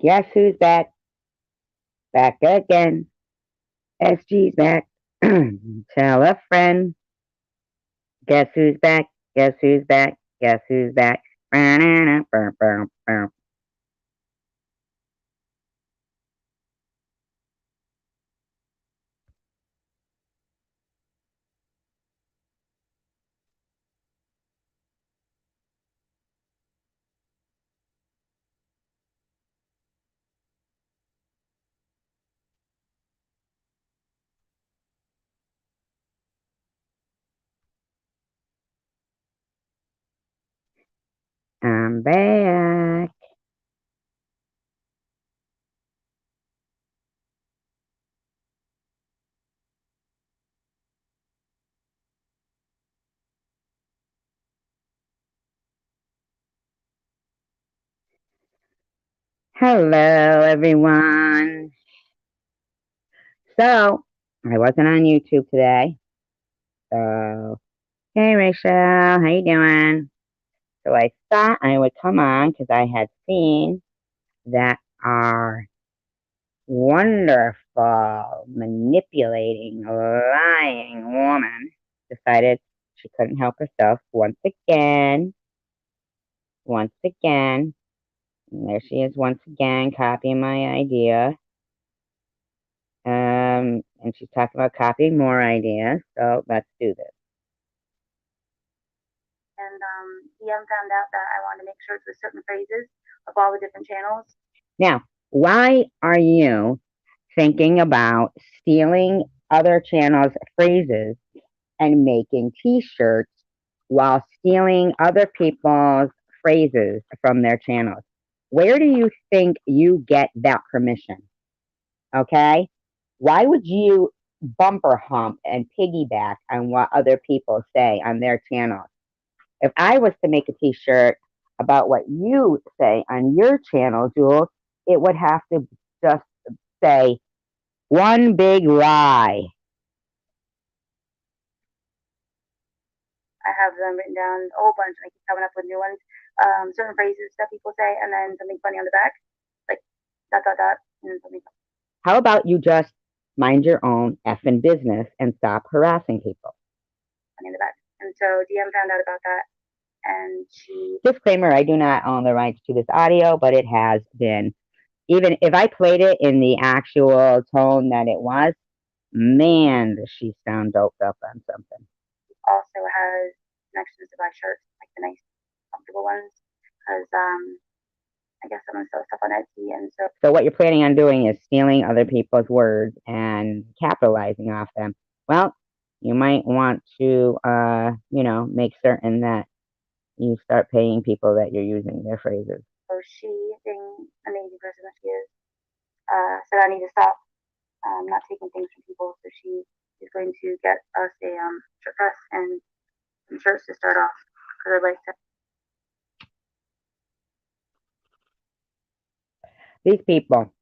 Guess who's back? Back again. SG's back. Tell a friend. Guess who's back? Guess who's back? Guess who's back? I'm back. Hello, everyone. So, I wasn't on YouTube today. So, hey, Rachel, how you doing? So I thought I would come on because I had seen that our wonderful, manipulating, lying woman decided she couldn't help herself once again. Once again. And there she is once again copying my idea. And she's talking about copying more ideas. So let's do this. And DM found out that I wanted to make shirts with certain phrases of all the different channels. Now, why are you thinking about stealing other channels' phrases and making t-shirts while stealing other people's phrases from their channels? Where do you think you get that permission? Okay? Why would you bumper hump and piggyback on what other people say on their channels? If I was to make a t-shirt about what you say on your channel, Jules, it would have to just say one big lie. I have them written down a whole bunch, and I keep coming up with new ones. Certain phrases that people say, and then something funny on the back, like dot dot dot, and something How about you just mind your own effing business and stop harassing people? funny in the back. And so DM found out about that, and she. Disclaimer, I do not own the rights to this audio, but it has been, even if I played it in the actual tone that it was, man, does she sound doped up on something. Also has connections to buy shirts, like the nice, comfortable ones, because I guess someone sells stuff on Etsy, and So what you're planning on doing is stealing other people's words and capitalizing off them. Well, you might want to, make certain that you start paying people that you're using their phrases. so she, being amazing person that she is, said I need to stop not taking things from people. So she is going to get us a shirt press and some shirts to start off. Because I'd like to. These people.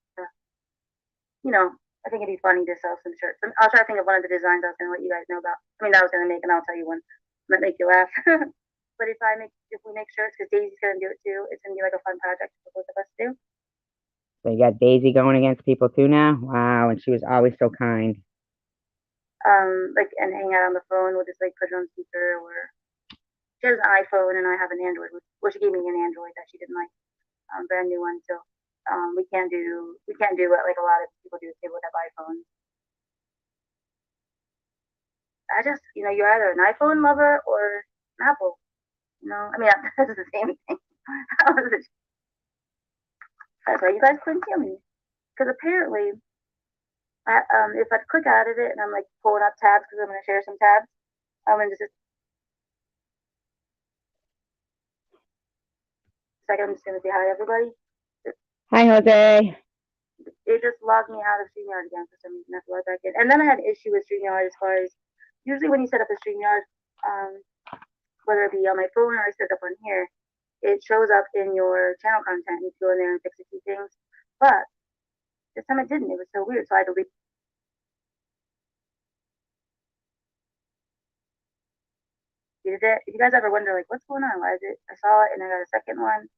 You know, I think it'd be funny to sell some shirts. I'll try to think of one of the designs I was going to let you guys know about. I mean, that I was going to make, and I'll tell you one. Might make you laugh. But if we make shirts, because Daisy's going to do it too, it's going to be like a fun project for both of us to do. So you got Daisy going against people too now? Wow, and she was always so kind. Like and hang out on the phone. We'll just like put it on speaker, or she has an iPhone and I have an Android. Well, she gave me an Android that she didn't like, brand new one. So we can't do what like a lot of people do. People that have iPhones. I just you're either an iPhone lover or an Apple. I mean that's the same thing. That's why you guys couldn't hear me because apparently if I click out of it and I'm like pulling up tabs because I'm going to share some tabs, I'm going to just second. I'm just going to say hi everybody. Hi, Jose. It just logged me out of StreamYard again for some reason. I have to log back in. And then I had an issue with StreamYard as far as usually when you set up a StreamYard, whether it be on my phone or I set it up on here, it shows up in your channel content. You go in there and fix a few things. But this time it didn't. It was so weird. So I deleted. It. If you guys ever wonder like what's going on, why is it? I saw it and I got a second one.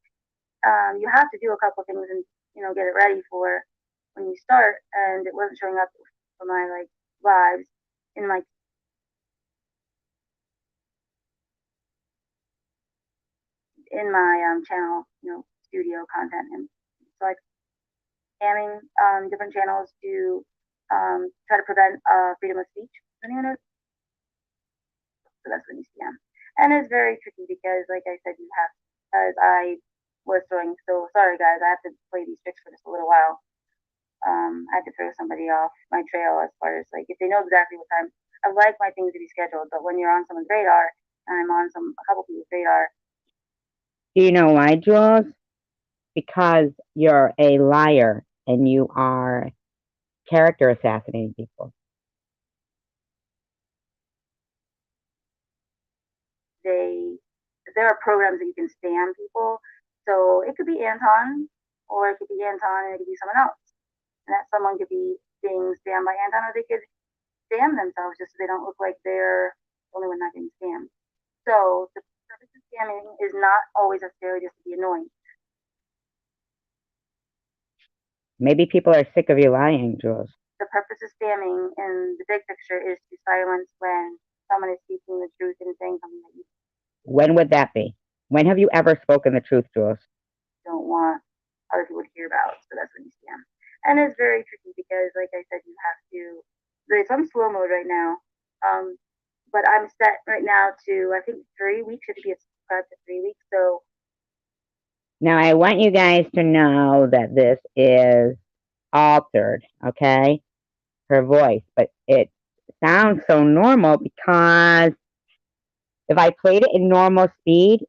You have to do a couple things, and get it ready for when you start, and it wasn't showing up for my like lives in my channel, studio content, and so like scamming different channels to try to prevent freedom of speech. Anyone know? So that's when you scam, and it's very tricky because, like I said, you have as I was throwing. So sorry, guys, I have to play these tricks for just a little while. I had to throw somebody off my trail as far as like if they know exactly what time. I like my things to be scheduled, but when you're on someone's radar, and I'm on a couple people's radar. Do you know why, Jules? Because you're a liar and you are character assassinating people. There are programs that you can spam people. So it could be Anton, or it could be Anton, and it could be someone else. And that someone could be being spammed by Anton, or they could spam themselves just so they don't look like they're the only one not getting scammed. So the purpose of scamming is not always necessarily just to be annoying. Maybe people are sick of you lying, Jules. The purpose of spamming in the big picture is to silence when someone is speaking the truth and saying something that you When would that be? When have you ever spoken the truth, Jules? don't want other people to hear about. So that's when you scam. And it's very tricky because, like I said, you have to. So I'm slow mode right now, but I'm set right now to I think 3 weeks. It should be subscribed to 3 weeks. So now I want you guys to know that this is altered, okay? Her voice, but it sounds so normal because if I played it in normal speed,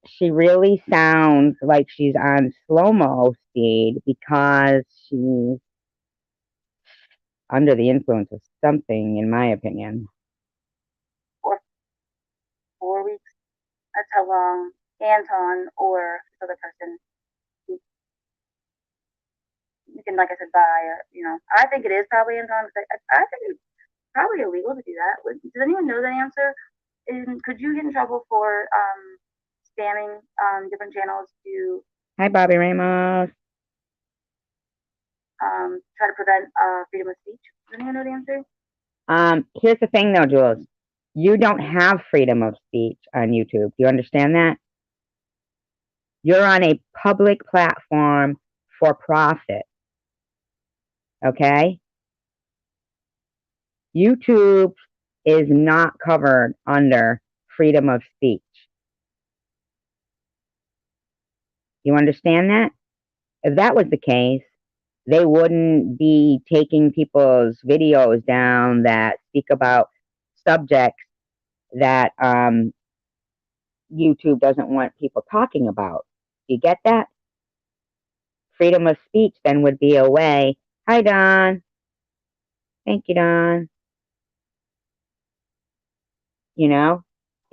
she really sounds like she's on slow-mo speed because she's under the influence of something, in my opinion. 4 weeks. That's how long Anton or this other person you can, like I said, buy. Or I think it is probably Anton. I think it's probably illegal to do that. Does anyone know the answer? Could you get in trouble for spamming different channels to Hi, Bobby Ramos. try to prevent freedom of speech? Does anyone know the answer? Here's the thing, though, Jules. You don't have freedom of speech on YouTube. Do you understand that? You're on a public platform for profit. Okay? YouTube is not covered under freedom of speech. You understand that? If that was the case, they wouldn't be taking people's videos down that speak about subjects that YouTube doesn't want people talking about. Do you get that? Freedom of speech then would be a way. Hi, Don. Thank you, Don.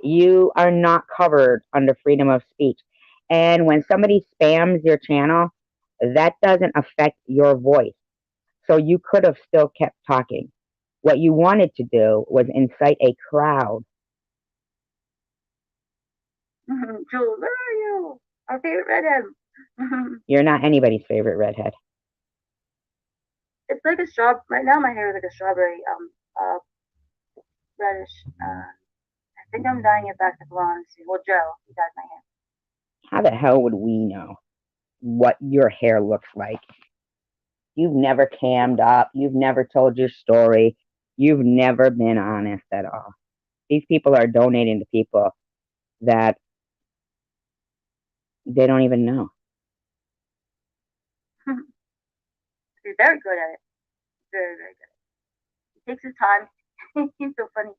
You are not covered under freedom of speech. And when somebody spams your channel, that doesn't affect your voice. So you could have still kept talking. What you wanted to do was incite a crowd. Jules, where are you? Our favorite redhead. You're not anybody's favorite redhead. It's like a straw. Right now, my hair is like a strawberry, reddish. I think I'm dyeing it back to blonde soon. Well, Joe, he dyed my hair. How the hell would we know what your hair looks like? You've never cammed up. You've never told your story. You've never been honest at all. These people are donating to people that they don't even know. He's very good at it. Very, very good. He takes his time. He's so funny.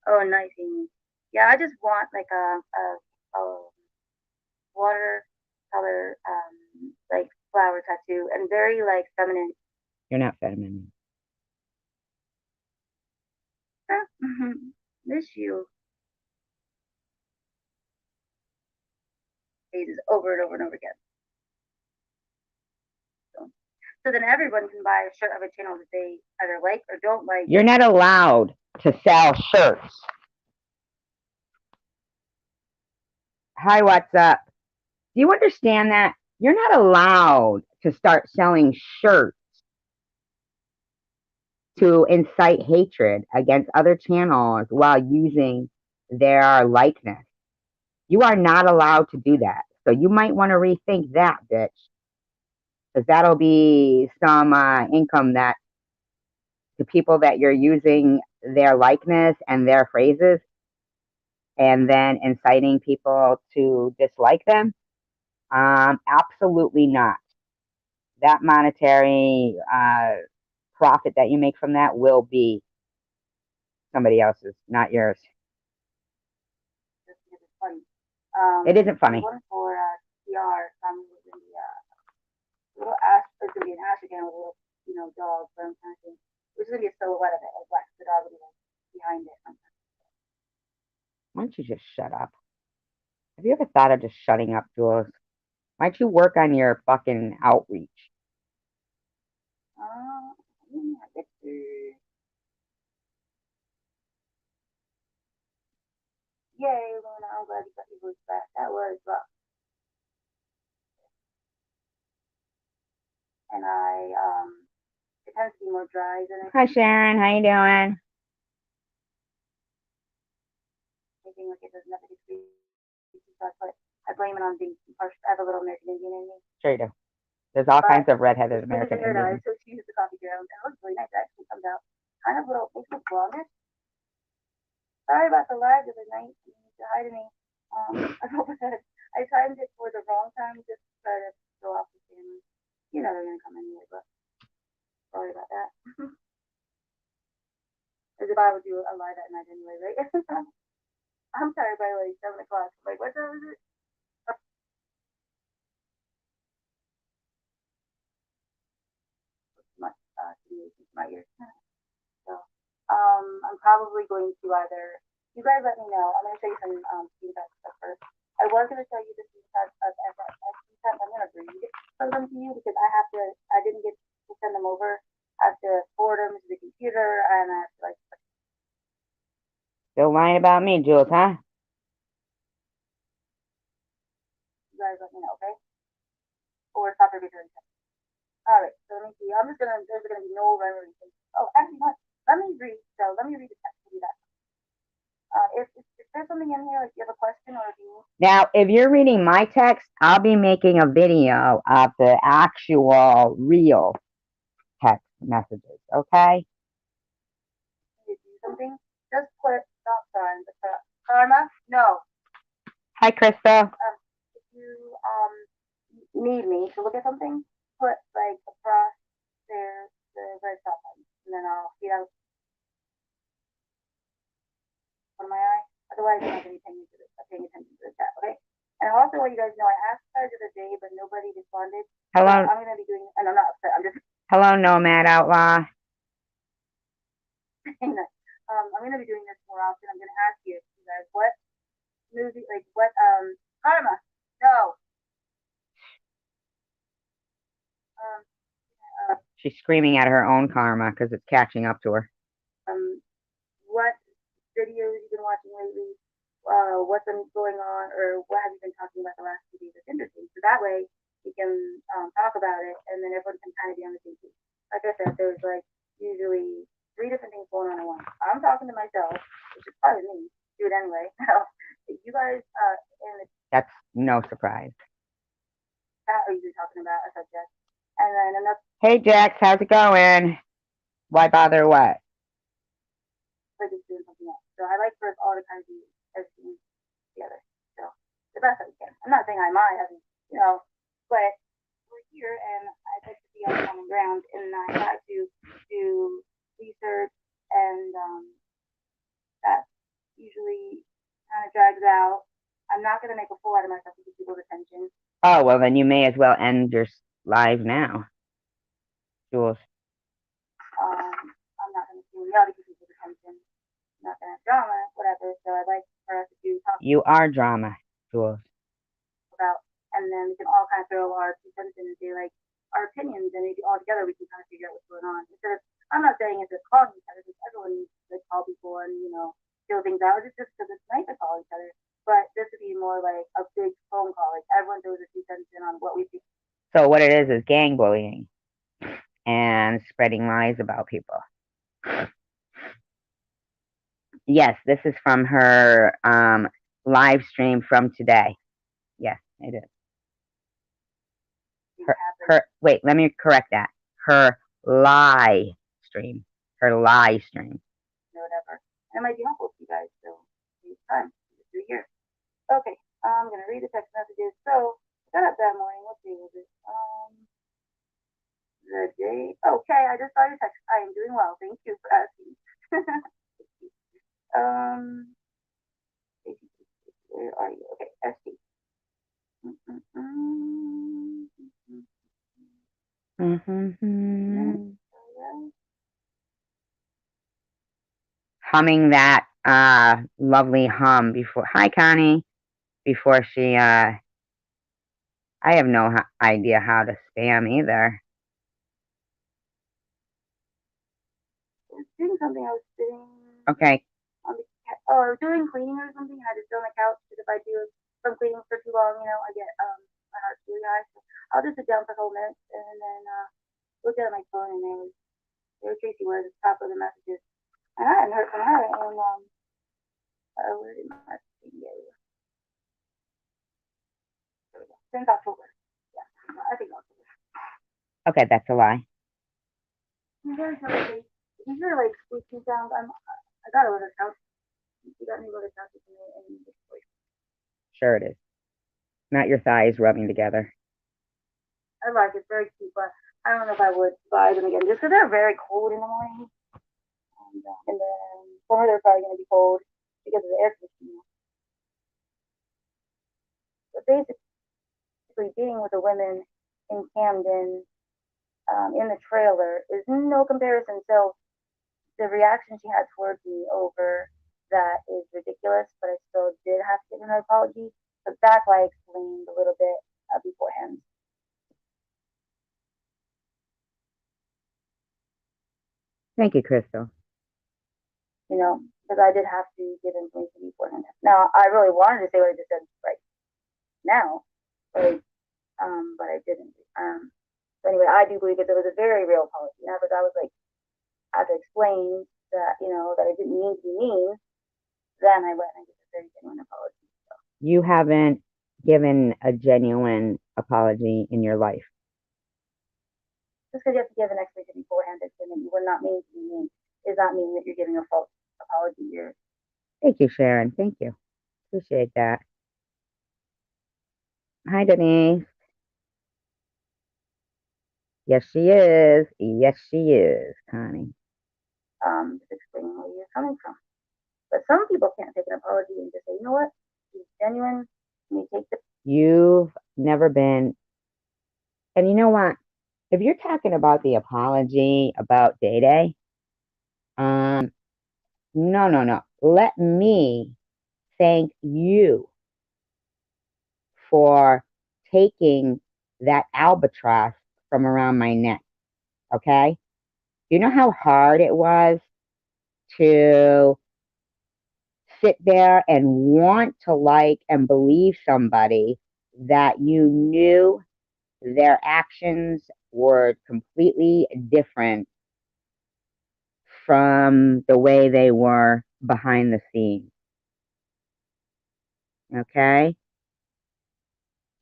Oh, nice. Yeah, I just want like a watercolor like flower tattoo and very like feminine. You're not feminine. Miss you. Phases over and over and over again. So then everyone can buy a shirt of a channel that they either like or don't like. You're not allowed to sell shirts. Hi, what's up? Do you understand that? You're not allowed to start selling shirts to incite hatred against other channels while using their likeness. You are not allowed to do that. So you might want to rethink that, bitch, because that'll be some income that to people that you're using their likeness and their phrases and then inciting people to dislike them. Absolutely not. That monetary profit that you make from that will be somebody else's, not yours. Just because it's funny. It isn't funny. One for PR, was in the little ash, it's gonna be an ash again with a little, dog, but I'm kind of thing. Which is gonna be a silhouette of it, like what the dog would be like behind it. Why don't you just shut up? Have you ever thought of just shutting up, Jules? Why don't you work on your fucking outreach? Yay, Luna, I'm glad you got your voice back. That was rough. And it tends to be more dry than it. Hi, Sharon. How you doing? Anything like it doesn't have to be. I blame it on being harsh. I have a little American Indian in me. Sure you do. There's all kinds of redheaded American Indians. So she used the coffee ground. It looks really nice. It actually comes out kind of little, makes it longer. Sorry about the lag of the night. You need to hide me. I timed it for the wrong time just to try to go off the family. You know they're gonna come anyway, but sorry about that. As if I would do a live at night anyway, right? I'm tired by like 7 o'clock. Like, what time is it? My ears. So, I'm probably going to either. You guys let me know. I'm going to show you some feedback stuff first. I was going to show you the feedback of feedback. I'm going to read some of them to you because I didn't get to send them over. I have to forward them to the computer and I have to like. Still lying about me, Jules, huh? You guys let me know, okay? Or stop every 30 seconds. All right, so let me see. There's going to be no rhyme or reason. Oh, actually, not. Let me read the text to do that. If there's something in here, like you have a question or if you. Now, if you're reading my text, I'll be making a video of the actual real text messages, okay? You do something, just put stop sign. Karma? No. Hi, Krista. If you need me to look at something, put like across there the red stop sign, and then I'll see out on my eye. Otherwise, I'm not going to be paying attention to the chat. Okay. And I also want you guys know I asked you guys the other day, but nobody responded. Hello. So I'm going to be doing, and I'm not upset. I'm just. Hello, Nomad Outlaw. I'm going to be doing this more often. I'm going to ask you guys what movie, like what karma. No. She's screaming at her own karma because it's catching up to her. What videos you've been watching lately? What's been going on, or what have you been talking about the last 2 days? That's interesting. So that way we can talk about it, and then everyone can kind of be on the same page. Like I said, there's like usually 3 different things going on at once. I'm talking to myself, which is probably me. Do it anyway. You guys in the That's no surprise. chat are usually talking about a subject, and then another. Hey, Jax, how's it going? Why bother what? Like it's doing something else. So I like for us all to kind of do everything together. So the best that we can. I'm not saying I mind, but we're here and I'd like to be on common ground and I try to do research and that usually kind of drags out. I'm not going to make a fool out of myself to get people's attention. Oh, well, then you may as well end your live now. Jules. I'm not going to yell to get people's attention. I'm not going to have drama, whatever. So I'd like for us to do talk. You are drama, Jules. About, and then we can all kind of throw our 2 cents in and say like our opinions, and maybe all together we can kind of figure out what's going on. Instead of, I'm not saying it's just calling each other because everyone needs to call people and feel things out. It's just because it's nice to call each other. But this would be more like a big phone call. Like everyone throws their 2 cents in on what we think So what it is gang bullying and spreading lies about people. Yes, this is from her live stream from today. Yes, it is. Her wait, let me correct that. Her lie stream. Her lie stream. Whatever. And it might be helpful to you guys, so take time. Just do it here. Okay, I'm gonna read the text messages. So I got up that morning. What day was it? The day. Okay, I just saw your text. I am doing well. Thank you for asking. um, where are you? Okay, ST. Humming that lovely hum before. Hi, Connie. Before she I have no idea how to spam either. I was doing something. I was sitting. Okay. On the, I was doing cleaning or something. I had to sit on the couch because if I do some cleaning for too long, I get my heart's really high. So I'll just sit down for a couple minutes and then look at my phone, and there Tracy was at the top of the messages. And I hadn't heard from her, and where did my messaging go? Since October. Yeah, I think October. Okay, that's a lie. These are like squeaky sounds. I got a little couch. You got me a little couch in this place. Sure it is. Not your thighs rubbing together. I like it. Very cute, but I don't know if I would buy them again just because they're very cold in the morning. And then summer they're probably going to be cold because of the air conditioning. But basically, being with the women in Camden in the trailer is no comparison. So the reaction she had towards me over that is ridiculous, but I still did have to give her an apology. But that's why I explained a little bit beforehand. Thank you, Crystal. Because I did have to give information beforehand. Now, I really wanted to say what I just said right now, but I didn't. So anyway, I do believe that there was a very real apology. Now, because I was like, I had to explain that, that I didn't mean to be mean, then I went and did a very genuine apology. So. You haven't given a genuine apology in your life. Just because you have to give an explanation beforehand that you were not mean to be mean does not mean that you're giving a false apology. Thank you, Sharon. Thank you. Appreciate that. Hi, Denise. Yes, she is. Yes, she is, Connie. Just explaining where you're coming from. But some people can't take an apology and just say, you know what, it's genuine. You take the. You've never been. And you know what? If you're talking about the apology about Day Day, no. Let me thank you for taking that albatross from around my neck. Okay? You know how hard it was to sit there and want to like and believe somebody that you knew their actions were completely different from the way they were behind the scenes. Okay?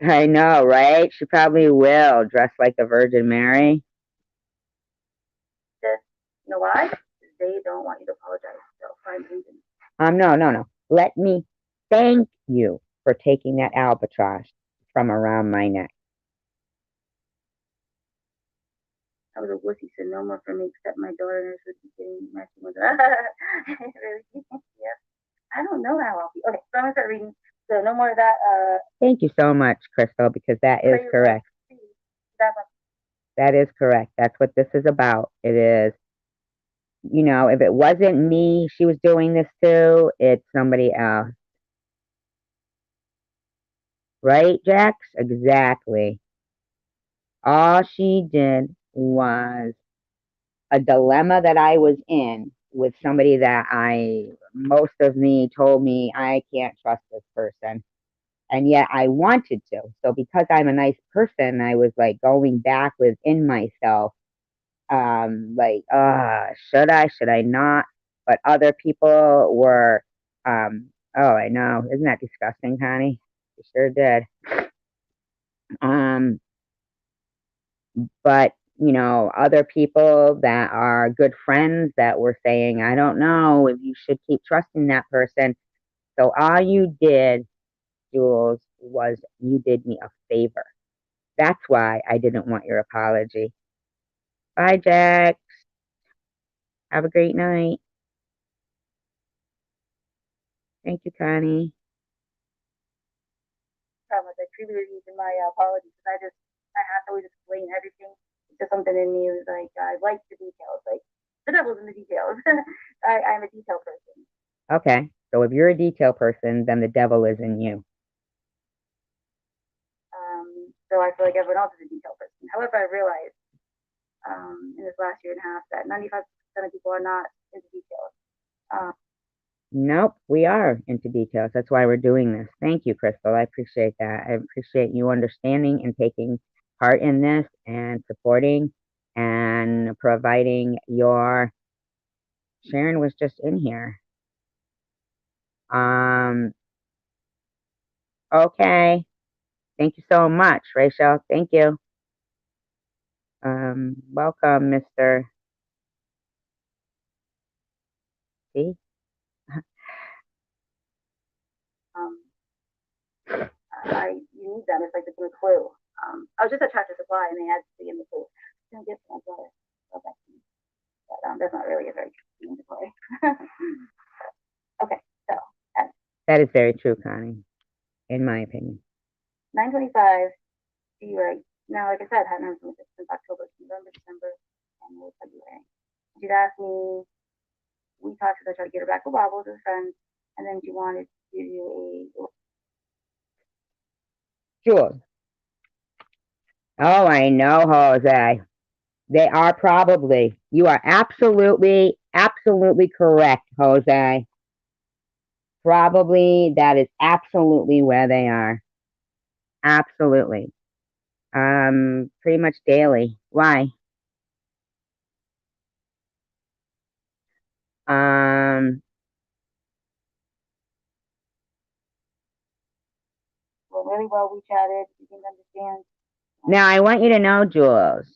I know, right? She probably will dress like the Virgin Mary. You know why? They don't want you to apologize. They'll find reasons. No. Let me thank you for taking that albatross from around my neck. I was a wussy, so no more for me except my daughter and her sister getting messy with her. Really? Yeah. I don't know how I'll be. Okay, so I'm gonna start reading. So no more of that. Thank you so much, Crystal, because that is correct. That is correct. That's what this is about. It is, if it wasn't me she was doing this to, it's somebody else. Right, Jax? Exactly. All she did was a dilemma that I was in with somebody that most of me told me I can't trust this person. and yet I wanted to. So because I'm a nice person, I was like going back within myself, like, should I, should I not? But other people were, oh, I know, isn't that disgusting, Connie? You sure did. Um, but other people that are good friends that were saying, I don't know if you should keep trusting that person. So all you did, Jules, was you did me a favor. That's why I didn't want your apology. Bye, Jack. Have a great night. Thank you, Connie. Promise. I truly believe in my apologies because I have to always explain everything. It's just something in me is like I like the details. Like the devil's in the details. I'm a detail person. Okay, so if you're a detail person, then the devil is in you. So I feel like everyone else is a detail person. However, I realized in this last year and a half that 95% of people are not into details. Nope, we are into details. That's why we're doing this. Thank you, Crystal. I appreciate that. I appreciate you understanding and taking part in this and supporting and providing your. Sharon was just in here. Okay. Thank you so much, Rachel. Thank you. Welcome, Mr. C. Um, you need them. It's like the clue. I was just at Tractor Supply and they had to be in the clue. I'm gonna get my brother. But that's not really a very good thing to play. Okay, so that is very true, Connie, in my opinion. 925. Be right. Now, like I said, hadn't heard from since October, November, December, and February. She'd asked me, we talked because I tried to get her back with Wobbles as friends, and then she wanted to do a. Jules. Oh, I know, Jose. They are probably. You are absolutely, absolutely correct, Jose. Probably that is absolutely where they are. Absolutely. Pretty much daily. Why? Um, Well, really well, we chatted. You didn't understand. Now I want you to know, Jules.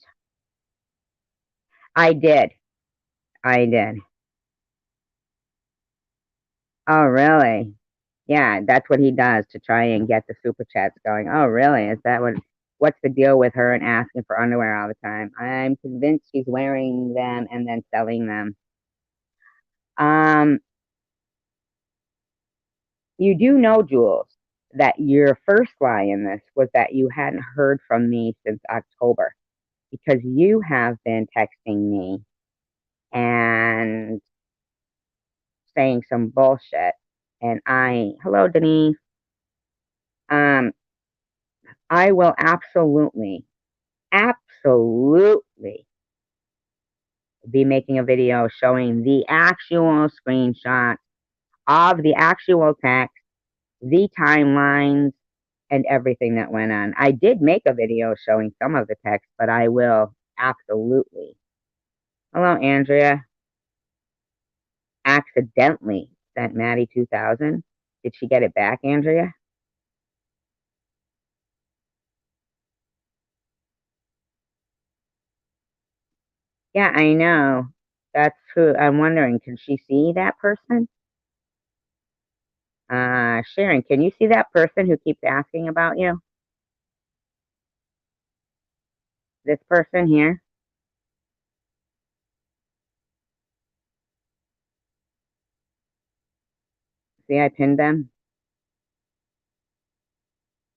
I did. I did. Oh, really? Yeah, that's what he does to try and get the super chats going. Oh, really? Is that what's the deal with her and asking for underwear all the time? I'm convinced she's wearing them and then selling them. You do know, Jules, that your first lie in this was that you hadn't heard from me since October because you have been texting me and saying some bullshit. And hello, Denise. Um, I will absolutely, absolutely be making a video showing the actual screenshots of the actual text, the timelines, and everything that went on. I did make a video showing some of the text, but I will absolutely. Hello, Andrea. Accidentally sent Maddie 2000. Did she get it back, Andrea? Yeah, I know. That's who I'm wondering. Can she see that person? Sharon, can you see that person who keeps asking about you? This person here? See, I pinned them.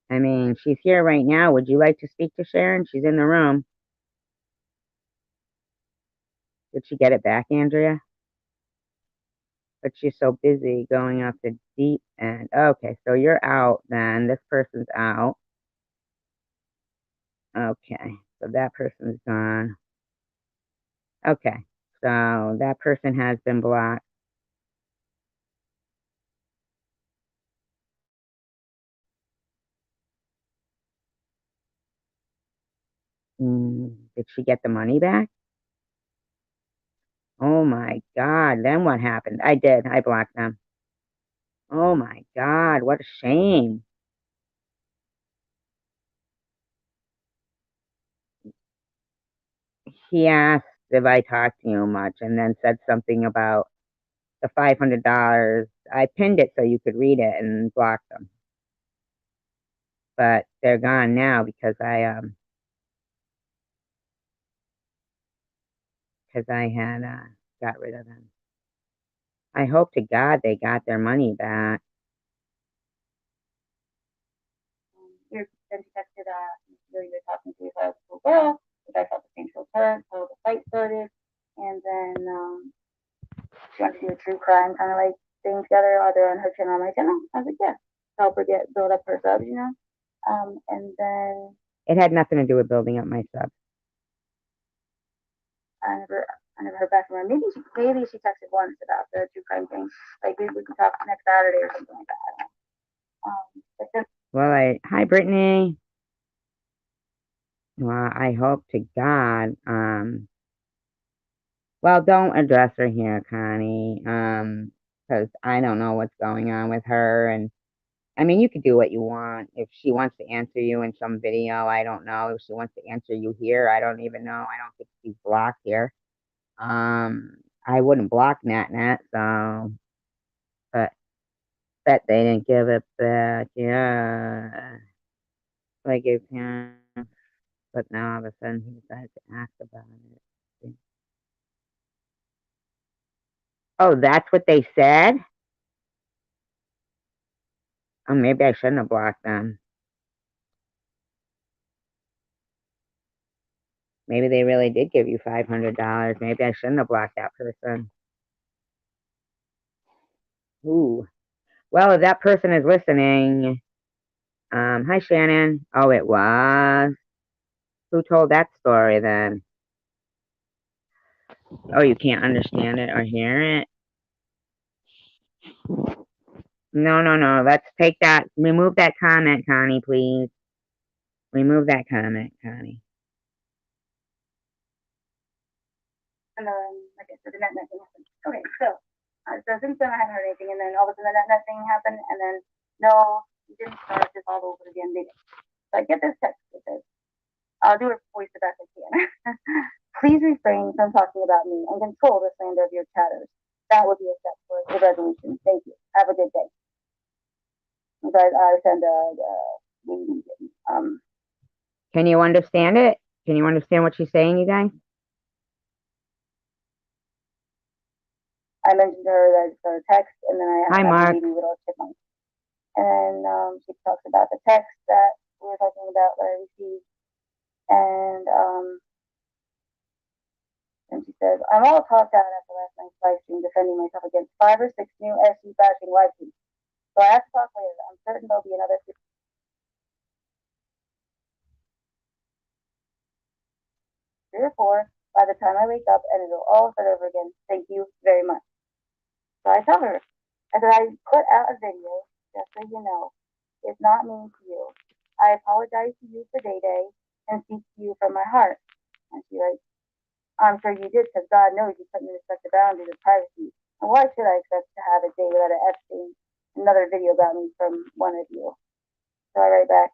I mean, she's here right now. Would you like to speak to Sharon? She's in the room. Did she get it back, Andrea? But she's so busy going off the deep end. Okay, so you're out then. This person's out. Okay, so that person's gone. Okay, so that person has been blocked. Did she get the money back? Oh my God. Then what happened? I did. I blocked them. Oh my God. What a shame. He asked if I talked to you much and then said something about the $500. I pinned it so you could read it and blocked them. But they're gone now because I had got rid of them. I hope to God they got their money back. Then she texted, you were talking to a cool girl, which I felt the same towards her, so the fight started, and then she wanted to do a true crime kind of like thing together, either on her channel or my channel. I was like, yeah, help her build up her subs, you know. And then It had nothing to do with building up my subs. I never I never heard back from her. Maybe she texted once about the true crime thing. Like maybe we can talk next Saturday or something like that. I don't know. But then Well, hi Brittany. Well, I hope to God. Well, don't address her here, Connie. Because I don't know what's going on with her, and I mean, you could do what you want. If she wants to answer you in some video, I don't know. If she wants to answer you here, I don't even know. I don't think she's blocked here. I wouldn't block Nat, so, but bet they didn't give it back. Yeah, like if him, but now all of a sudden he decided to ask about it. Oh, that's what they said? Oh, maybe I shouldn't have blocked them. Maybe they really did give you $500. Maybe I shouldn't have blocked that person. Ooh. Well, if that person is listening, hi Shannon. Oh, it was. Who told that story then? Oh, you can't understand it or hear it? No, no, no. Let's take that. Remove that comment, Connie, please. Remove that comment, Connie. and then like I said, the net thing happened. Okay, so since then I haven't heard anything, and then all of a sudden the net thing happened, and then no, you didn't start this all over again, did it? So I get this text that says, I'll do it voice the best I can. Please refrain from talking about me and control the slander of your chatters. That would be a step towards the resolution. Thank you. Have a good day. But I send Can you understand it? Can you understand what she's saying, you guys? I mentioned to her that I got a text, and then I Hi, Mark. maybe little chipmunk. And she talks about the text that we were talking about that I received, and she says, I'm all talked out after last night's live stream defending myself against 5 or 6 new SU bashing live streams. So I have to talk later. I'm certain there'll be another 3 or 4 by the time I wake up, and it'll all start over again. Thank you very much. So I tell her, I said, I put out a video, just so you know. It's not mean to you. I apologize to you for Day Day and speak to you from my heart. And she writes, I'm sure you did, because God knows you couldn't respect the boundaries of privacy. And why should I expect to have a day without an Epstein? Another video about me from one of you. So I write back,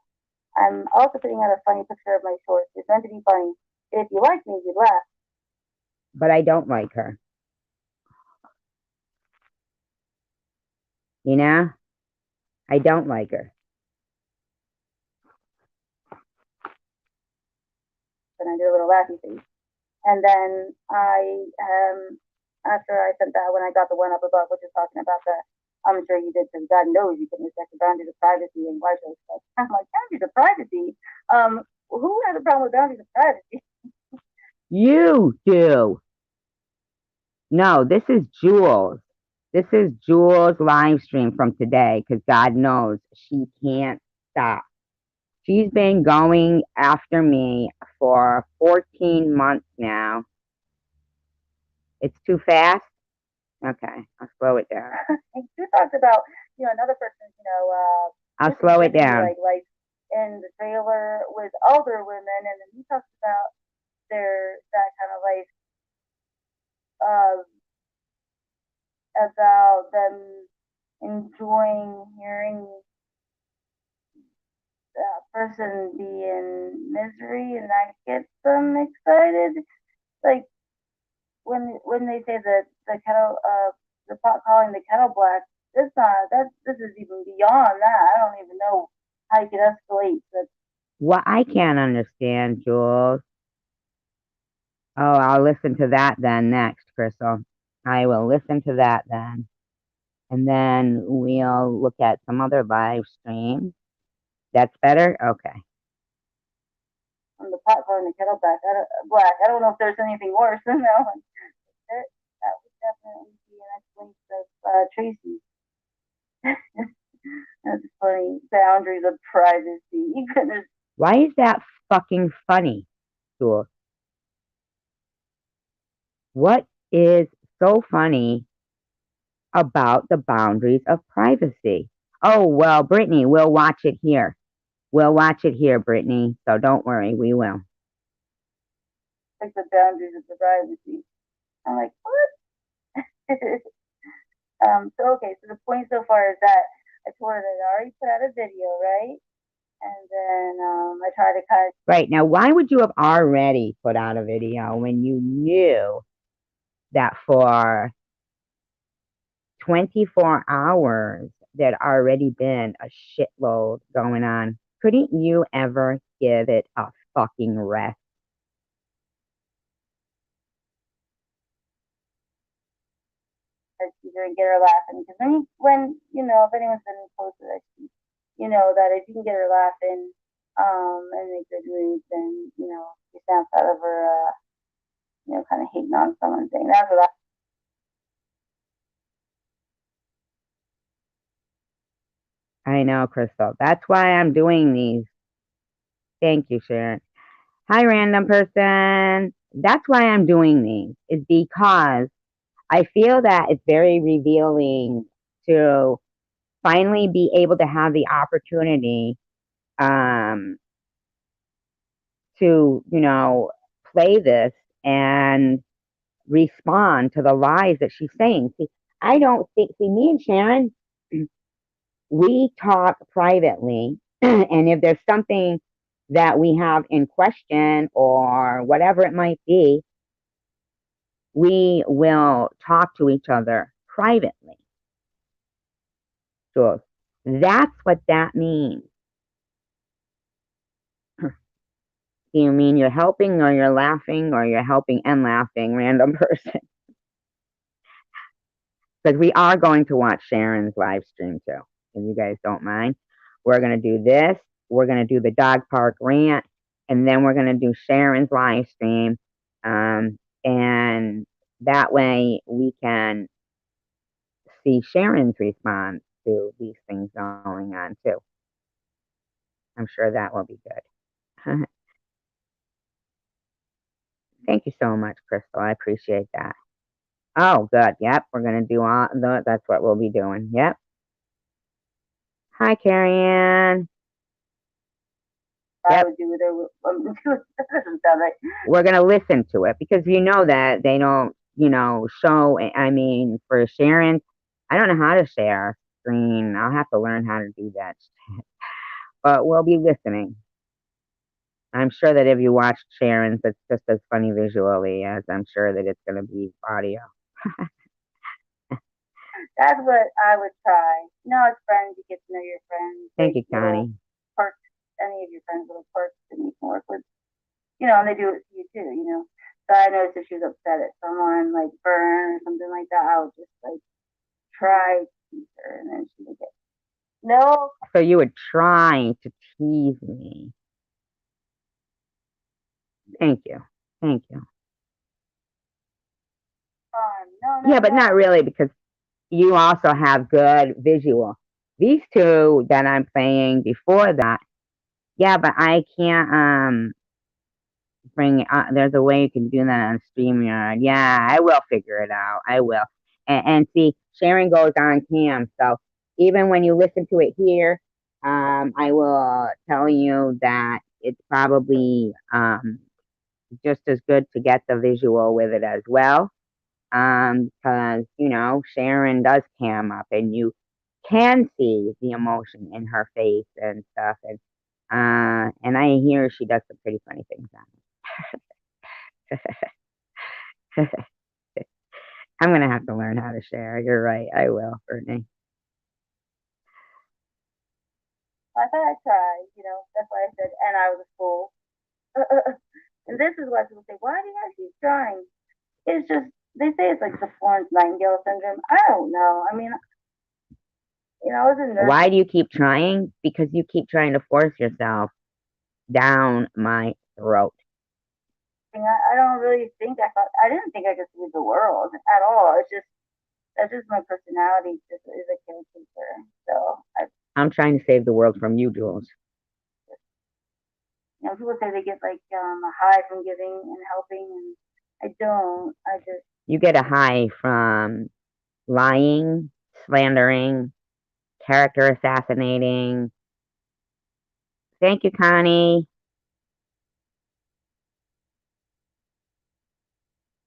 I'm also putting out a funny picture of my shorts. It's meant to be funny. If you like me, you'd laugh. But I don't like her. You know? I don't like her. And I did a little laughy face. And then after I sent that, when I got the one up above, which is talking about that, I'm sure you did, because God knows you can respect the boundaries of privacy and why should I expect? I'm like, boundaries of privacy? Who has a problem with boundaries of privacy? You do. No, this is Jules. This is Jules' live stream from today because God knows she can't stop. She's been going after me for 14 months now. It's too fast? Okay, I'll slow it down. She talks about, another person's, I'll slow it down. like in the trailer with older women, and then he talks about their that kind of life, uh, about them enjoying hearing that person be in misery, and that gets them excited. Like when they say that the pot calling the kettle black, that's not that. This is even beyond that. I don't even know how you could escalate. But What I can't understand, Jules. Oh, I'll listen to that then next, Crystal. I will listen to that then. And then we'll look at some other live streams. That's better? Okay. on the pot calling the kettle black, I don't know if there's anything worse than that one. That would definitely be an explanation of Tracy. That's funny. Boundaries of privacy. Goodness. Why is that fucking funny, Jules? What is so funny about the boundaries of privacy? Oh, well, Brittany, we'll watch it here. We'll watch it here, Brittany. So don't worry, we will. Like the boundaries of the privacy. I'm like, what? So okay, so the point so far is that I told her that I already put out a video, right? And then I tried to kind of Right. Now, why would you have already put out a video when you knew that for 24 hours there'd already been a shitload going on? Couldn't you ever give it a fucking rest? teaser and get her laughing. Because when you know, if anyone's been close to that, you know that if you can get her laughing, and in a good mood, then you know you sound out of her, kind of hating on someone, saying that's what I. I know, Crystal. That's why I'm doing these. Thank you, Sharon. Hi, random person. That's why I'm doing these, is because I feel that it's very revealing to finally be able to have the opportunity um, to, play this and respond to the lies that she's saying. See, I don't think, see, me and Sharon, we talk privately, and if there's something that we have in question or whatever it might be, we will talk to each other privately. So that's what that means. Do you mean you're helping or you're laughing or you're helping and laughing, random person? Because we are going to watch Sharon's live stream too, if you guys don't mind. We're going to do this. We're going to do the dog park rant, and then we're going to do Sharon's live stream. And that way we can see Sharon's response to these things going on too. I'm sure that will be good. Thank you so much, Crystal. I appreciate that. Oh, good. Yep, we're gonna do all. That's what we'll be doing. Yep. Hi, Carrie Ann. I would do with her. That doesn't sound right. We're gonna listen to it because you know that they don't, show. I mean, for Sharon, I don't know how to share screen. I'll have to learn how to do that. But we'll be listening. I'm sure that if you watch Sharon's, it's just as funny visually as I'm sure that it's gonna be audio. That's what I would try. It's friends. You get to know your friends. Thank you, Connie. Perks, any of your friends, little perks that you can work with. And they do it to you too. So I noticed if she was upset at someone, like Burn or something like that, I would just like try to tease her, and then she would get no. So you would try to tease me. Thank you. Thank you. No. Yeah, but not really because you also have good visual. These two that I'm playing before that, yeah, but I can't bring there's a way you can do that on StreamYard. Yeah, I will figure it out. I will. And see, Sharon goes on cam, so even when you listen to it here, I will tell you that it's probably just as good to get the visual with it as well. Because, Sharon does cam up and you can see the emotion in her face and stuff. And I hear she does some pretty funny things on it. I'm gonna have to learn how to share. You're right, I will, Brittany. I thought I'd try, that's why I said, and I was a fool. And this is why people say, why do you guys keep trying? It's just, they say it's like the Florence Nightingale syndrome. I don't know. I mean, I was a nurse. Why do you keep trying? Because you keep trying to force yourself down my throat. I don't really think I didn't think I could save the world at all. That's just my personality, just is a caretaker. So I'm trying to save the world from you, Jules. People say they get like a high from giving and helping, and I don't. You get a high from lying, slandering, character assassinating. Thank you, Connie.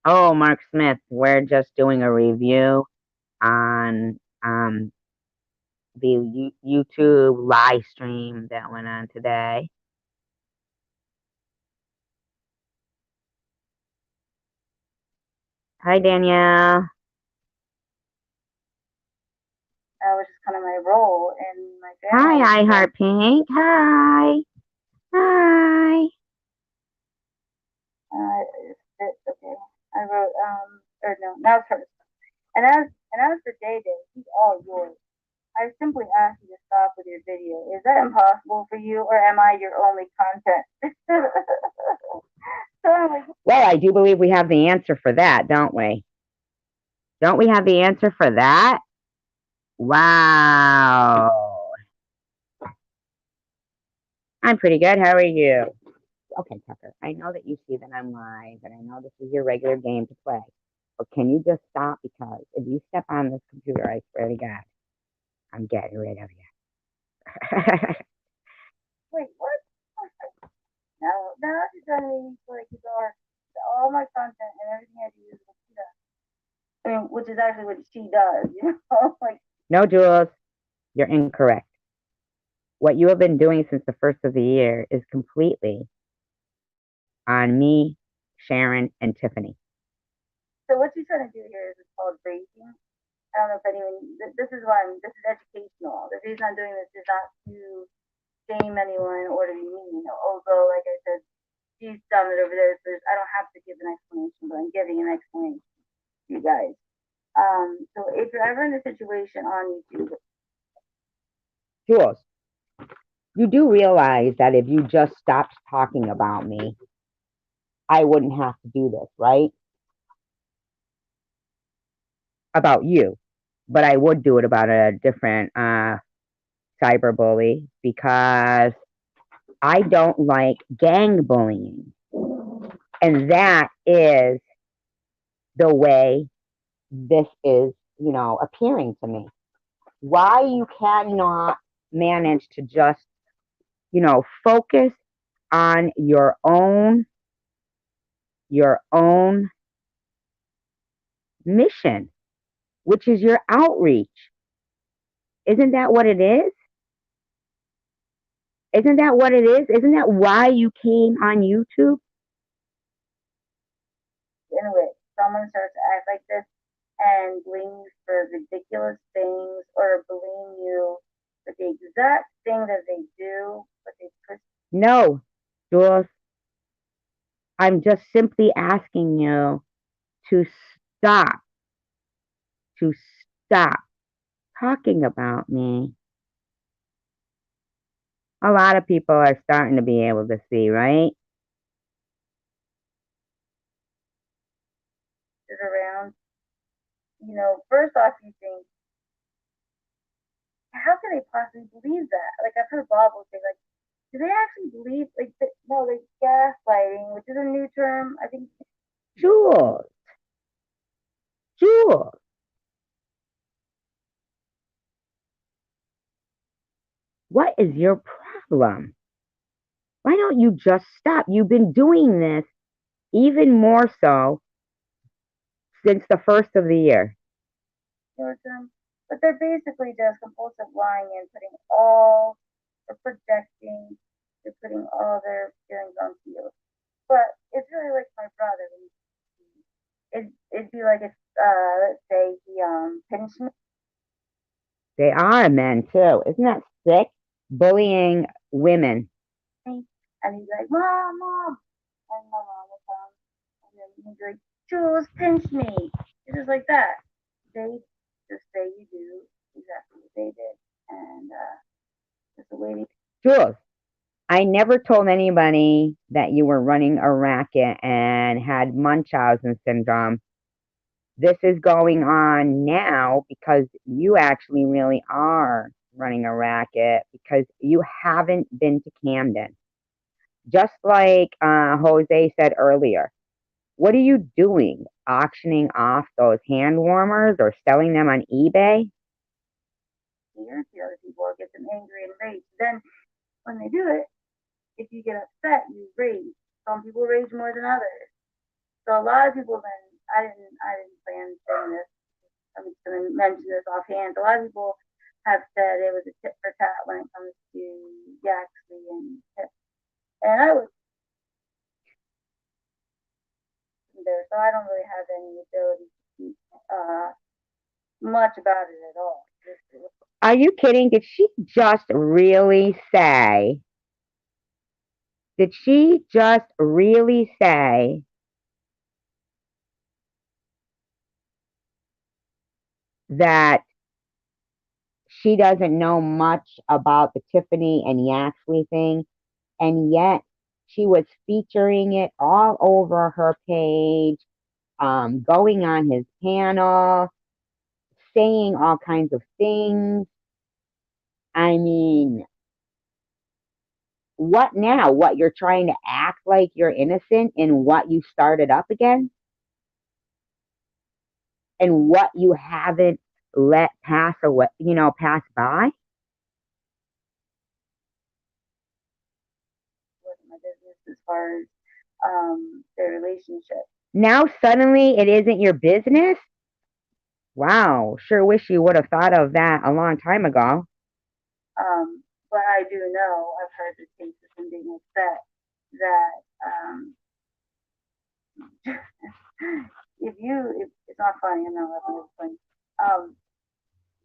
Oh, Mark Smith, we're just doing a review on the YouTube live stream that went on today. Hi, Danielle. That was just kind of my role in my family. Hi, I Heart Pink. Hi. Hi. Okay. I wrote or no, now it's hers. And as for Day Day, he's all yours. I simply ask you to stop with your video. Is that impossible for you, or am I your only content? Well, I do believe we have the answer for that, don't we? Don't we have the answer for that? Wow. I'm pretty good. How are you? Okay, Tucker, I know that you see that I'm live, and I know this is your regular game to play. But can you just stop? Because if you step on this computer, I swear to God, I'm getting rid of you. Wait, what? No, you're telling me like all my content and everything I do is what she does. I mean, which is actually what she does, like. No, Jules, you're incorrect. What you have been doing since the first of the year is completely on me, Sharon, and Tiffany. So what you're trying to do here is called breaking. I don't know if anyone. This is why this is educational. The reason I'm doing this is not to shame anyone or to be mean. Although, like I said, she's done it over there, so I don't have to give an explanation, but I'm giving an explanation to you guys. So if you're ever in a situation on YouTube, Jules, you do realize that if you just stopped talking about me, I wouldn't have to do this, right? About you. But I would do it about a different cyberbully because I don't like gang bullying. And that is the way this is, appearing to me. Why you cannot manage to just, focus on your own mission, which is your outreach. Isn't that what it is? Isn't that what it is? Isn't that why you came on YouTube? anyway, someone starts to act like this and blame you for ridiculous things or blame you for the exact thing that they do, but they push. No, Jules. I'm just simply asking you to stop, to stop talking about me. A lot of people are starting to be able to see, right? Is around. First off, you think, how can they possibly believe that? Like I've heard Bob will say, like, do they actually believe no, like gaslighting, which is a new term, I think. Jules, Jules, What is your problem? Why don't you just stop? You've been doing this even more so since the first of the year. Children, but they're basically just compulsive lying and putting all or projecting, they're putting all their feelings on you. But it's really like my brother. It'd be like if let's say he pinched me They are men too. Isn't that sick? Bullying women. and he's like, Mom, and my mom will come and then he's like, Jules, pinch me. It's just like that. They just say you do exactly what they did. And it's the way they Jules, I never told anybody that you were running a racket and had Munchausen syndrome. This is going on now because you actually really are running a racket because you haven't been to Camden. Just like Jose said earlier, what are you doing? Auctioning off those hand warmers or selling them on eBay? irritate other people or get them angry and rage. Then when they do it, if you get upset, you rage. Some people rage more than others. So a lot of people then I didn't plan saying this. I'm just gonna mention this offhand. A lot of people have said it was a tit for tat when it comes to Yaxley and Tip. And I was there, so I don't really have any ability to speak much about it at all. Are you kidding? Did she just really say that she doesn't know much about the Tiffany and Yaxley thing, and yet she was featuring it all over her page, going on his panel, saying all kinds of things. I mean, what now? What, you're trying to act like you're innocent in what you started up again? And what you haven't let pass away, pass by? My business as far as their relationship. Now suddenly it isn't your business? Wow, sure wish you would have thought of that a long time ago. But I do know I've heard the cases from being upset that if it's not funny, I'm not laughing. It's funny. Um,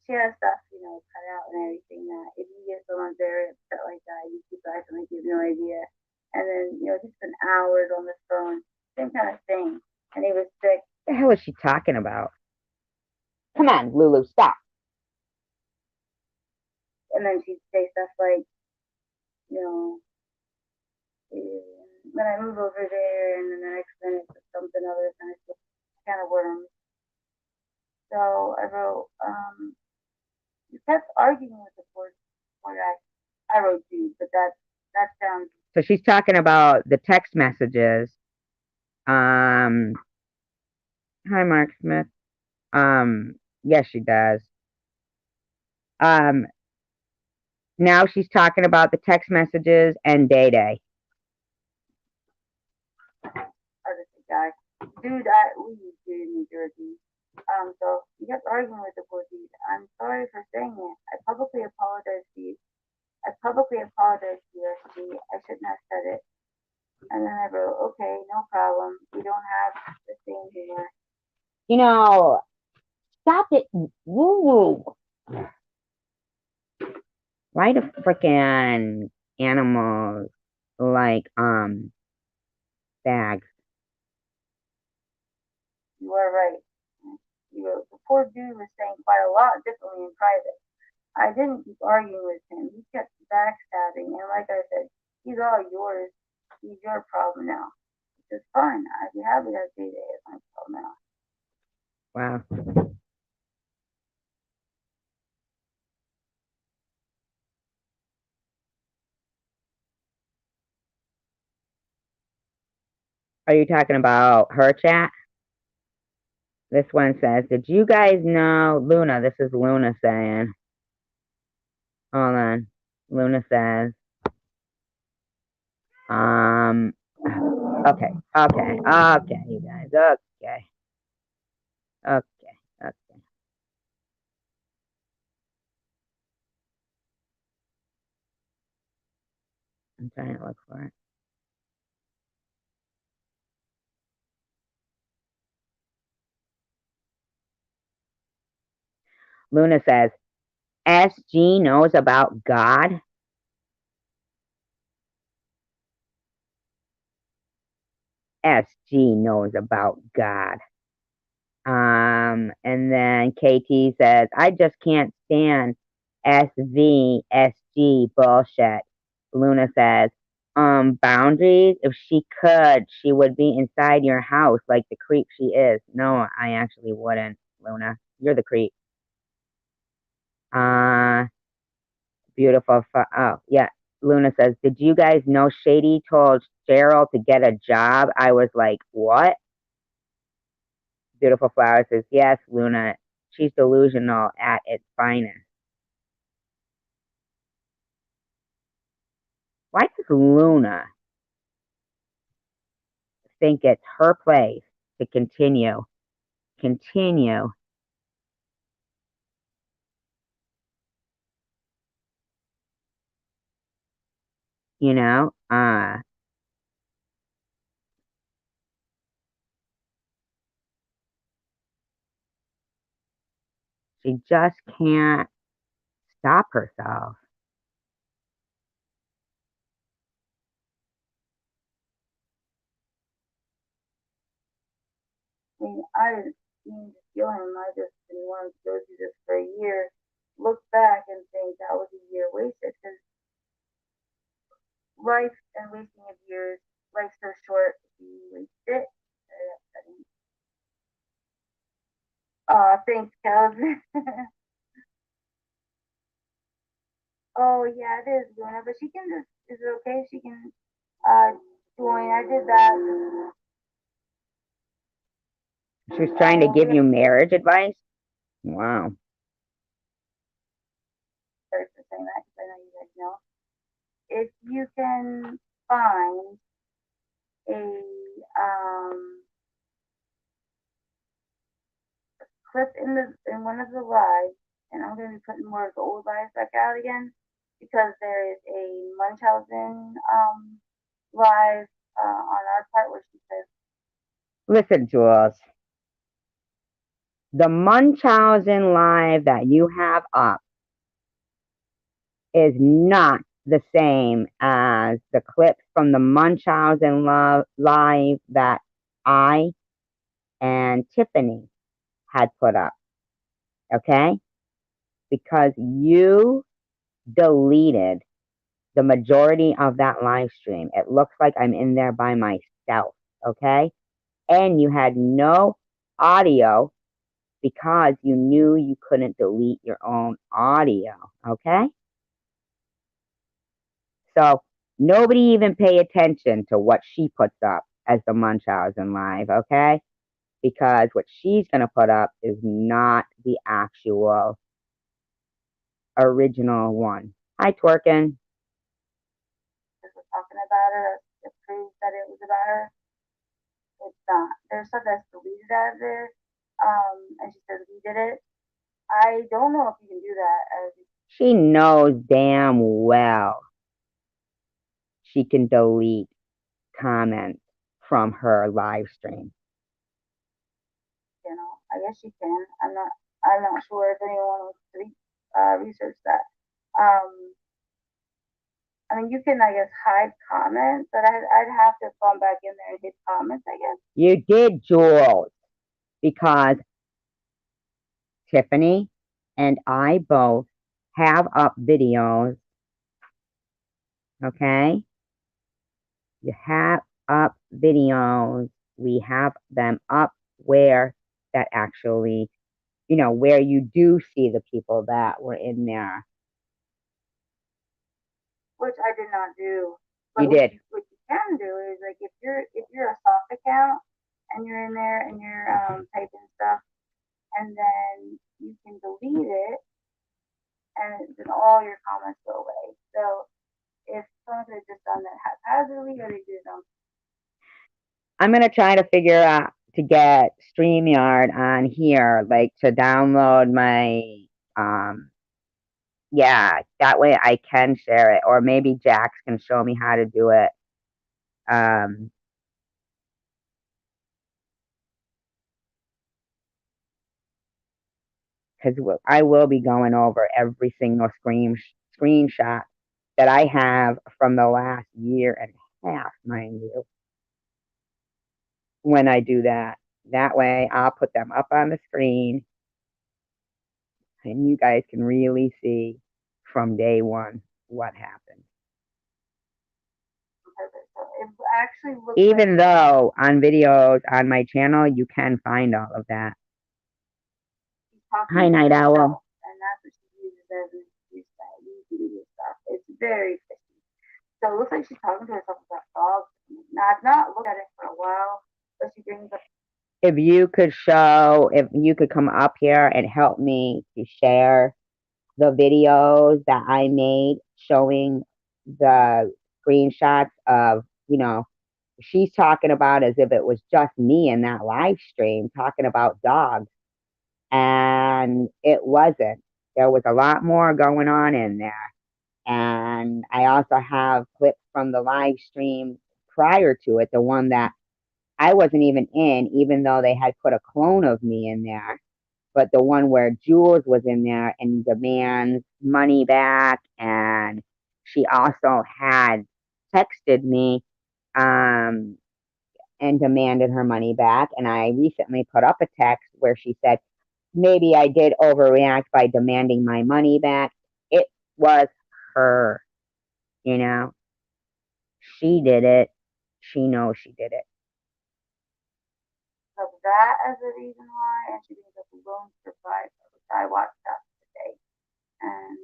she has stuff, cut out and everything. That if you get someone very upset like that, you keep acting like you have no idea, and then he spent hours on the phone, same kind of thing. And he was sick. What the hell is she talking about? Come on, Lulu, stop. And then she'd say stuff like, you know, when I move over there, and then the next minute it's something other kind of worms. So I wrote, you kept arguing with the board. I wrote you, but that sounds. So she's talking about the text messages. Hi, Mark Smith. Yes, she does. Um, Now she's talking about the text messages and Day Day. Other guy, dude, we used to in New Jersey. So you kept arguing with the board. I'm sorry for saying it. I publicly apologize to you. I shouldn't have said it. And then I wrote, okay, no problem. We don't have the same humor. Stop it. Woo woo. Why do frickin' animals like bags? You are right. The poor dude was saying quite a lot differently in private. I didn't keep arguing with him. He kept backstabbing, and like I said, he's all yours. He's your problem now. Which is fine. I'd be happy to see it as my problem now. Wow. Are you talking about her chat? This one says, did you guys know Luna? This is Luna saying. Hold on. Luna says, um, okay, you guys, okay. I'm trying to look for it. Luna says, SG knows about God. SG knows about God. And then KT says, I just can't stand SVSG bullshit. Luna says, boundaries? If she could, she would be inside your house like the creep she is. No, I actually wouldn't, Luna. You're the creep. Uh, beautiful. Oh, yeah. Luna says, did you guys know Shady told Cheryl to get a job? I was like, what? Beautiful Flower says, yes, Luna. She's delusional at its finest. Why does Luna think it's her place to continue, you know? She just can't stop herself. I mean, I didn't mean to steal him. I just didn't want to go through this for a year. Look back and think that was a year wasted because life and wasting of years, life's so short if you waste it. Thanks, Kels. Oh yeah, it is Luna, but she can just is it okay? She can join. I did that. She's trying to give you marriage advice? Wow. Sorry for saying that because I know you guys know. If you can find a clip in one of the lives, and I'm going to be putting more of the old lives back out again because there is a Munchausen live on our part where she says, Listen, Jules. The Munchausen live that you have up is not the same as the clips from the Munchausen live that I and Tiffany had put up. Okay? Because you deleted the majority of that live stream. It looks like I'm in there by myself. Okay? And you had no audio because you knew you couldn't delete your own audio. Okay? So nobody even pay attention to what she puts up as the Munchausen live, okay? Because what she's gonna put up is not the actual original one. Hi, Twerkin. we're talking about her, it proves that it was about her. It's not. There's stuff that's deleted out of there. And she says we did it. I don't know if you can do that. She knows damn well she can delete comments from her live stream. You know, I guess she can. I'm not sure if anyone wants to research that. I mean, you can, I guess, hide comments, but I'd have to come back in there and hit comments, I guess. You did, Jules, because Tiffany and I both have up videos, okay? You have up videos. We have them up where that actually, where you do see the people that were in there. Which I did not do. But you did. What you can do is like if you're a soft account and you're in there and you're typing stuff, and then you can delete it, and then all your comments go away. So if someone could have just done that haphazardly or they did it on. I'm gonna try to figure out to get StreamYard on here, like to download my yeah, that way I can share it, or maybe Jax can show me how to do it. Um, because I will be going over every single screenshot that I have from the last year and a half, mind you, when I do that. That way I'll put them up on the screen and you guys can really see from day one what happened. So it actually looks Even though on videos on my channel, you can find all of that. Hi, Night Owl. And that's what she uses as an excuse that YouTube stuff. It's very fishy. So it looks like she's talking to herself about dogs. Now I've not looked at it for a while, but she brings up. If you could come up here and help me to share the videos that I made showing the screenshots of, she's talking about as if it was just me in that live stream talking about dogs. And it wasn't. There was a lot more going on in there. And I also have clips from the live stream prior to it, the one that I wasn't even though they had put a clone of me in there. But the one where Jules was in there and demands money back, and she also had texted me and demanded her money back. And I recently put up a text where she said, maybe I did overreact by demanding my money back. It was her, you know. She did it. She knows she did it. So that as a reason why, and she brings up a lone survivor, which I watched that today. And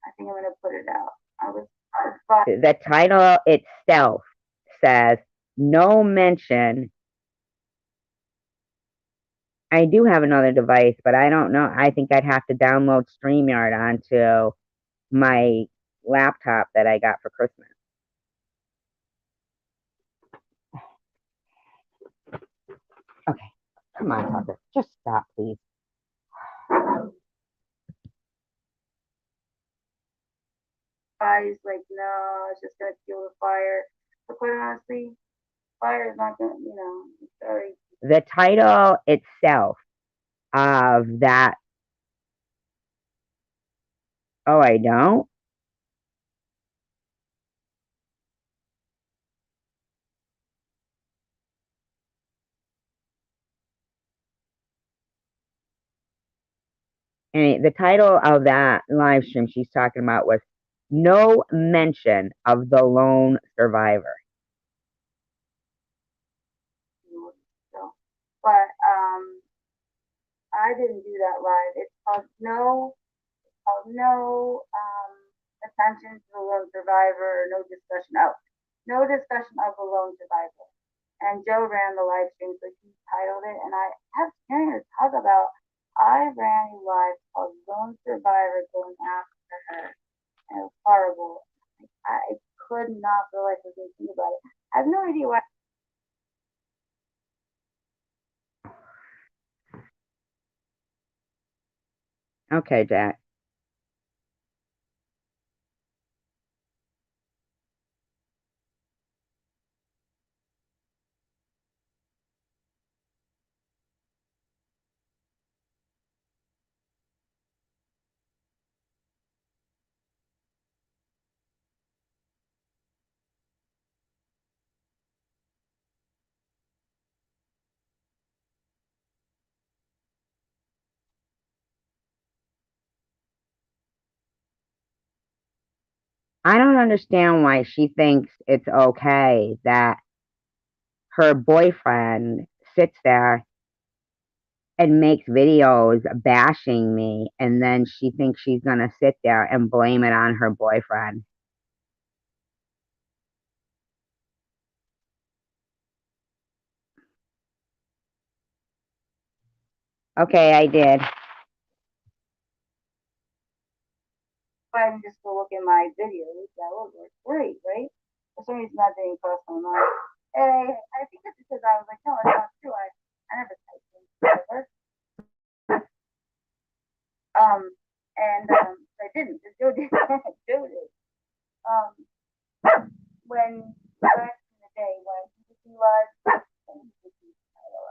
I think I'm going to put it out. The title itself says, no mention. I do have another device, but I don't know. I think I'd have to download StreamYard onto my laptop that I got for Christmas. Okay, come on, Tucker. Just stop, please. He's like, no, it's just going to fuel the fire. But quite honestly, fire is not going to, sorry. The title itself of that. Oh, I don't? And the title of that live stream she's talking about was No Mention of the Lone Survivor. So, but I didn't do that live. It's called no attention to the lone survivor, no discussion of the lone survivor. And Joe ran the live stream, so he titled it, and I have hearing her talk about I ran a live called Lone Survivor going after her. And it was horrible. I could not feel like thinking about it. I have no idea why. Okay, Jack. I don't understand why she thinks it's okay that her boyfriend sits there and makes videos bashing me, and then she thinks she's going to sit there and blame it on her boyfriend. Okay, I did. But ahead and just go look at my videos. That would work great, right? For some reason, that didn't cross my mind. And I think it's because I was like, no, it's not true. I never typed in ever. Um, I didn't. Joe did. Joe did. Um, when back in the day when he was alive, and he was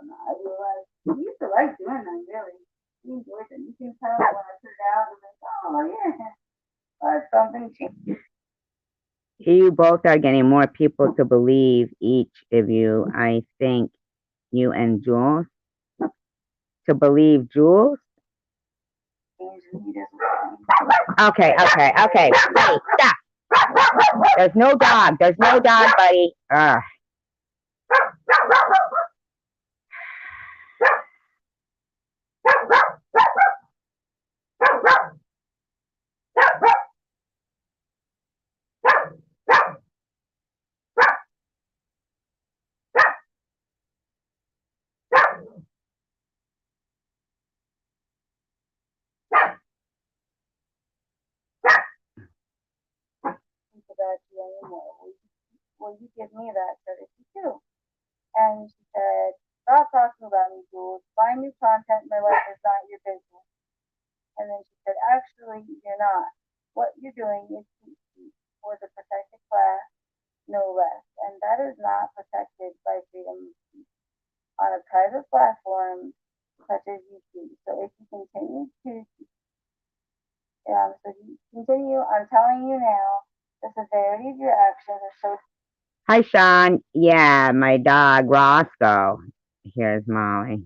and I realized he used to like doing that. Really, he enjoyed it. You can tell when I put it out, I'm like, oh yeah, that's something changed. You both are getting more people to believe each of you. I think you and Jules to believe Jules. Okay, okay, okay. Wait, stop. There's no dog. There's no dog, buddy. Ugh. About you anymore. Will you give me that courtesy too? And she said, stop talking about me, Jules. Find new content. My life is not your business. And then she said, actually, you're not. What you're doing is hate speech for the protected class, no less. And that is not protected by freedom of speech on a private platform such as YouTube. So if you continue to, I'm telling you now, the severity of your actions is so Hi, Sean. Yeah, my dog Roscoe. Here's Molly.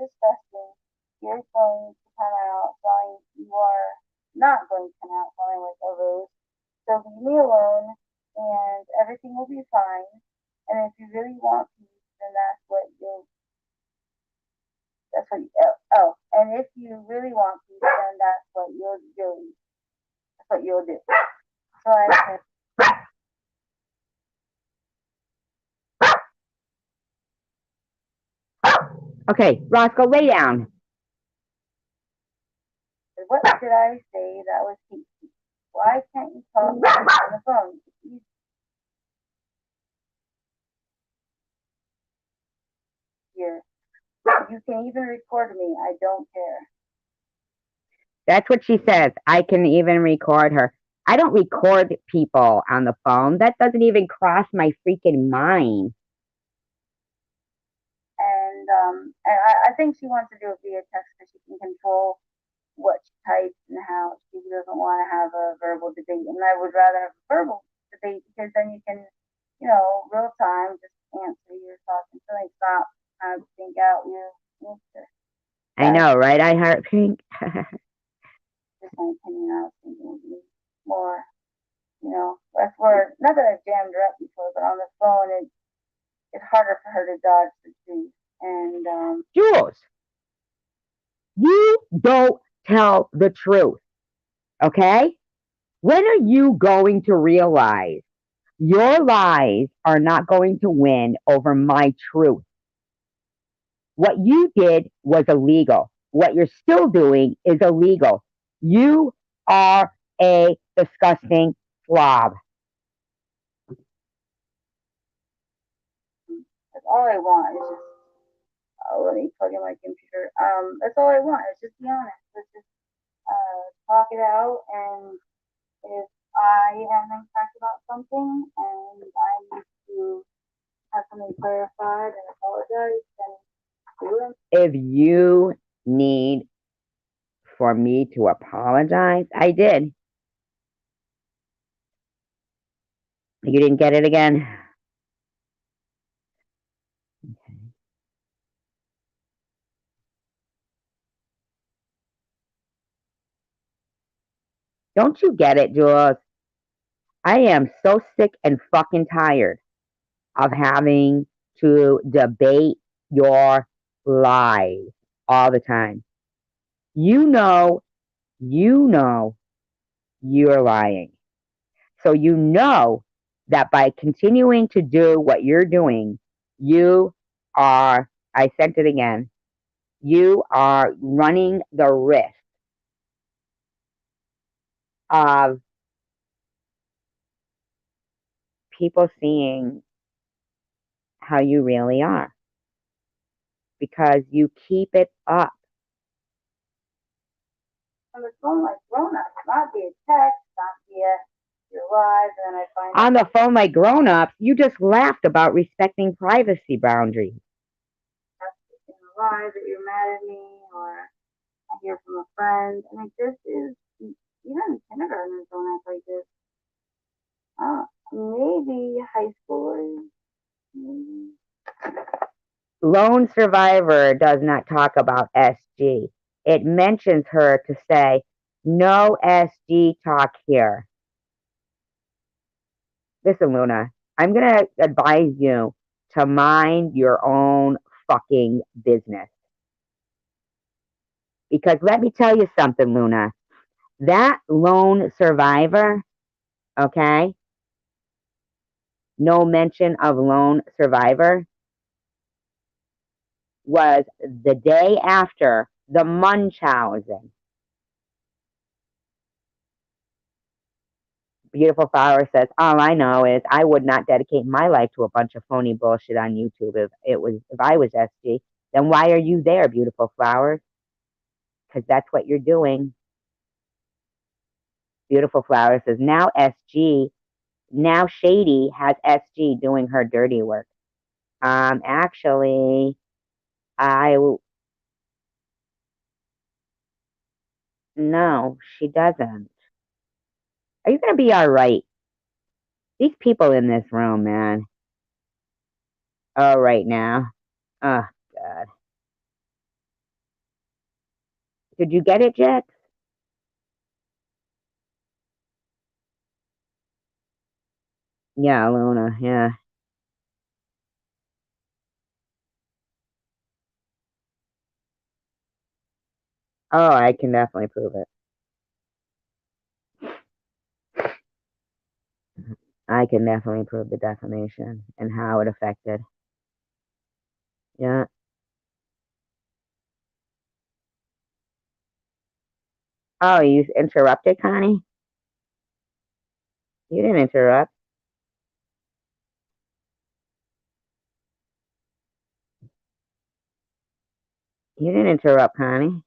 disgusting. You're going to come out selling, you are not going to come out selling like a rose. So leave me alone and everything will be fine. And if you really want peace, then that's what you, and if you really want peace, then that's what you'll do. So I said, Okay, Roscoe, lay down. what did I say that was hate speech? Why can't you talk on the phone? Here. You can even record me. I don't care. That's what she says. I can even record her. I don't record people on the phone. That doesn't even cross my freaking mind. And I think she wants to do it via text because she can control what she types and how she doesn't want to have a verbal debate. And I would rather have a verbal debate because then you can, real time just answer your thoughts and feelings, stop kind of think out your answer. I know, right? I heart pink. Just my opinion. I was thinking would be more, that's where, not that I've jammed her up before, but on the phone, it's harder for her to dodge the truth. And Jules, you don't tell the truth, okay? When are you going to realize your lies are not going to win over my truth? What you did was illegal. What you're still doing is illegal. You are a disgusting slob. that's all I want. It's just, let me plug in my computer. That's all I want. It's just be honest. Let's just talk it out. And if I am incorrect about something and I need to have something clarified and apologize, then do it. If you need for me to apologize, I did. You didn't get it again? Don't you get it, Jules? I am so sick and fucking tired of having to debate your lies all the time. You know, you know you're lying. So you know that by continuing to do what you're doing, you are, I sent it again, you are running the risk of people seeing how you really are because you keep it up. On the phone like grown ups, not via text, not via your lives, and then I find On out the phone like grown ups, you just laughed about respecting privacy boundaries. in the live that you're mad at me, or I hear from a friend. I mean, this is even kindergartners don't act like this. Maybe high schoolers. Maybe. Lone survivor does not talk about SG. It mentions her to say, no SG talk here. Listen, Luna, I'm going to advise you to mind your own fucking business. Because let me tell you something, Luna. That lone survivor, okay? No mention of lone survivor was the day after the Munchausen. Beautiful Flower says, all I know is I would not dedicate my life to a bunch of phony bullshit on YouTube. If I was SG, then why are you there, Beautiful Flowers? Because that's what you're doing. Beautiful Flower says, now Shady has SG doing her dirty work. Actually, I no, she doesn't. Are you gonna be all right? These people in this room, man. Oh, right now. Oh God. Did you get it, Jack? Yeah, Luna. Yeah. Oh, I can definitely prove it. I can definitely prove the defamation and how it affected. Yeah. Oh, you interrupted, Connie? You didn't interrupt. You didn't interrupt, Connie.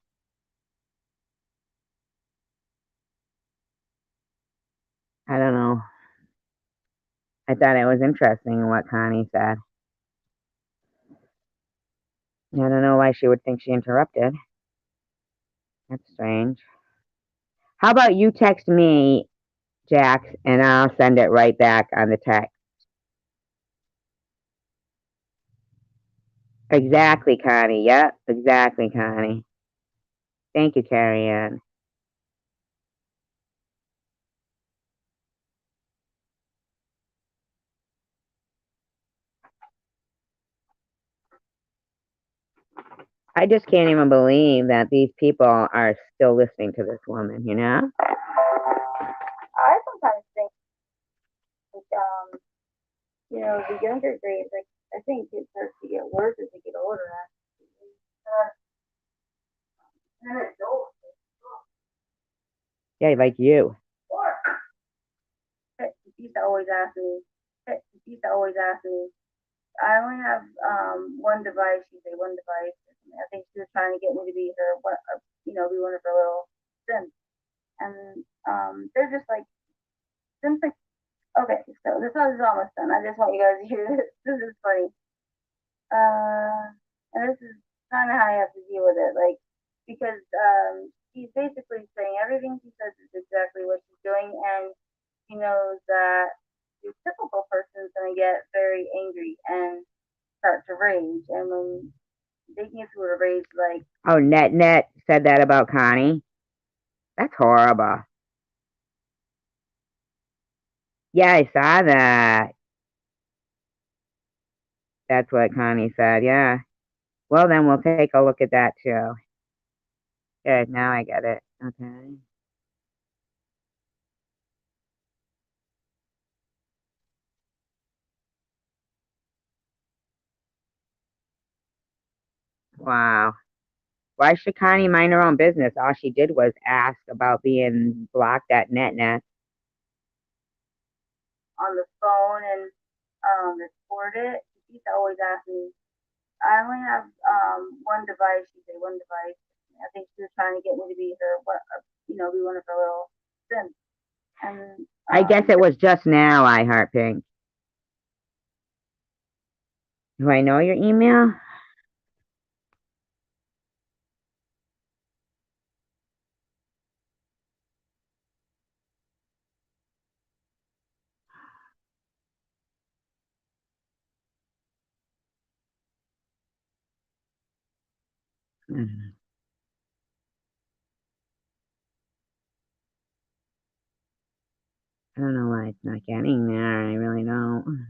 I don't know. I thought it was interesting what Connie said. I don't know why she would think she interrupted. That's strange. How about you text me, Jax, and I'll send it right back on the text. Exactly, Connie. Yep, exactly, Connie. Thank you, Carrie Ann. I just can't even believe that these people are still listening to this woman, you know? I sometimes think, like, the younger grades, like, I think it starts to get worse as they get older. Actually, and adults. Yeah, like you. She used to always ask me. She used to always ask me. I only have one device. She said one device. I think she was trying to get me to be her, be one of her little sims. And they're just like sims. Like, okay, so this one is almost done. I just want you guys to hear this. This is funny. And this is kind of how you have to deal with it, like because she's basically saying everything she says is exactly what she's doing, and she knows that your typical person is going to get very angry and start to rage, and when they get to a rage, like Oh, Net said that about Connie. That's horrible. Yeah, I saw that. That's what Connie said. Yeah. Well, then we'll take a look at that too. Good. Now I get it. Okay. Wow. Why should Connie mind her own business? All she did was ask about being blocked at NetNet. On the phone and record it. She's always asking me. I only have one device. She said one device. I think she was trying to get me to be her, be one of her little sims. And I guess it was just now, I Heart Pink. Do I know your email? I don't know why it's not getting there. I really don't.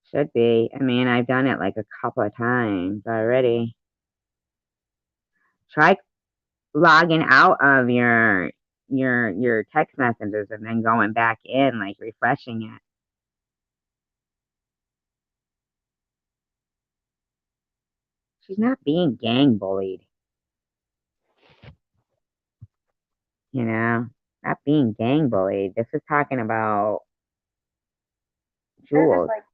Should be. I mean, I've done it like a couple of times already. Try logging out of your text messages and then going back in, like refreshing it. She's not being gang bullied. You know, not being gang bullied. This is talking about they're just Jules. like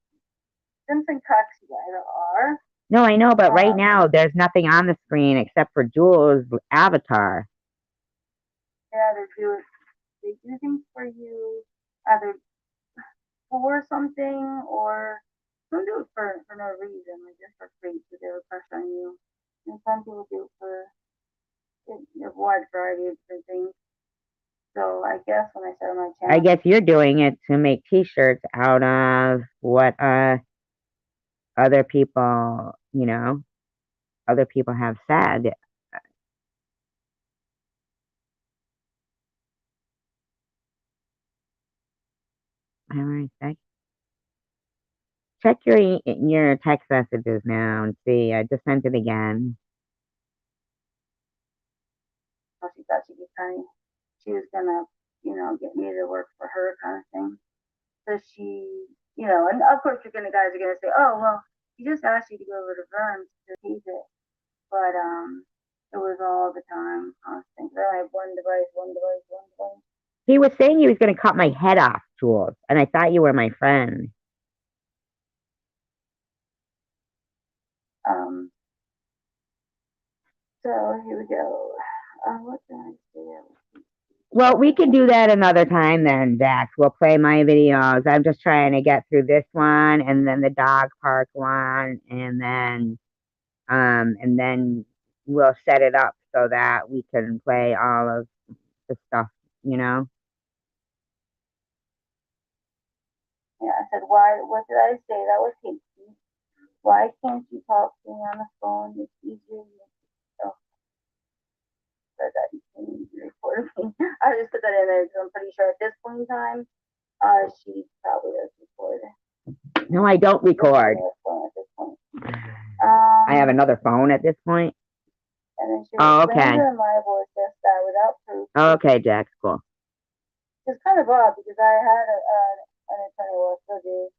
Sims and Cucks, you guys are. No, I know, but right now there's nothing on the screen except for Jules' avatar. Yeah, they do things for you, either for something or some do it for no reason, like just for free, because they have a crush on you. And some people do it for a wide variety of different things. So I guess when I started my channel, I guess you're doing it to make T-shirts out of what other people, other people have said. All right, check your text messages now and see. I just sent it again. she thought she was gonna, get me to work for her kind of thing. So she, and of course guys are gonna say, oh well, she just asked you to go over to Vern's to tease it, but it was all the time, constant. I have one device, one device, one device. He was saying he was going to cut my head off, Jules, and I thought you were my friend. So here we go. What did I say? Well, we can do that another time then, Dax. We'll play my videos. I'm just trying to get through this one and then the dog park one and then we'll set it up so that we can play all of the stuff, you know? Yeah, I said, why? What did I say? That was hasty. Why can't you talk to me on the phone? It's easier. So that you can record me. I just put that in there because I'm pretty sure at this point in time, she probably does record. No, I don't record. I have another phone at this point. And then she was slander and libel is just that without proof. Okay, Jax, cool. It's kind of odd because I had an attorney, well, still do,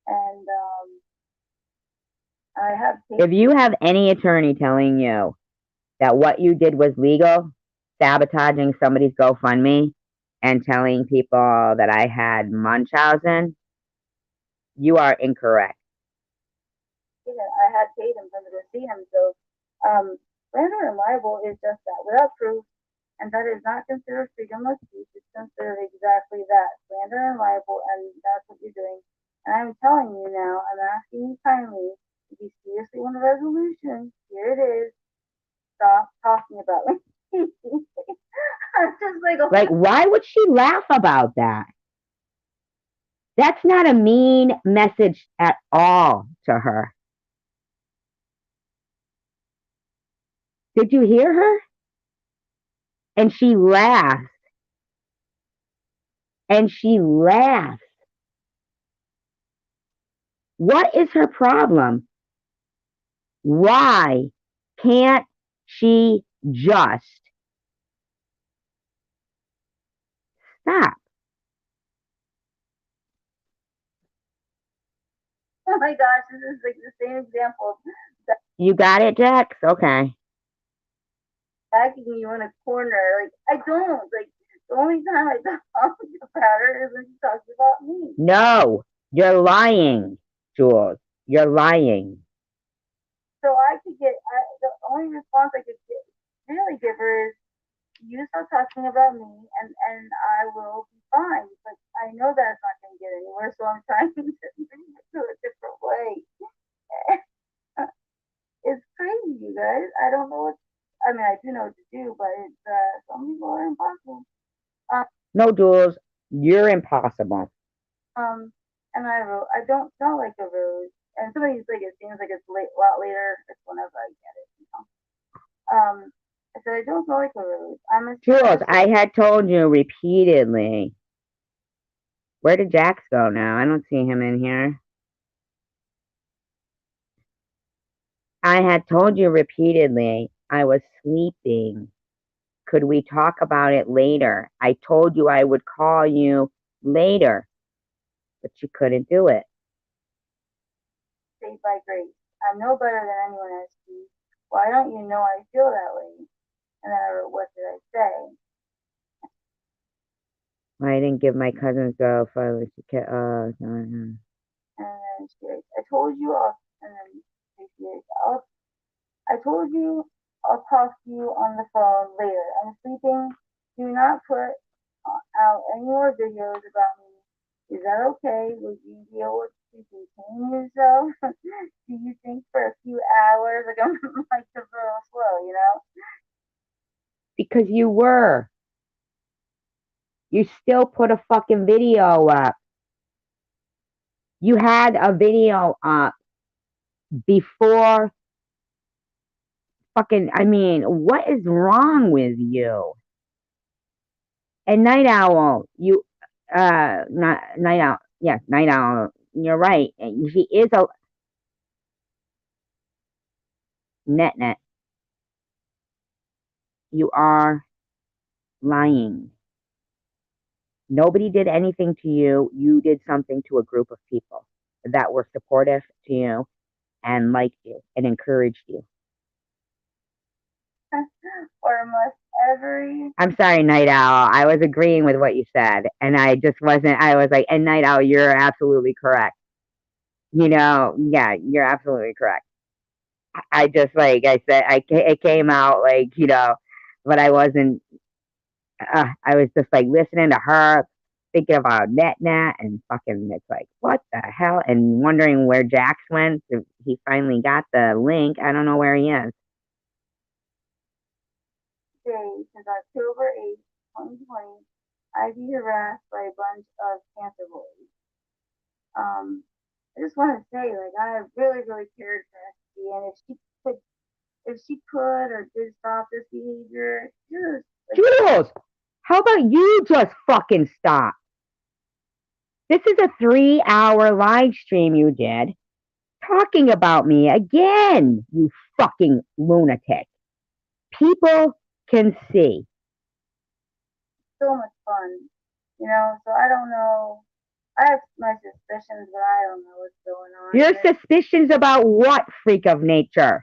and I have. If you have any attorney telling you that what you did was legal, sabotaging somebody's GoFundMe and telling people that I had Munchausen, you are incorrect. I had paid him for me to see him, so slander and libel is just that without proof, and that is not considered freedom of speech. It's considered exactly that, slander and libel, and that's what you're doing. And I'm telling you now, I'm asking you kindly, if you seriously want a resolution, here it is. Stop talking about me. I'm just like, why would she laugh about that? That's not a mean message at all to her. Did you hear her? And she laughed. And she laughed. What is her problem? Why can't she just stop? Oh my gosh, this is like the same example. You got it, Jax? Okay. backing you in a corner. Like, I don't. Like, the only time I talk about her is when she talks about me. No, you're lying, Jules. You're lying. So I could get, the only response I could really give her is, you start talking about me, and I will be fine. But I know that's not going to get anywhere, so I'm trying to bring it to a different way. It's crazy, you guys. I don't know what. I mean, I do know what to do, but it's some people are impossible. Um, No, Jules, you're impossible. um, and I don't like a rose. And somebody's like, it seems like it's late, a lot later. It's whenever I get it, you know. I said I don't like a rose. I'm a Jules, suspicious. I had told you repeatedly. Where did Jax go now? I don't see him in here. I had told you repeatedly I was sleeping. Could we talk about it later? I told you I would call you later, but you couldn't do it. Saved by grace. I'm no better than anyone else. Why don't you know I feel that way? And then I wrote, what did I say? I didn't give my cousin's girl for And then she goes, I told you I'll, and then she goes, I told you I'll talk to you on the phone later. I'm sleeping. Do not put out any more videos about me. Is that okay? Would you be able to contain yourself? Do you think for a few hours? Like, I'm like a little slow, you know? because you were. You still put a fucking video up. You had a video up before fucking, I mean, what is wrong with you? And Night Owl, not Night Owl, yes, Night Owl, you're right. He is a net. You are lying. Nobody did anything to you. You did something to a group of people that were supportive to you and liked you and encouraged you. Or must every I'm sorry, Night Owl. I was agreeing with what you said, and I just wasn't. I was like, and Night Owl, you're absolutely correct. Yeah, you're absolutely correct. I just, like I said, it came out like, but I wasn't. I was just like listening to her, thinking about NetNet, and fucking, it's like, what the hell? And wondering where Jax went. If he finally got the link. I don't know where he is. day since October 8th, 2020, I'd be harassed by a bunch of cancer bullies. I just want to say, like, I really, really cared for Esty, and could, if she could or did stop this behavior, just like, Jules, how about you just fucking stop? This is a 3-hour live stream you did talking about me again, you fucking lunatic. People can see. so much fun, you know. So I don't know. I have my suspicions, but I don't know what's going on. Your And it's suspicions about what, freak of nature?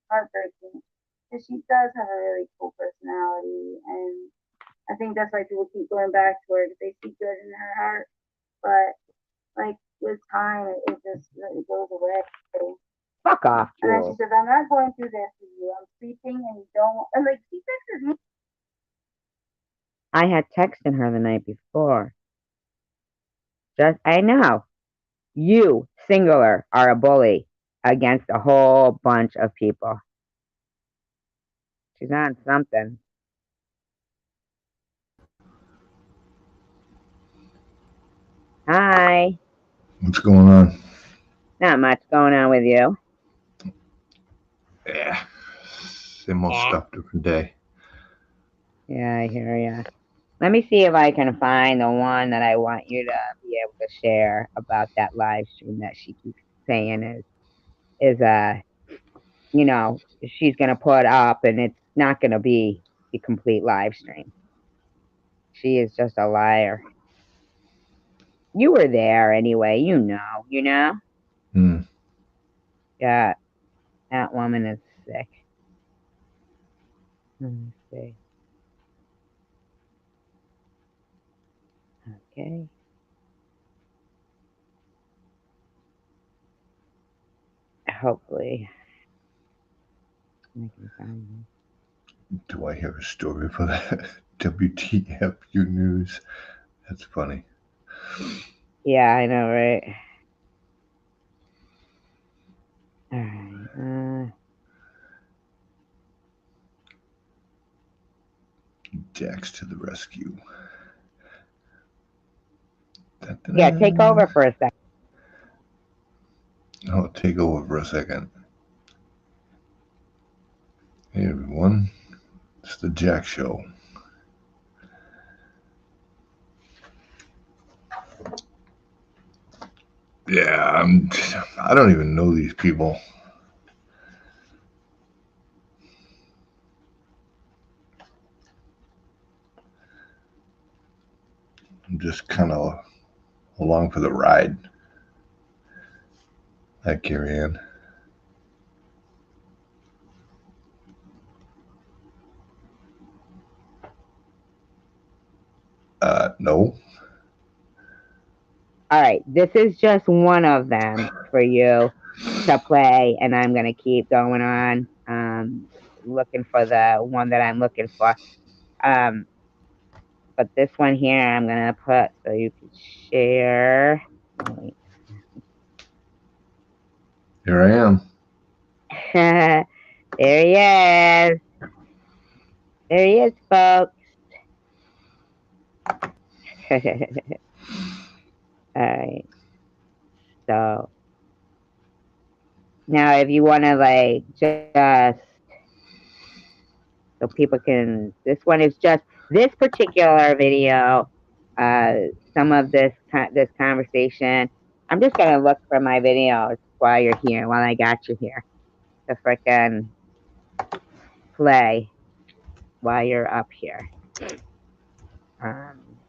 heartbreaking because she does have a really cool personality, and I think that's why people keep going back to her because they see good in her heart. But like with time, it just it goes away. Fuck off, And then she Jules. says, "I'm not going through this with you. I'm sleeping, and you don't." And like she texted me. I had texted her the night before. I know. You, singular, are a bully against a whole bunch of people. She's on something. Hi. What's going on? Not much going on with you. Yeah, same old stuff, different day. Yeah, I hear ya. Let me see if I can find the one that I want you to be able to share about that live stream that she keeps saying is she's gonna put up, and it's not gonna be the complete live stream. She is just a liar. You were there anyway, you know? Hmm. Yeah, that woman is sick. Let's see. Okay. Hopefully, I can find them. Do I have a story for that? WTF, your news? That's funny. Yeah, I know, right? All right. Jax to the rescue. Yeah, take over for a second. I'll take over for a second. Hey everyone, it's the Jack Show. Yeah, I don't even know these people. I'm just kind of along for the ride. Hi, Carrie Ann. No. All right, this is just one of them for you to play, and I'm gonna keep going on, looking for the one that I'm looking for. But this one here, I'm gonna put so you can share. Oh, wait. Here I am. There he is. There he is, folks. All right. So now, if you want to like just so people can, this one is just this particular video. Some of this conversation. I'm just gonna look for my videos while you're here, while I got you here, to frickin' play while you're up here.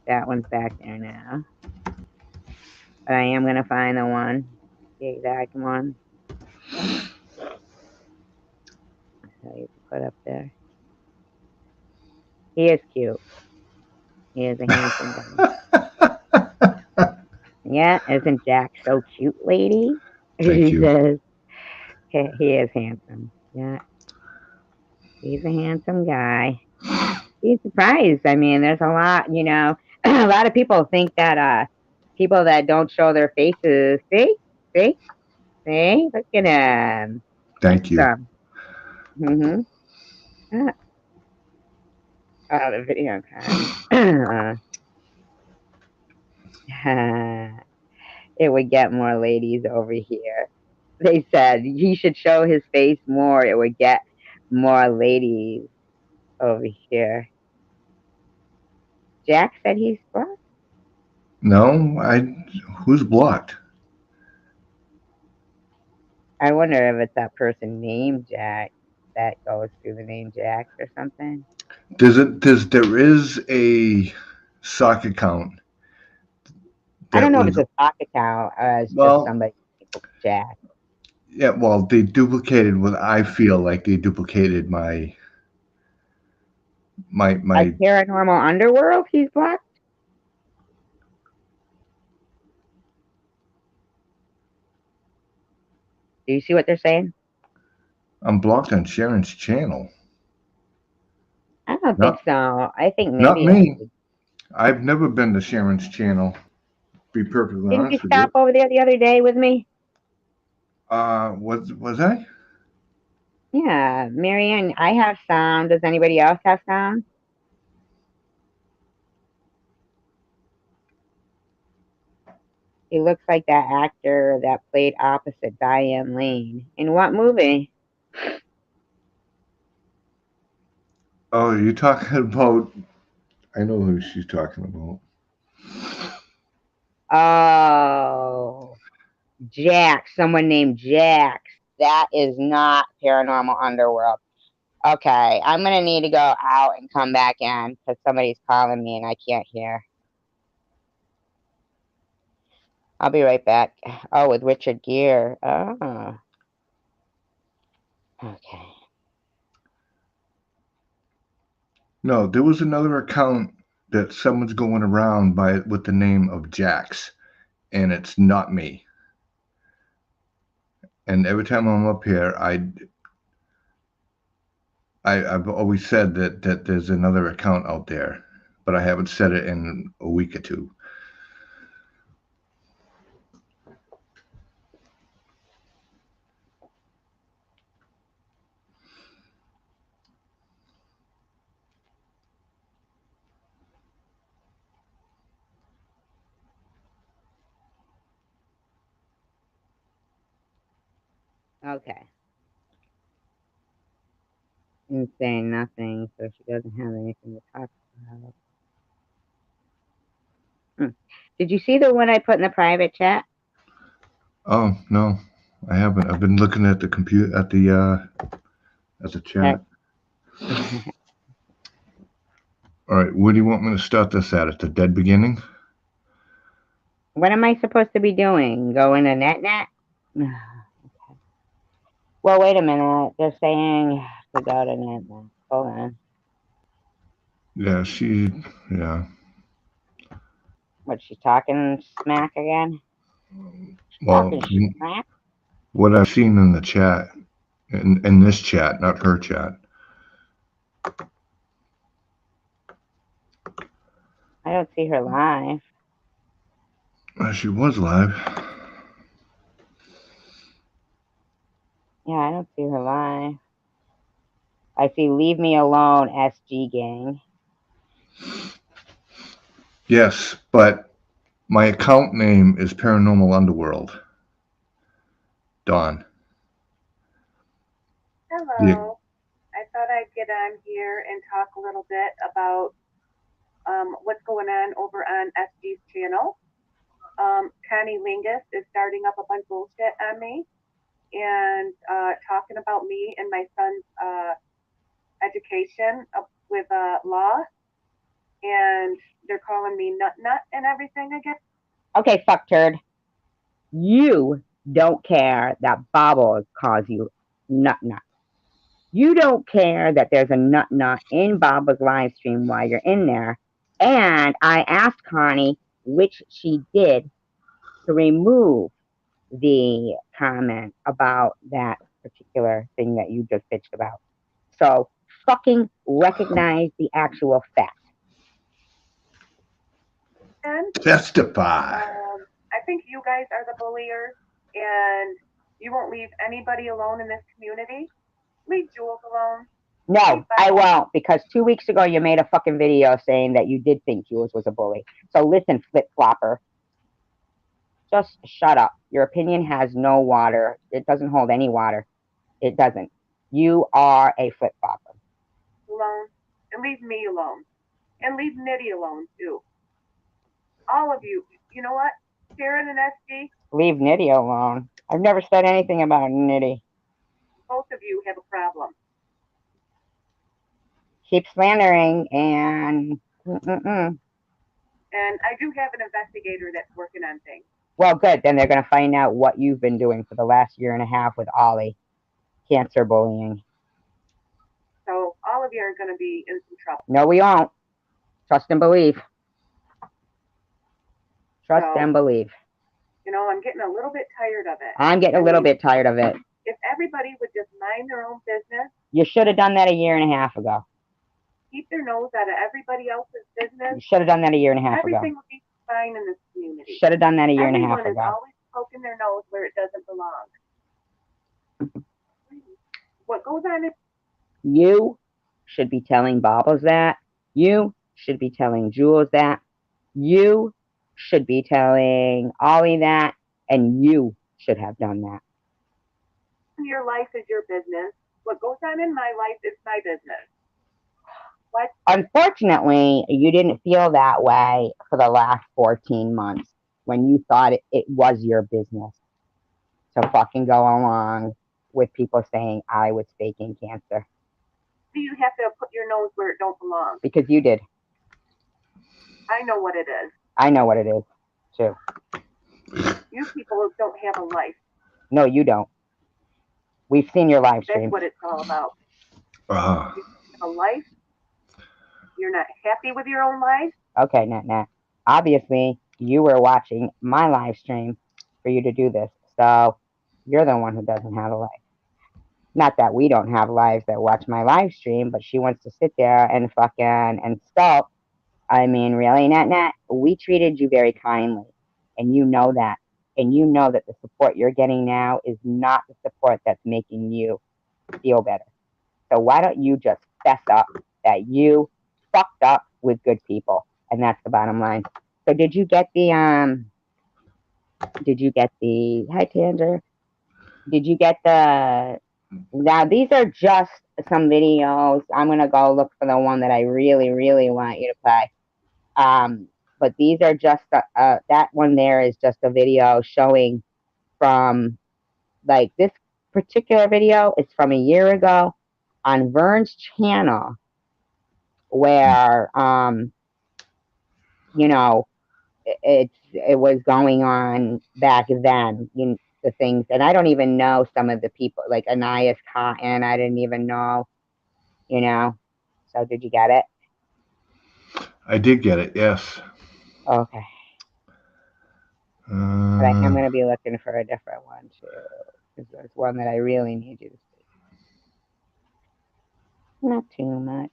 That one's back there now. But I am gonna find the one, the exact one. So you can put up there. He is cute. He is a handsome guy. Yeah, isn't Jack so cute, lady? Thank He you. says he is handsome. Yeah, he's a handsome guy. He's surprised. I mean, there's a lot, a lot of people think that people that don't show their faces, see, look at him. Thank you. Mm-hmm. Oh, the video card. It would get more ladies over here. They said he should show his face more. It would get more ladies over here. Jack said he's blocked. No, who's blocked? I wonder if it's that person named Jack that goes through the name Jack or something. There is a sock account. I don't know if Was, it's a stock account or it's just well, somebody Jack. yeah, well, they duplicated what I feel like they duplicated my Like Paranormal Underworld, he's blocked. Do you see what they're saying? I'm blocked on Sharon's channel. I don't think so. I think Not maybe me. I've never been to Sharon's channel. Be perfectly didn't you honest with stop you. over there the other day with me? Was I? Yeah, Marianne, I have sound. Does anybody else have sound? He looks like that actor that played opposite Diane Lane. In what movie? Oh, you're talking about. I know who she's talking about. Oh, Jax. Someone named Jax. That is not Paranormal Underworld. Okay, I'm going to need to go out and come back in because somebody's calling me and I can't hear. I'll be right back. Oh, with Richard Gere. Oh. Okay. No, there was another account that someone's going around with the name of Jax, and it's not me. And every time I'm up here, I've always said that there's another account out there, but I haven't said it in a week or two. Okay. And saying nothing, so she doesn't have anything to talk about. Did you see the one I put in the private chat? Oh no, I haven't. I've been looking at the computer at the chat. All right, where do you want me to start this at? At the dead beginning? What am I supposed to be doing? Going to net? Okay. Well, wait a minute. They're saying to go to net. Hold on. Yeah, yeah. What, she's talking smack again? Well, Talking smack? what I've seen in the chat, in this chat, not her chat. I don't see her live. She was live. Yeah, I don't see her live. I see leave me alone, SG gang. Yes, but my account name is Paranormal Underworld. Dawn. Hello. I thought I'd get on here and talk a little bit about what's going on over on SG's channel. Connie Lingus is starting up a bunch of bullshit on me and talking about me and my son's education with law. And they're calling me nut and everything again. Okay, fuck turd. You don't care that Bobbles calls you nut. You don't care that there's a nut in Bobbles live stream while you're in there. And I asked Connie, which she did, to remove the comment about that particular thing that you just bitched about. So fucking recognize the actual fact. And Testify. I think you guys are the bulliers, and you won't leave anybody alone in this community. Leave Jules alone. No, I won't, because 2 weeks ago you made a fucking video saying that you did think Jules was a bully. So listen, flip-flopper. Just shut up. Your opinion has no water. It doesn't hold any water. It doesn't. You are a flip-flopper. Alone. And leave me alone. And leave Nitty alone, too. All of you. You know what? Sharon and SG? Leave Nitty alone. I've never said anything about Nitty. Both of you have a problem. Keep slandering and... And I do have an investigator that's working on things. Well, good. Then they're going to find out what you've been doing for the last year and a half with Ollie. Cancer bullying. So all of you are going to be in some trouble. No, we won't. Trust and believe. Trust and believe. You know, I'm getting a little bit tired of it. I'm getting a little bit tired of it. If everybody would just mind their own business. You should have done that a year and a half ago. Keep their nose out of everybody else's business. You should have done that a year and a half ago. Everything would be fine in this community. Should have done that a year and a half ago. ago. Everyone is always poking their nose where it doesn't belong. What goes on is... You should be telling Bobbles that. You should be telling Jules that. You should be telling Ollie that. And you should have done that. Your life is your business. What goes on in my life is my business. What? Unfortunately, you didn't feel that way for the last 14 months when you thought it was your business to fucking go along with people saying I was faking cancer. You have to put your nose where it don't belong. Because you did. I know what it is. I know what it is, too. You people don't have a life. No, you don't. We've seen your live stream. That's what it's all about. You have a life, you're not happy with your own life? Okay, Nat. Obviously, you were watching my live stream for you to do this. So you're the one who doesn't have a life. Not that we don't have lives that watch my live stream, but she wants to sit there and fucking insult. I mean, really, Nat? We treated you very kindly, and you know that. And you know that the support you're getting now is not the support that's making you feel better. So why don't you just fess up that you fucked up with good people? And that's the bottom line. So did you get the hi Tanger? Did you get the now these are just some videos. I'm gonna go look for the one that I really, really want you to play. But these are just that one there is just a video showing from like this particular video is from a year ago on Vern's channel where you know it was going on back then, the things, and I don't even know some of the people like Anais Cotton. I didn't even know, So did you get it? I did get it, yes. Okay. But I am going to be looking for a different one too, because there's one that I really need you to see. Not too much.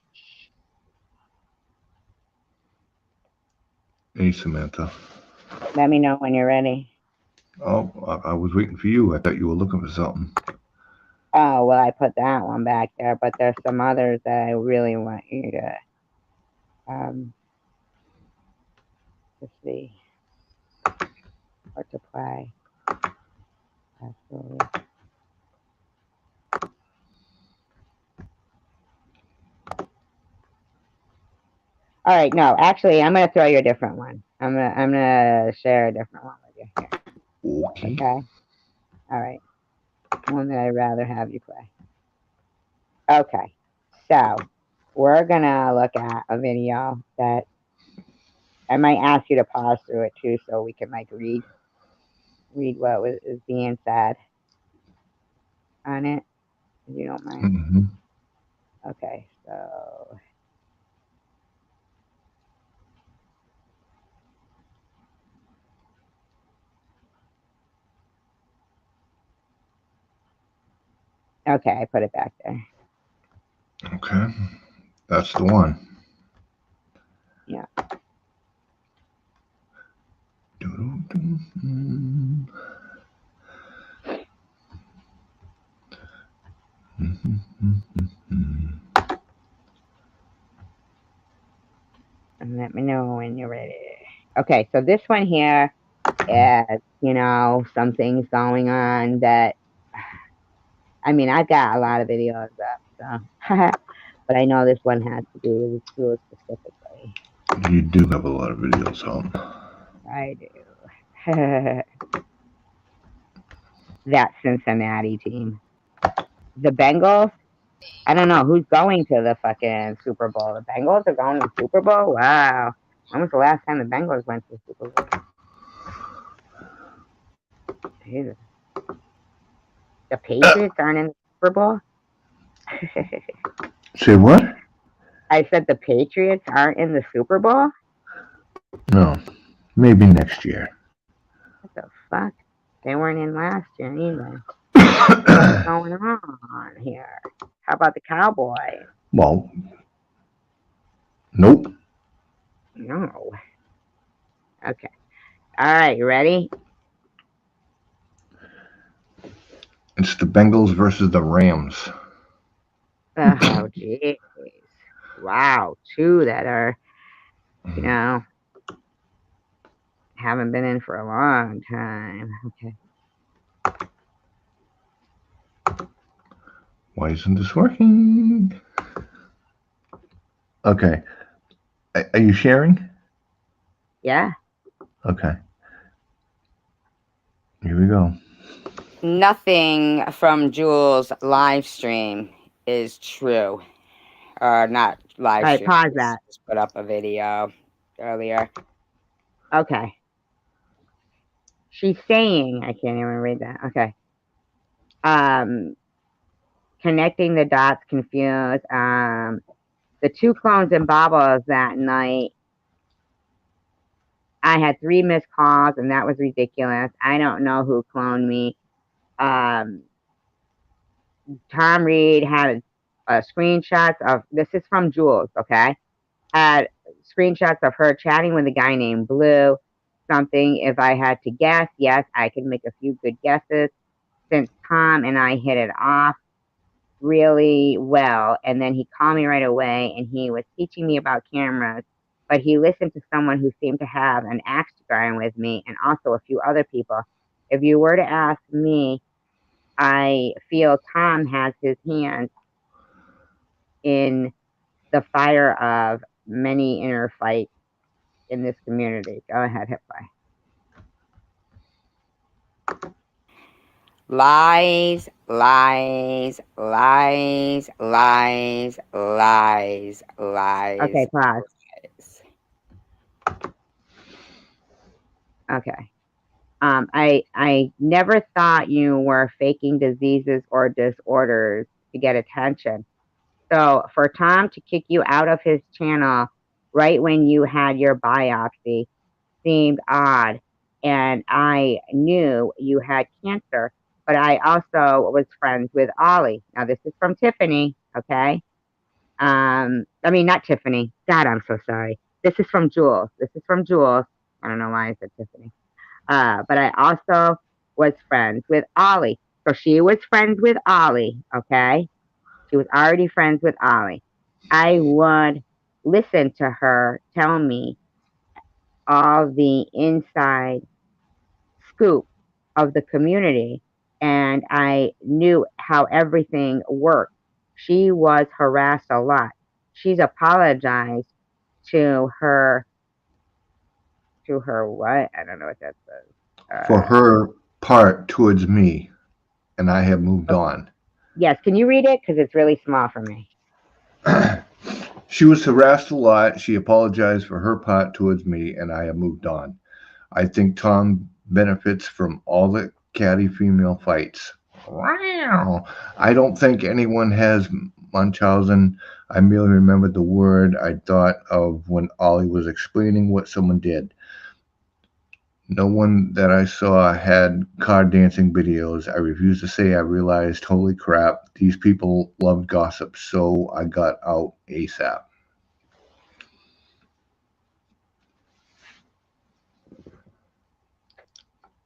Hey, Samantha. Let me know when you're ready. Oh, I was waiting for you. I thought you were looking for something. Oh, well, I put that one back there, but there's some others that I really want you to see or to play. Absolutely. All right, no, actually, I'm gonna throw you a different one. I'm gonna share a different one with you here. Okay. All right. One that I'd rather have you play. Okay. So we're gonna look at a video that I might ask you to pause through it too, so we can like read what is being said on it, if you don't mind. Mm-hmm. Okay, so okay, I put it back there. Okay, that's the one. Yeah. And let me know when you're ready. Okay, so this one here is, some things going on that, I mean, I've got a lot of videos up, so, but I know this one has to do with school specifically. You do have a lot of videos on. I do. That Cincinnati team. The Bengals, I don't know who's going to the fucking Super Bowl. The Bengals are going to the Super Bowl? Wow. When was the last time the Bengals went to the Super Bowl? Jesus. The Patriots aren't in the Super Bowl? Say what? I said the Patriots aren't in the Super Bowl? No. Maybe next year. What the fuck? They weren't in last year either. What's going on here? How about the Cowboys? Well, nope. No. Okay. All right, you ready? It's the Bengals versus the Rams. Oh, jeez. Wow. Two that are, haven't been in for a long time. Okay. Why isn't this working? Okay. Are you sharing? Yeah. Okay. Here we go. Nothing from Jules' live stream is true. Or not live stream. All right, pause that. Just put up a video earlier. Okay. She's saying, I can't even read that. Okay. Connecting the dots, confused. The two clones and bobbles that night, I had 3 missed calls, and that was ridiculous. I don't know who cloned me. Um, Tom Reed had screenshots of this is from Jules, okay? Had screenshots of her chatting with a guy named Blue. Something, if I had to guess, yes, I could make a few good guesses since Tom and I hit it off really well. And then he called me right away and he was teaching me about cameras, but he listened to someone who seemed to have an axe to grind with me and also a few other people. If you were to ask me, I feel Tom has his hands in the fire of many inner fights in this community. Go ahead, hit play. Lies, lies, lies, lies, lies, lies. Okay, pause. Lies. Okay. I never thought you were faking diseases or disorders to get attention. So for Tom to kick you out of his channel right when you had your biopsy seemed odd. And I knew you had cancer, but I also was friends with Ollie. Now this is from Tiffany, okay? I mean not Tiffany. God, I'm so sorry. This is from Jules. This is from Jules. I don't know why I said Tiffany. But I also was friends with Ollie. So she was friends with Ollie, okay? She was already friends with Ollie. I would listen to her tell me all the inside scoop of the community, and I knew how everything worked. She was harassed a lot. She's apologized to her what? I don't know what that says. For her part towards me, and I have moved on. Yes, can you read it? Because it's really small for me. She was harassed a lot. She apologized for her part towards me, and I have moved on. I think Tom benefits from all the catty female fights. Wow. I don't think anyone has Munchausen. I merely remembered the word I thought of when Ollie was explaining what someone did. No one that I saw had card dancing videos. I refused to say I realized, holy crap, these people loved gossip, so I got out ASAP.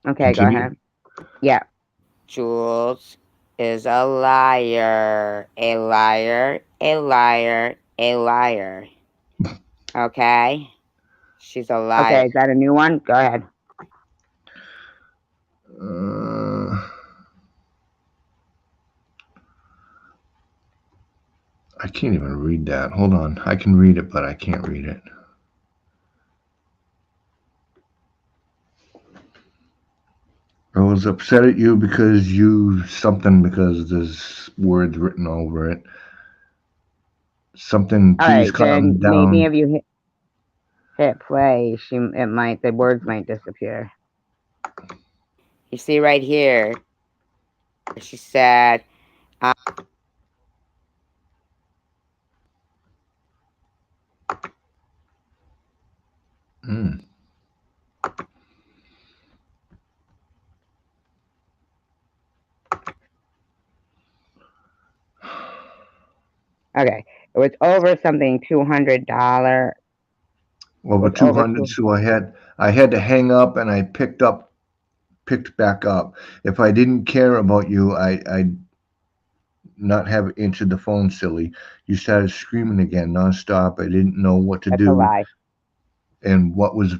Okay, Continue. Go ahead. Yeah. Jules is a liar, a liar, a liar, a liar. Okay? She's a liar. Okay, is that a new one? Go ahead. I can't even read that. Hold on. I can read it, but I can't read it. I was upset at you because there's words written over it. Something, please calm down. Maybe if you hit play, the words might disappear. You see right here, she said, Okay, it was over something $200. Over 200. So I had to hang up, and I picked back up. If I didn't care about you, I'd not have answered the phone. Silly. You started screaming again nonstop. I didn't know what to do. A lie. And what was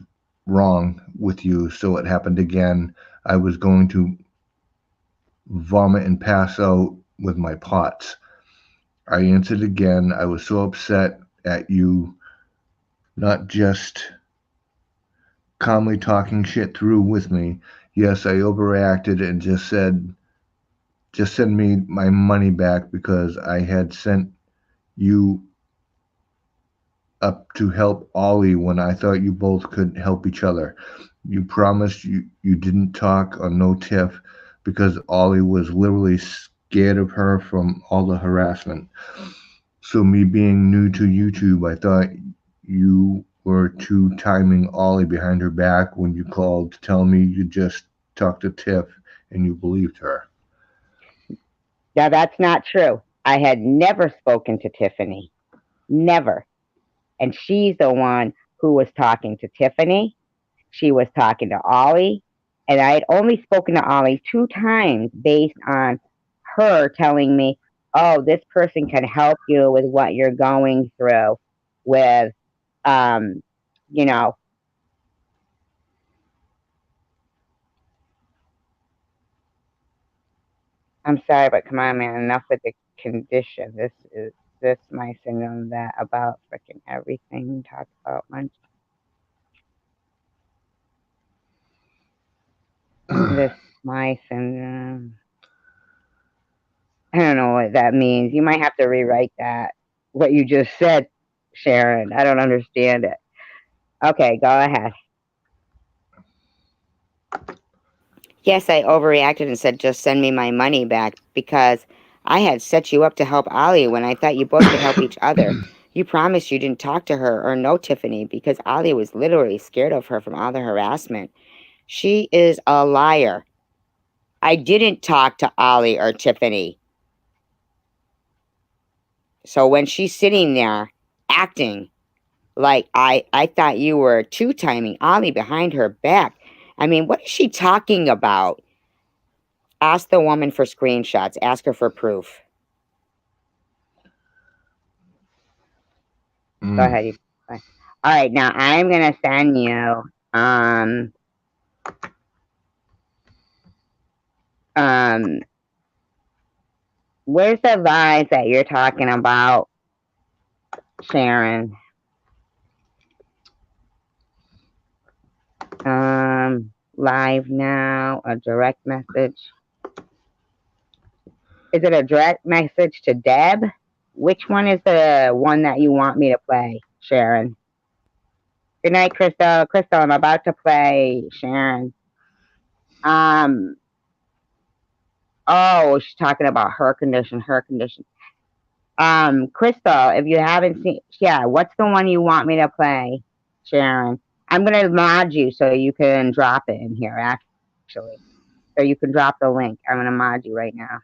wrong with you, so it happened again. I was going to vomit and pass out with my pots. I answered again. I was so upset at you not just calmly talking shit through with me. Yes, I overreacted and just send me my money back because I had sent you up to help Ollie when I thought you both could help each other. You promised you didn't talk or no tiff because Ollie was literally scared of her from all the harassment. So me being new to YouTube, I thought you were two-timing Ollie behind her back when you called to tell me you just talked to Tiff and you believed her. Now, that's not true. I had never spoken to Tiffany. Never. And she's the one who was talking to Tiffany. She was talking to Ollie. And I had only spoken to Ollie 2 times based on her telling me, oh, this person can help you with what you're going through with, um, you know, I'm sorry, but come on, man, enough with the condition. This my syndrome, that about freaking everything. Talk about Munch. This my syndrome. I don't know what that means. You might have to rewrite that. What you just said, Sharon. I don't understand it. Okay, go ahead. Yes, I overreacted and said, just send me my money back because I had set you up to help Ali when I thought you both could help each other. You promised you didn't talk to her or know Tiffany because Ali was literally scared of her from all the harassment. She is a liar. I didn't talk to Ali or Tiffany. So when she's sitting there acting like I thought you were two-timing Ali behind her back, I mean, what is she talking about? Ask the woman for screenshots. Ask her for proof. Go ahead. All right, now I'm gonna send you um where's the vibes that you're talking about, Sharon? Live now, a direct message. Is it a direct message to Deb? Which one is the one that you want me to play, Sharon? Good night, Crystal. Crystal, I'm about to play Sharon. Oh, she's talking about her condition, Crystal, if you haven't seen, yeah, what's the one you want me to play, Sharon? I'm gonna mod you so you can drop it in here, actually. So you can drop the link. I'm gonna mod you right now.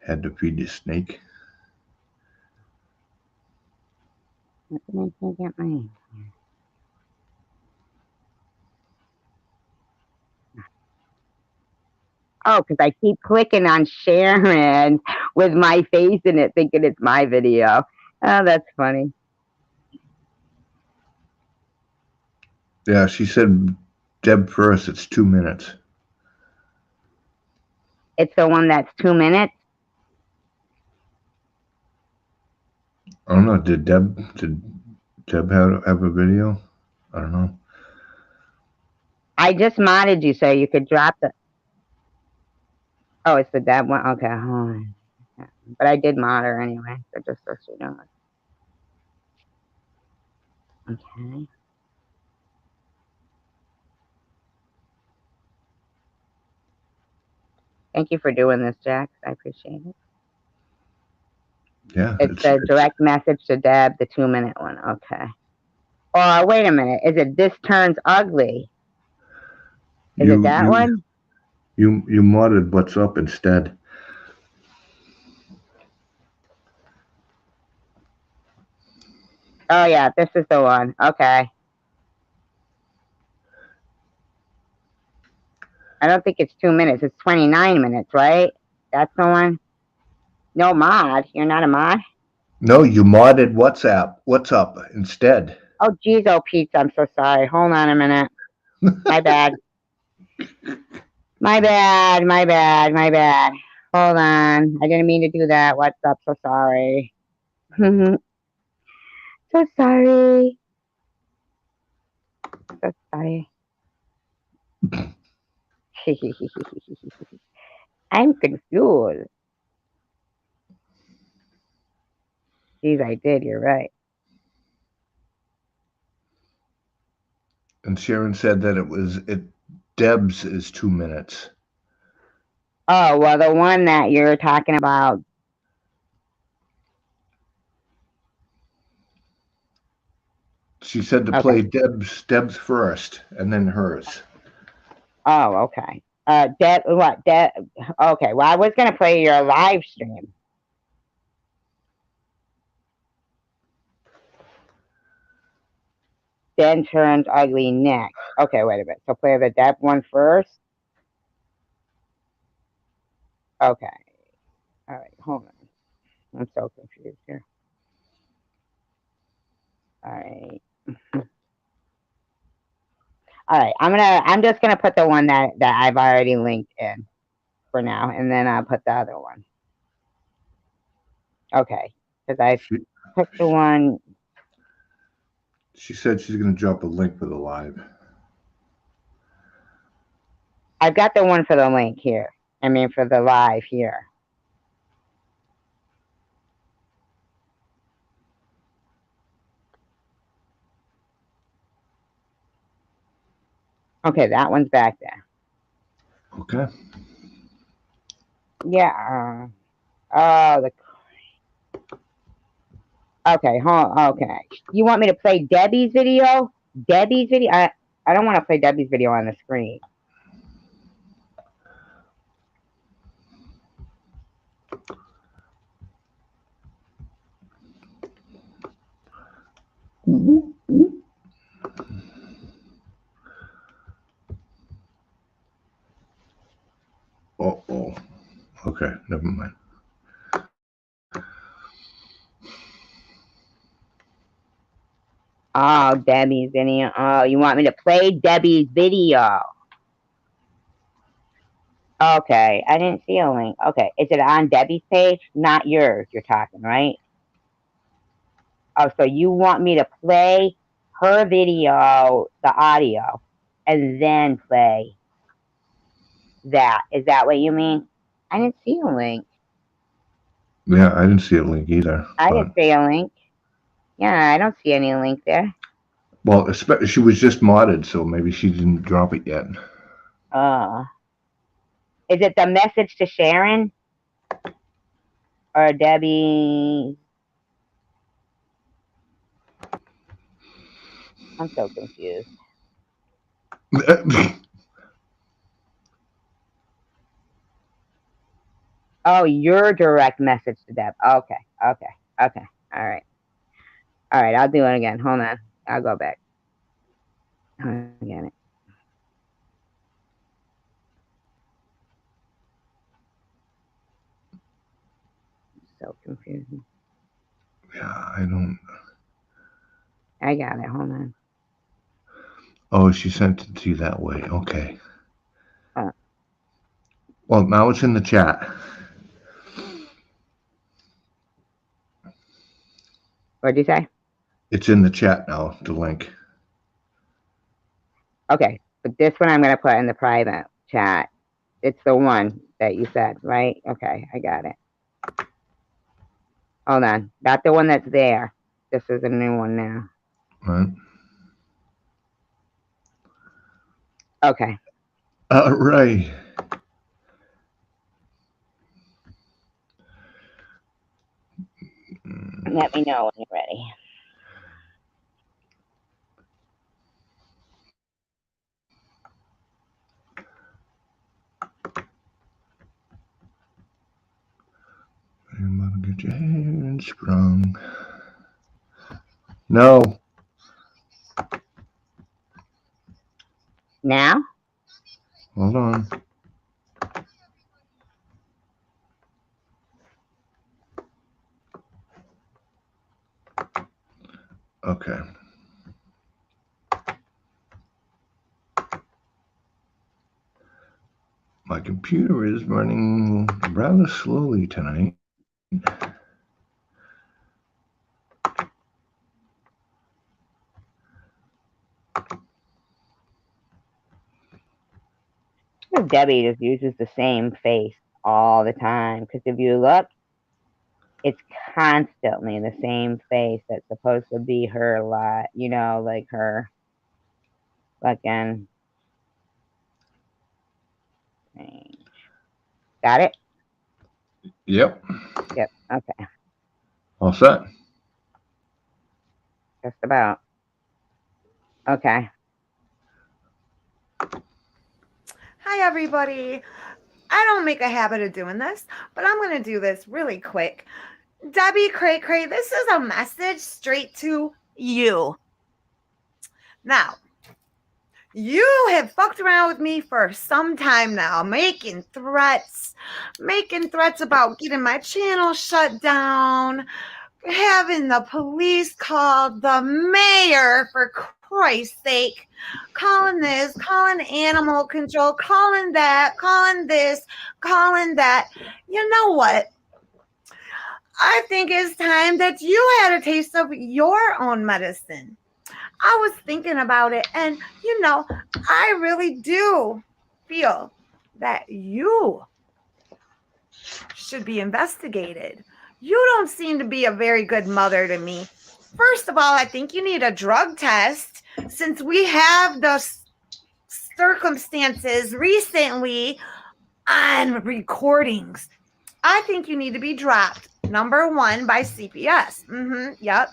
Had to feed the snake. Let me get my. Oh, because I keep clicking on Sharon with my face in it, thinking it's my video. Oh, that's funny. Yeah, she said Deb first. It's 2 minutes. It's the one that's 2 minutes. I don't know. Did Deb have a video? I don't know. I just modded you so you could drop the. Oh, it's the Deb one. Okay, hold on. But I did mod her anyway, so just so she knows. Okay. Thank you for doing this, Jax. I appreciate it. Yeah, It's a direct message to Deb, the 2 minute one. Okay. Oh, wait a minute. Is it This Turns Ugly? Is it that one? You modded What's Up instead. Oh yeah, this is the one. Okay. I don't think it's 2 minutes. It's 29 minutes, right? That's the one. No mod. You're not a mod? No, you modded What's Up instead. Oh, geez, oh, Pete, I'm so sorry. Hold on a minute. My bad. My bad. Hold on. I didn't mean to do that. What's up? So sorry. So sorry. So sorry. I'm confused. Geez, I did. You're right. And Sharon said that Deb's is 2 minutes. Oh, well, the one that you're talking about. She said to play Deb's first and then hers. Oh, okay. Deb, what? Deb, okay. Well, I was going to play your live stream. Then turns ugly next. Okay, wait a minute. So play the Deb one first. Okay. All right, hold on. I'm so confused here. All right. All right. I'm just gonna put the one that I've already linked in for now, and then I'll put the other one. Okay, because I picked the one. She said she's gonna drop a link for the live. I've got the one for the link here. I mean, for the live here. Okay, that one's back there. Okay. Yeah. Oh, the. Okay, okay. You want me to play Debbie's video? Debbie's video? I don't want to play Debbie's video on the screen. Oh. Okay, never mind. Oh, Debbie's video. Oh, you want me to play Debbie's video? Okay, I didn't see a link. Okay, is it on Debbie's page? Not yours, you're talking, right? Oh, so you want me to play her video, the audio, and then play that. Is that what you mean? I didn't see a link. Yeah, I didn't see a link either. I didn't see a link. Yeah, I don't see any link there. Well, she was just modded, so maybe she didn't drop it yet. Is it the message to Sharon? Or Debbie? I'm so confused. Oh, your direct message to Deb. Okay. All right. I'll do it again. Hold on. I'll go back. I get it. So confusing. Yeah, I don't. I got it. Hold on. Oh, she sent it to you that way. Okay. Well, now it's in the chat. What'd you say? It's in the chat now, the link. Okay. But this one I'm going to put in the private chat. It's the one that you said, right? Okay. I got it. Hold on. Not the one that's there. This is a new one now. Right. Okay. All right. Let me know when you're ready. I'm about to get your head sprung. No. Now? Hold on. Okay. My computer is running rather slowly tonight. Debbie just uses the same face all the time. Because if you look, it's constantly the same face that's supposed to be her lot, you know, like her Looking. Got it? Yep. Yep. Okay. All set. Just about. Okay. Hi, everybody. I don't make a habit of doing this, but I'm going to do this really quick. Debbie Cray Cray, this is a message straight to you. Now, you have fucked around with me for some time now, making threats about getting my channel shut down, having the police called, the mayor, for Christ's sake, calling this, calling animal control, calling that, calling this, calling that. You know what? I think it's time that you had a taste of your own medicine. I was thinking about it, and I really do feel that you should be investigated. You don't seem to be a very good mother to me. First of all, I think you need a drug test, since we have the circumstances recently on recordings. I think you need to be dropped, number one, by CPS. Yep.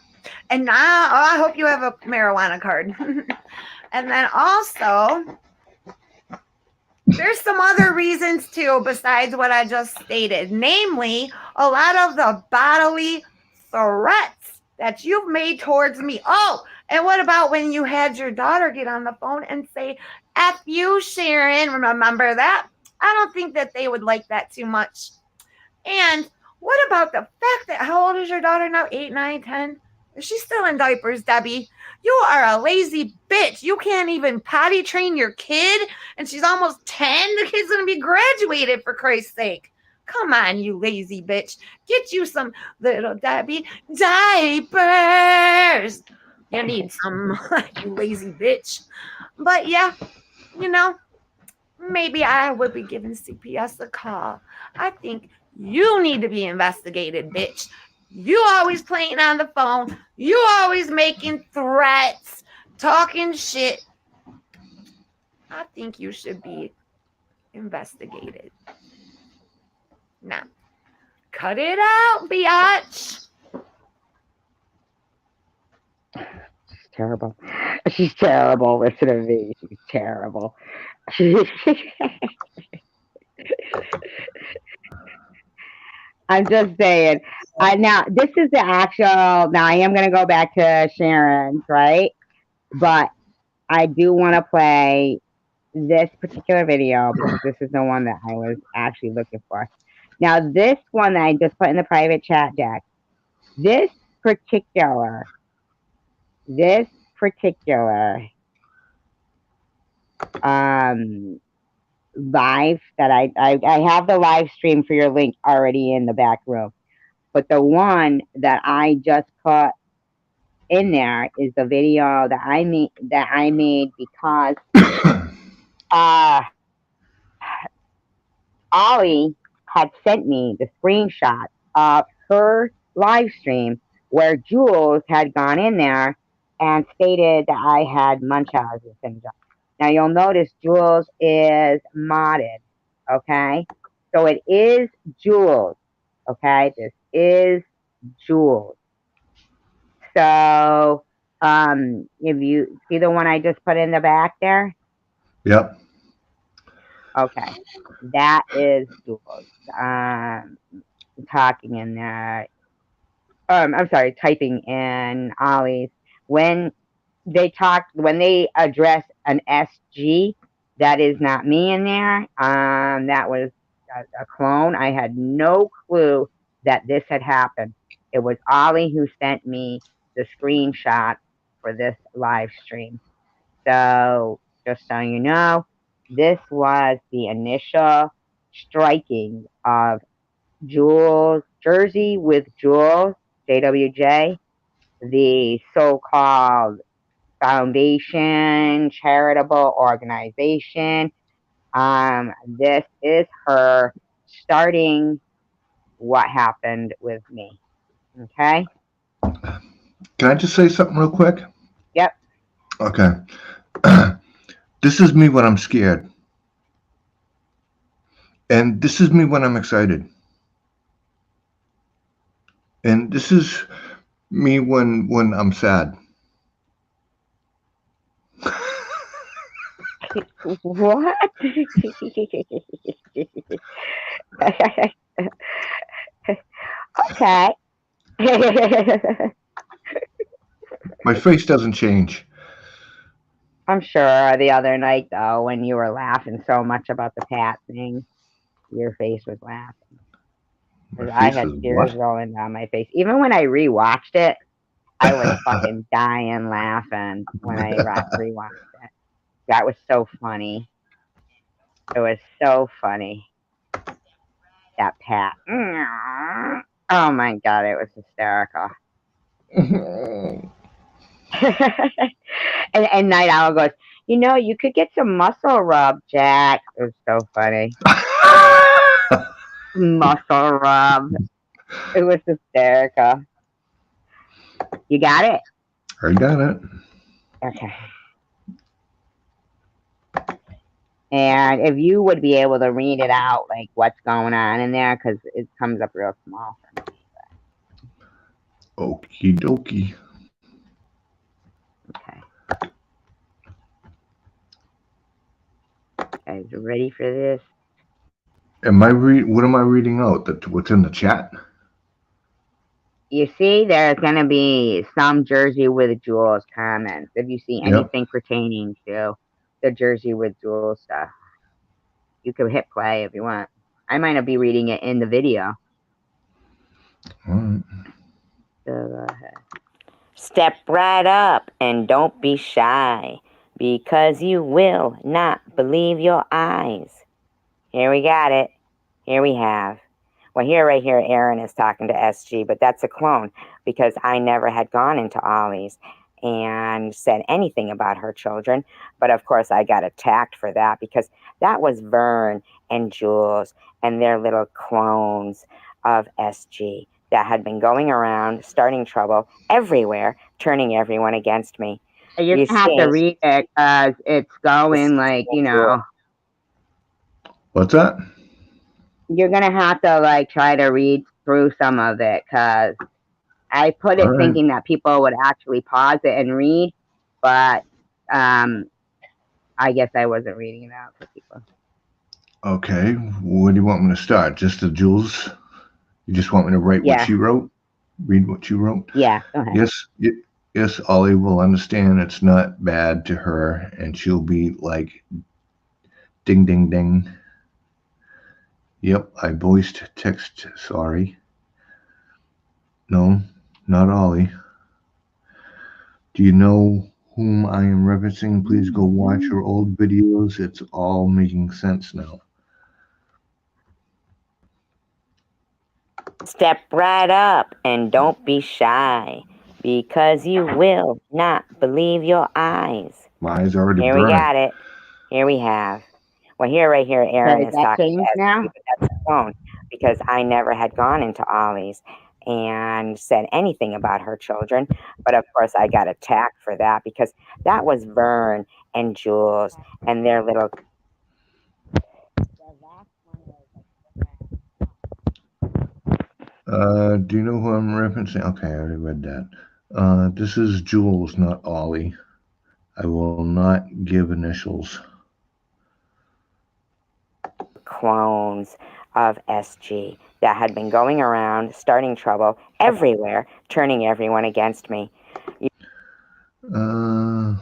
And now I hope you have a marijuana card. And then also, there's some other reasons too, besides what I just stated. Namely, a lot of the bodily threats that you've made towards me. Oh, and what about when you had your daughter get on the phone and say, F you, Sharon? Remember that? I don't think that they would like that too much. And what about the fact that, how old is your daughter now? 8, 9, 10? Is she still in diapers, Debbie? You are a lazy bitch. You can't even potty train your kid, and she's almost 10. The kid's going to be graduated, for Christ's sake. Come on, you lazy bitch. Get you some little Debbie diapers. You need some, you lazy bitch. But yeah, maybe I would be giving CPS a call. I think you need to be investigated, bitch. You always playing on the phone. You always making threats, talking shit. I think you should be investigated. Now, cut it out, biatch. She's terrible. She's terrible. Listen to me. She's terrible. I'm just saying. Now, this is the actual. Now, I am going to go back to Sharon's, right? But I do want to play this particular video because this is the one that I was actually looking for. Now, this one that I just put in the private chat, Jack, this particular live that I have the live stream for your link already in the back room. But the one that I just put in there is the video that I made because Ollie had sent me the screenshot of her live stream where Jules had gone in there and stated that I had Munchausen syndrome. Now you'll notice Jules is modded, okay? So it is Jules, okay? This is Jules. So if you see the one I just put in the back there? Yep. Okay. That is Jules. Talking in there. I'm sorry, typing in Ollie's. When they address an SG, that is not me in there. That was a clone. I had no clue that this had happened. It was Ollie who sent me the screenshot for this live stream. So just so you know, this was the initial striking of Jules, Jersey with Jules, JWJ, the so-called foundation, charitable organization. This is her starting what happened with me. Okay? Can I just say something real quick? Yep. Okay. This is me when I'm scared. And this is me when I'm excited. And this is me when I'm sad. What? Okay. My face doesn't change. I'm sure the other night, though, when you were laughing so much about the Pat thing, your face was laughing. My Because I face had was tears what? rolling down my face. Even when I rewatched it, I was fucking dying laughing when I rewatched it. That was so funny. It was so funny. That Pat. Oh my God, it was hysterical. and Night Owl goes, you could get some muscle rub, Jack. It was so funny. Muscle rub. It was hysterical. You got it? I got it. Okay. And if you would be able to read it out, like what's going on in there, because it comes up real small for me. Okie dokie. Okay. Guys, you ready for this? What am I reading out? What's in the chat? You see, there's going to be some Jersey with Jewels comments. If you see anything pertaining to the Jersey with Jewels stuff, you can hit play if you want. I might not be reading it in the video. All right. So go ahead. Step right up and don't be shy, because you will not believe your eyes. Here we got it. Here we have. Well, right here, Aaron is talking to SG, but that's a clone, because I never had gone into Ollie's and said anything about her children. But of course, I got attacked for that, because that was Vern and Jules and their little clones of SG that had been going around, starting trouble everywhere, turning everyone against me. You're going to have to read it, because it's going What's that? You're going to have to try to read through some of it, because I put it thinking that people would actually pause it and read, but I guess I wasn't reading it out for people. Okay, where do you want me to start? Just the Jules? You just want me to write what she wrote? Read what she wrote? Yeah, go ahead. Yes, Ollie will understand it's not bad to her, and she'll be like, ding, ding, ding. Yep, I voiced text, sorry. No, not Ollie. Do you know whom I am referencing? Please go watch her old videos. It's all making sense now. Step right up and don't be shy, because you will not believe your eyes. My eyes already burned. Here we got it. Here we have. Well, right here, Aaron is talking to now? That's a clone, because I never had gone into Ollie's and said anything about her children. But of course, I got attacked for that, because that was Vern and Jules and their little. Do you know who I'm referencing? Okay, I already read that. This is Jules, not Ollie. I will not give initials. Clones of SG that had been going around, starting trouble everywhere, turning everyone against me. I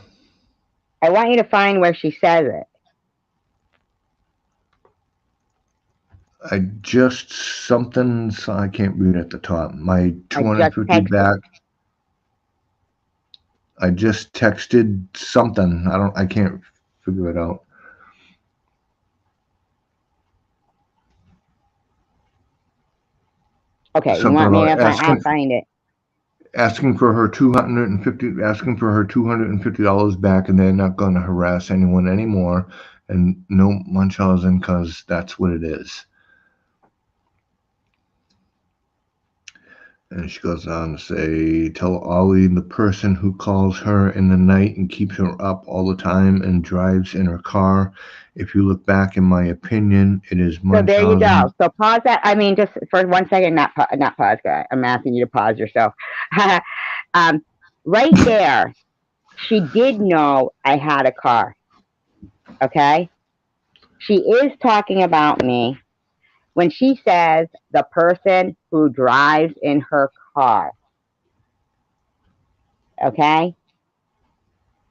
want you to find where she says it. I just something, so I can't read at the top. My 250 back. I just texted something. I can't figure it out. Okay, something you want me to find it? Asking for her $250 back, and they're not going to harass anyone anymore, and no Munchausen, because that's what it is. And she goes on to say, tell Ollie the person who calls her in the night and keeps her up all the time and drives in her car. If you look back, in my opinion, it is So there you Munchausen. go. So pause that. I mean, just for 1 second, not pause. I'm asking you to pause yourself. Right there, she did know I had a car. Okay, she is talking about me when she says the person who drives in her car. Okay,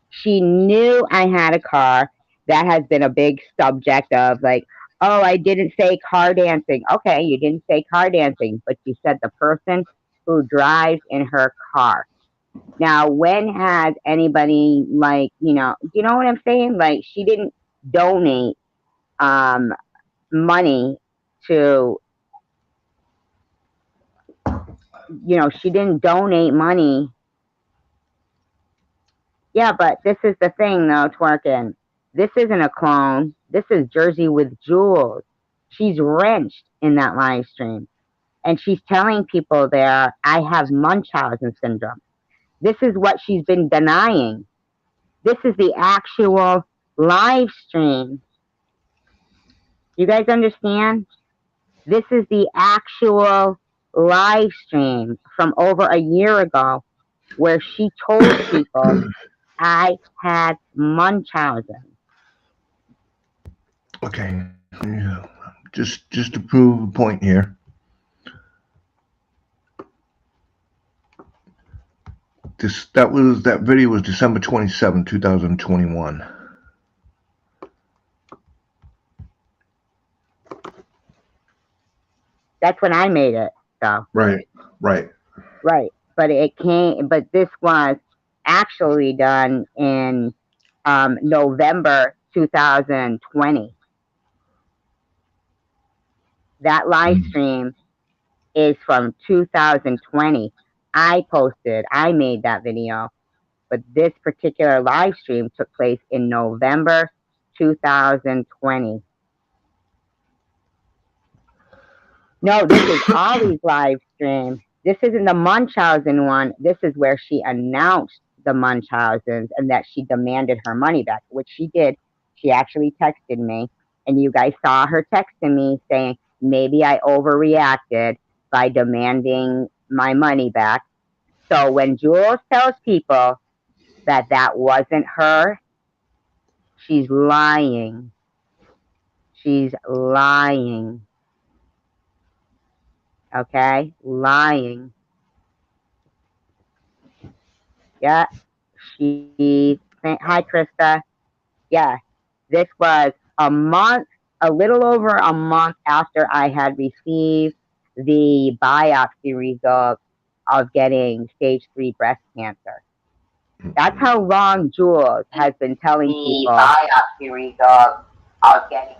she knew I had a car. That has been a big subject of like, oh, I didn't say car dancing. Okay, you didn't say car dancing, but you said the person who drives in her car. Now, when has anybody like, you know what I'm saying? Like she didn't donate um money to, she didn't donate money. Yeah, but this is the thing though, twerking. This isn't a clone. This is Jersey with Jules. She's wrenched in that live stream. And she's telling people there, I have Munchausen syndrome. This is what she's been denying. This is the actual live stream. You guys understand? This is the actual live stream from over a year ago where she told people I had Munchausen. Okay, yeah. Just to prove a point here. That video was December 27, 2021. That's when I made it. So Right. right. But this was actually done in November 2020. That live stream is from 2020. I made that video, but this particular live stream took place in November 2020. No, this is Ollie's live stream. This isn't the Munchausen one. This is where she announced the Munchausens and that she demanded her money back, which she did. She actually texted me, and you guys saw her texting me saying, maybe I overreacted by demanding my money back. So when Jules tells people that that wasn't her, she's lying. She's lying. Okay? Lying. Yeah. Hi, Krista. Yeah. This was a little over a month after I had received the biopsy results of getting stage 3 breast cancer. That's how long Jules has been telling people. The biopsy results of getting.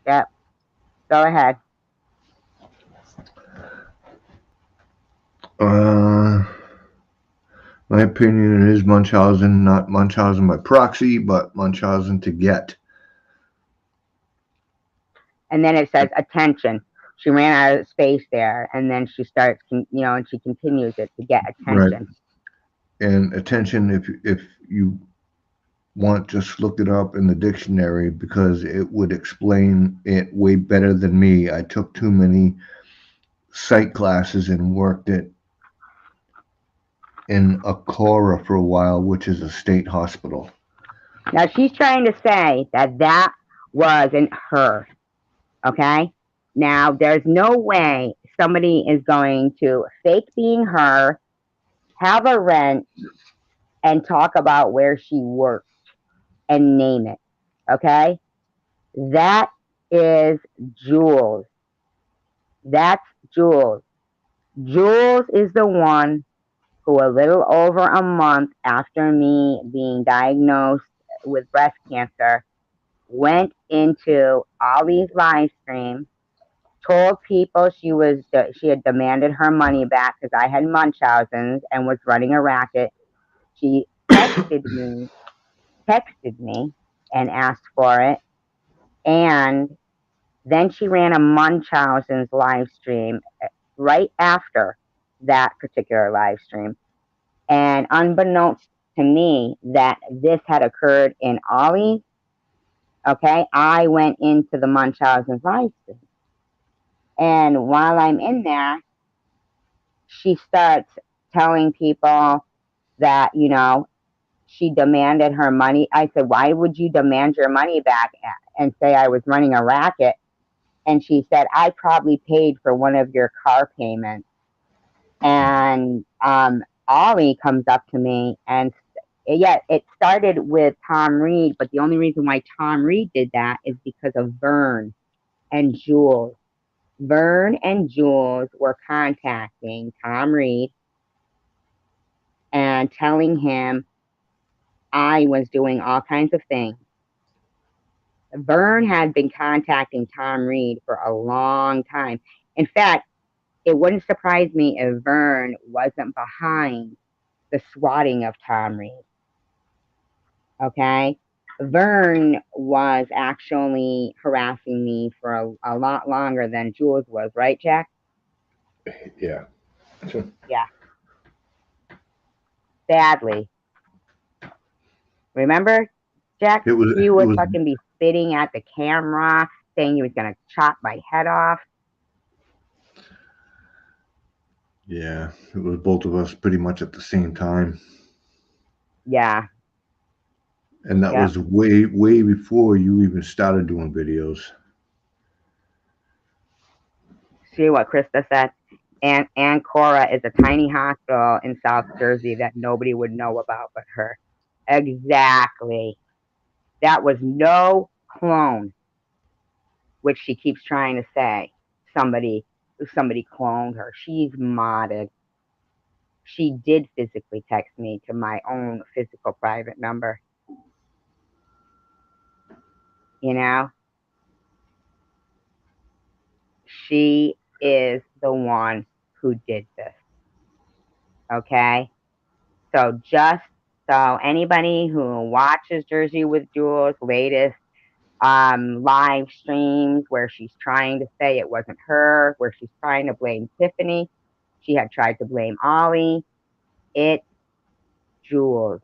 Yep. Go ahead. My opinion is Munchausen, not Munchausen by proxy, but Munchausen to get. And then it says attention. She ran out of space there, and then she starts, and she continues it to get attention. Right. And attention, if you want, just look it up in the dictionary because it would explain it way better than me. I took too many psych classes and worked it in a Cora for a while, which is a state hospital. Now she's trying to say that wasn't her. Okay? Now there's no way somebody is going to fake being her, have a rent, and talk about where she worked and name it. Okay? That is Jules. That's Jules. Jules is the one who, a little over a month after me being diagnosed with breast cancer, went into Ollie's live stream, told people she had demanded her money back because I had Munchausen's and was running a racket. She texted me and asked for it, and Then she ran a Munchausen's live stream right after that particular live stream. And unbeknownst to me that this had occurred in Ollie's, okay, I went into the Munchausen's live stream. And while I'm in there, she starts telling people that, she demanded her money. I said, why would you demand your money back and say I was running a racket? And she said, I probably paid for one of your car payments. And Ollie comes up to me and yeah, it started with Tom Reed, but the only reason why Tom Reed did that is because of Vern and Jules. Vern and Jules were contacting Tom Reed and telling him I was doing all kinds of things. Vern had been contacting Tom Reed for a long time. In fact, it wouldn't surprise me if Vern wasn't behind the swatting of Tom Reed. Okay? Vern was actually harassing me for a lot longer than Jules was, right, Jack? Yeah. Yeah. Badly. Remember, Jack? He would fucking be spitting at the camera, saying he was going to chop my head off. Yeah, it was both of us pretty much at the same time. Yeah. And that was way, way before you even started doing videos. See what Krista said? And Ancora is a tiny hospital in South Jersey that nobody would know about but her. Exactly. That was no clone, which she keeps trying to say. Somebody cloned her. She's modded. She did physically text me to my own physical private number. You know? She is the one who did this. Okay? So just so anybody who watches Jersey with Jules' latest live streams where she's trying to say it wasn't her, where she's trying to blame Tiffany, she had tried to blame Ollie, it's Jules.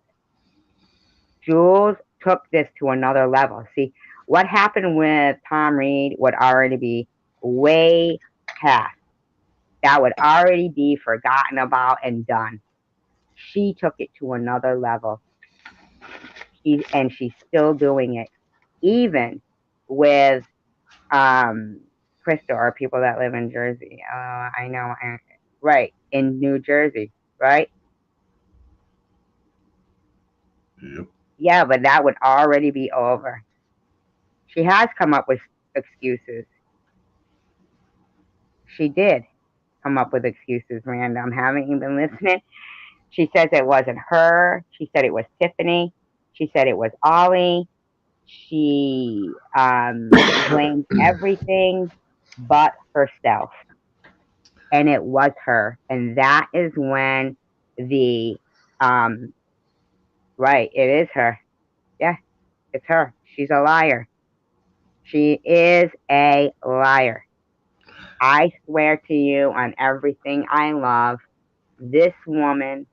Jules took this to another level. See, what happened with Tom Reed would already be way past. That would already be forgotten about and done. She took it to another level. And she's still doing it, even with Krista or people that live in Jersey. I know, right, in New Jersey, right? Yep. Yeah, but that would already be over. She has come up with excuses. She did come up with excuses, Random. Haven't you been listening? She says it wasn't her. She said it was Tiffany. She said it was Ollie. She blamed everything but herself. And it was her. And that is when the, right, it is her. Yeah, it's her. She's a liar. She is a liar. I swear to you on everything I love, this woman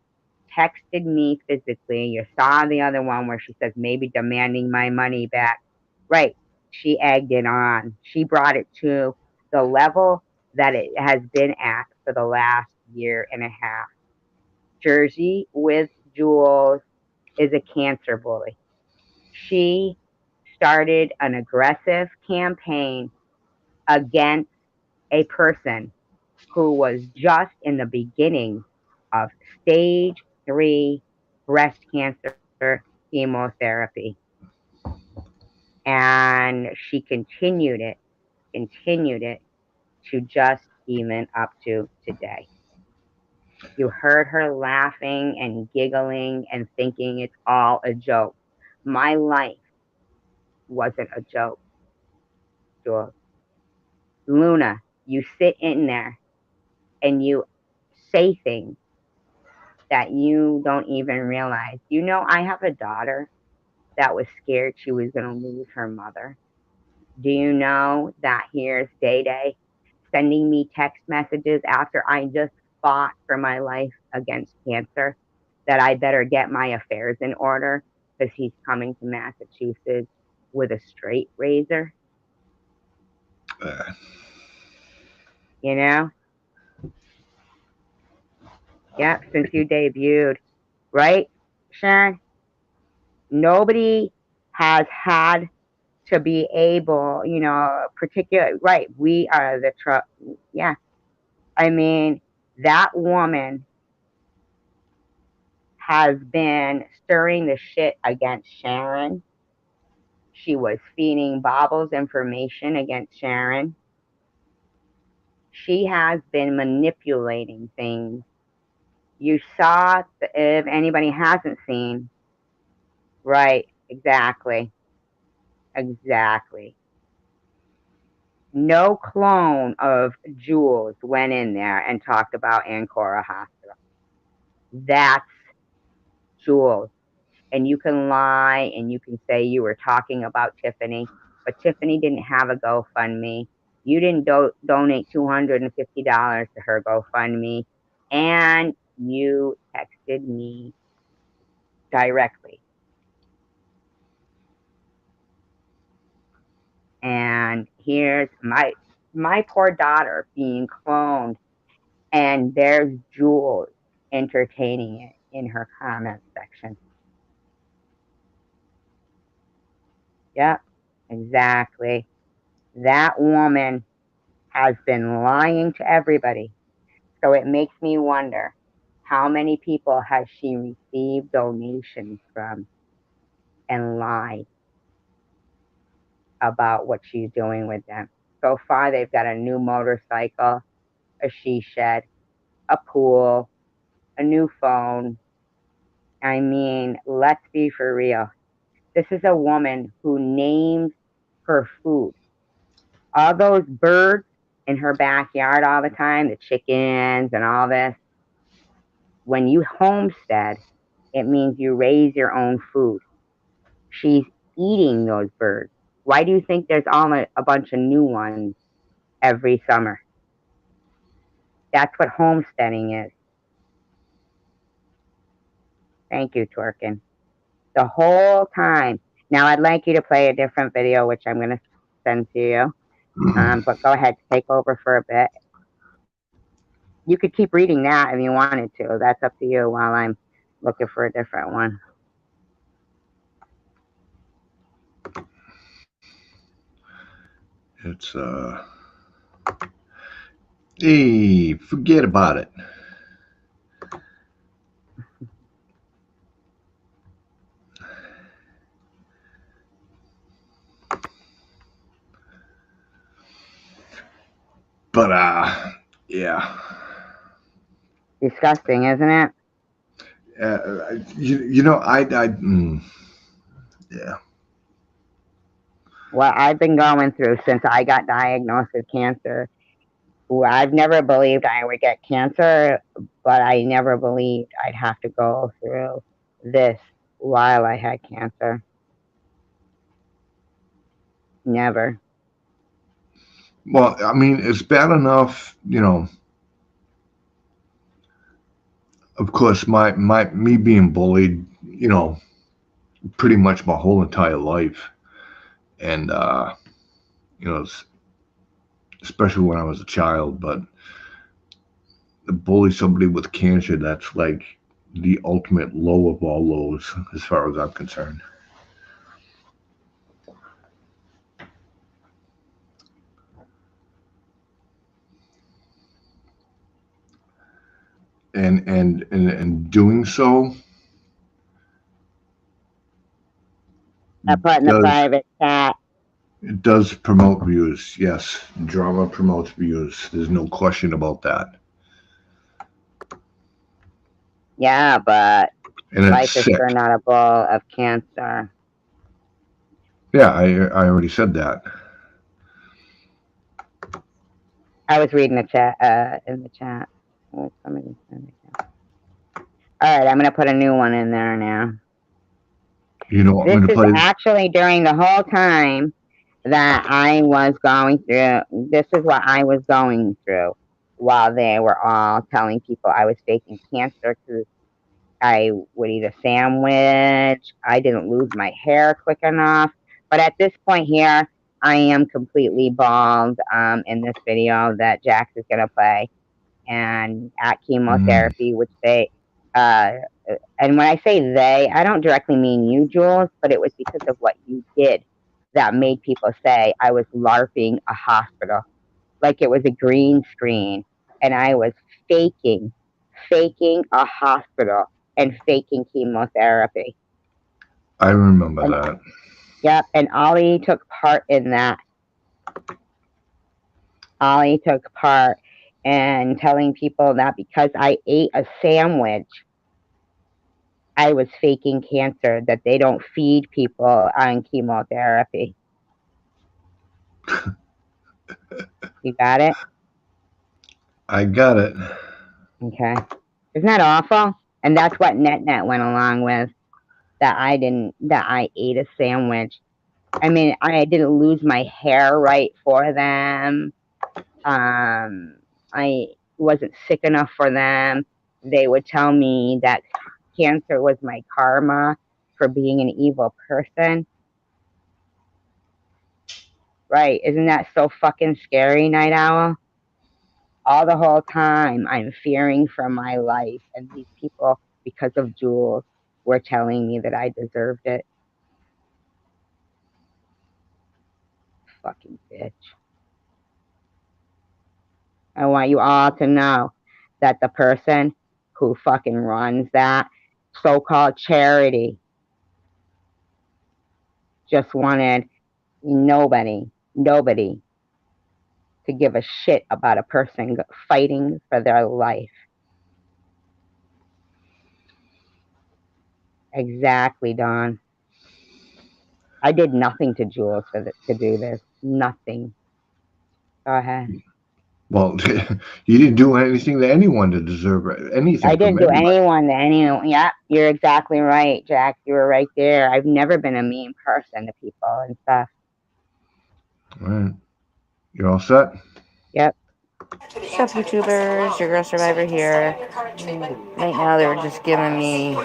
texted me physically. You saw the other one where she says maybe demanding my money back. Right. She egged it on. She brought it to the level that it has been at for the last year and a half. Jersey with Jules is a cancer bully. She started an aggressive campaign against a person who was just in the beginning of stage 3 breast cancer chemotherapy. And she continued it to just even up to today. You heard her laughing and giggling and thinking it's all a joke. My life wasn't a joke, Jules. Luna, you sit in there and you say things that you don't even realize. I have a daughter that was scared she was going to lose her mother. Do you know that here's Day Day sending me text messages after I just fought for my life against cancer that I better get my affairs in order because he's coming to Massachusetts with a straight razor? Uh, You know? Yep, since you debuted, right, Sharon? Nobody has had to be able, particular, right? We are the yeah. I mean, that woman has been stirring the shit against Sharon. She was feeding Bobbles information against Sharon. She has been manipulating things. You saw, if anybody hasn't seen, right? Exactly. Exactly. No clone of Jules went in there and talked about Ancora Hospital. That's Jules. And you can lie and you can say you were talking about Tiffany, but Tiffany didn't have a GoFundMe. You didn't donate $250 to her GoFundMe, and you texted me directly. And here's my poor daughter being cloned, and there's Jules entertaining it in her comment section. Yep, exactly. That woman has been lying to everybody. So it makes me wonder, how many people has she received donations from and lied about what she's doing with them? So far, they've got a new motorcycle, a she shed, a pool, a new phone. I mean, let's be for real. This is a woman who names her food. All those birds in her backyard all the time, the chickens and all this. When you homestead, it means you raise your own food. She's eating those birds. Why do you think there's a bunch of new ones every summer? That's what homesteading is. Thank you, Twerkin. The whole time. Now, I'd like you to play a different video, which I'm going to send to you. But go ahead, take over for a bit. You could keep reading that if you wanted to. That's up to you while I'm looking for a different one. it's hey, forget about it. But yeah. Disgusting, isn't it? Yeah. What I've been going through since I got diagnosed with cancer. I've never believed I would get cancer, but I never believed I'd have to go through this while I had cancer. Never. Well, I mean, it's bad enough, of course, me being bullied, pretty much my whole entire life. And, especially when I was a child, but to bully somebody with cancer, that's like the ultimate low of all lows, as far as I'm concerned. And doing so, I put in the private chat. it does promote views. Yes, drama promotes views. There's no question about that. Yeah, but And life is sure not a bowl of cancer. Yeah, I already said that. I was reading the chat in the chat. Oh, somebody said it. All right, I'm gonna put a new one in there now. You know what I'm This going to is play? actually during the whole time that I was going through. This is what I was going through while they were all telling people I was faking cancer because I would eat a sandwich. I didn't lose my hair quick enough. But at this point here, I am completely bald in this video that Jax is going to play. And at chemotherapy, which they, uh, and when I say they, I don't directly mean you, Jules, but it was because of what you did that made people say I was LARPing a hospital. Like it was a green screen. And I was faking a hospital and faking chemotherapy. I remember that. Yep. And Ollie took part in that. Ollie took part in telling people that because I ate a sandwich, I was faking cancer, that they don't feed people on chemotherapy. You got it? I got it. Okay. Isn't that awful? And that's what NetNet went along with. That I ate a sandwich. I mean, I didn't lose my hair right for them. I wasn't sick enough for them. They would tell me that cancer was my karma for being an evil person. Right. Isn't that so fucking scary, Night Owl? All the whole time I'm fearing for my life, and these people, because of Jules, were telling me that I deserved it. Fucking bitch. I want you all to know that the person who fucking runs that so-called charity just wanted nobody to give a shit about a person fighting for their life. Exactly, Dawn. I did nothing to Jules to do this. Nothing. Go ahead. Well, you didn't do anything to anyone to deserve anything. I didn't from do anybody. anyone to anyone. Yeah, you're exactly right, Jack. You were right there. I've never been a mean person to people and stuff. All right. You're all set? Yep. What's up, YouTubers? Your girl Survivor here. Right now, they were just giving me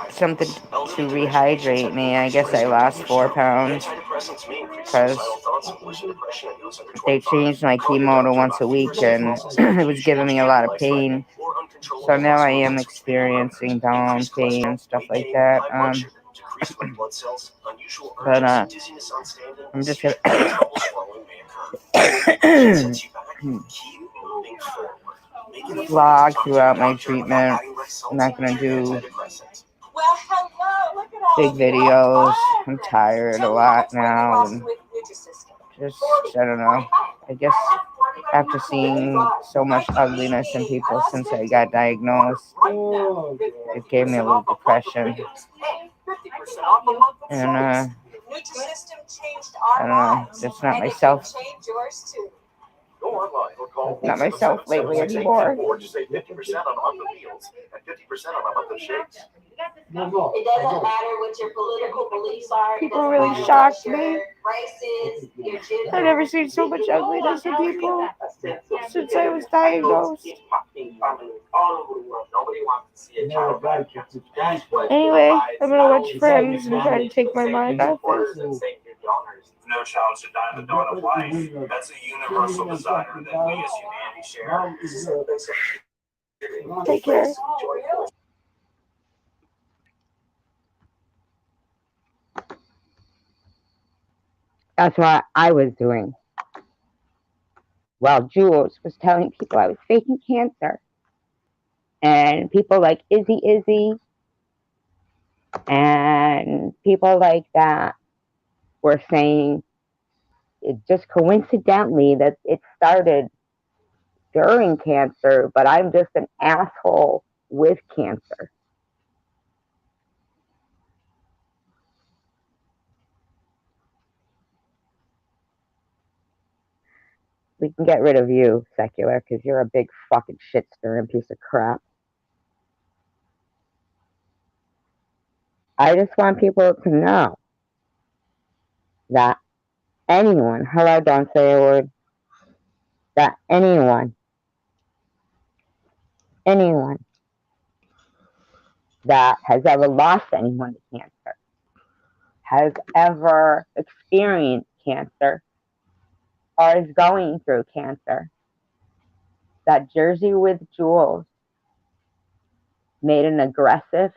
something to rehydrate me. I guess I lost 4 pounds because they changed my chemo to once a week, and it was giving me a lot of pain. So now I am experiencing down pain and stuff like that. But I'm just gonna vlog throughout my treatment. I'm not gonna do big videos. I'm tired a lot now, and just, I don't know. I guess after seeing so much ugliness in people since I got diagnosed, it gave me a little depression. And I don't know, just not myself. Not myself lately anymore. It doesn't matter what your political beliefs are. People really shocked me. I've never seen so much ugliness in people since I was diagnosed. Anyway, I'm gonna watch Friends and try to take my mind off this. No child should die at the dawn of life. That's a universal desire that we as humanity share. Take care. That's what I was doing. Well, Jules was telling people I was faking cancer. And people like Izzy, and people like that were saying it just coincidentally that it started during cancer, but I'm just an asshole with cancer. We can get rid of you, Secular, because you're a big fucking shit stirring piece of crap. I just want people to know that anyone, hello, don't say a word, that anyone that has ever lost anyone to cancer, has ever experienced cancer, or is going through cancer, that Jersey with Jules made an aggressive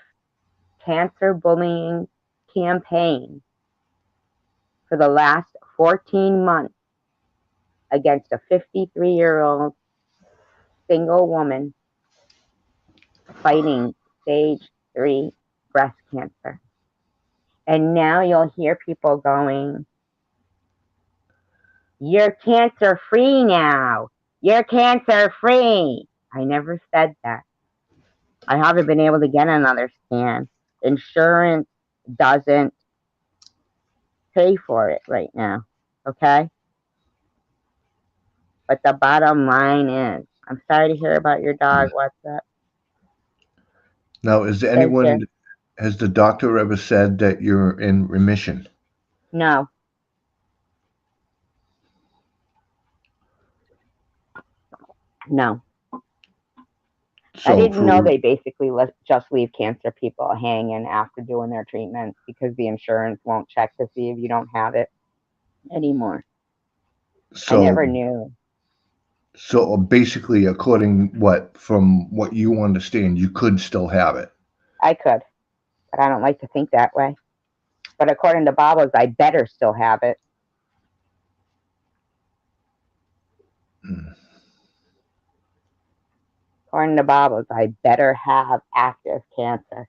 cancer bullying campaign for the last 14 months against a 53-year-old single woman fighting stage 3 breast cancer. And now you'll hear people going, "You're cancer free now. You're cancer free." I never said that. I haven't been able to get another scan. Insurance doesn't pay for it right now. Okay? But the bottom line is, I'm sorry to hear about your dog. What's up? Now, has the doctor ever said that you're in remission? No. No. So I didn't know they basically just leave cancer people hanging after doing their treatments because the insurance won't check to see if you don't have it anymore. I never knew. So basically, from what you understand, you could still have it. I could, but I don't like to think that way. But according to Bobos, I better still have it. According to Bobos, I better have active cancer.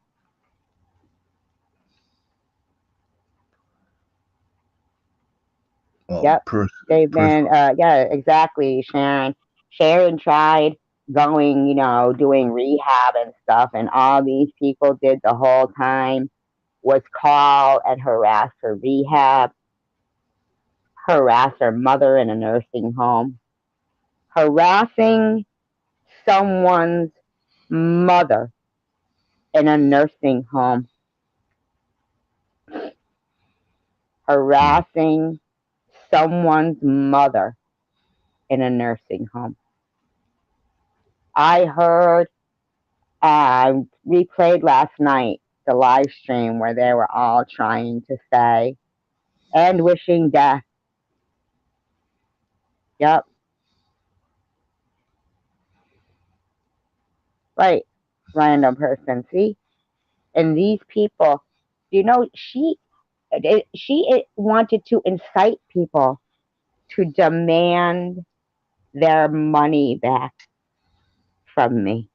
Well, Yep. They've been, yeah, exactly, Sharon. Sharon tried going, doing rehab and stuff, and all these people did the whole time was call and harass her rehab, harass her mother in a nursing home, harassing someone's mother in a nursing home, harassing someone's mother in a nursing home. I heard, replayed last night the live stream where they were all trying to say, and wishing death. Yep. Right. Random person. See? And these people, she wanted to incite people to demand their money back from me.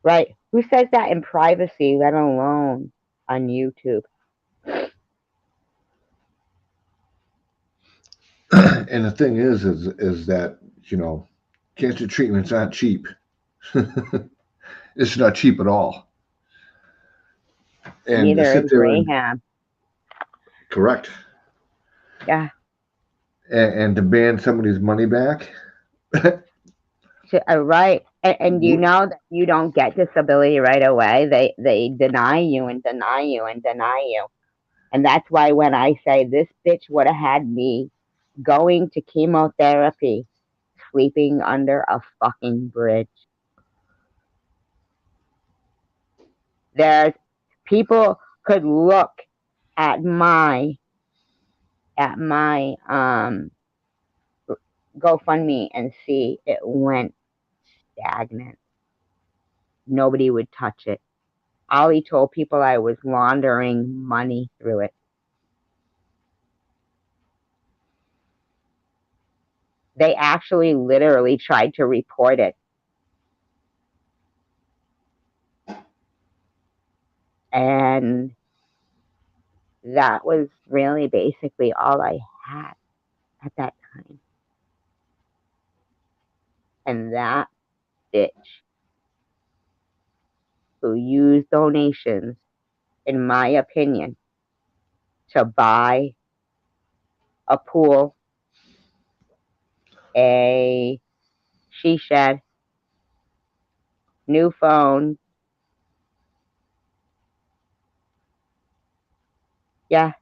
Right. Who says that in privacy, let alone on YouTube? And the thing is that, cancer treatments aren't cheap. It's not cheap at all. And neither is rehab. Correct. Yeah. And demand somebody's money back. Right. And you know that you don't get disability right away. They deny you and deny you and deny you. And that's why when I say this bitch would have had me going to chemotherapy, sleeping under a fucking bridge. There's people could look at my GoFundMe and see it went stagnant. Nobody would touch it. Ollie told people I was laundering money through it. They actually literally tried to report it. And that was really basically all I had at that time. And that bitch who used donations, in my opinion, to buy a pool, a she shed, new phone, Yeah.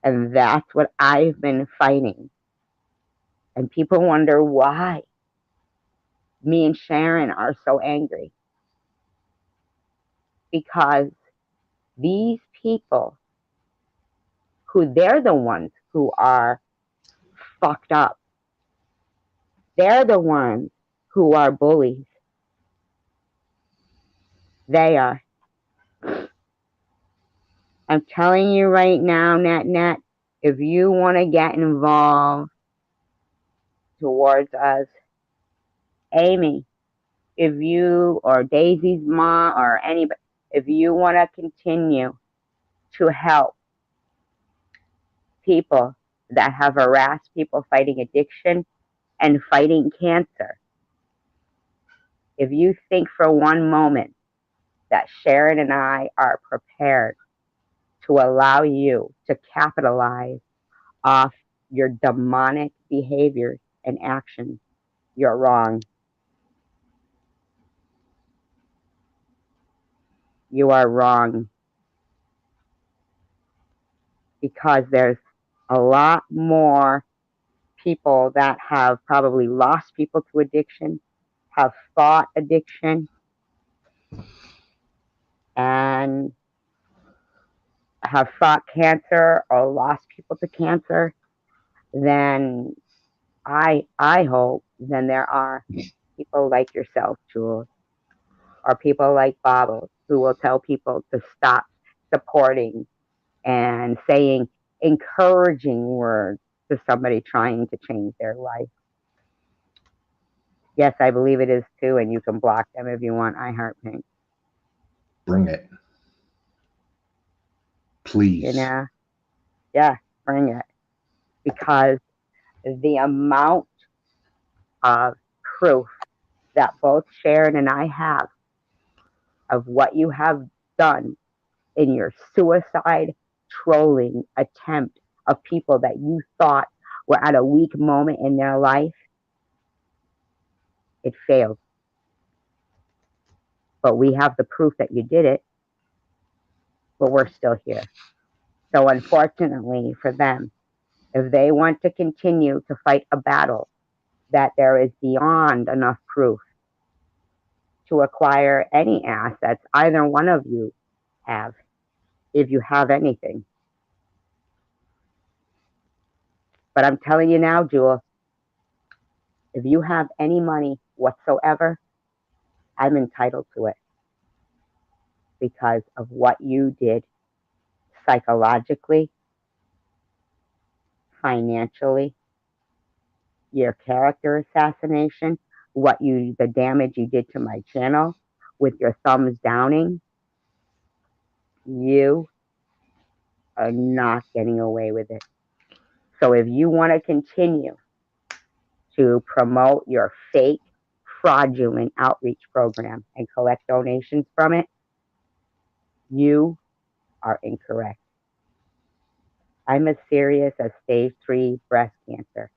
And that's what I've been fighting. And people wonder why me and Sharon are so angry. Because these people, who they're the ones who are fucked up, they're the ones who are bullies. They are. I'm telling you right now, Net, if you want to get involved towards us, Amy, if you or Daisy's mom or anybody, if you want to continue to help people that have harassed people fighting addiction and fighting cancer, if you think for one moment that Sharon and I are prepared to allow you to capitalize off your demonic behaviors and actions, you're wrong. You are wrong. Because there's a lot more people that have probably lost people to addiction, have fought addiction, and have fought cancer or lost people to cancer than I hope than there are people like yourself, Jules, or people like Bobbles, who will tell people to stop supporting and saying encouraging words to somebody trying to change their life. Yes, I believe it is too, and you can block them if you want. I heart pink. Bring it. Please. You know? Yeah, bring it. Because the amount of proof that both Sharon and I have of what you have done in your suicide trolling attempt of people that you thought were at a weak moment in their life, it failed. But we have the proof that you did it, but we're still here. So unfortunately for them, if they want to continue to fight a battle that there is beyond enough proof to acquire any assets either one of you have, if you have anything. But I'm telling you now, Jules, if you have any money whatsoever, I'm entitled to it because of what you did psychologically, financially, your character assassination, the damage you did to my channel with your thumbs downing. You are not getting away with it. So if you want to continue to promote your fake, fraudulent outreach program and collect donations from it, you are incorrect. I'm as serious as stage 3 breast cancer.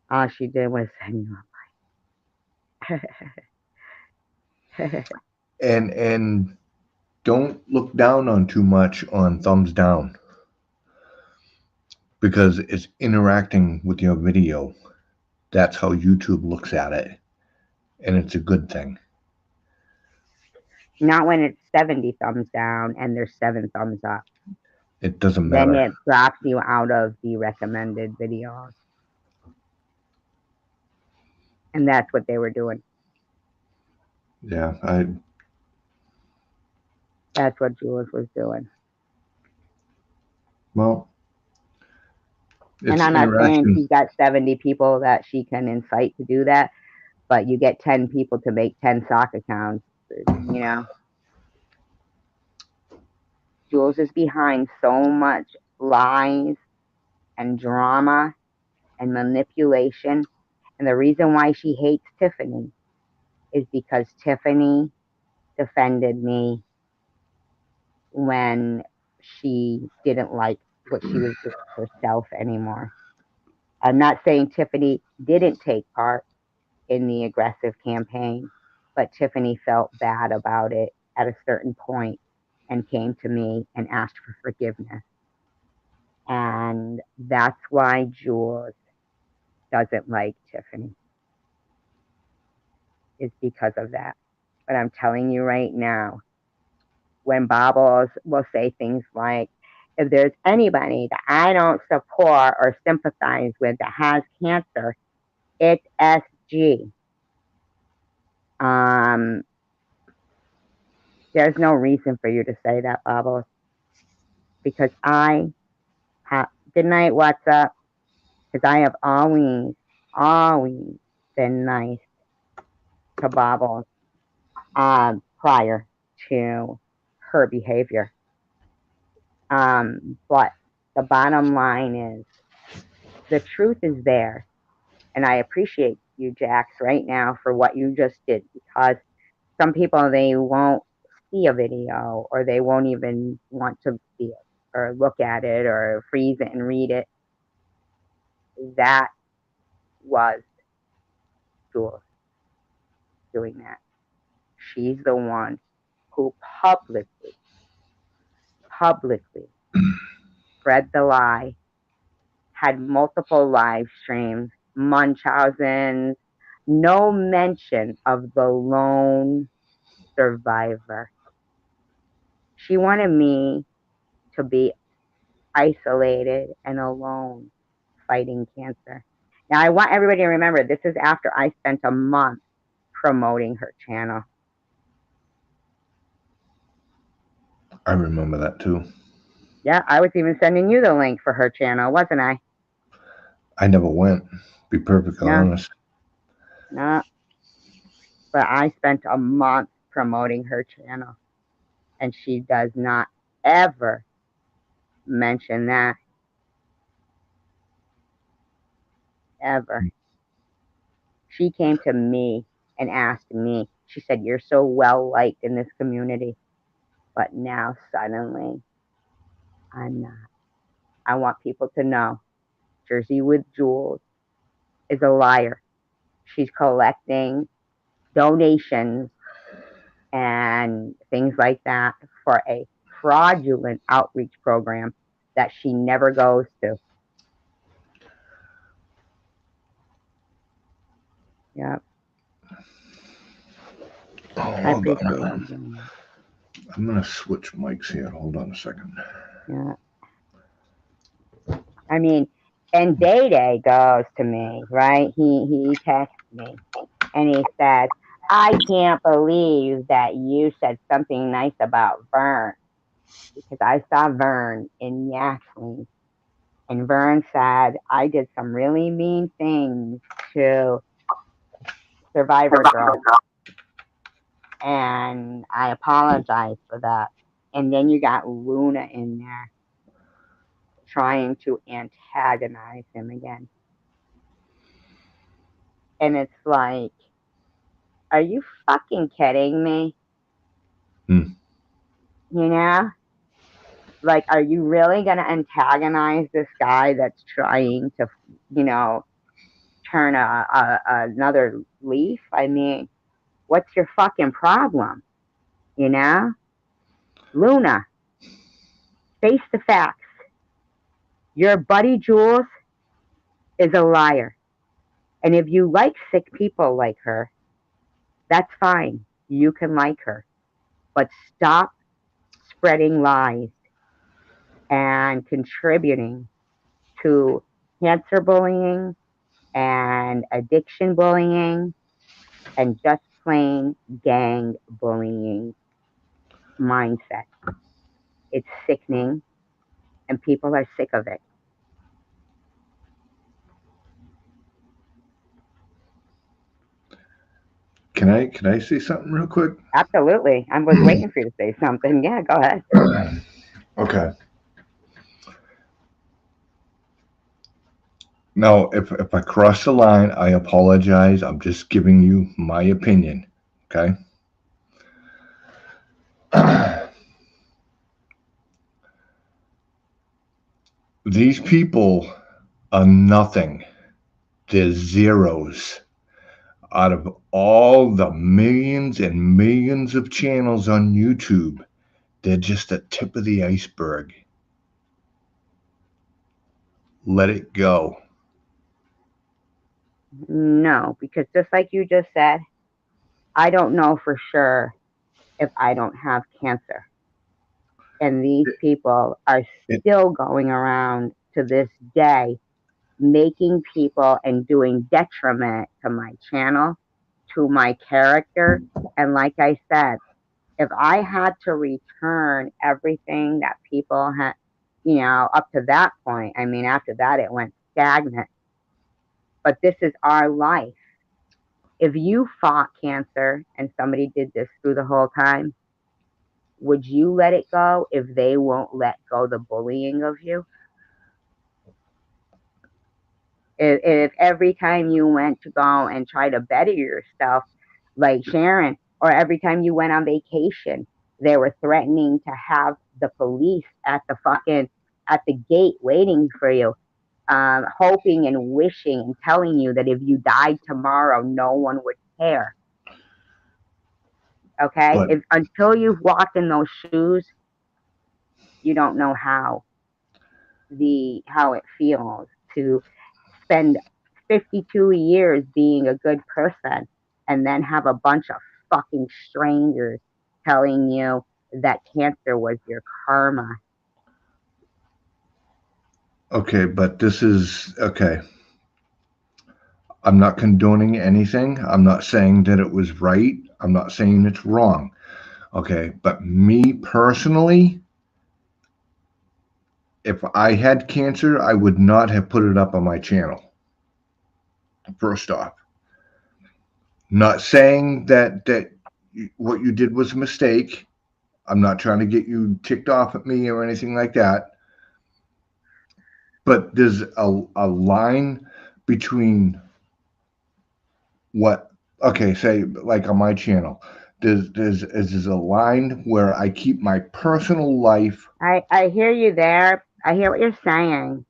All she did was send you up. And don't look down on too much on thumbs down because it's interacting with your video. That's how YouTube looks at it, and it's a good thing. Not when it's 70 thumbs down and there's 7 thumbs up. It doesn't matter. Then it drops you out of the recommended videos. And that's what they were doing. Yeah, That's what Jules was doing. Well, and I'm not saying she's got 70 people that she can incite to do that, but you get 10 people to make 10 sock accounts, you know. Jules is behind so much lies and drama and manipulation. And the reason why she hates Tiffany is because Tiffany defended me when she didn't like what she was doing herself anymore. I'm not saying Tiffany didn't take part, in the aggressive campaign, but Tiffany felt bad about it at a certain point and came to me and asked for forgiveness. And that's why Jules doesn't like Tiffany, is because of that. But I'm telling you right now, when Bobbles will say things like, if there's anybody that I don't support or sympathize with that has cancer, it's SG. There's no reason for you to say that, Bobbles, because I have, good night, what's up? Because I have always been nice to Bobbles prior to her behavior. But the bottom line is the truth is there. And I appreciate you, Jax, right now for what you just did, because some people, they won't see a video or they won't even want to see it or look at it or freeze it and read it. That was Jules doing that. She's the one who publicly spread the lie, had multiple live streams, Munchausen, no mention of the lone survivor. She wanted me to be isolated and alone fighting cancer. Now, I want everybody to remember this is after I spent a month promoting her channel. I remember that too. Yeah, I was even sending you the link for her channel, wasn't I? I never went, be perfectly honest. No. But I spent a month promoting her channel. And she does not ever mention that. Ever. She came to me and asked me, she said, you're so well liked in this community. But now suddenly, I'm not. I want people to know Jersey with Jules is a liar. She's collecting donations and things like that for a fraudulent outreach program that she never goes to. Yep. Oh, I appreciate you. I'm going to switch mics here. Hold on a second. Yeah. I mean, and Day Day goes to me, right? He texts me and he says, I can't believe that you said something nice about Vern, because I saw Vern in Liestreams, and Vern said I did some really mean things to Survivor Girl, and I apologize for that. And then you got Luna in there trying to antagonize him again. And it's like, are you fucking kidding me? You know? Like, are you really going to antagonize this guy that's trying to, you know, turn another leaf? I mean, what's your fucking problem? You know? Luna, face the facts. Your buddy Jules is a liar. And if you like sick people like her, that's fine. You can like her. But stop spreading lies and contributing to cancer bullying and addiction bullying and just plain gang bullying mindset. It's sickening and people are sick of it. Can I say something real quick? Absolutely. I was waiting for you to say something. Yeah, go ahead. Okay. Now, if I cross the line, I apologize. I'm just giving you my opinion. Okay. These people are nothing. They're zeros. Out of all the millions and millions of channels on YouTube, they're just the tip of the iceberg. Let it go. No, because just like you just said, I don't know for sure if I don't have cancer. And these people are It, still going around to this day making people and doing detriment to my channel, to my character. And like I said, if I had to return everything that people had, up to that point, I mean, after that, it went stagnant. But this is our life. If you fought cancer and somebody did this through the whole time, would you let it go if they won't let go the bullying of you? If every time you went to go and try to better yourself, like Sharon, or every time you went on vacation, they were threatening to have the police at the gate waiting for you, hoping and wishing and telling you that if you died tomorrow, no one would care. Okay, but if until you've walked in those shoes, you don't know how it feels to spend 52 years being a good person and then have a bunch of fucking strangers telling you that cancer was your karma. okay, but this is okay. I'm not condoning anything. I'm not saying that it was right. I'm not saying it's wrong. Okay, but me personally, if I had cancer, I would not have put it up on my channel. First off, not saying that what you did was a mistake. I'm not trying to get you ticked off at me or anything like that. But there's a line between what, okay, say like on my channel, there's a line where I keep my personal life. I hear you there. I hear what you're saying.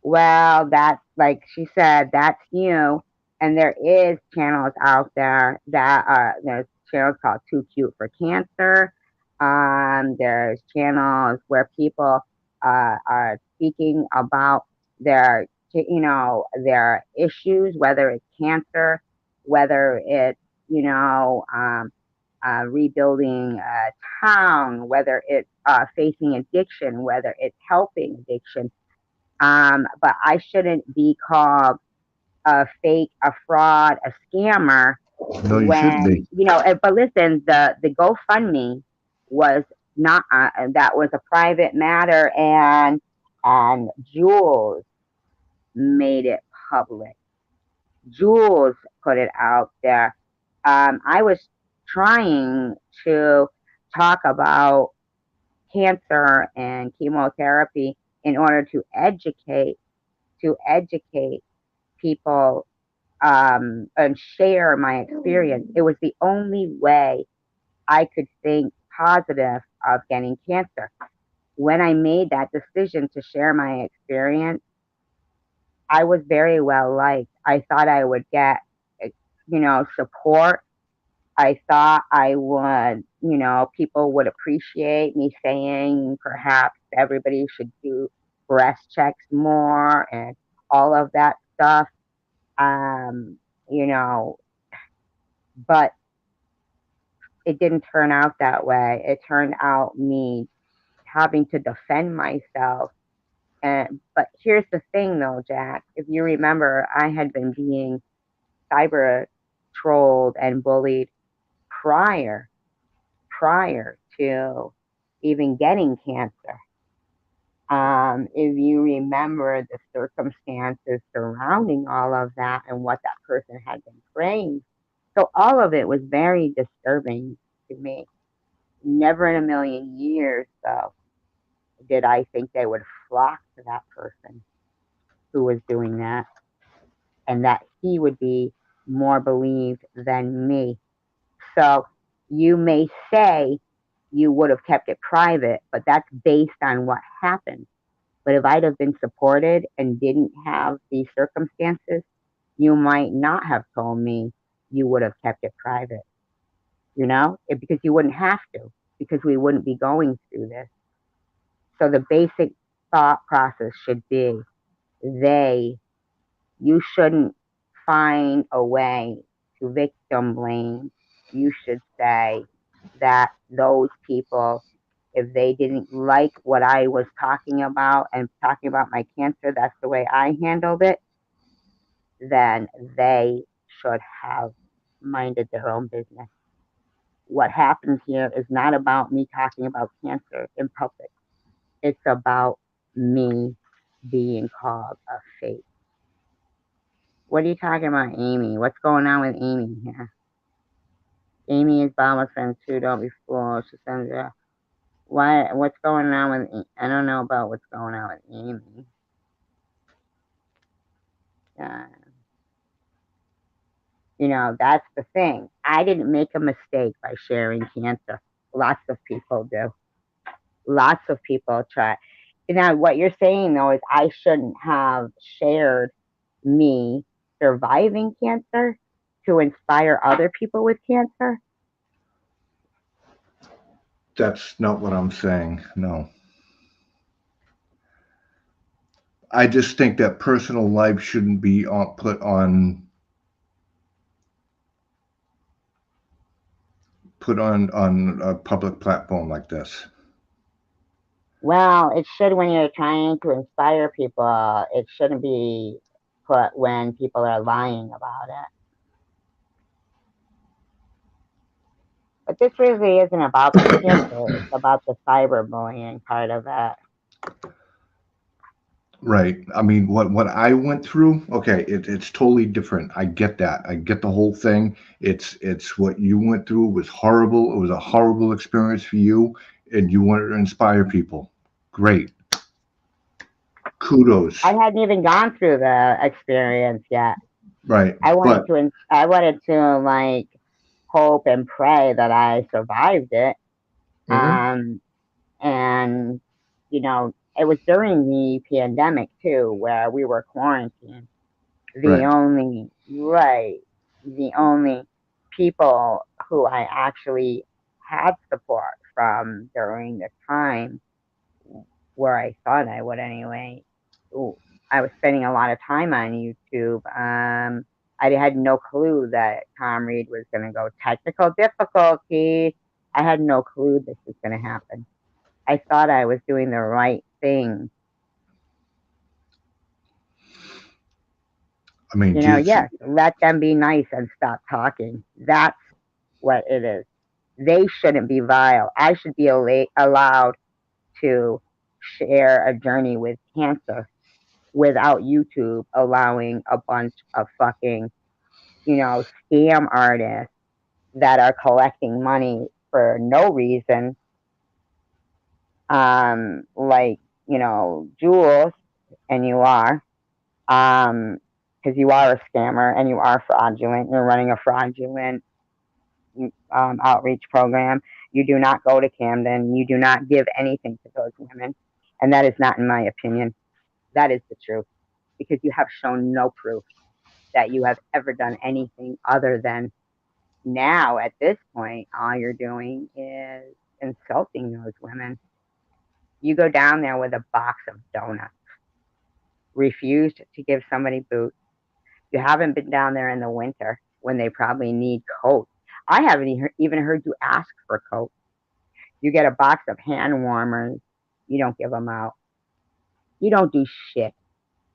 Well, that's like she said, that's you. And there is channels out there that there's channels called Too Cute for Cancer. There's channels where people are speaking about their their issues, whether it's cancer, whether it's rebuilding a town, whether it's facing addiction, whether it's helping addiction. But I shouldn't be called a fake, a fraud, a scammer No, you shouldn't when, be. but listen, the GoFundMe was not, that was a private matter, and Jules made it public. Jules put it out there. I was trying to talk about cancer and chemotherapy in order to educate people, and share my experience. It was the only way I could think positive of getting cancer. When I made that decision to share my experience, I was very well liked. I thought I would get, support. I thought I would, people would appreciate me saying perhaps everybody should do breast checks more and all of that stuff. Um, you know, but it didn't turn out that way. It turned out me having to defend myself. And but here's the thing though, Jack, if you remember, I had been being cyber trolled and bullied prior prior to even getting cancer. If you remember the circumstances surrounding all of that and what that person had been praying. So all of it was very disturbing to me. Never in a million years, though, did I think they would flock to that person who was doing that and that he would be more believed than me. So you may say you would have kept it private, but that's based on what happened. But if I'd have been supported and didn't have these circumstances, you might not have told me you would have kept it private, because you wouldn't have to, because we wouldn't be going through this. So the basic thought process should be you shouldn't find a way to victim blame. You should say that those people, if they didn't like what I was talking about and talking about my cancer, that's the way I handled it, then they should have minded their own business. What happens here is not about me talking about cancer in public. It's about me being called a fake. What are you talking about, Amy? What's going on with Amy here? Amy is Bama's friend too. Don't be fooled. She sends her. Why? What's going on with? I don't know about what's going on with Amy. That's the thing. I didn't make a mistake by sharing cancer. Lots of people do. Lots of people try. Now, what you're saying though is I shouldn't have shared me surviving cancer to inspire other people with cancer. That's not what I'm saying. No. I just think that personal life shouldn't be put on a public platform like this. Well, it should when you're trying to inspire people. It shouldn't be put when people are lying about it. But this really isn't about the cancer. It's about the cyberbullying part of it. Right. I mean, what I went through, okay, it's totally different. I get that. I get the whole thing. It's what you went through was horrible. It was a horrible experience for you, and you wanted to inspire people. Great. Kudos. I hadn't even gone through the experience yet. Right. I wanted to like hope and pray that I survived it. Mhm. And it was during the pandemic too, where we were quarantined. The only people who I actually had support from during the time, where I thought I would anyway. Ooh, I was spending a lot of time on YouTube. I had no clue that Tom Reed was going to go technical difficulties. I had no clue this was going to happen. I thought I was doing the right thing. I mean, yes, let them be nice and stop talking. That's what it is. They shouldn't be vile. I should be allowed to share a journey with cancer without YouTube allowing a bunch of fucking, scam artists that are collecting money for no reason. Like, Jules, and you are, because you are a scammer and you are fraudulent. You're running a fraudulent outreach program. You do not go to Camden. You do not give anything to those women. And that is not in my opinion. That is the truth. Because you have shown no proof that you have ever done anything other than now at this point, all you're doing is insulting those women. You go down there with a box of donuts, refused to give somebody boots. You haven't been down there in the winter when they probably need coats. I haven't even heard you ask for coats. You get a box of hand warmers. You don't give them out. You don't do shit,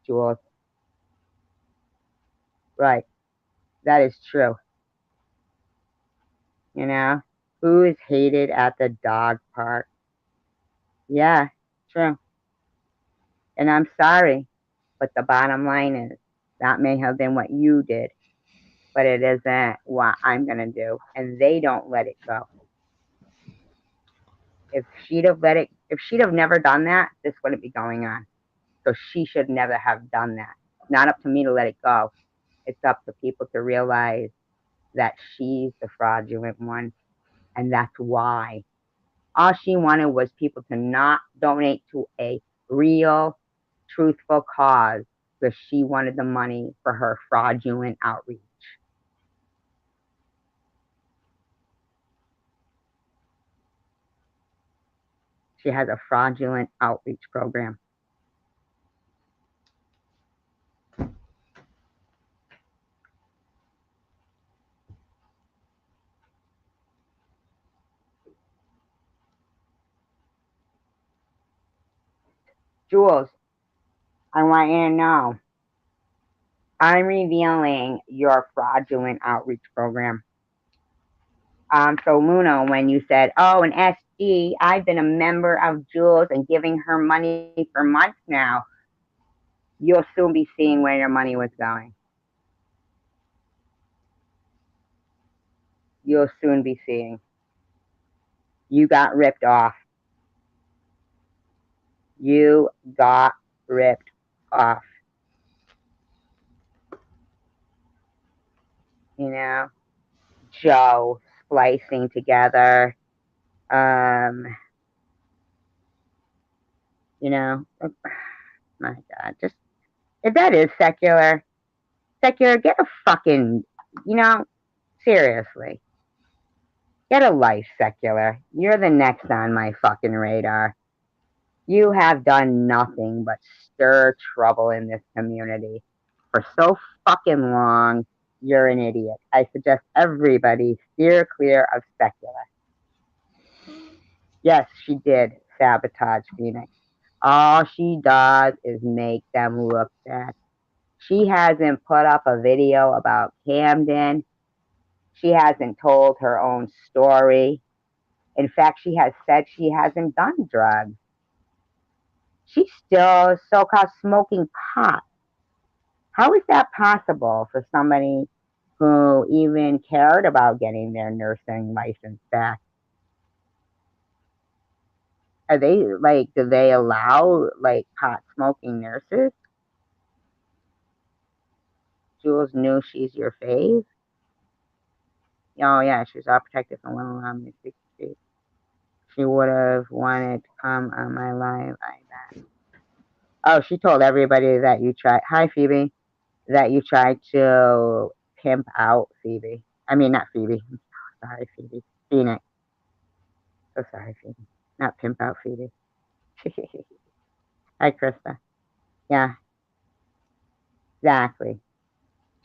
Jules. Right. That is true. Who is hated at the dog park? Yeah, true. And I'm sorry, but the bottom line is that may have been what you did, but it isn't what I'm going to do. And they don't let it go. If she'd have never done that, this wouldn't be going on. So she should never have done that. It's not up to me to let it go. It's up to people to realize that she's the fraudulent one. And that's why. All she wanted was people to not donate to a real, truthful cause, because she wanted the money for her fraudulent outreach. She has a fraudulent outreach program. Jules, I want you to know I'm revealing your fraudulent outreach program. So Luna, when you said, "Oh, an SG," I've been a member of Jules and giving her money for months now. You'll soon be seeing where your money was going. You'll soon be seeing. You got ripped off. You got ripped off. You know, Joe splicing together. You know, my God, just if that is secular, get a fucking, you know, seriously, get a life, secular. You're the next on my fucking radar. You have done nothing but stir trouble in this community for so fucking long. You're an idiot. I suggest everybody steer clear of secular. Yes, she did sabotage Phoenix. All she does is make them look bad. She hasn't put up a video about Camden. She hasn't told her own story. In fact, she has said she hasn't done drugs. She's still so-called smoking pot. How is that possible for somebody who even cared about getting their nursing license back? Are they like, do they allow like pot smoking nurses? Jules knew she's your fave. Oh yeah, she's all protected from 111 60 Street. She would have wanted to come on my live. I bet. Oh, she told everybody that you tried. Hi, Phoebe. That you tried to pimp out Phoebe. I mean, not Phoebe. Sorry, Phoebe. Phoenix. So sorry, Phoebe. Not pimp out Phoebe. Hi, Krista. Yeah, exactly.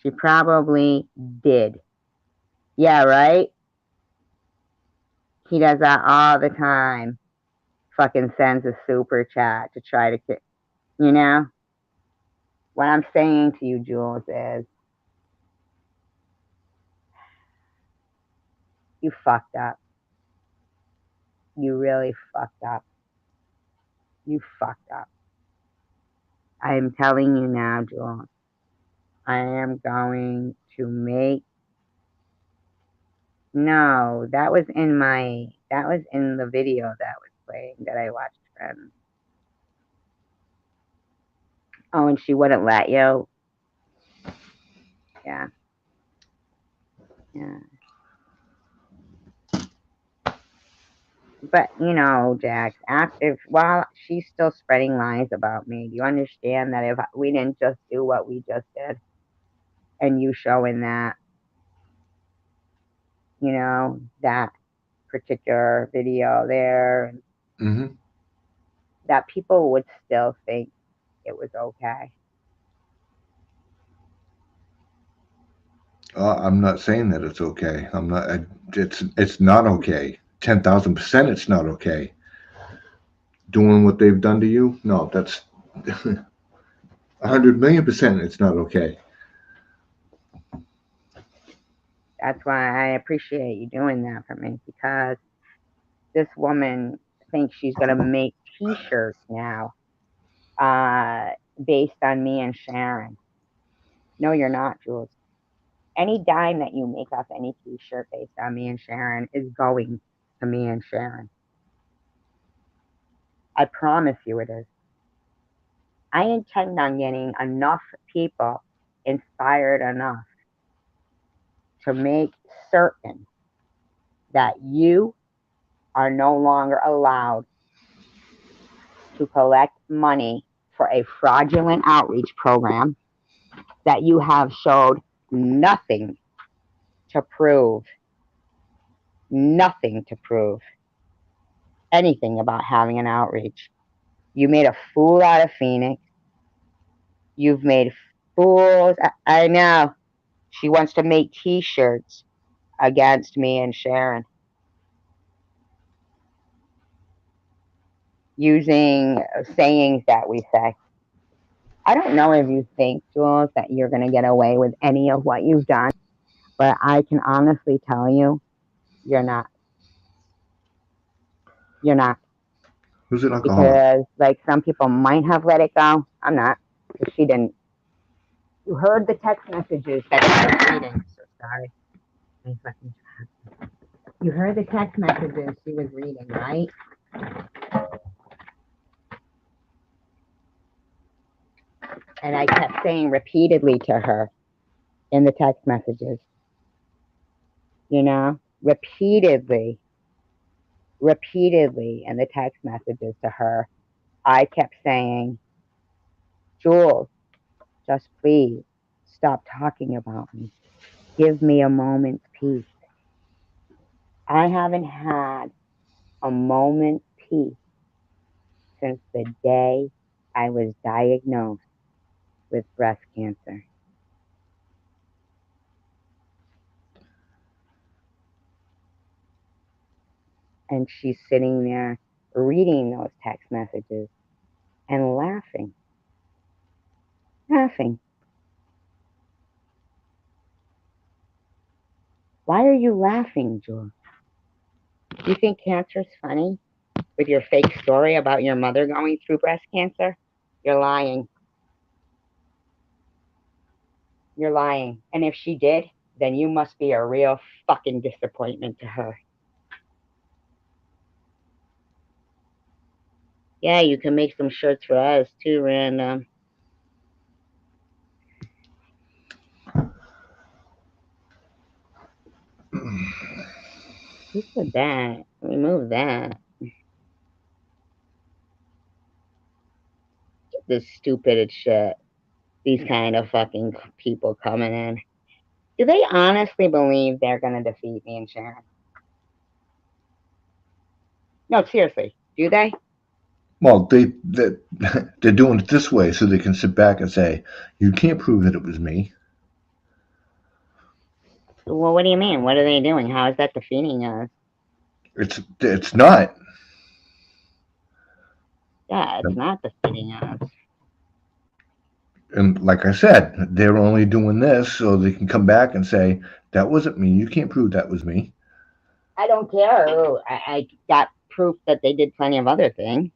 She probably did. Yeah, right? He does that all the time. Fucking sends a super chat to try to get, you know? What I'm saying to you, Jules, is you fucked up. You really fucked up. You fucked up. I am telling you now, Jules. I am going to make. No, that was in the video that was playing that I watched from. Oh, and she wouldn't let you. Yeah. Yeah. But you know, Jax, while she's still spreading lies about me, do you understand that if we didn't just do what we just did, and you showing that, you know, that particular video there, that people would still think it was okay. I'm not saying that it's okay. I'm not. It's not okay. 10,000% it's not okay. Doing what they've done to you? No, that's 100,000,000% it's not okay. That's why I appreciate you doing that for me, because this woman thinks she's gonna make T-shirts now, based on me and Sharon. No, you're not, Jules. Any dime that you make off any T-shirt based on me and Sharon is going to me and Sharon. I promise you it is. I intend on getting enough people inspired enough to make certain that you are no longer allowed to collect money for a fraudulent outreach program that you have showed nothing to prove. Nothing to prove. anything about having an outreach. You made a fool out of Phoenix. You've made fools. I know. She wants to make t-shirts against me and Sharon using sayings that we say. I don't know if you think, Jules, that you're going to get away with any of what you've done, but I can honestly tell you, you're not. You're not. Who's an alcoholic? Because, like, some people might have let it go. I'm not. Because she didn't. You heard the text messages that she was reading. So sorry. You heard the text messages she was reading, right? And I kept saying repeatedly to her in the text messages, you know, repeatedly in the text messages to her, I kept saying, Jules, just please stop talking about me. Give me a moment's peace. I haven't had a moment's peace since the day I was diagnosed with breast cancer. And she's sitting there reading those text messages and laughing. Laughing. Why are you laughing, Jules? Do you think cancer's funny with your fake story about your mother going through breast cancer? You're lying. You're lying. And if she did, then you must be a real fucking disappointment to her. Yeah, you can make some shirts for us too, Random. Who said that? Remove that. This stupid shit. These kind of fucking people coming in. Do they honestly believe they're gonna defeat me and Sharon? No, seriously. Do they? Well, they're doing it this way so they can sit back and say, you can't prove that it was me. Well, what do you mean? What are they doing? How is that defeating us? It's not. Yeah, it's not defeating us. And like I said, they're only doing this so they can come back and say, that wasn't me. You can't prove that was me. I don't care. I got proof that they did plenty of other things.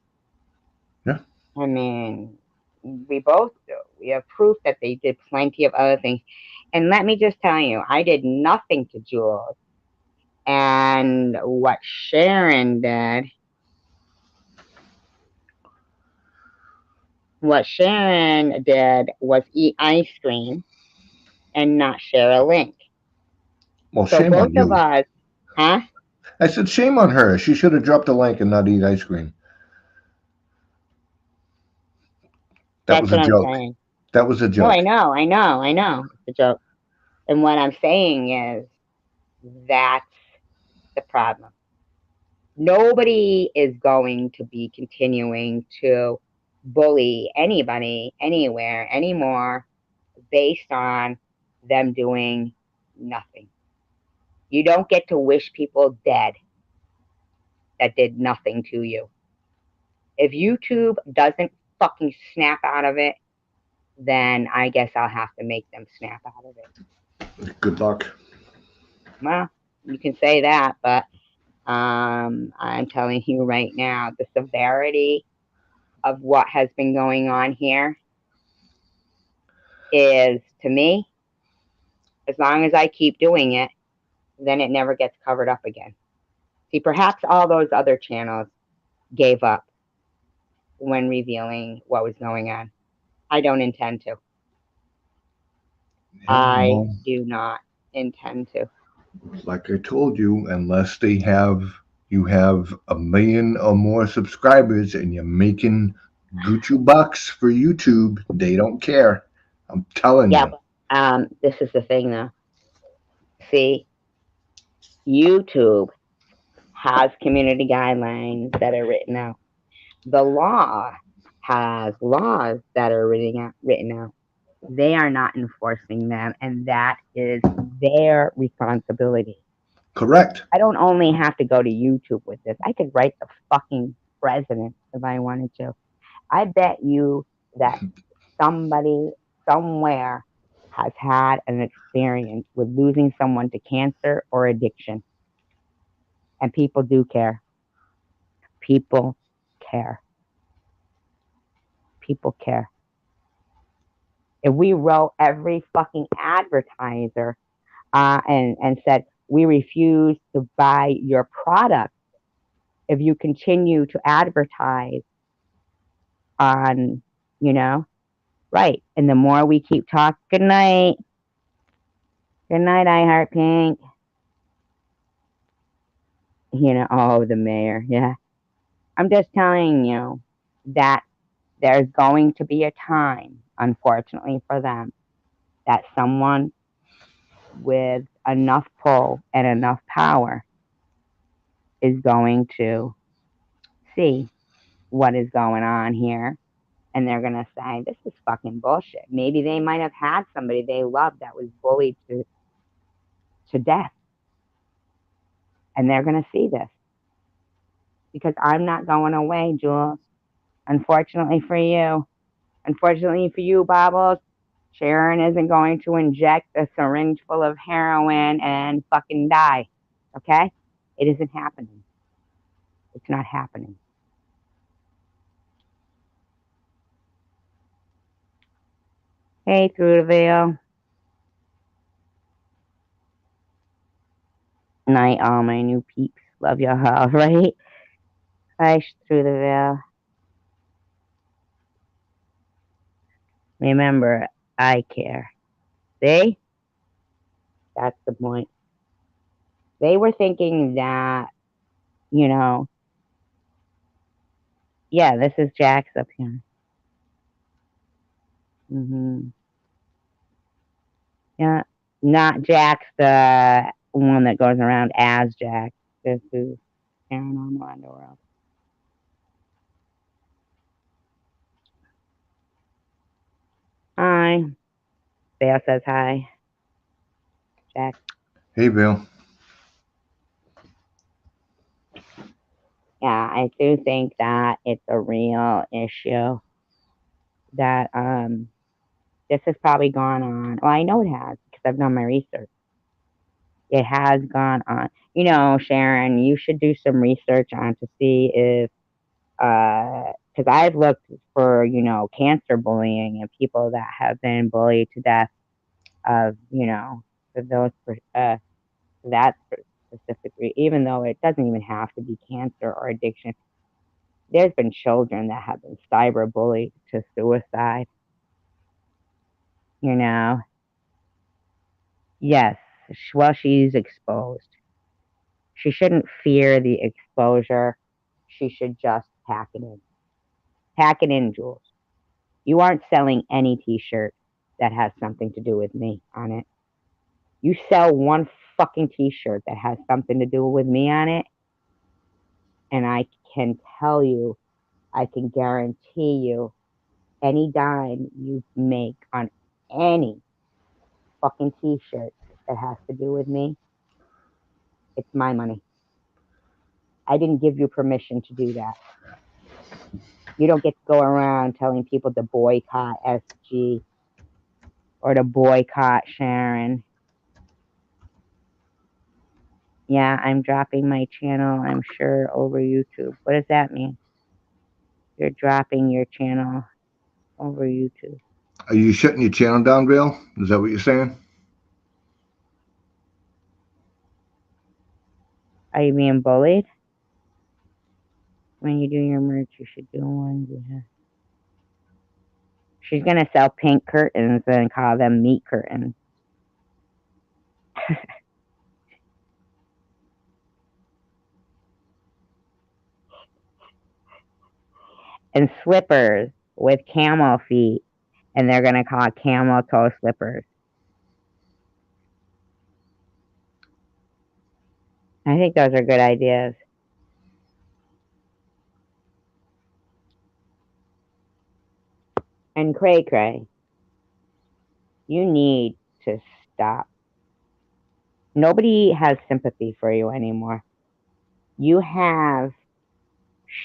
Yeah. I mean, we both do. We have proof that they did plenty of other things. And let me just tell you, I did nothing to Jules. And what Sharon did, was eat ice cream and not share a link. Well, So shame both on you. of us, huh? I said, shame on her. She should have dropped a link and not eat ice cream. That was a joke. Saying. That was a joke. No, I know. It's a joke. And what I'm saying is that's the problem. Nobody is going to be continuing to bully anybody anywhere anymore based on them doing nothing. You don't get to wish people dead that did nothing to you. If YouTube doesn't fucking snap out of it, then I guess I'll have to make them snap out of it. Good luck. Well, you can say that, but I'm telling you right now, the severity of what has been going on here is, to me, as long as I keep doing it, then it never gets covered up again. See, perhaps all those other channels gave up when revealing what was going on. I don't intend to. I do not intend to. Like I told you, unless you have 1 million or more subscribers and you're making Gucci bucks for YouTube, they don't care. I'm telling you. But, this is the thing, though. See, YouTube has community guidelines that are written out. The law has laws that are written out. They are not enforcing them, and that is their responsibility. Correct. I don't only have to go to YouTube with this. I could write the fucking president if I wanted to. I bet you that somebody somewhere has had an experience with losing someone to cancer or addiction. And people do care. People care. People care. If we wrote every fucking advertiser and said, we refuse to buy your product if you continue to advertise on, right. And the more we keep talking, good night, I heart pink. Oh, the mayor. Yeah. I'm just telling you that there's going to be a time, unfortunately for them, that someone with enough pull and enough power is going to see what is going on here. And they're going to say, this is fucking bullshit. Maybe they might have had somebody they loved that was bullied to death. And they're going to see this. Because I'm not going away, Jules. Unfortunately for you. Unfortunately for you, Bobbles, Sharon isn't going to inject a syringe full of heroin and fucking die. Okay? It isn't happening. It's not happening. Hey, Through the Veil. Night, all my new peeps. Love your all, right? Hi, Through the Veil. Remember, I care. See? That's the point. They were thinking that, yeah, this is Jax up here. Yeah, not Jax, the one that goes around as Jax. This is Paranormal Underworld. Hi. Bale says hi. Jax. Hey, Bill. Yeah, I do think that it's a real issue that this has probably gone on. Well, I know it has because I've done my research. It has gone on. Sharon, you should do some research on to see if because I've looked for, cancer bullying and people that have been bullied to death of, for those, that specific, even though it doesn't even have to be cancer or addiction. There's been children that have been cyberbullied to suicide. Yes, well, she's exposed. She shouldn't fear the exposure. She should just pack it in. Pack it in, Jules. You aren't selling any t-shirt that has something to do with me on it. You sell one fucking t-shirt that has something to do with me on it, and I can tell you, I can guarantee you, any dime you make on any fucking t-shirt that has to do with me, it's my money. I didn't give you permission to do that. You don't get to go around telling people to boycott SG or to boycott Sharon. Yeah, I'm dropping my channel, I'm sure, over YouTube. What does that mean? You're dropping your channel over YouTube. Are you shutting your channel down, Bill? Is that what you're saying? Are you being bullied? When you do your merch, you should do one. Yeah. She's going to sell pink curtains and call them meat curtains. And slippers with camel feet, and they're going to call it camel toe slippers. I think those are good ideas. And Cray Cray, you need to stop. Nobody has sympathy for you anymore. You have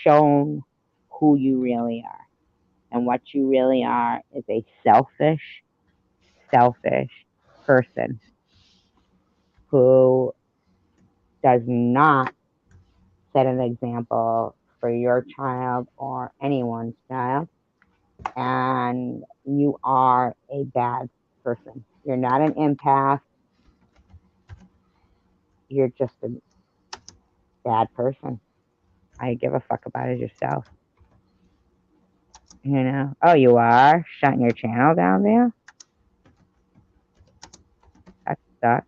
shown who you really are. And what you really are is a selfish person who does not set an example for your child or anyone's child. And you are a bad person. You're not an empath. You're just a bad person. All you give a fuck about is yourself. You know? Oh, you are? Shutting your channel down there? That sucks.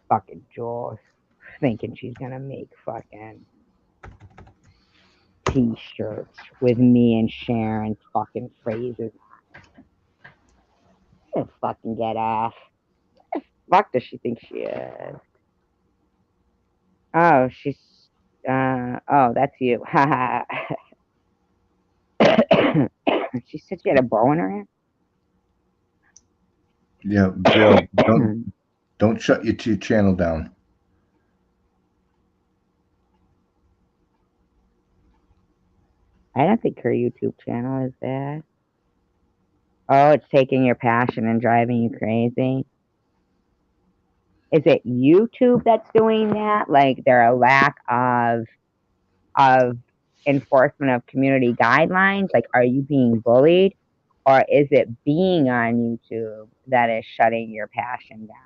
Fucking Jules. Thinking she's gonna make fucking t-shirts with me and Sharon's fucking phrases. Fucking get off. Fuck does she think she is? Oh, she's oh, that's you. Haha. She said she had a bow in her hand. Yeah, Bill, don't shut your channel down. I don't think her YouTube channel is bad. Oh, it's taking your passion and driving you crazy. Is it YouTube that's doing that? Like there are a lack of enforcement of community guidelines? Like, are you being bullied? Or is it being on YouTube that is shutting your passion down?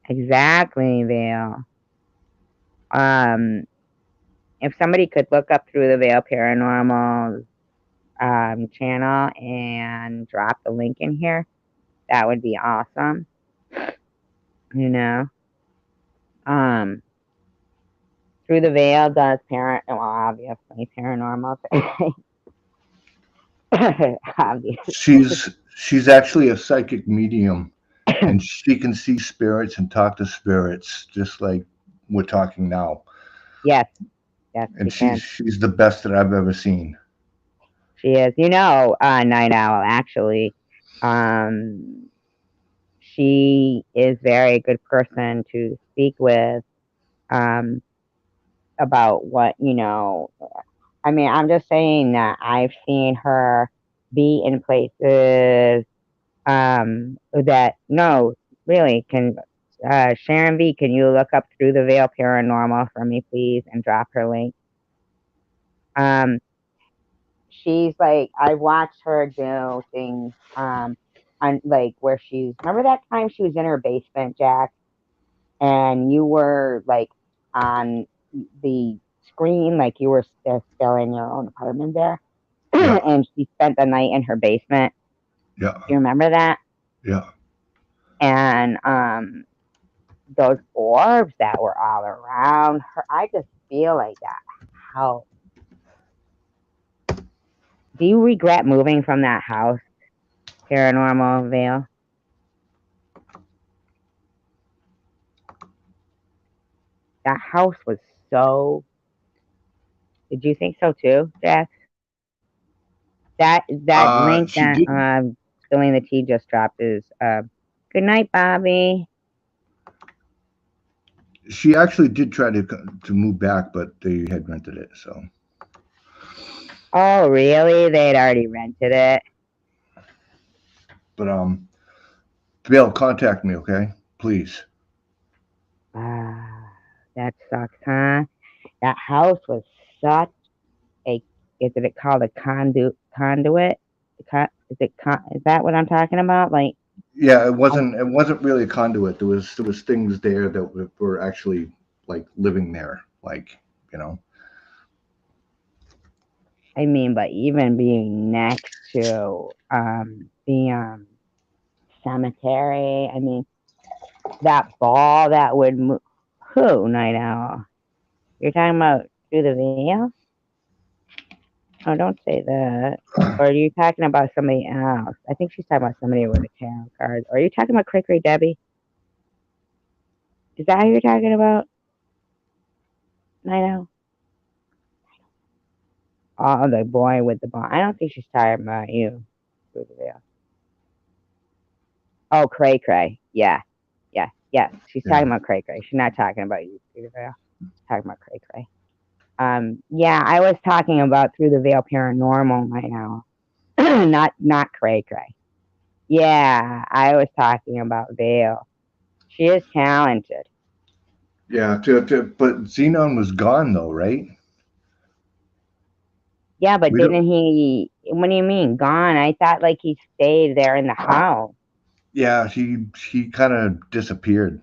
Exactly, Vale. If somebody could look up Through the Veil Paranormal channel and drop the link in here, that would be awesome. You know, Through the Veil does obviously paranormal things. Obviously. She's actually a psychic medium, and she can see spirits and talk to spirits just like we're talking now. Yes, and she's the best that I've ever seen. She is. You know, Night Owl, actually, she is very good person to speak with about what, you know, I mean, I'm just saying that I've seen her be in places that, no, really, can Sharon V, can you look up Through the Veil Paranormal for me, please, and drop her link? She's like, I watched her do things on like where she's, remember that time she was in her basement, Jack, and you were like on the screen, like you were still in your own apartment there. Yeah. And she spent the night in her basement. Yeah. You remember that? Yeah. And those orbs that were all around her, I just feel like that. How do you regret moving from that house, Paranormal Veil? That house was so. Did you think so too, Jack? That link that Spilling the Tea just dropped is good night, Bobby. She actually did try to move back, but they had rented it, so. Oh, really? They'd already rented it. But Bill, contact me, okay? Please. That sucks, huh? That house was such a. Is it called a conduit? Is that what I'm talking about? Like. Yeah, it wasn't really a conduit. There was things there that were actually like living there, like, you know. I mean, but even being next to the cemetery, I mean, that ball that would move. Who, Night Owl? You're talking about Through the Veil? Oh, don't say that. Or are you talking about somebody else? I think she's talking about somebody with a tarot card. Or are you talking about Cray Cray Debbie? Is that who you're talking about? I know. Oh, the boy with the ball. I don't think she's talking about you. Oh, Cray Cray. Yeah. Yes. She's talking about Cray Cray. She's not talking about you, She's talking about Cray Cray. Yeah, I was talking about Through the Veil Paranormal right now. not Cray Cray. Yeah, I was talking about Veil. She is talented. Yeah, but Xenon was gone though, right? Yeah, but didn't he? What do you mean gone? I thought like he stayed there in the house. Yeah, he kind of disappeared.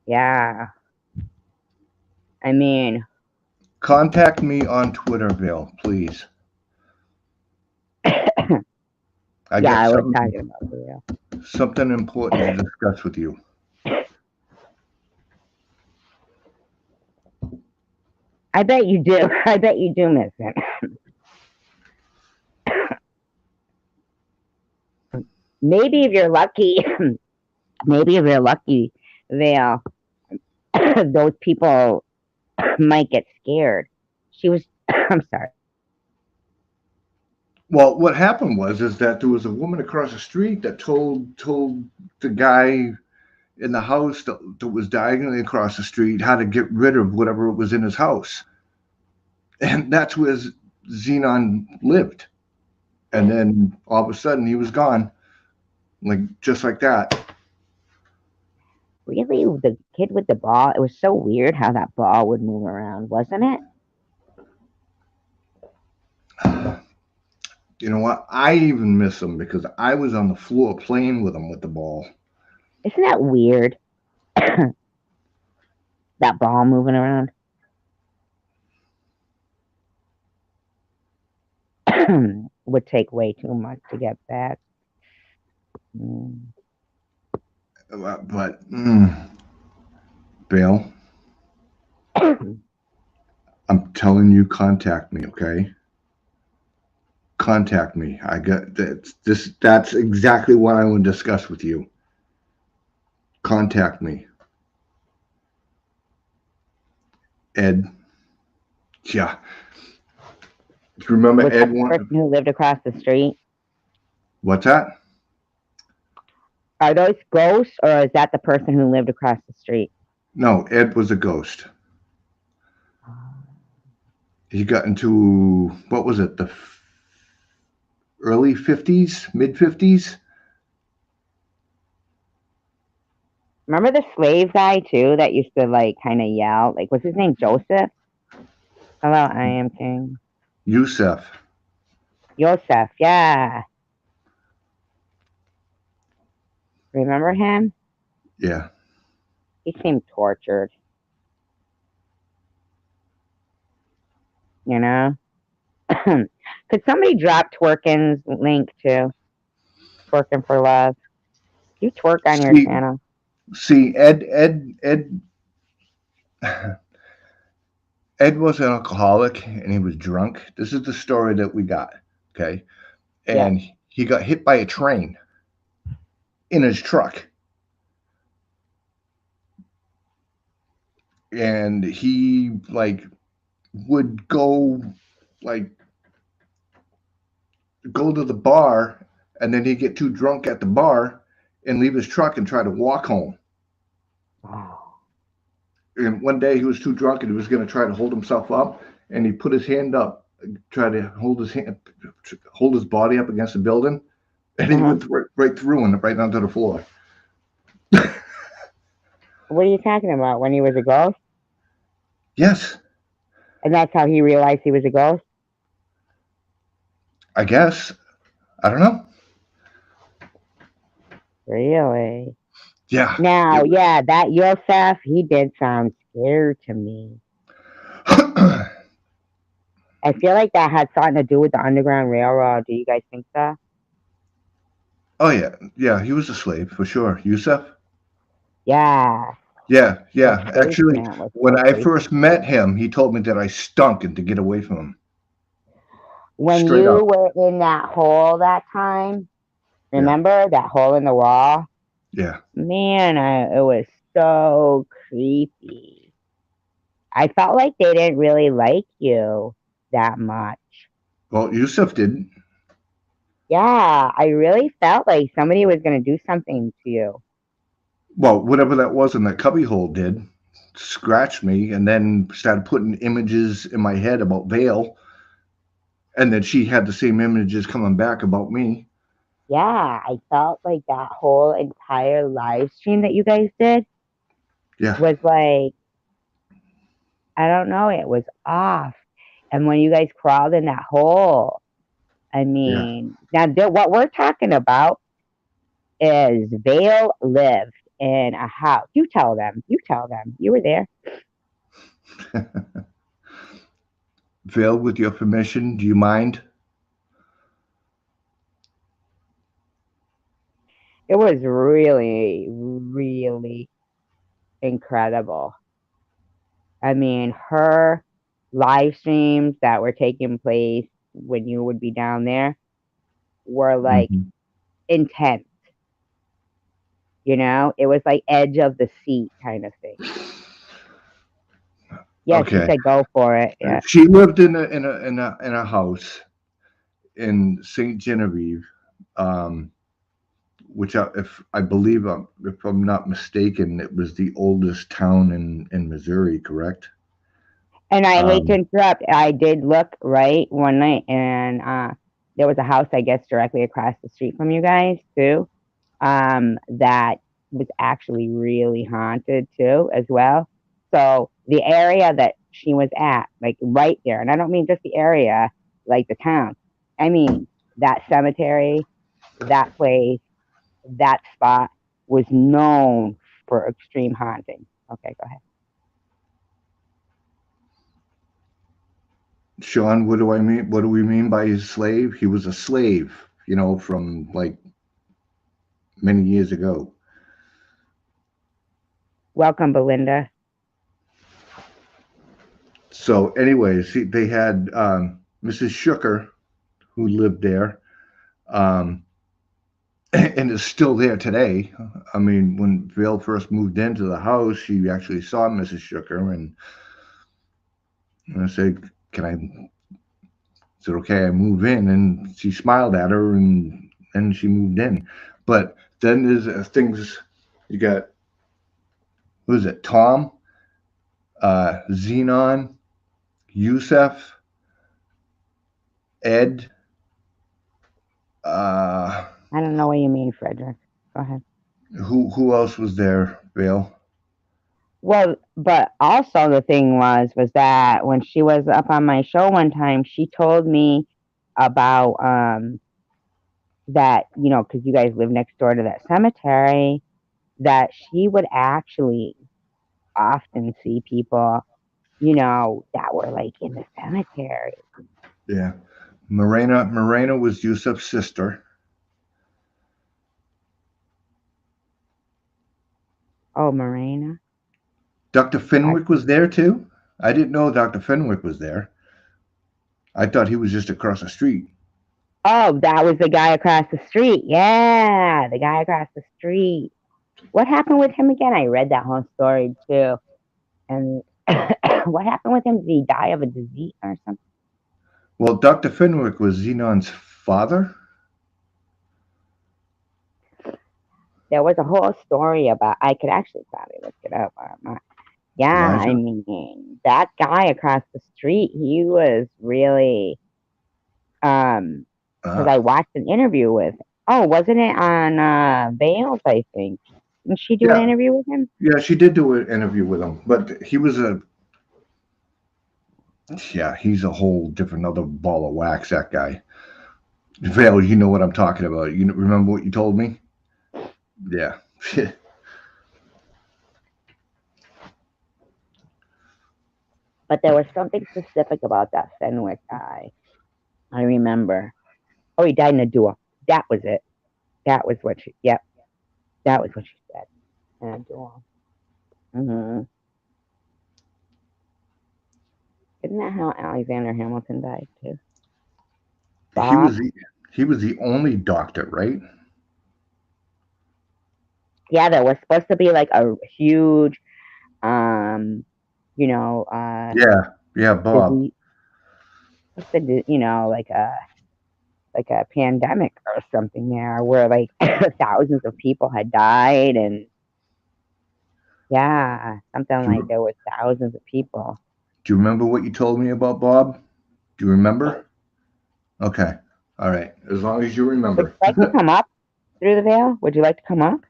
Yeah. I mean, contact me on Twitter, Bill, please. I was talking about Bill. Something important to discuss with you. I bet you do. I bet you do miss him. Maybe if you're lucky, Vale, those people might get scared. She was, I'm sorry. Well, what happened is that there was a woman across the street that told the guy in the house that was diagonally across the street how to get rid of whatever was in his house. And that's where Xenon lived. And then all of a sudden he was gone. Like, just like that. Really? The kid with the ball? It was so weird how that ball would move around, wasn't it? You know what? I even miss him because I was on the floor playing with him with the ball. Isn't that weird? That ball moving around. Would take way too much to get back. But, Bill, I'm telling you, contact me, okay? Contact me. I got this. That's exactly what I want to discuss with you. Contact me. Ed. Yeah. Do you remember Was Ed? The person who lived across the street? What's that? Are those ghosts, or is that the person who lived across the street? No, Ed was a ghost. He got into, what was it, the early 50s, mid 50s? Remember the slave guy, too, that used to, like, kind of yell? Like, what's his name? Joseph? Hello, I am King. Yusef, yeah. Remember him? Yeah. He seemed tortured. You know? Could somebody drop Twerkin's link, too? Twerking for Love. You twerk on your channel. See, Ed was an alcoholic and he was drunk. This is the story that we got, okay? And he got hit by a train in his truck. And he, like, would go to the bar, and then he'd get too drunk at the bar and leave his truck and try to walk home. And one day he was too drunk and he was going to try to hold himself up, and he put his hand up, tried to hold his body up against the building, and he went right through and right onto the floor. What are you talking about? When he was a ghost? Yes. And that's how he realized he was a ghost? I guess. I don't know. Really? Yeah. Now, that Yosef, he did sound scared to me. I feel like that had something to do with the Underground Railroad. Do you guys think so? Oh, yeah. Yeah, he was a slave, for sure. Yusef? Yeah. Yeah, The yeah. Actually, basement was when so I creepy. first met him, he told me that I stunk and to get away from him. When Straight you up. were in that hole that time, Yeah, remember that hole in the wall? yeah. Man, it was so creepy. I felt like they didn't really like you that much. Well, Yusuf didn't. Yeah, I really felt like somebody was going to do something to you. Well, whatever that was in that cubbyhole did, scratched me, and then started putting images in my head about Vale, and then she had the same images coming back about me. Yeah, I felt like that whole entire live stream that you guys did Yeah, was like, I don't know, it was off. And when you guys crawled in that hole, I yeah. mean, now what we're talking about is Vale lived in a house. You tell them. You tell them. You were there. Vale, with your permission, do you mind? It was really, really incredible. I mean, her live streams that were taking place when you would be down there were like Mhm. intense. You know, it was like edge of the seat kind of thing. Yeah, she Okay. said go for it. Yeah. She lived in a house in Saint Genevieve, um, which if I believe if I'm not mistaken, it was the oldest town in Missouri. Correct? And I hate to Um, interrupt. I did look right one night, and there was a house, I guess, directly across the street from you guys too. That was actually really haunted too, as well. So the area that she was at, like right there, and I don't mean just the area, like the town. I mean that cemetery, that place, that spot was known for extreme haunting. Okay, go ahead. Sean, what do I mean? What do we mean by his slave? He was a slave, from like many years ago. Welcome, Belinda. So, anyways, they had Mrs. Shooker who lived there, um, and is still there today. I mean, when Vale first moved into the house, she actually saw Mrs. Shooker, and I said, "Can I?" Said, "Okay, I move in," and she smiled at her, and she moved in. But then there's things you got. Who is it? Tom, Xenon, Yusef, Ed. Uh, I don't know what you mean, Frederick. Go ahead. who else was there, Vale? Well, but also the thing was that when she was up on my show one time, she told me about that, because you guys live next door to that cemetery, that she would actually often see people, that were like in the cemetery. Yeah, Morena was Yusuf's sister. Oh, Morena. Dr. I, Fenwick was there too. I didn't know Dr. Fenwick was there. I thought he was just across the street. oh, that was the guy across the street. Yeah, the guy across the street. What happened with him again? I read that whole story too. And what happened with him? Did he die of a disease or something? Well, Dr. Fenwick was Xenon's father. There was a whole story about. I could actually probably look it up. Yeah, I Elijah. mean that guy across the street. He was really because I Ah, watched an interview with. Oh, wasn't it on Bales? I think. Didn't she do an yeah, interview with him? yeah. She did do an interview with him, but he was yeah, he's a whole different other ball of wax. That guy, Vale. You know what I'm talking about. You remember what you told me? Yeah. But there was something specific about that Fenwick guy. I remember. Oh, he died in a duel. That was it. That was what she. Yep, that was what she said. In a duel. Hmm. Isn't that how Alexander Hamilton died too? He Bob? was the he was the only doctor, right? Yeah, there was supposed to be like a huge, you know, Yeah, yeah, Bob. disease, you know, like a pandemic or something there where like thousands of people had died, and yeah, something Do like you, there was thousands of people. do you remember what you told me about Bob? Do you remember? Okay. All right. As long as you Would remember. you like to come up through the veil? Would you like to come up?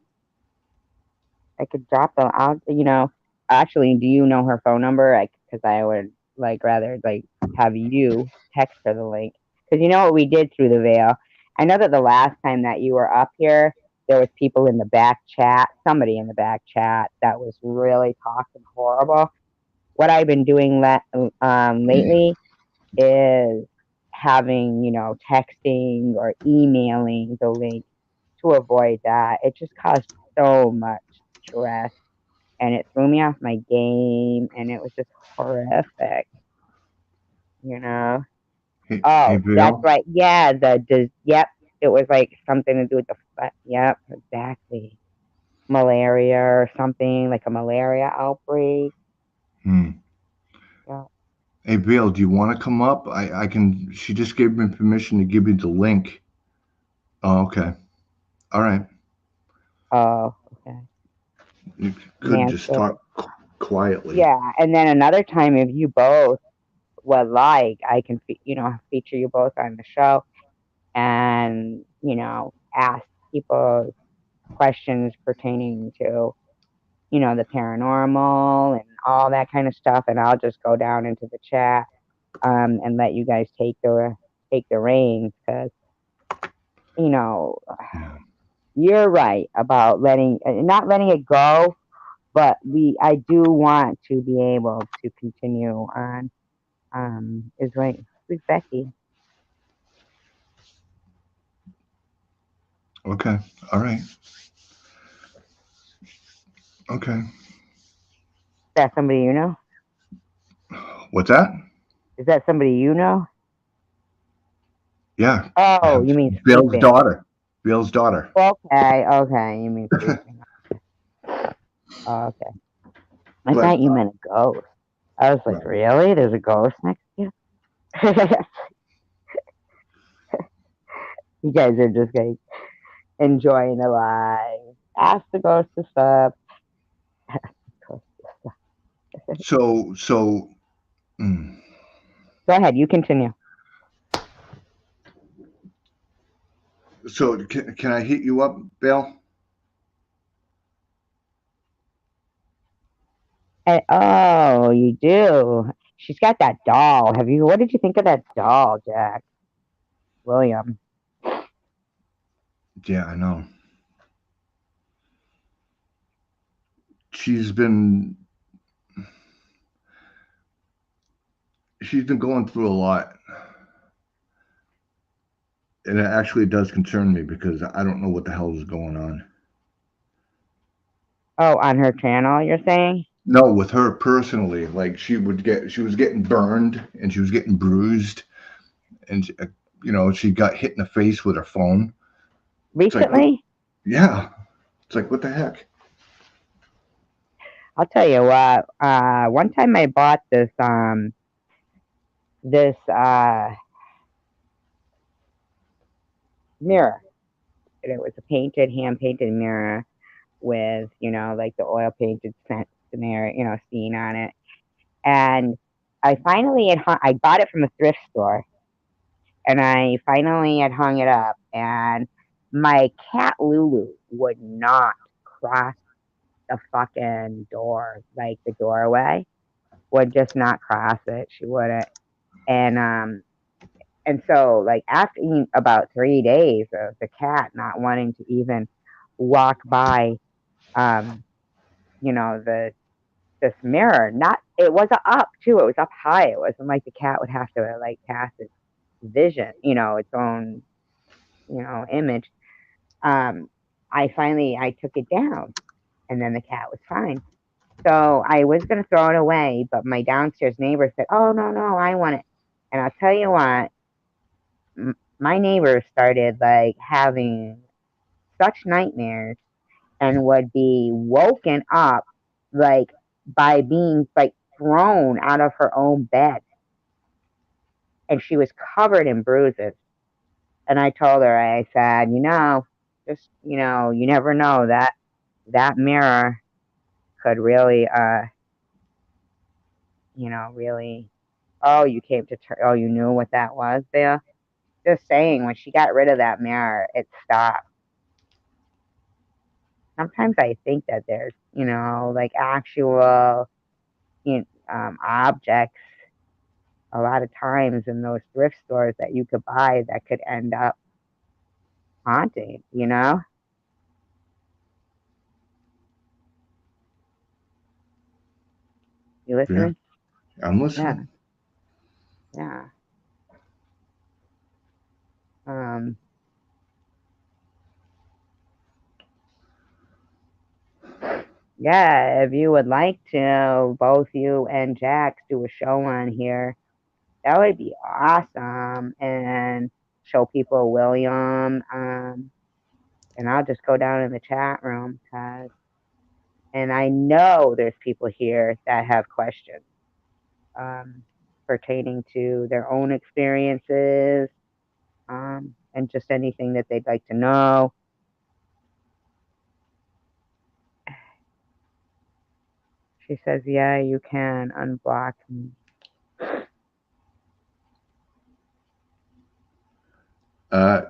I could drop the out. You know, actually, do you know her phone number? Because I would like rather like have you text her the link. Because you know what we did through the veil. I know that the last time that you were up here, there was people in the back chat, somebody in the back chat that was really talking horrible. What I've been doing lately is having, you know, texting or emailing the link to avoid that. It just caused so much stress and it threw me off my game and it was just horrific, you know. Hey, Oh, that's Bill. right. Yeah, yep. It was like something to do with yep, exactly. Malaria or something, like a malaria outbreak. Hmm. Yeah. Hey, Bill, do you want to come up? I can. She just gave me permission to give you the link. Oh, okay. All right. Oh, okay. You could Man, just so talk quietly. yeah, and then another time if you both would like, I can, you know, feature you both on the show and, you know, ask people questions pertaining to, you know, the paranormal and all that kind of stuff. And I'll just go down into the chat and let you guys take the reins because, you know, Yeah. you're right about not letting it go, but I do want to be able to continue on. Is right. Who's Becky? Okay. All right. Okay. Is that somebody you know? What's that? Is that somebody you know? Yeah. Oh, you mean Bill's sleeping? daughter. Bill's daughter. Okay, okay. You mean sleeping? Oh, okay. I But thought you meant a ghost. I was like, really? There's a ghost next to you? You guys are just like enjoying the life. Ask the ghost to stop. so. Mm. Go ahead. You continue. So can I hit you up, Bill? Oh, you do. She's got that doll. What did you think of that doll, Jack? William. Yeah, I know. She's been she's been going through a lot, and it actually does concern me because I don't know what the hell is going on. Oh, on her channel, you're saying? No, with her personally, like she was getting burned and she was getting bruised, and she got hit in the face with her phone. It's like, Recently? yeah, it's like what the heck? I'll tell you what. One time I bought this mirror. And it was a hand painted mirror with, you know, like the oil painted scenario, you know, scene on it. And I bought it from a thrift store, and I finally had hung it up, and my cat Lulu would not cross the fucking door, like the doorway, would just not cross it. She wouldn't. And so like after about 3 days of the cat not wanting to even walk by um you know this mirror, not it wasn't up too, it was up high, it wasn't like the cat would have to like pass its vision, you know, its own, you know, image. um I took it down and then the cat was fine. So I was going to throw it away, but my downstairs neighbor said, "Oh, no, no, I want it." And I'll tell you what, my neighbor started like having such nightmares and would be woken up like by being like thrown out of her own bed. And she was covered in bruises. And I told her, I said, just, you never know that mirror could really, really, oh, you came to, oh, you knew what that was there? Just saying, when she got rid of that mirror, it stopped. Sometimes I think that there's, like actual, objects a lot of times in those thrift stores that you could buy that could end up haunting, You Yeah, listening? I'm Yeah, listening. yeah. Um, yeah, if you would like to, both you and Jax do a show on here, that would be awesome. And show people William. And I'll just go down in the chat room and I know there's people here that have questions pertaining to their own experiences, and just anything that they'd like to know. She says, "Yeah, you can unblock me."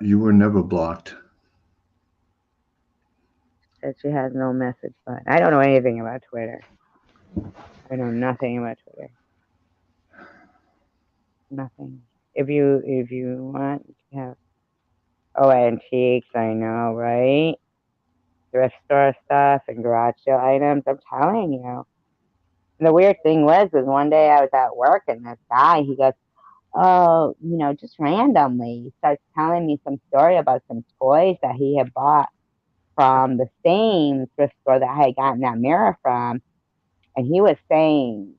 You were never blocked. Says she has no message button. I don't know anything about Twitter. I know nothing about Twitter. Nothing. If you want, you can have. Oh, antiques. I know, right? Thrift store stuff and garage sale items. I'm telling you. And the weird thing was one day I was at work and this guy, he goes, "Oh, just randomly," he starts telling me some story about some toys that he had bought from the same thrift store that I had gotten that mirror from. And he was saying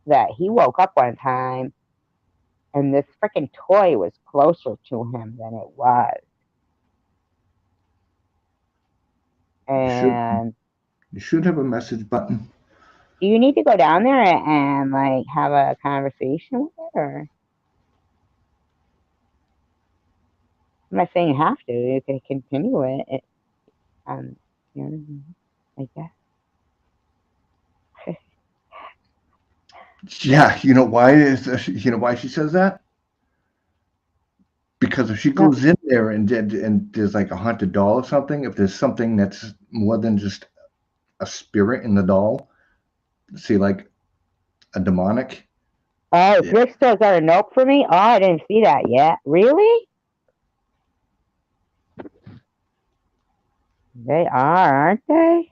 that he woke up one time and this freaking toy was closer to him than it was. You should And you should have a message button. do you need to go down there and like have a conversation with it, or I'm not saying you have to. You can continue it. You know what I mean? I guess. Yeah, you know why she says that? Because if she No. goes in there and there's like a haunted doll or something, if there's something that's more than just a spirit in the doll, see like a demonic. Oh, Yeah. thrift stores are a nope for me? Oh, I didn't see that yet. Really? They are, aren't they?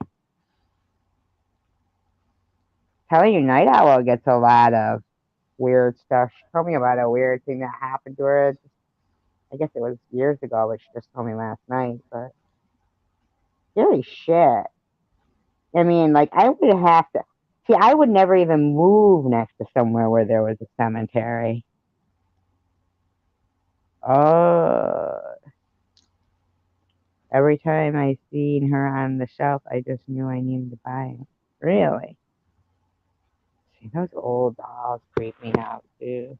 Telling you, Night Owl gets a lot of weird stuff. She told me about a weird thing that happened to her. I guess it was years ago, but she just told me last night. But really shit. I mean, like, I would have to. See, I would never even move next to somewhere where there was a cemetery. Oh, every time I seen her on the shelf, I just knew I needed to buy it. Really? See, those old dolls creep me out, too.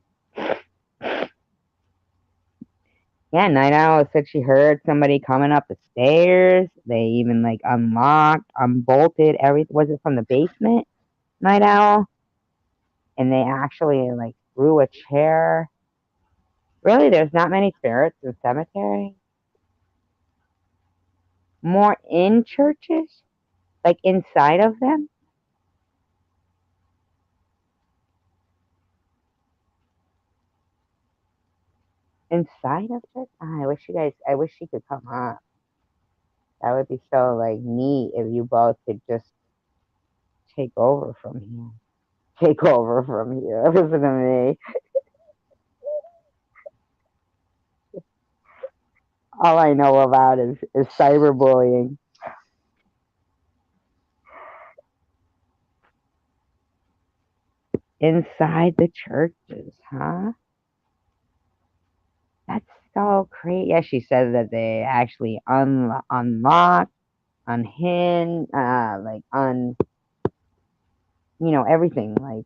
Yeah, Night Owl said she heard somebody coming up the stairs. They even like unlocked, unbolted everything. Was it from the basement, Night Owl? And they actually like threw a chair. Really, there's not many spirits in cemeteries. More in churches, like inside of them. Inside of church. Oh, I wish she could come up. That would be so like neat if you both could just take over from here. Take over from here. Listen to me. All I know about is cyberbullying. inside the churches, huh? That's so crazy. Yeah, she says that they actually unlocked, unhinged, everything, like,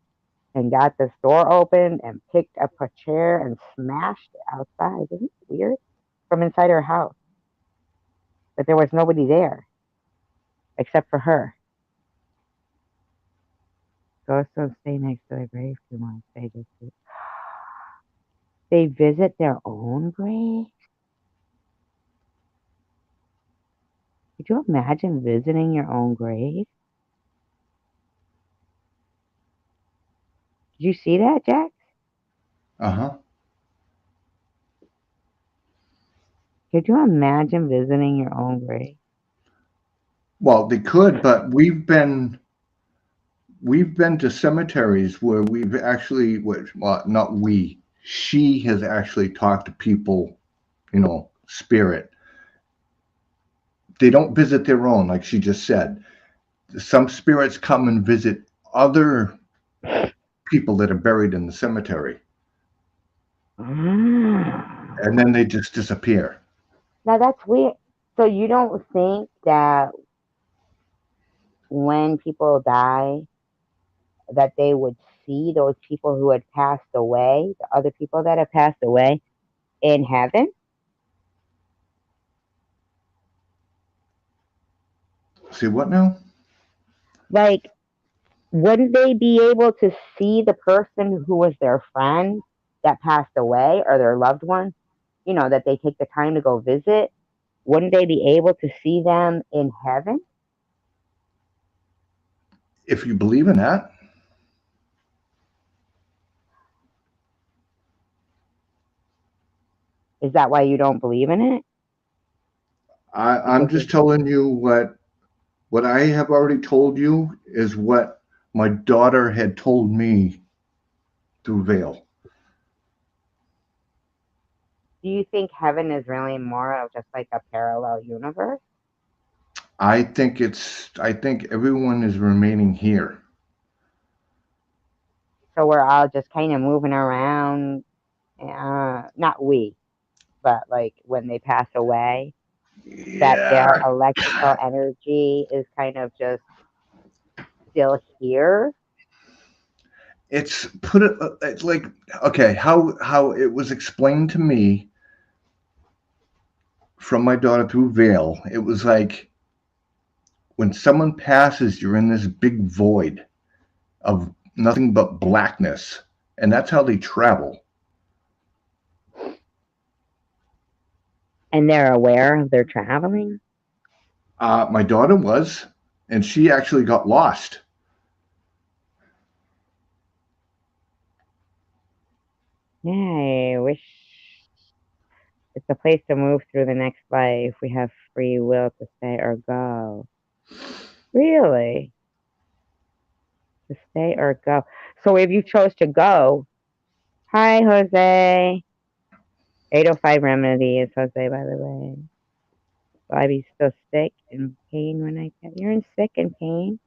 and got this door open and picked up a chair and smashed it outside. Isn't it weird? From inside her house. But there was nobody there except for her. Ghosts don't stay next to their grave too much. They visit their own grave. Could you imagine visiting your own grave? Did you see that, Jack? Uh-huh. Could you imagine visiting your own grave? Well, they could, but we've been to cemeteries where we've actually, well, not we, she has actually talked to people, spirit. They don't visit their own, like she just said. Some spirits come and visit other people that are buried in the cemetery, and then they just disappear. Now that's weird. So you don't think that when people die, that they would see those people who had passed away, the other people that have passed away, in heaven? See what now? Like, wouldn't they be able to see the person who was their friend that passed away or their loved one, that they take the time to go visit? Wouldn't they be able to see them in heaven? If you believe in that. Is that why you don't believe in it? I'm Because just telling you what I have already told you is what my daughter had told me through Veil. do you think heaven is really more of just like a parallel universe? I think everyone is remaining here. So we're all just kind of moving around. Not we, but like when they pass away, that their Yeah. electrical energy is kind of just still here. It's it's like, okay, how it was explained to me from my daughter through Veil. It was like when someone passes, you're in this big void of nothing but blackness, and that's how they travel. And they're aware of their traveling. My daughter was, and she actually got lost. Yeah, I wish it's a place to move through the next life. We have free will to stay or go. Really? To stay or go. So if you chose to go, hi, Jose. 805 Remedy is Jose, by the way. Will I be still sick and pain when I get? You're in sick and pain,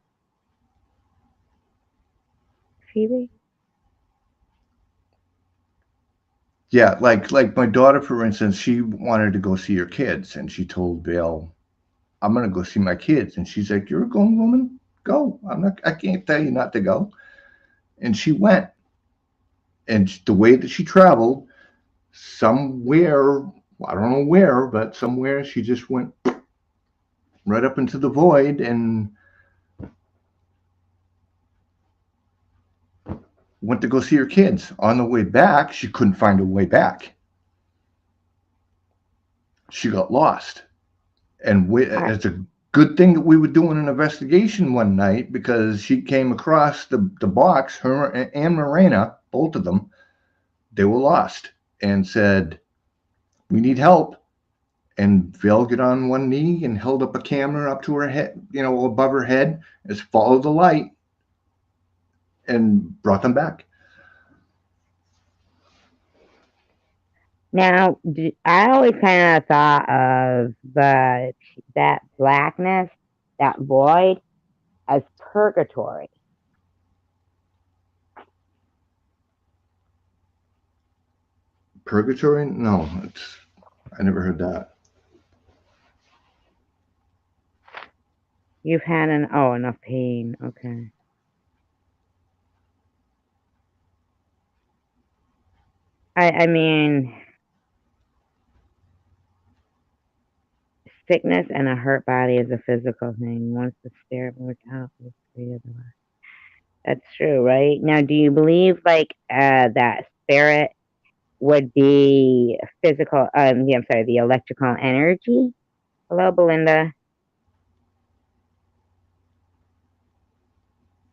Phoebe? Yeah, like my daughter, for instance, she wanted to go see her kids, and she told Bill, "I'm gonna go see my kids," and she's like, "You're a grown woman, go. I can't tell you not to go." And she went, and the way that she traveled, somewhere, I don't know where, but somewhere she just went right up into the void and went to go see her kids. On the way back, she couldn't find her way back. She got lost. And it's a good thing that we were doing an investigation one night because she came across the box, her and Morena, both of them, they were lost and said, "We need help." And Val got on one knee and held up a camera up to her head, above her head, just followed the light and brought them back. Now, I always kind of thought of that blackness, that void, as purgatory. Purgatory? No, I never heard that. You've had enough pain. Okay. I mean, sickness and a hurt body is a physical thing. Once the spirit moves out, it's free of the body. That's true, right? Now, do you believe like that spirit would be physical? I'm sorry, the electrical energy. Hello, Belinda.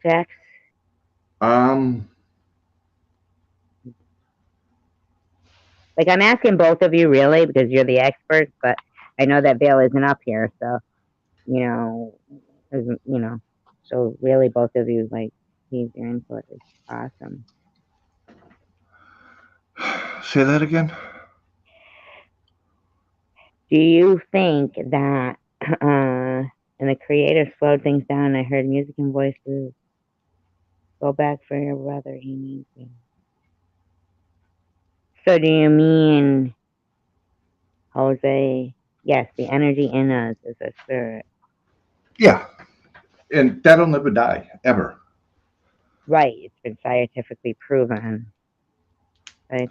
Jax. Like I'm asking both of you really because you're the experts, but I know that Vale isn't up here, so you know, so really both of you like your input is awesome. Say that again. Do you think that and the creator slowed things down? I heard music and voices. Go back for your brother, he needs you. So do you mean, Jose? Yes, the energy in us is a spirit. Yeah, and that'll never die ever. Right, it's been scientifically proven. I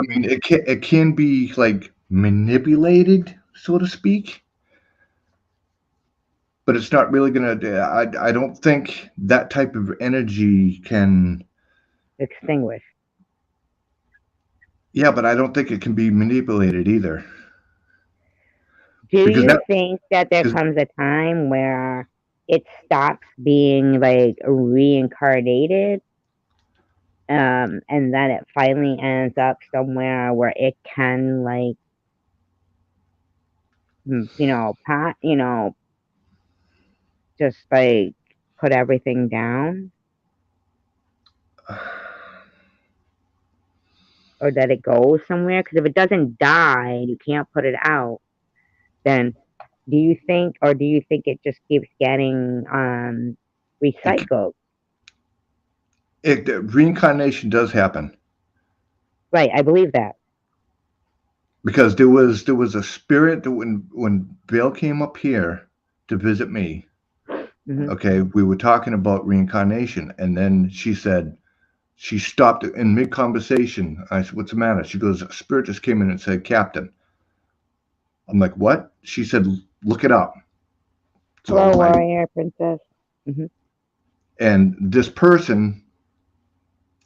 mean, it can be like manipulated, so to speak, but it's not really gonna. I don't think that type of energy can extinguish. Yeah, but I don't think it can be manipulated either. Do you think that there comes a time where it stops being like reincarnated, and then it finally ends up somewhere where it can like, just like put everything down? Or that it goes somewhere? Because if it doesn't die and you can't put it out, then do you think it just keeps getting recycled? Reincarnation does happen. Right, I believe that. Because there was a spirit that when Vale came up here to visit me, okay, we were talking about reincarnation, and then she said, she stopped in mid conversation. I said, "What's the matter?" She goes, "A spirit just came in and said, Captain." I'm like, "What?" She said, "Look it up." So hello, warrior princess. And this person,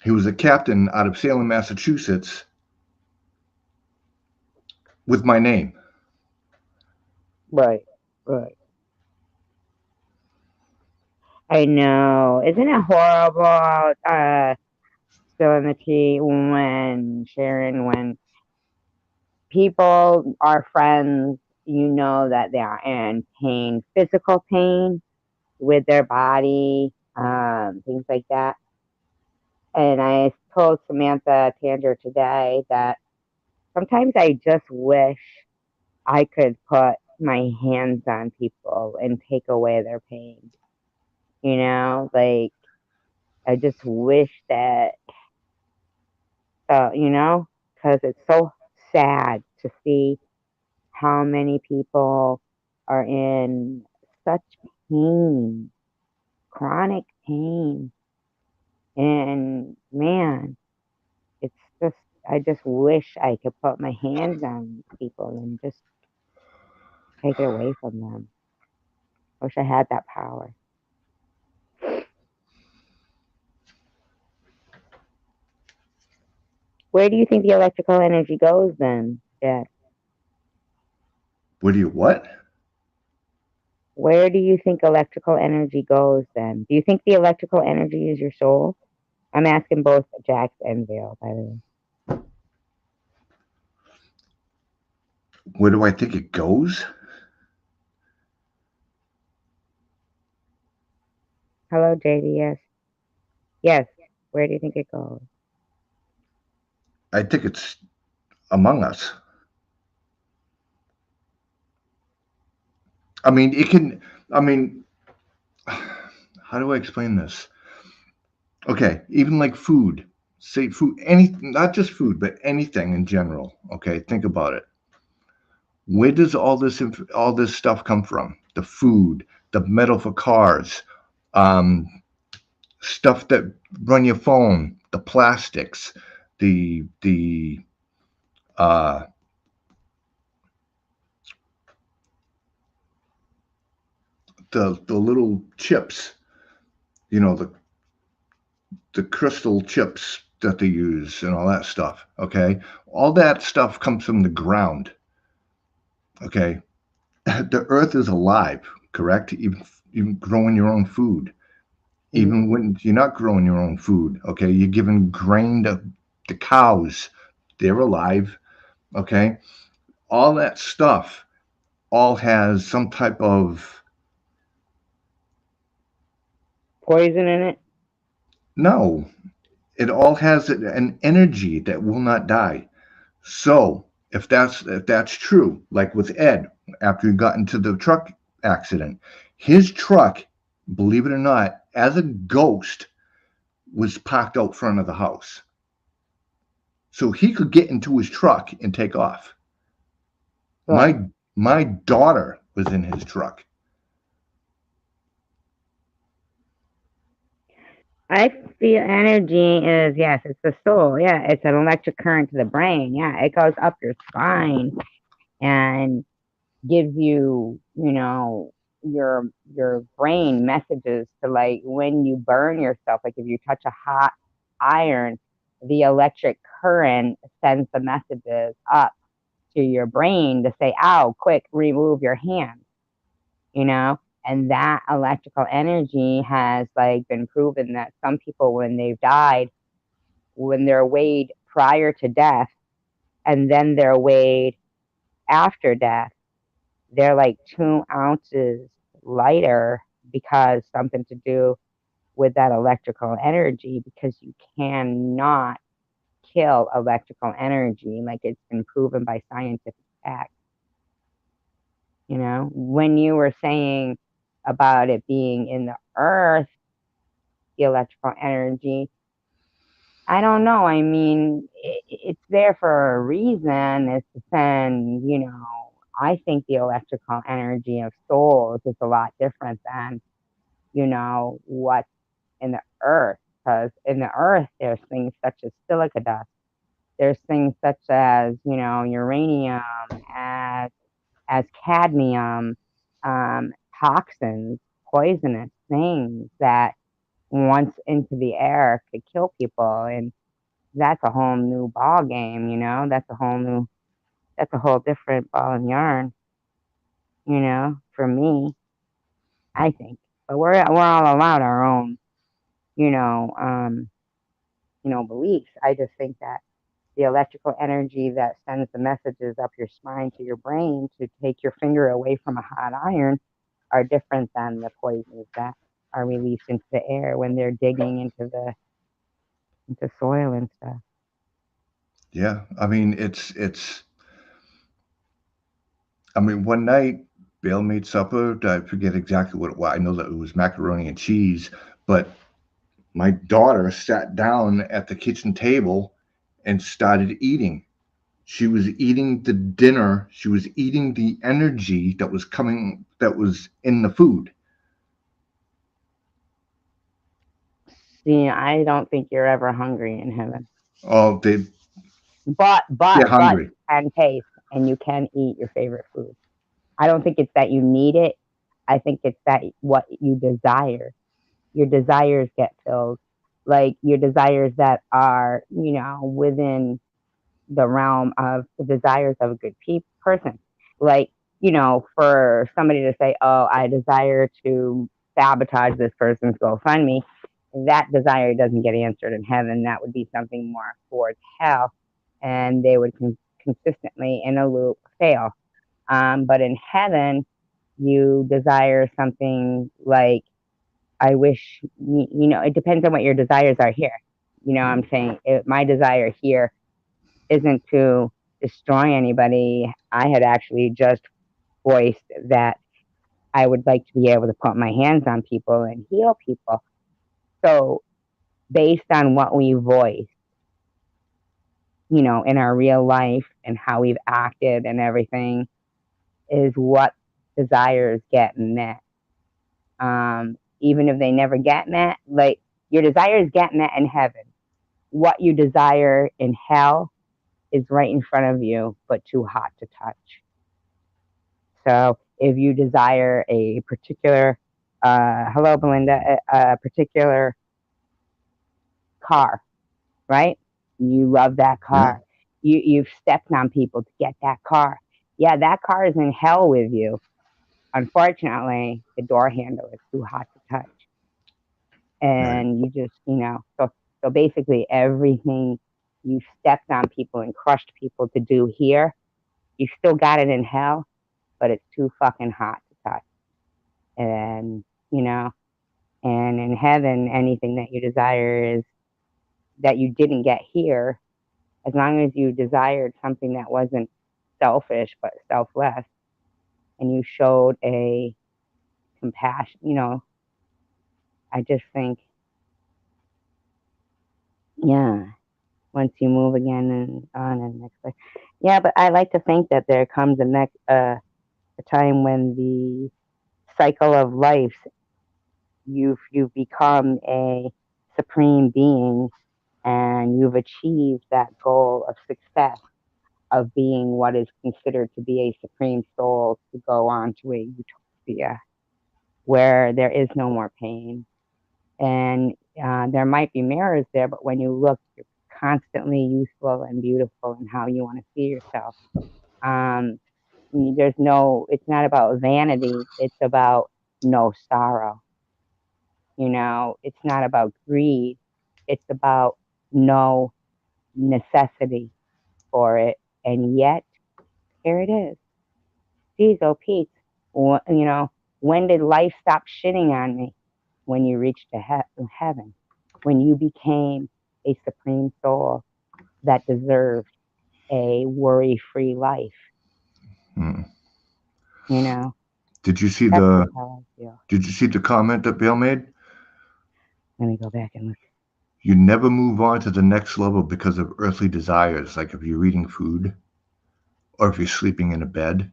he was a captain out of Salem, Massachusetts, with my name. Right. I know. Isn't it horrible, spilling the tea when people are friends, that they are in pain, physical pain with their body, things like that. And I told Samantha Tanger today that sometimes I just wish I could put my hands on people and take away their pain. Like I just wish that, because it's so sad to see how many people are in such pain, chronic pain. And man, it's just, I just wish I could put my hands on people and just take it away from them. I wish I had that power. Where do you think the electrical energy goes then, Jack? Where do you what? Where do you think electrical energy goes then? Do you think the electrical energy is your soul? I'm asking both Jax and Vale, by the way. Where do I think it goes? Hello, JD. Yes. Where do you think it goes? I think it's among us. I mean, how do I explain this? Okay, even like food. say food, anything, not just food, but anything in general. Okay, think about it. Where does all this stuff come from? The food, the metal for cars, um, stuff that run your phone, the plastics, the uh, the little chips, you know, the crystal chips that they use and all that stuff. Okay, all that stuff comes from the ground. Okay, the earth is alive, correct? Even growing your own food, even when you're not growing your own food. Okay, you're giving grain to the cows, they're alive. Okay, all that stuff all has some type of Poison in it? no. It all has an energy that will not die. So if that's true, like with Ed, after he got into the truck accident, his truck, believe it or not, as a ghost, was parked out front of the house, so he could get into his truck and take off. Right. My daughter was in his truck. I feel energy is, yes, it's the soul. Yeah, it's an electric current to the brain. Yeah, it goes up your spine and gives you, your brain messages to, like, when you burn yourself, like if you touch a hot iron, the electric current sends the messages up to your brain to say, ow, quick, remove your hand, you know? And that electrical energy has, like, been proven that some people, when they've died, when they're weighed prior to death and then they're weighed after death, they're like 2 ounces lighter, because something to do with that electrical energy, because you cannot kill electrical energy. Like, it's been proven by scientific fact. When you were saying about it being in the earth, the electrical energy, I don't know. I mean, it's there for a reason. It's to send, I think the electrical energy of souls is a lot different than, what's in the earth. Because in the earth, there's things such as silica dust. There's things such as, uranium, as cadmium, toxins, poisonous things that once into the air could kill people. And that's a whole new ball game, that's a whole different ball and yarn, for me, I think. But we're all allowed our own, you know, um, beliefs. I just think that the electrical energy that sends the messages up your spine to your brain to take your finger away from a hot iron are different than the poisons that are released into the air when they're digging into soil and stuff. Yeah, I mean I mean, one night Bill made supper. I forget exactly what it was. I know that it was macaroni and cheese, but my daughter sat down at the kitchen table and started eating. She was eating the dinner. She was eating the energy that was in the food. See, I don't think you're ever hungry in heaven. Oh, But they're you hungry. can taste and you can eat your favorite food. I don't think it's that you need it. I think it's that what you desire. Your desires get filled. Like, your desires that are, within the realm of the desires of a good person. Like, for somebody to say, oh, I desire to sabotage this person's GoFundMe, that desire doesn't get answered in heaven. That would be something more towards hell, and they would consistently, in a loop, fail. But in heaven, you desire something like, I wish, it depends on what your desires are here. I'm saying, my desire here isn't to destroy anybody. I had actually just voiced that I would like to be able to put my hands on people and heal people. So, based on what we voiced, in our real life and how we've acted and everything is what desires get met. Even if they never get met, like your desires get met in heaven. What you desire in hell is right in front of you, but too hot to touch. So if you desire a particular, hello, Belinda, a particular car, right? You love that car. You've stepped on people to get that car. Yeah, that car is in hell with you. Unfortunately, the door handle is too hot to touch. And you just, so basically everything you stepped on people and crushed people to do here, you still got it in hell, but it's too fucking hot to touch. And, and in heaven, anything that you desire is that you didn't get here, as long as you desired something that wasn't selfish but selfless, and you showed a compassion, I just think, yeah, once you move again and on and next life. Yeah, but I like to think that there comes a time when the cycle of life, you've become a supreme being and you've achieved that goal of success of being what is considered to be a supreme soul to go on to a utopia where there is no more pain. And there might be mirrors there, but when you look, you're constantly useful and beautiful in how you want to see yourself. It's not about vanity. It's about no sorrow. It's not about greed. It's about no necessity for it. And yet, here it is. Geez, oh, Pete, when did life stop shitting on me? When you reached heaven, when you became a supreme soul that deserved a worry-free life. Did you see Did you see the comment that Bill made? Let me go back and look. You never move on to the next level because of earthly desires, like if you're eating food or if you're sleeping in a bed,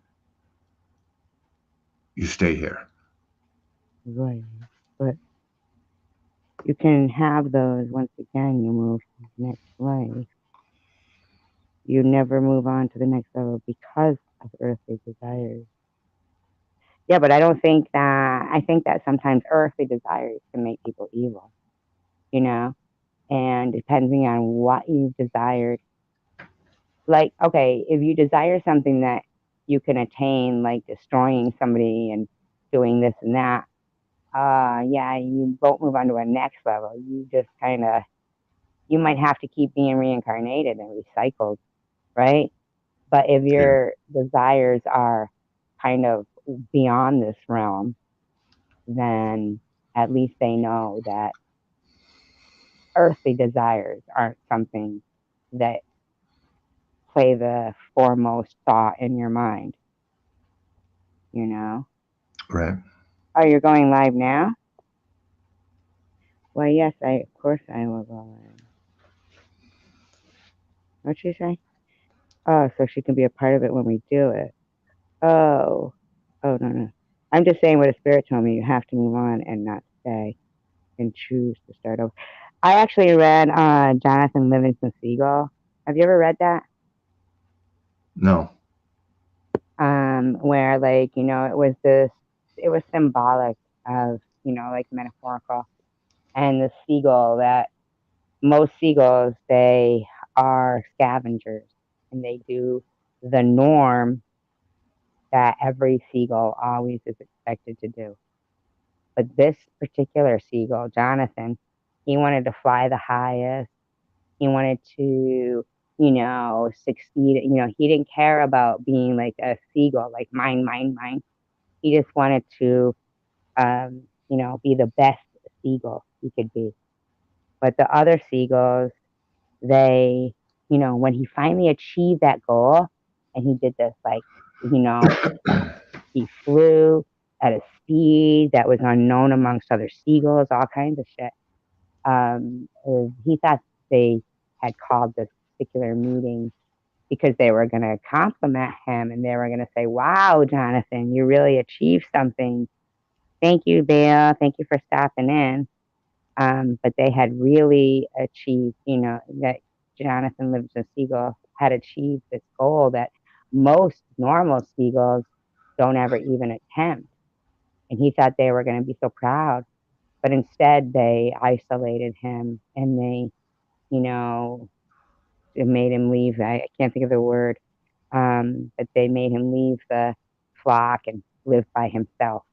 you stay here. Right. But you can have those once again, you move to the next life. You never move on to the next level because of earthly desires. Yeah, but I think that sometimes earthly desires can make people evil, and depending on what you've desired. Like, okay, if you desire something that you can attain, like destroying somebody and doing this and that, yeah, you won't move on to a next level. You just you might have to keep being reincarnated and recycled, right? But if your desires are kind of beyond this realm, then at least they know that earthly desires aren't something that play the foremost thought in your mind, Right. Oh, you're going live now? Well, yes, of course I will go live. What'd she say? Oh, so she can be a part of it when we do it. Oh, no. I'm just saying what a spirit told me. You have to move on and not stay and choose to start over. I actually read Jonathan Livingston Seagull. Have you ever read that? No. Where it was symbolic of, metaphorical. And the seagull, that most seagulls, they are scavengers and they do the norm that every seagull always is expected to do. But this particular seagull, Jonathan, he wanted to fly the highest. He wanted to, succeed. He didn't care about being like a seagull, like mine. He just wanted to, be the best seagull he could be. But the other seagulls, they, when he finally achieved that goal and he did this, he flew at a speed that was unknown amongst other seagulls, all kinds of shit. He thought they had called this particular meeting because they were going to compliment him and they were going to say, "Wow, Jonathan, you really achieved something. Thank you, Bill. Thank you for stopping in." But they had really achieved, that Jonathan Livingston Seagull had achieved this goal that most normal seagulls don't ever even attempt. And he thought they were going to be so proud. But instead, they isolated him and they, it made him leave. I can't think of the word, but they made him leave the flock and live by himself.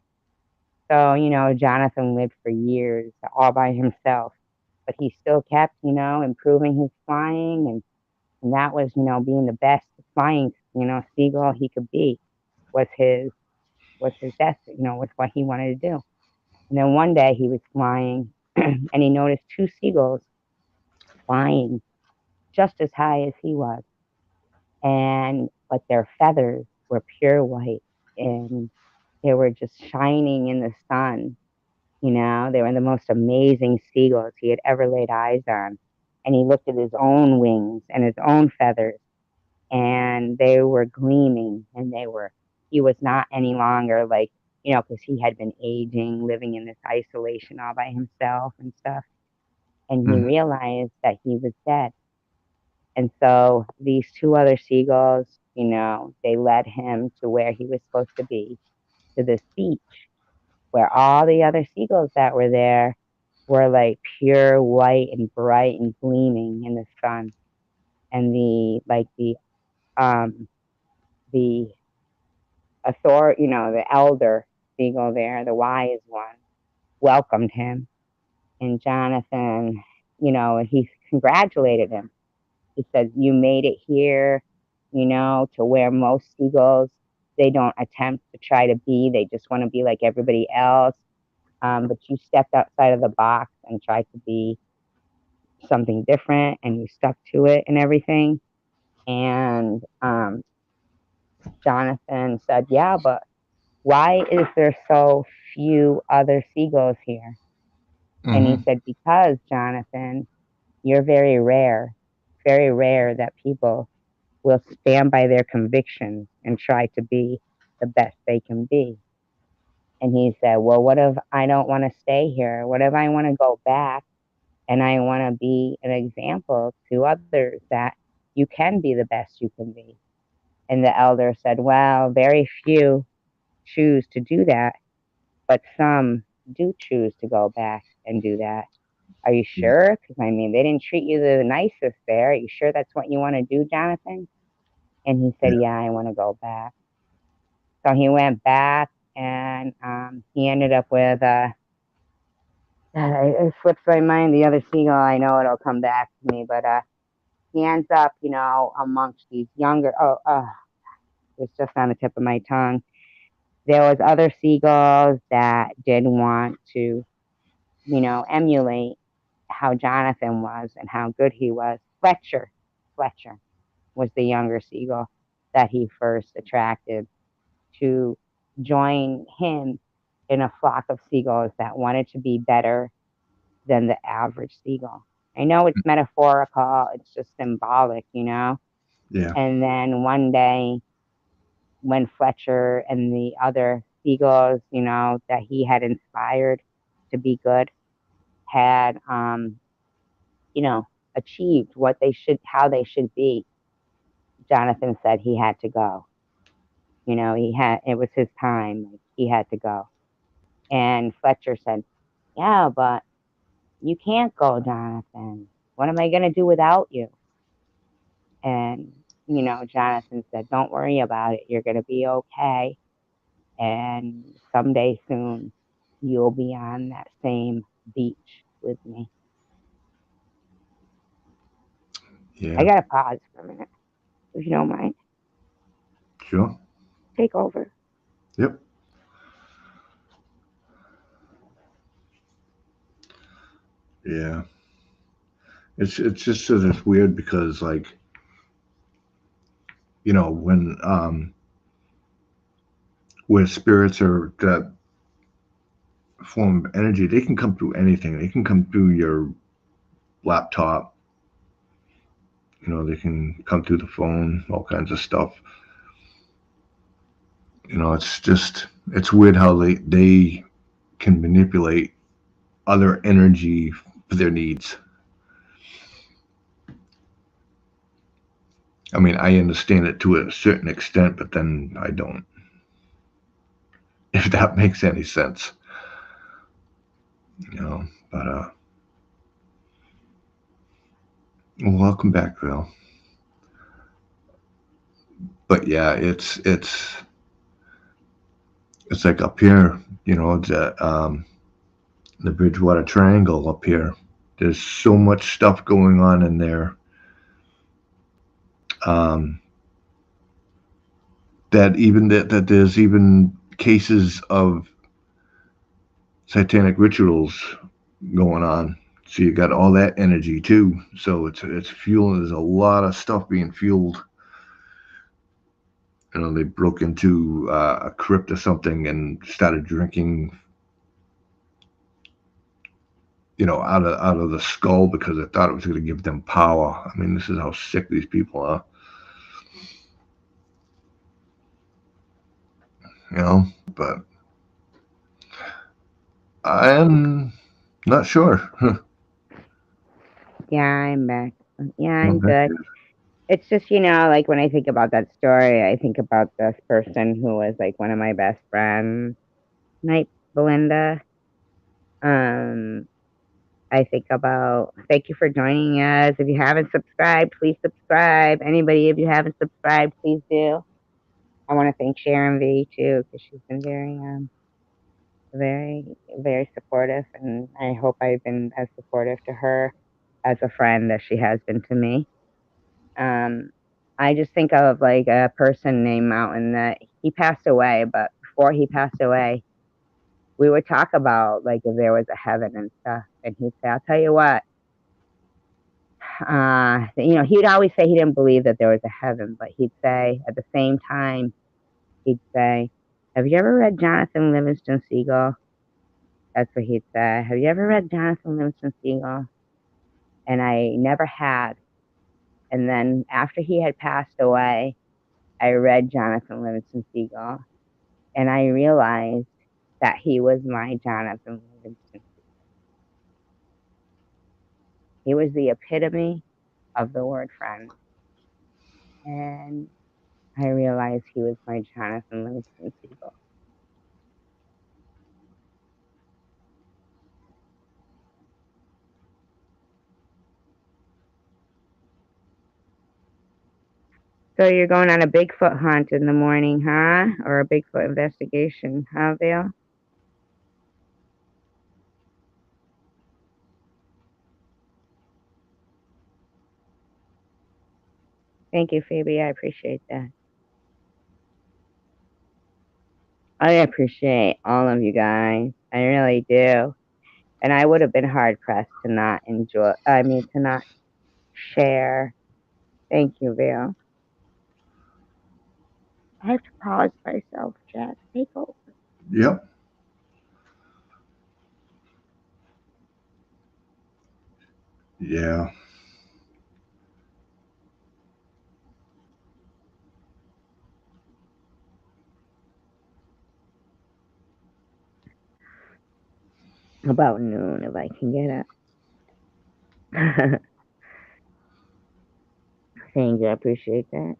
So, Jonathan lived for years all by himself, but he still kept, improving his flying. And that was, being the best flying, seagull he could be was his destiny, was what he wanted to do. And then one day he was flying and he noticed two seagulls flying just as high as he was. But their feathers were pure white and they were just shining in the sun. They were the most amazing seagulls he had ever laid eyes on. And he looked at his own wings and his own feathers, and they were gleaming, and he was not any longer like, because he had been aging, living in this isolation all by himself and stuff. And he realized that he was dead. And so these two other seagulls, they led him to where he was supposed to be, to this beach where all the other seagulls that were there were like pure white and bright and gleaming in the sun. And the the elder seagull there, the wise one, welcomed him. And Jonathan, he congratulated him. He said, "You made it here, to where most seagulls, they don't attempt to try to be. They just want to be like everybody else. But you stepped outside of the box and tried to be something different, and you stuck to it and everything." And Jonathan said, "Yeah, but why is there so few other seagulls here?" And he said, "Because, Jonathan, you're very rare that people will stand by their convictions and try to be the best they can be." And he said, "Well, what if I don't want to stay here? What if I want to go back and I want to be an example to others that you can be the best you can be?" And the elder said, "Well, very few choose to do that, but some do choose to go back and do that. Are you sure? Because, they didn't treat you the nicest there. Are you sure that's what you want to do, Jonathan?" And he said, "Yeah, I want to go back." So he went back and he ended up with, it slips my mind, the other seagull, I know it'll come back to me, but he ends up, amongst these younger, it's just on the tip of my tongue. There was other seagulls that did want to, emulate how Jonathan was and how good he was. Fletcher was the younger seagull that he first attracted to join him in a flock of seagulls that wanted to be better than the average seagull. I know it's metaphorical, it's just symbolic, Yeah. And then one day when Fletcher and the other seagulls, that he had inspired to be good had, achieved how they should be, Jonathan said he had to go. It was his time. Like, he had to go. And Fletcher said, "Yeah, but you can't go, Jonathan. What am I going to do without you?" And, Jonathan said, "Don't worry about it. You're going to be okay. And someday soon, you'll be on that same beach with me." Yeah. I got to pause for a minute, if you don't mind. Sure. Take over. Yep. Yeah. It's just that it's weird because, like, when spirits are that form of energy, they can come through anything. They can come through your laptop, They can come through the phone, all kinds of stuff. It's weird how they can manipulate other energy for their needs. I mean, I understand it to a certain extent, but then I don't. If that makes any sense, But welcome back, Bill. But yeah, it's like up here, the Bridgewater Triangle up here. There's so much stuff going on in there. Um, that there's even cases of satanic rituals going on. So you got all that energy too. So it's fueling. There's a lot of stuff being fueled. They broke into a crypt or something and started drinking, out of the skull because they thought it was going to give them power. I mean, this is how sick these people are. But I'm not sure. Yeah, I'm back. Yeah, I'm Okay. good. It's just, like when I think about that story, I think about this person who was like one of my best friends, Night Belinda. Um, I think about, thank you for joining us. If you haven't subscribed, please subscribe. Anybody, if you haven't subscribed, please do. I want to thank Sharon V too, because she's been very, very supportive, and I hope I've been as supportive to her as a friend as she has been to me. I just think of like a person named Mountain that he passed away, but before he passed away, we would talk about like if there was a heaven and stuff, and he'd say, "I'll tell you what." He'd always say he didn't believe that there was a heaven, but he'd say at the same time, he'd say, "Have you ever read Jonathan Livingston Seagull?" That's what he'd say. "Have you ever read Jonathan Livingston Seagull?" And I never had. And then after he had passed away, I read Jonathan Livingston Seagull, and I realized that he was my Jonathan Livingston. He was the epitome of the word friend. And I realized he was my Jonathan Livingston Seagull. So you're going on a Bigfoot hunt in the morning, huh? Or a Bigfoot investigation, huh, Vale? Thank you, Phoebe. I appreciate that. I appreciate all of you guys. I really do. And I would have been hard pressed to not to not share. Thank you, Vale. I have to pause myself, Jack. Take over. Yep. Yeah. About noon, if I can get up. Thank you. I appreciate that.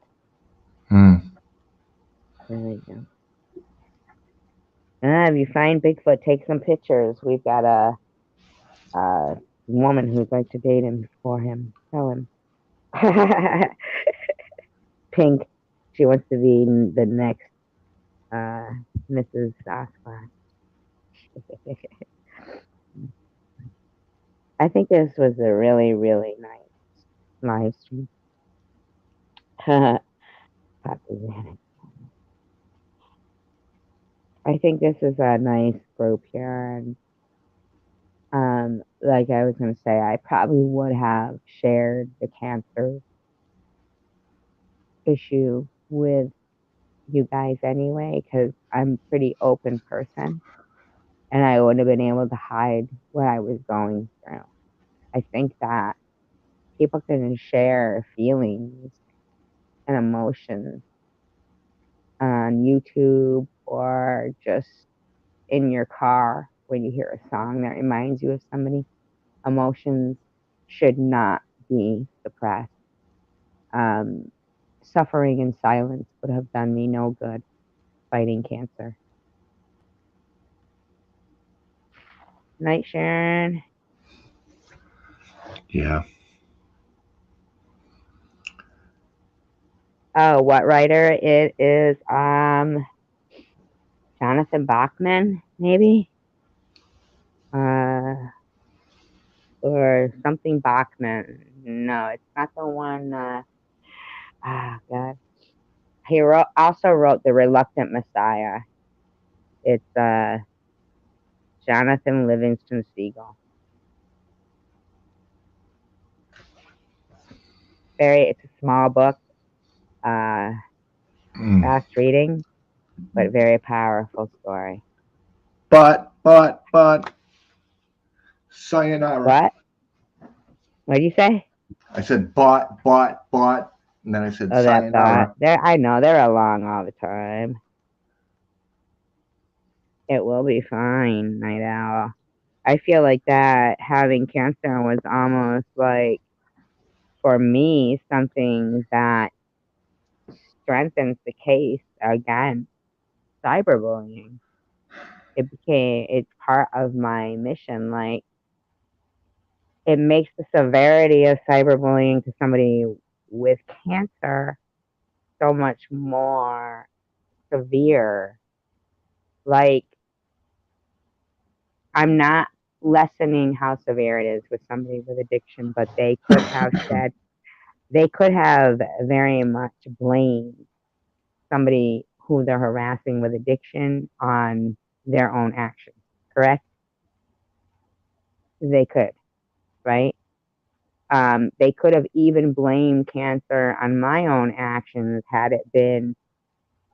There we go. If you find Bigfoot, take some pictures. We've got a woman who'd like to date him for him. Tell him. Pink. She wants to be the next Mrs. Sasquatch. I think this was a really, really nice live stream. I think this is a nice group here, and like I was gonna say, I probably would have shared the cancer issue with you guys anyway, because I'm a pretty open person, and I wouldn't have been able to hide what I was going through. I think that people can share feelings and emotions on YouTube or just in your car when you hear a song that reminds you of somebody. Emotions should not be suppressed. Suffering in silence would have done me no good fighting cancer. Night, Sharon. Yeah. Oh, what writer? It is Jonathan Bachman, maybe? Or something Bachman. No, it's not the one. God. He also wrote The Reluctant Messiah. It's Jonathan Livingston Seagull. It's a small book, fast reading, but very powerful story. But, sayonara. What? What did you say? I said and then I said Oh, that sayonara. thought. I know they're along all the time. It will be fine, Night Owl. I feel like that having cancer was almost like, for me, something that strengthens the case against cyberbullying. It's part of my mission. Like, it makes the severity of cyberbullying to somebody with cancer so much more severe. Like, I'm not lessening how severe it is with somebody with addiction, but they could have very much blamed somebody who they're harassing with addiction on their own actions, correct? They could, right? They could have even blamed cancer on my own actions had it been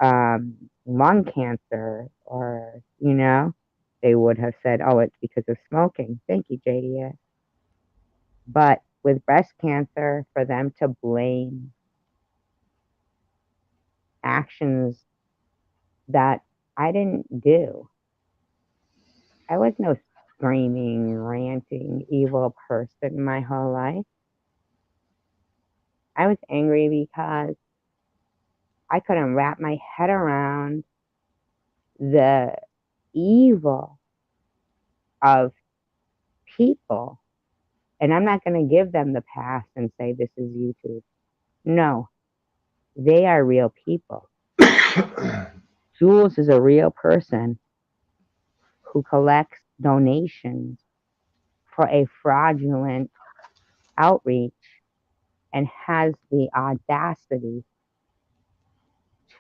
lung cancer, or, they would have said, oh, it's because of smoking. Thank you, JDS. But with breast cancer, for them to blame actions that I didn't do, I was no screaming, ranting, evil person my whole life. I was angry because I couldn't wrap my head around the evil of people. And I'm not going to give them the pass and say, this is YouTube. No, they are real people. Jules is a real person who collects donations for a fraudulent outreach and has the audacity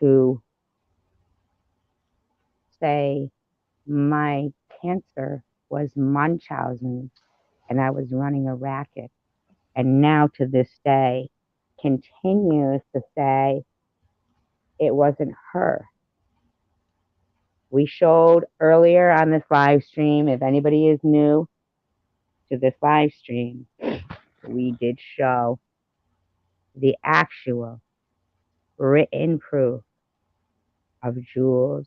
to say my cancer was Munchausen and I was running a racket, and now to this day continues to say it wasn't her. We showed earlier on this live stream, if anybody is new to this live stream, we did show the actual written proof of Jules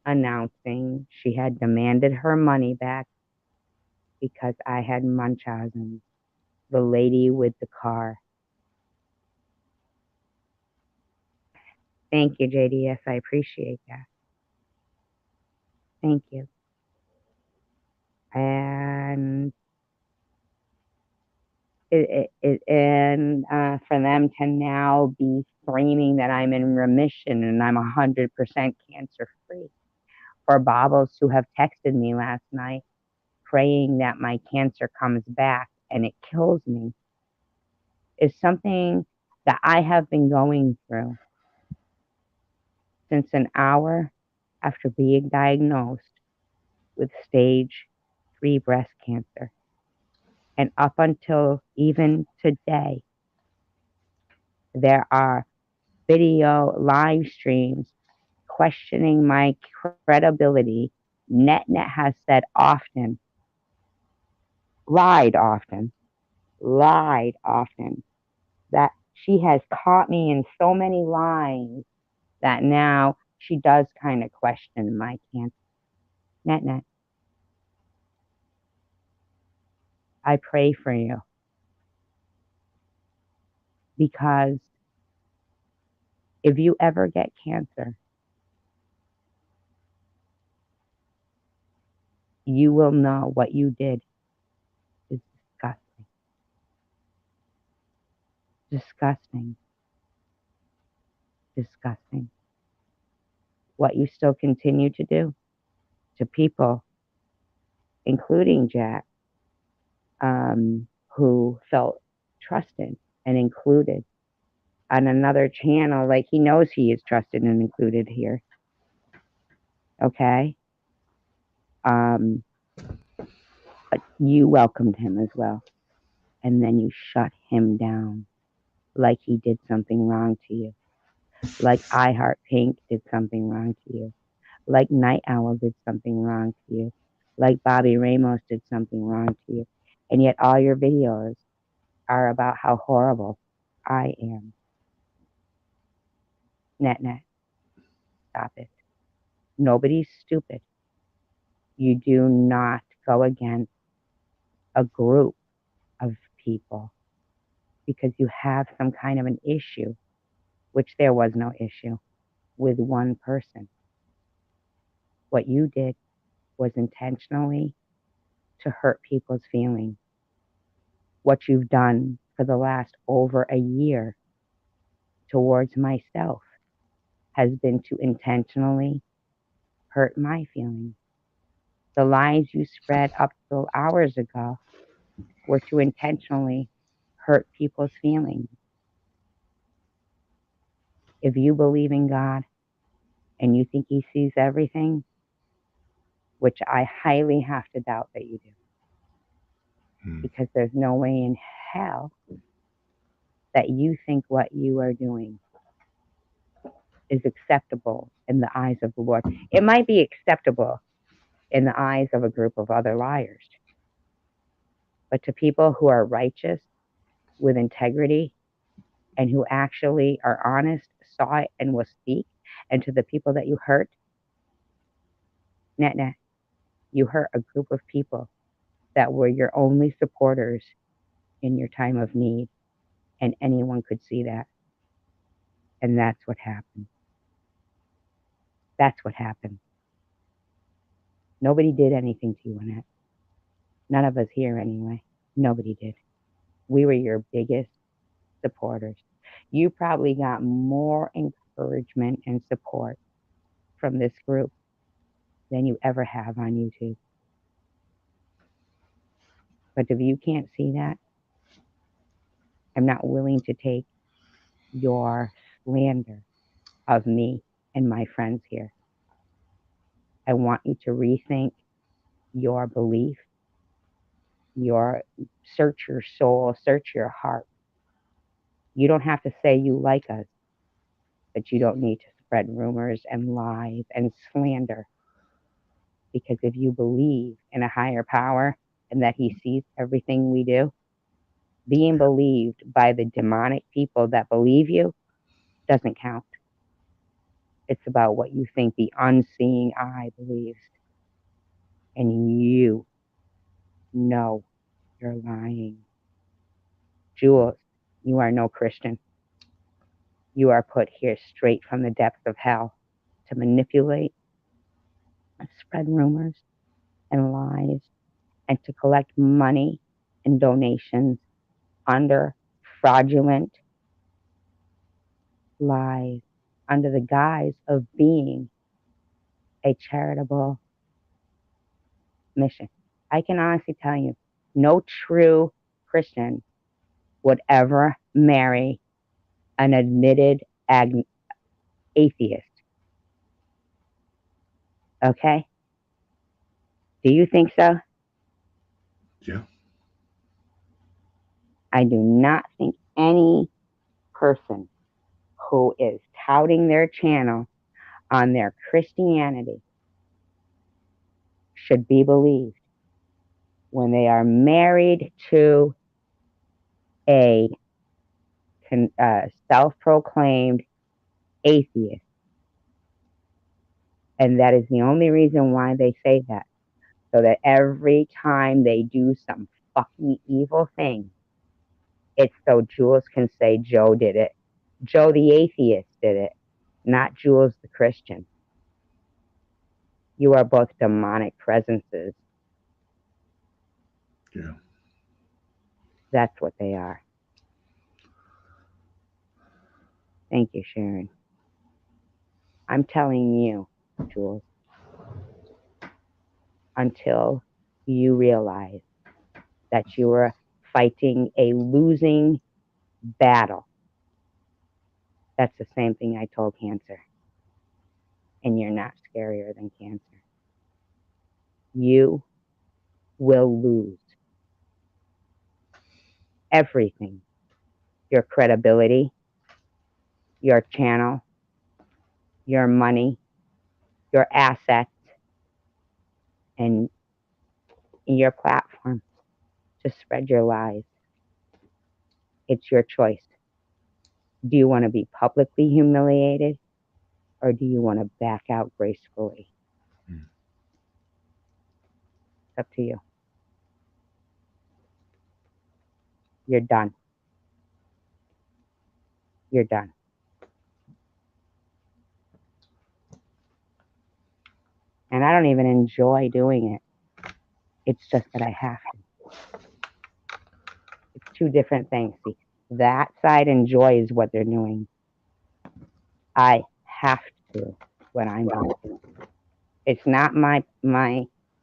announcing she had demanded her money back because I had Munchausen, the lady with the car. Thank you, JDS. I appreciate that. Thank you. And for them to now be framing that I'm in remission and I'm 100% cancer free. For Bobbles who have texted me last night praying that my cancer comes back and it kills me is something that I have been going through since an hour after being diagnosed with stage 3 breast cancer. And up until even today, there are video live streams questioning my credibility. NetNet has said often, lied often, lied often, that she has caught me in so many lies that now she does kind of question my cancer. Net. I pray for you because if you ever get cancer, you will know what you did is disgusting. Disgusting. Disgusting. What you still continue to do to people, including Jack, who felt trusted and included on another channel, like he knows he is trusted and included here. Okay? But you welcomed him as well. And then you shut him down like he did something wrong to you. Like I Heart Pink did something wrong to you. Like Night Owl did something wrong to you. Like Bobby Ramos did something wrong to you. And yet all your videos are about how horrible I am. Net. Stop it. Nobody's stupid. You do not go against a group of people because you have some kind of an issue, which there was no issue with one person. What you did was intentionally to hurt people's feelings. What you've done for the last over a year towards myself has been to intentionally hurt my feelings. The lies you spread up till hours ago were to intentionally hurt people's feelings. If you believe in God and you think he sees everything, which I highly have to doubt that you do, because there's no way in hell that you think what you are doing is acceptable in the eyes of the Lord. It might be acceptable in the eyes of a group of other liars, but to people who are righteous, with integrity, and who actually are honest, saw it, and will speak, and to the people that you hurt, net, you hurt a group of people that were your only supporters in your time of need, and anyone could see that. And that's what happened. That's what happened. Nobody did anything to you, Annette. None of us here anyway. Nobody did. We were your biggest supporters. You probably got more encouragement and support from this group than you ever have on YouTube. But if you can't see that, I'm not willing to take your slander of me and my friends here. I want you to rethink your belief, search your soul, search your heart. You don't have to say you like us, but you don't need to spread rumors and lies and slander. Because if you believe in a higher power and that he sees everything we do, being believed by the demonic people that believe you doesn't count. It's about what you think the unseeing eye believes. And you know you're lying. Jules, you are no Christian. You are put here straight from the depths of hell to manipulate, spread rumors and lies, and to collect money and donations under fraudulent lies, under the guise of being a charitable mission. I can honestly tell you, no true Christian would ever marry an admitted atheist. Okay? Do you think so? Yeah. I do not think any person who is touting their channel on their Christianity should be believed when they are married to a self-proclaimed atheist. And that is the only reason why they say that. So that every time they do some fucking evil thing, it's so Jules can say Joe did it. Joe the atheist did it, not Jules the Christian. You are both demonic presences. Yeah. That's what they are. Thank you, Sharon. I'm telling you, Jules, until you realize that you are fighting a losing battle. That's the same thing I told cancer. And you're not scarier than cancer. You will lose everything. Your credibility, your channel, your money, your assets, and your platform to spread your lies. It's your choice. Do you want to be publicly humiliated, or do you want to back out gracefully? It's up to you. You're done. You're done. And I don't even enjoy doing it. It's just that I have to. It's two different things. See, that side enjoys what they're doing. I have to when I'm done. It's not my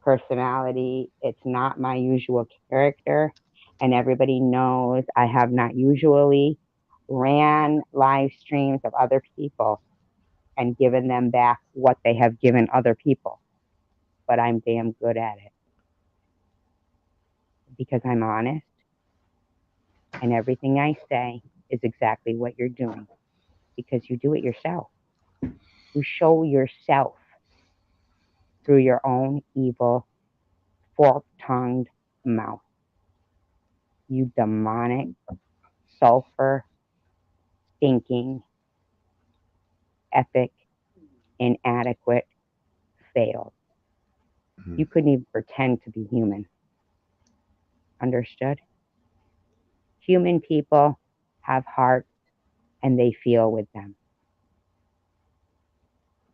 personality. It's not my usual character. And everybody knows I have not usually ran live streams of other people and given them back what they have given other people. But I'm damn good at it. Because I'm honest. And everything I say is exactly what you're doing. Because you do it yourself. You show yourself through your own evil, fork-tongued mouth. You demonic, sulfur, stinking, epic, inadequate fail. Mm-hmm. You couldn't even pretend to be human. Understood? Human people have hearts and they feel with them.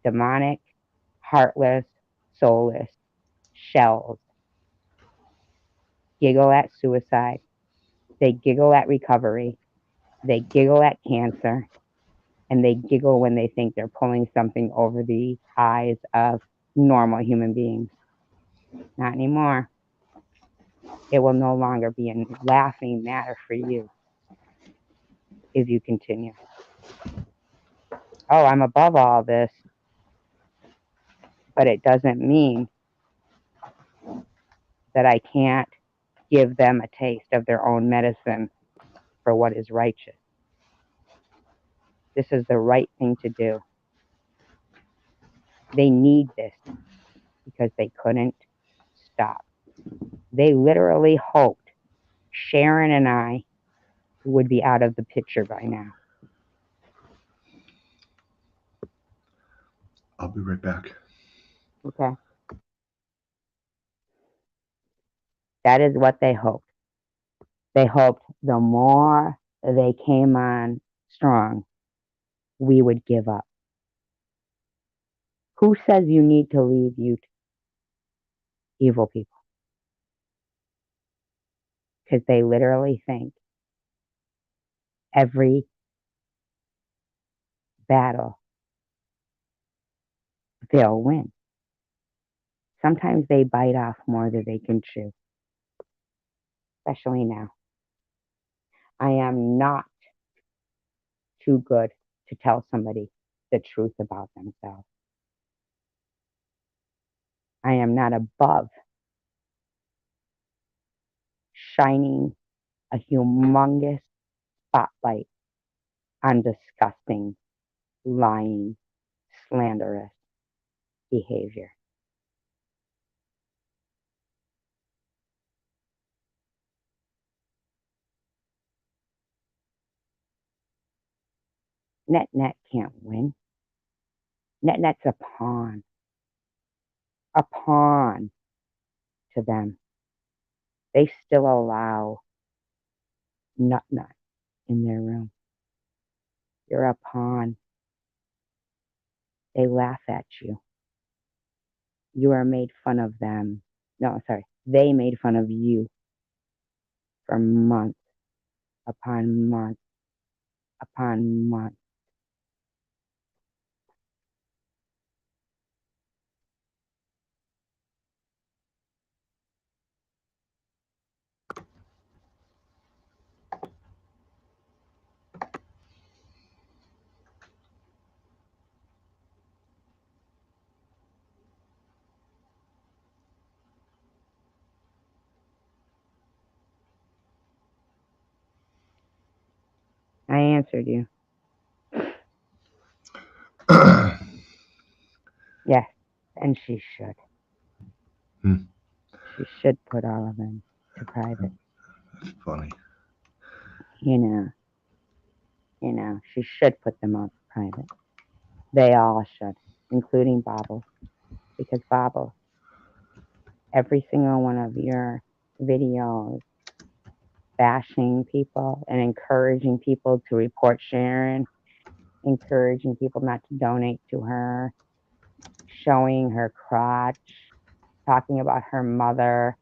Demonic, heartless, soulless shells giggle at suicide. They giggle at recovery. They giggle at cancer. And they giggle when they think they're pulling something over the eyes of normal human beings. Not anymore. It will no longer be a laughing matter for you if you continue. Oh, I'm above all this. But it doesn't mean that I can't give them a taste of their own medicine for what is righteous. This is the right thing to do. They need this because they couldn't stop. They literally hoped Sharon and I would be out of the picture by now. I'll be right back. Okay? That is what they hoped. They hoped the more they came on strong, we would give up. Who says you need to leave, you evil people? Because they literally think every battle they'll win. Sometimes they bite off more than they can chew, especially now. I am not too good to tell somebody the truth about themselves. I am not above shining a humongous spotlight on disgusting, lying, slanderous behavior. Net can't win. Net's a pawn to them. They still allow Nut in their room. You're a pawn. They laugh at you. You are made fun of them. No, sorry. They made fun of you for months upon months upon months. I answered you. Yes, and she should. She should put all of them to private. That's funny. You know, she should put them all to private. They all should, including Bobble. Because Bobble, every single one of your videos bashing people and encouraging people to report Sharon, encouraging people not to donate to her, showing her crotch, talking about her mother,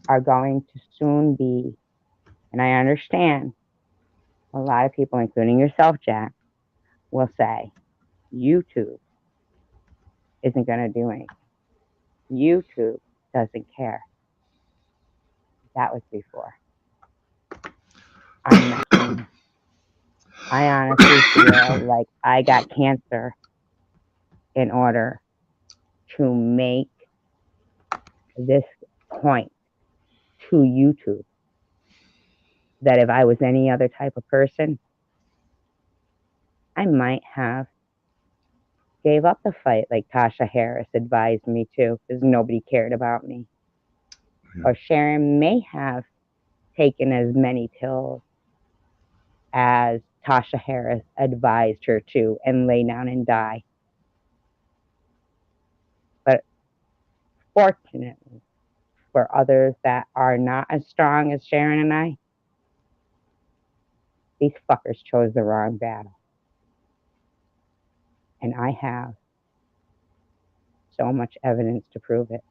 are going to soon be, and I understand a lot of people, including yourself, Jack, will say YouTube isn't going to do anything. YouTube doesn't care. That was before. I'm not anymore. I honestly feel like I got cancer in order to make this point to YouTube. That if I was any other type of person, I might have gave up the fight like Tasha Harris advised me to, because nobody cared about me. Yeah. Or Sharon may have taken as many pills as Tasha Harris advised her to and lay down and die. But fortunately, for others that are not as strong as Sharon and I, these fuckers chose the wrong battle. And I have so much evidence to prove it.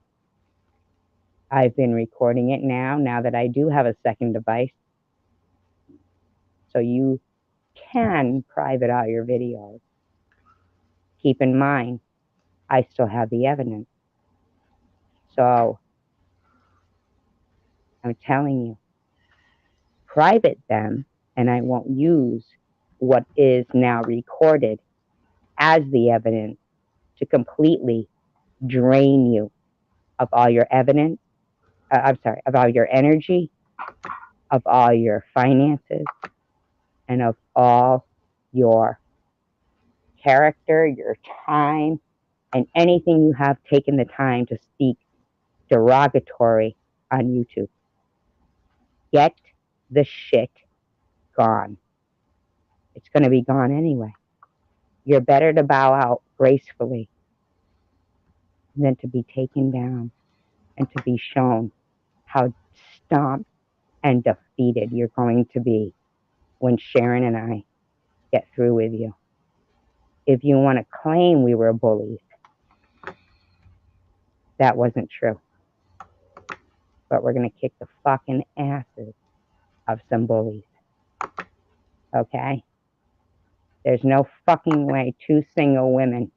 I've been recording it now that I do have a second device. So you can private out your videos. Keep in mind, I still have the evidence. So I'm telling you, private them, and I won't use what is now recorded as the evidence to completely drain you of all your evidence. Of all your energy, of all your finances, and of all your character, your time, and anything you have taken the time to speak derogatory on YouTube. Get the shit gone. It's going to be gone anyway. You're better to bow out gracefully than to be taken down and to be shown how stomped and defeated you're going to be when Sharon and I get through with you. If you want to claim we were bullies, that wasn't true. But we're going to kick the fucking asses of some bullies. Okay? There's no fucking way 2 single women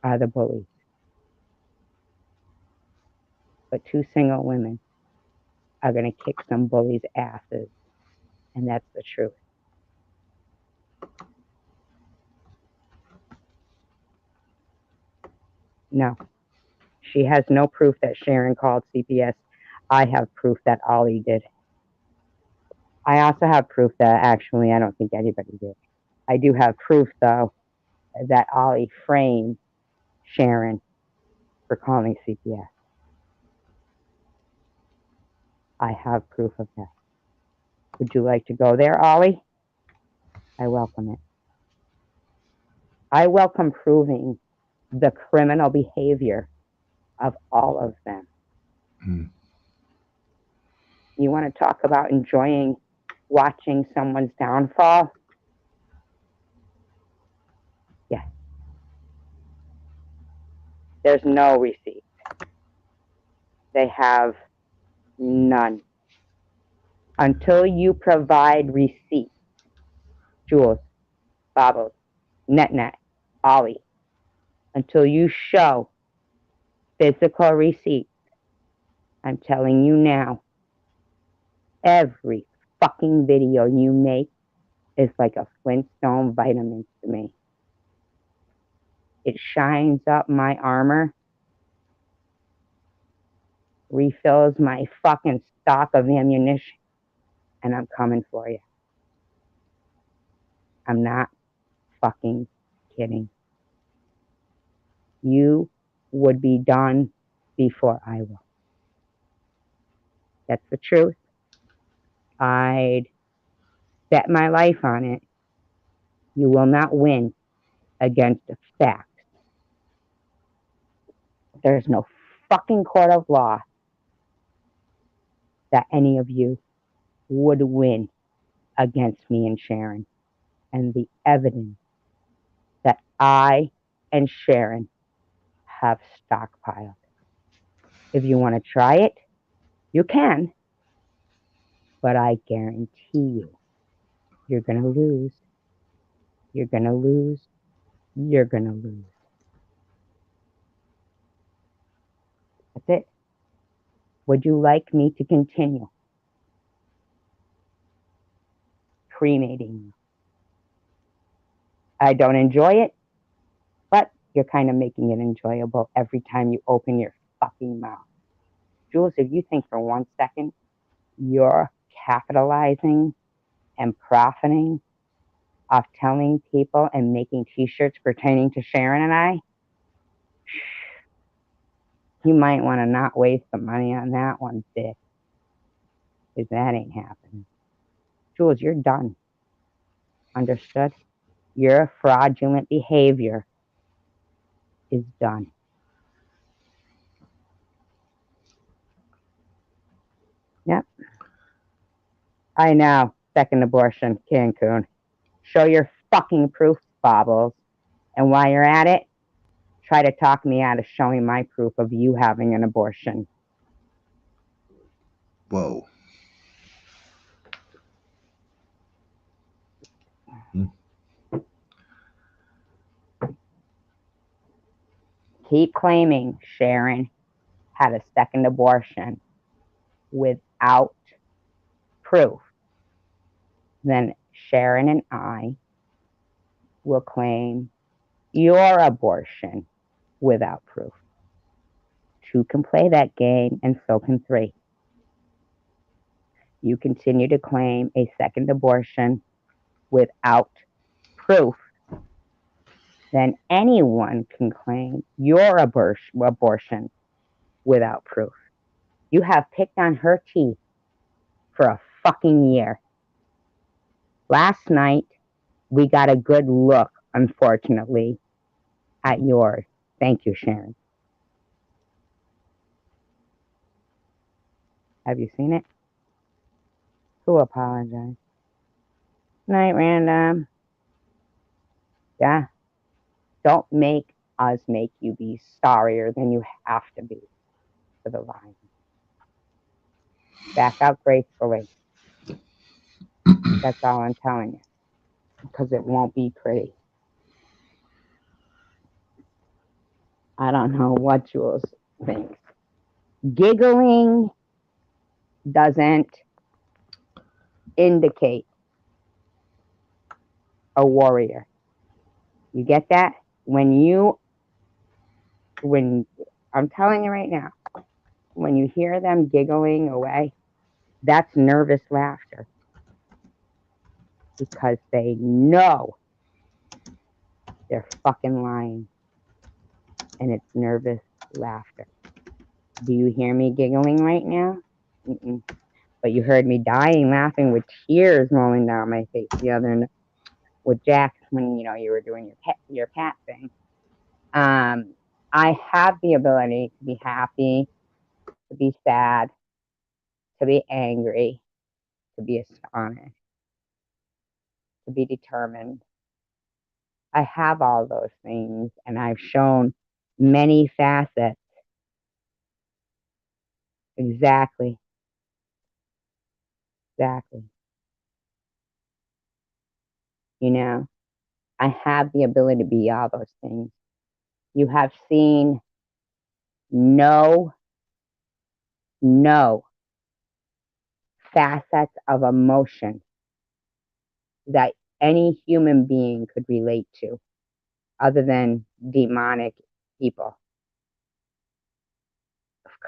are the bullies. But 2 single women are going to kick some bullies' asses. And that's the truth. No. She has no proof that Sharon called CPS. I have proof that Ollie did. I also have proof that actually I don't think anybody did. I do have proof, though, that Ollie framed Sharon for calling CPS. I have proof of that. Would you like to go there, Ollie? I welcome it. I welcome proving the criminal behavior of all of them. Mm. You want to talk about enjoying watching someone's downfall? Yes. There's no receipt. They have none. Until you provide receipts, Jules, Bobbles, Net, Ollie, until you show physical receipts, I'm telling you now, every fucking video you make is like a Flintstone vitamin to me. It shines up my armor, refills my fucking stock of ammunition, and I'm coming for you. I'm not fucking kidding. You would be done before I will. That's the truth. I'd bet my life on it. You will not win against a fact. There's no fucking court of law that any of you would win against me and Sharon. And the evidence that I and Sharon have stockpiled. If you want to try it, you can. But I guarantee you, you're going to lose. You're going to lose. You're going to lose. That's it. Would you like me to continue cremating you? I don't enjoy it, but you're kind of making it enjoyable every time you open your fucking mouth. Jules, if you think for 1 second you're capitalizing and profiting off telling people and making t-shirts pertaining to Sharon and I, you might want to not waste the money on that one, sis. Because that ain't happening. Jules, you're done. Understood? Your fraudulent behavior is done. Yep. I know. Second abortion, Cancun. Show your fucking proof, Bobbles. And while you're at it, try to talk me out of showing my proof of you having an abortion. Whoa. Keep claiming Sharon had a second abortion without proof. Then Sharon and I will claim your abortion without proof. 2 can play that game, and so can 3. You continue to claim a second abortion without proof, then anyone can claim your abortion without proof. You have picked on her teeth for a fucking year. Last night, we got a good look, unfortunately, at yours. Thank you, Sharon. Have you seen it? Who apologized? Night, Random. Yeah. Don't make us make you be sorrier than you have to be for the line. Back out gracefully. That's all I'm telling you. Because it won't be pretty. I don't know what Jules thinks. Giggling doesn't indicate a warrior. You get that? When I'm telling you right now, when you hear them giggling away, that's nervous laughter. Because they know they're fucking lying. And it's nervous laughter. Do you hear me giggling right now? But you heard me dying laughing with tears rolling down my face the other night. with Jack when you were doing your cat thing. I have the ability to be happy, to be sad, to be angry, to be astonished, to be determined. I have all those things, and I've shown many facets. Exactly. Exactly. I have the ability to be all those things. You have seen no facets of emotion that any human being could relate to other than demonic people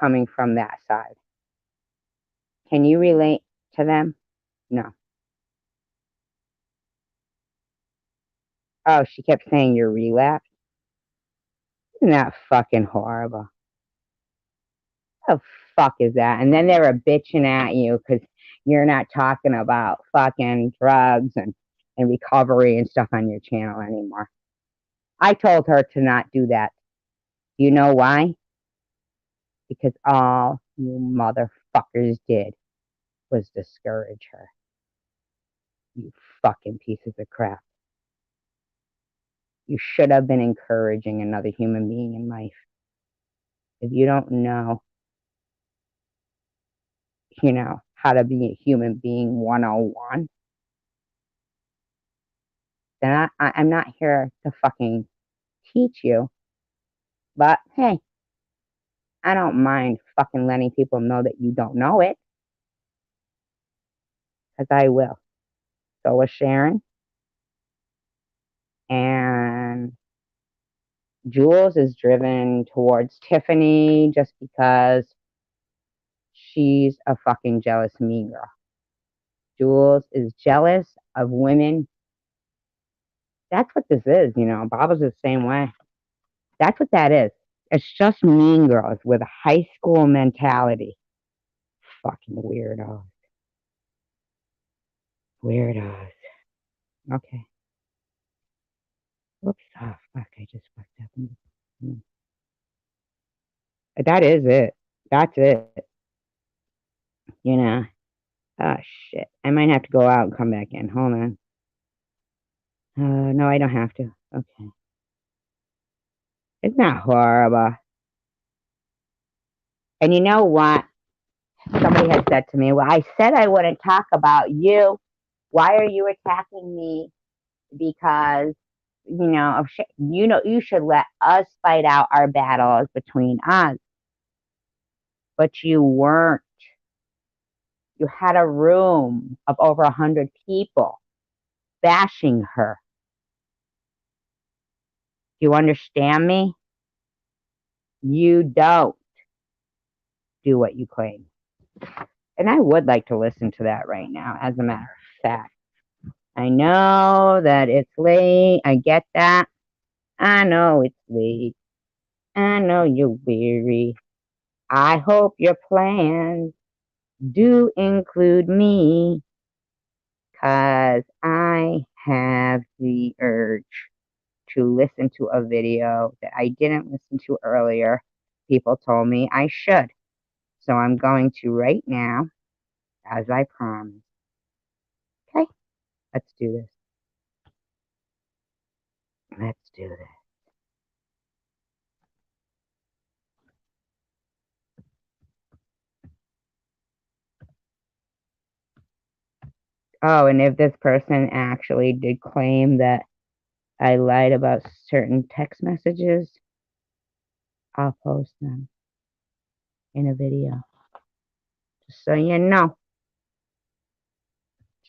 coming from that side. Can you relate to them? No. Oh, she kept saying you're relapsed. Isn't that fucking horrible? What the fuck is that? And then they were bitching at you because you're not talking about fucking drugs and recovery and stuff on your channel anymore. I told her to not do that. You know why? Because all you motherfuckers did was discourage her. You fucking pieces of crap. You should have been encouraging another human being in life. If you don't know, how to be a human being 101, then I'm not here to fucking teach you. But hey, I don't mind fucking letting people know that you don't know it. Because I will. So was Sharon. And Jules is driven towards Tiffany just because she's a fucking jealous mean girl. Jules is jealous of women. That's what this is, Bob's the same way. That's what that is. It's just mean girls with a high school mentality. Fucking weirdos. Weirdos. Okay. Whoops. Oh, fuck. I just fucked up. That is it. That's it. Oh, shit. I might have to go out and come back in. Hold on. No, I don't have to. Okay. It's not horrible. And you know what? Somebody had said to me, well, I said I wouldn't talk about you. Why are you attacking me? Because, you should let us fight out our battles between us. But you weren't. You had a room of over 100 people bashing her. Do you understand me? You don't do what you claim. And I would like to listen to that right now, as a matter of fact. I know that it's late. I get that. I know it's late. I know you're weary. I hope your plans do include me, 'cause I have the urge to listen to a video that I didn't listen to earlier. People told me I should. So I'm going to right now, as I promised. Okay, let's do this. Let's do this. Oh, and if this person actually did claim that I lied about certain text messages, I'll post them in a video. Just so you know.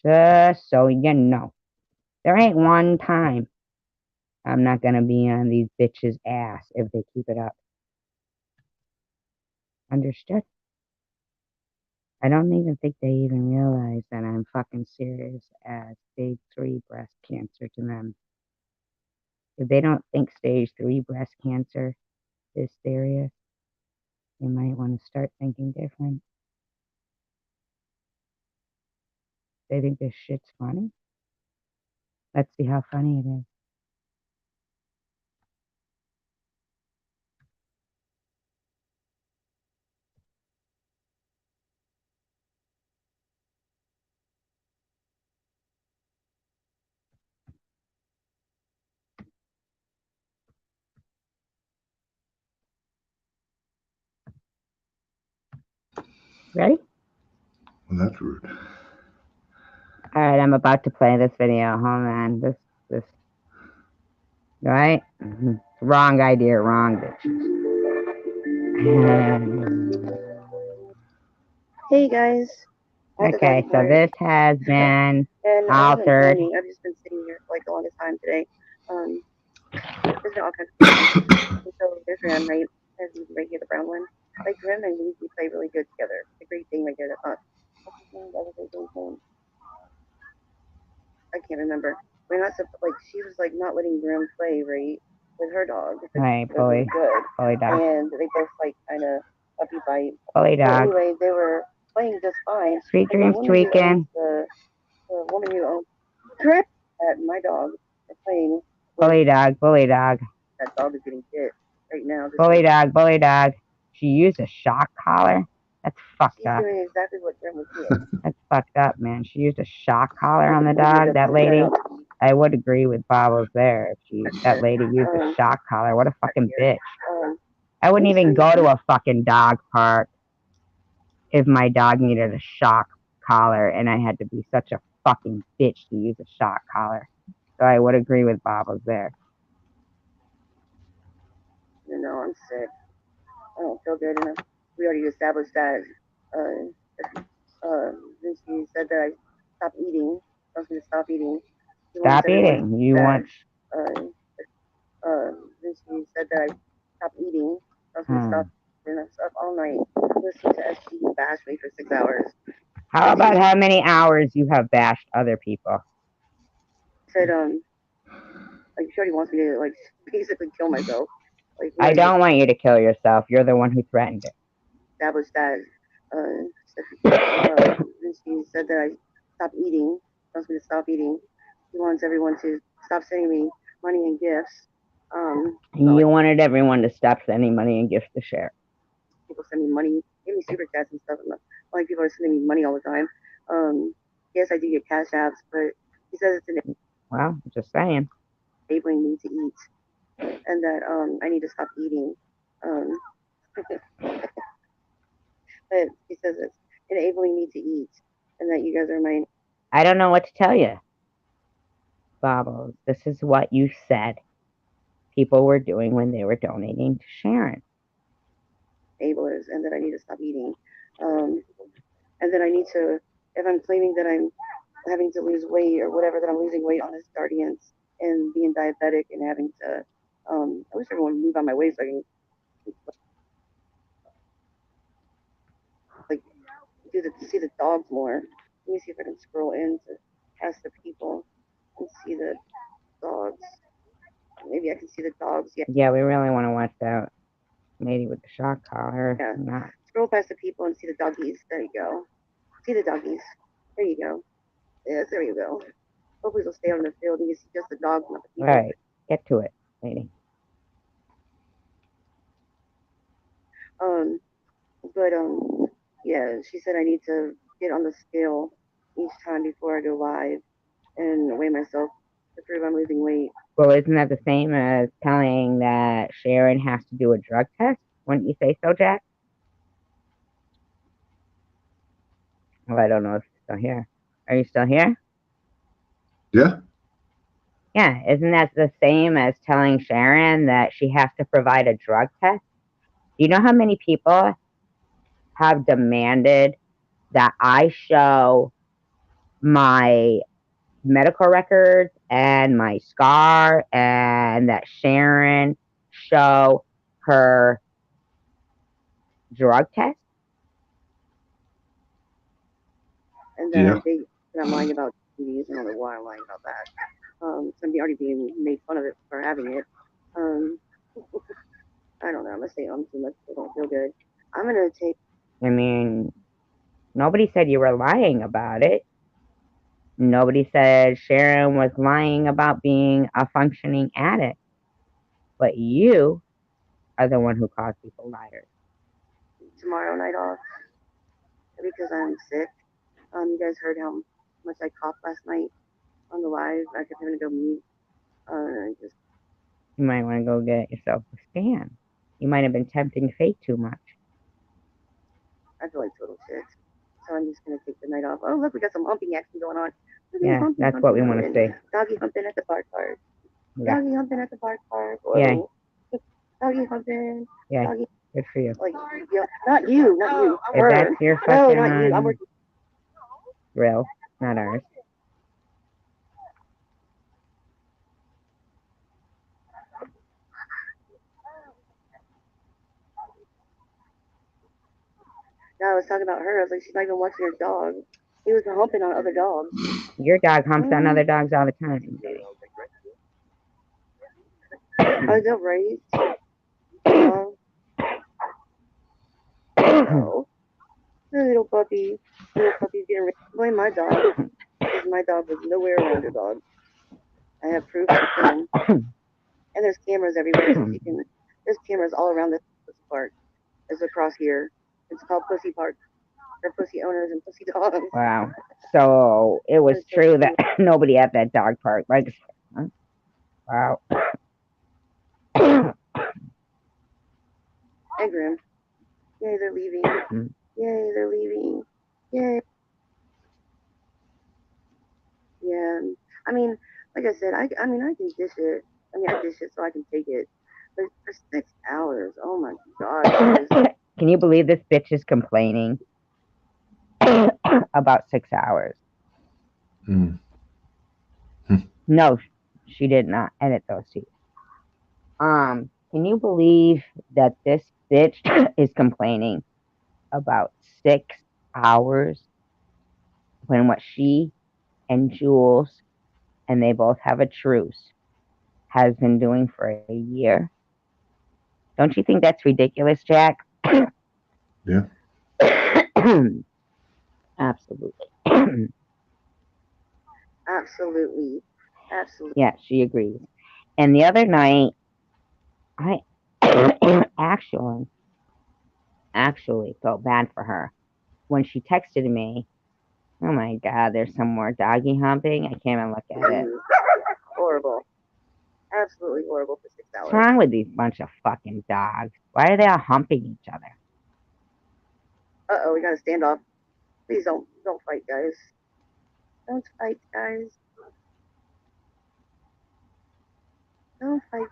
Just so you know. There ain't one time I'm not going to be on these bitches' ass if they keep it up. Understood? I don't even think they even realize that I'm fucking serious as stage 3 breast cancer to them. If they don't think stage 3 breast cancer is serious, they might want to start thinking different. They think this shit's funny. Let's see how funny it is. Ready? Well, that's rude. All right, I'm about to play this video. Hold on. This. Right? Wrong idea, wrong bitch. Hey guys. Okay, so this has been And altered. I've just been sitting here for like the longest time today. There's been all kinds of stuff. So there's Ram, right? There's right here, the brown one. Like Ram and we play really good together. It's a great thing right there. That's not. What's his name? That was his name. I can't remember. We're not like she was like not letting Ram play right with her dog. Right, bully. Good. Bully dog. And they both like kind of puppy bite. Bully dog. But anyway, they were playing just fine. Sweet dreams tweaking. The woman who owns correct at my dog is playing. Bully dog, bully dog. That dog is getting hit right now. Bully dog, bully dog. She used a shock collar? That's fucked up. She's doing exactly what Grim was doing. That's fucked up, man. She used a shock collar on the dog, that lady. I would agree with Bobbles there. If that lady used a shock collar. What a fucking bitch. I wouldn't even go to a fucking dog park if my dog needed a shock collar and I had to be such a fucking bitch to use a shock collar. So I would agree with Bobbles there. You know, I'm sick. I don't feel good enough. We already established that. Then she said that I stopped eating. I was going to stop eating. Stop eating. You want... then she said that I stopped eating. I was going to stop. And I was up all night listening to SG bash me for 6 hours. How about how many hours you have bashed other people? Said, like, Shorty wants me to, like, basically kill myself. Like, I don't want you to kill yourself. You're the one who threatened it. Established that. Then she said that I stopped eating. Wants me to stop eating. She wants everyone to stop sending me money and gifts. You wanted everyone to stop sending money and gifts to share. People send me money, give me super chats and stuff. Like people are sending me money all the time. Yes, I do get cash apps, but he says it's well, just saying. Enabling me to eat, and that I need to stop eating. But he says it's enabling me to eat, and that you guys are my. I don't know what to tell you, Bobbles. This is what you said people were doing when they were donating to Sharon. Enablers, and that I need to stop eating, and that I need to, if I'm claiming that I'm having to lose weight or whatever, that I'm losing weight on his guardians and being diabetic and having to, I wish everyone would move on my way so I can, like, see the dogs more. Let me see if I can scroll in to ask the people and see the dogs. Maybe I can see the dogs. Yeah, we really want to watch that lady with the shock collar. Yeah. Not. Scroll past the people and see the doggies. There you go. See the doggies. There you go. Yes, there you go. Hopefully they'll stay on the field and you see just the dogs, not the people. All right, get to it, lady. Yeah, she said I need to get on the scale each time before I go live and weigh myself to prove I'm losing weight. Well, isn't that the same as telling that Sharon has to do a drug test? Wouldn't you say so, Jack? Well, I don't know if you're still here. Are you still here? Yeah. Yeah, isn't that the same as telling Sharon that she has to provide a drug test? Do you know how many people have demanded that I show my medical records and my scar and that Sharon show her drug test? And then I'm lying about TVs. I don't know why I'm lying about that. Somebody already being made fun of it for having it. I don't know. I'm gonna stay on too much. I don't feel good. I'm gonna take. I mean, nobody said you were lying about it. Nobody said Sharon was lying about being a functioning addict, but you are the one who calls people liars. Tomorrow night off because I'm sick. You guys heard how much I coughed last night on the live. I kept having to go mute. Just You might want to go get yourself a scan. You might have been tempting fate too much. I feel like total shit. So I'm just gonna take the night off. Oh look, we got some humping action going on. Yeah, humping, that's what we want to see. Doggy humping at the park. Yeah. Doggy humping at the park. Yeah. Doggy humping. Yeah. Doggy. Good for you. Like, yeah, not you. If that's your fucking no, not you. I'm working. Real, not ours. No, I was talking about her. I was like, she's not even watching her dog. He was humping on other dogs. Your dog humps on other dogs all the time. I know, right? Oh, little puppy. Little puppy's getting raped by my dog. Because my dog was nowhere around her dog. I have proof of film. And there's cameras everywhere. So there's cameras all around this park. It's across here. It's called Pussy Park. For pussy owners and pussy dogs. Wow. So it was true that nobody at that dog park. Like, wow. And Grim. Yay, they're leaving. Yay, they're leaving. Yay. Yeah. I mean, like I said, I can dish it. I dish it so I can take it. But for 6 hours, oh my god. Can you believe this bitch is complaining about 6 hours? No, she did not edit those two. Can you believe that this bitch is complaining about 6 hours when what she and Jules, and they both have a truce, has been doing for a year? Don't you think that's ridiculous, Jack? Yeah. Absolutely. Absolutely. Yeah, she agrees. And the other night, I actually felt bad for her when she texted me, "Oh my god, there's some more doggy humping. I can't even look at it." Horrible. Absolutely horrible for 6 hours. What's wrong with these bunch of fucking dogs? Why are they all humping each other? We got a standoff. Please don't fight, guys. Don't fight, guys. Don't fight.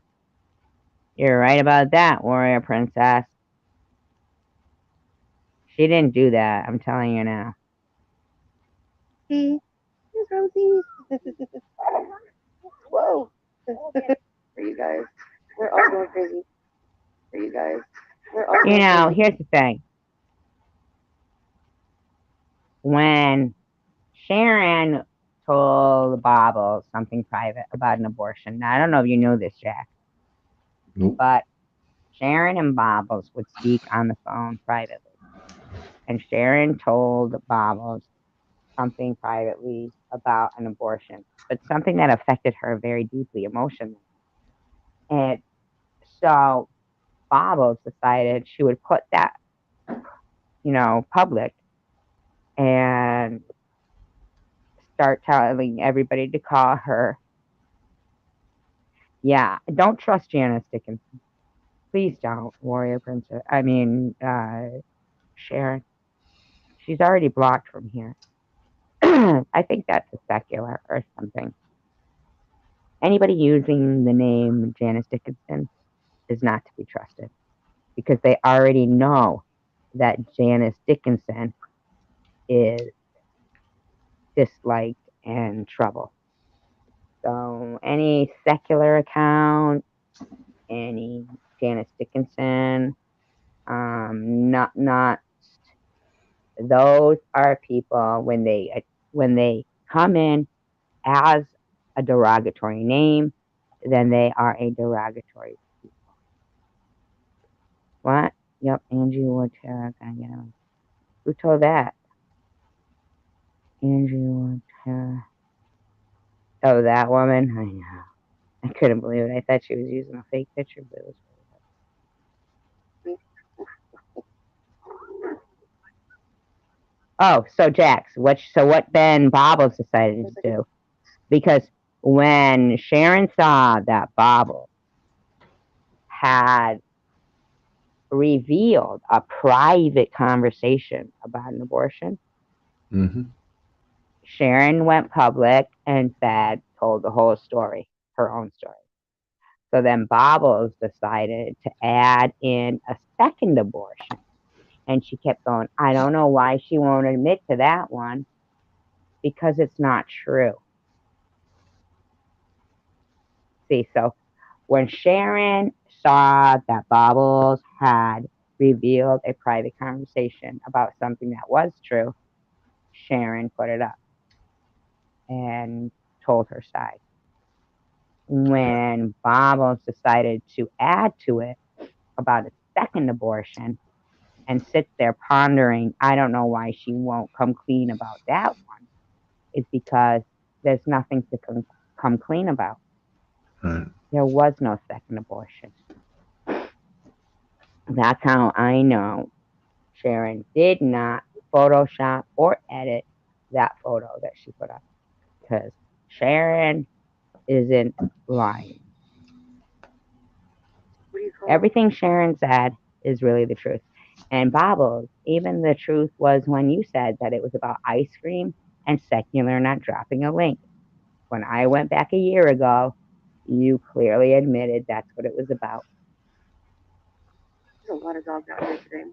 You're right about that, warrior princess. She didn't do that, I'm telling you now. See? Here's Rosie. Whoa. For you guys. We're all going crazy. For you guys. We're all going crazy. Here's the thing. When Sharon told Bobble something private about an abortion, now I don't know if you know this, Jack. Nope. But Sharon and Bobbles would speak on the phone privately. And Sharon told Bobbles something privately about an abortion, but something that affected her very deeply emotionally. And so Bobbles decided she would put that, public and start telling everybody to call her. Yeah, don't trust Janice Dickinson. Please don't, warrior princess. Sharon. She's already blocked from here. I think that's a secular or something. Anybody using the name Janice Dickinson is not to be trusted because they already know that Janice Dickinson is disliked and trouble. So any secular account, any Janice Dickinson, not those are people when they come in as a derogatory name, then they are a derogatory people. What? Yep, Angie Woodchuck. I know. Who told that? Angie Woodchuck. Oh, that woman? I know. I couldn't believe it. I thought she was using a fake picture, but it was. Oh, so Jax, what then Bobbles decided to do? Because when Sharon saw that Bobbles had revealed a private conversation about an abortion, Mm-hmm. Sharon went public and told the whole story, her own story. So then Bobbles decided to add in a second abortion. And she kept going, I don't know why she won't admit to that one, because it's not true. See, so when Sharon saw that Bobbles had revealed a private conversation about something that was true, Sharon put it up and told her side. When Bobbles decided to add to it about a second abortion and sits there pondering, I don't know why she won't come clean about that one, is because there's nothing to come clean about. Right. There was no second abortion. That's how I know Sharon did not Photoshop or edit that photo that she put up, because Sharon isn't lying. What do you call Everything Sharon said is really the truth. And Bobbles, even the truth was when you said that it was about ice cream and secular not dropping a link. When I went back a year ago, you clearly admitted that's what it was about. There's a lot of dogs out here today.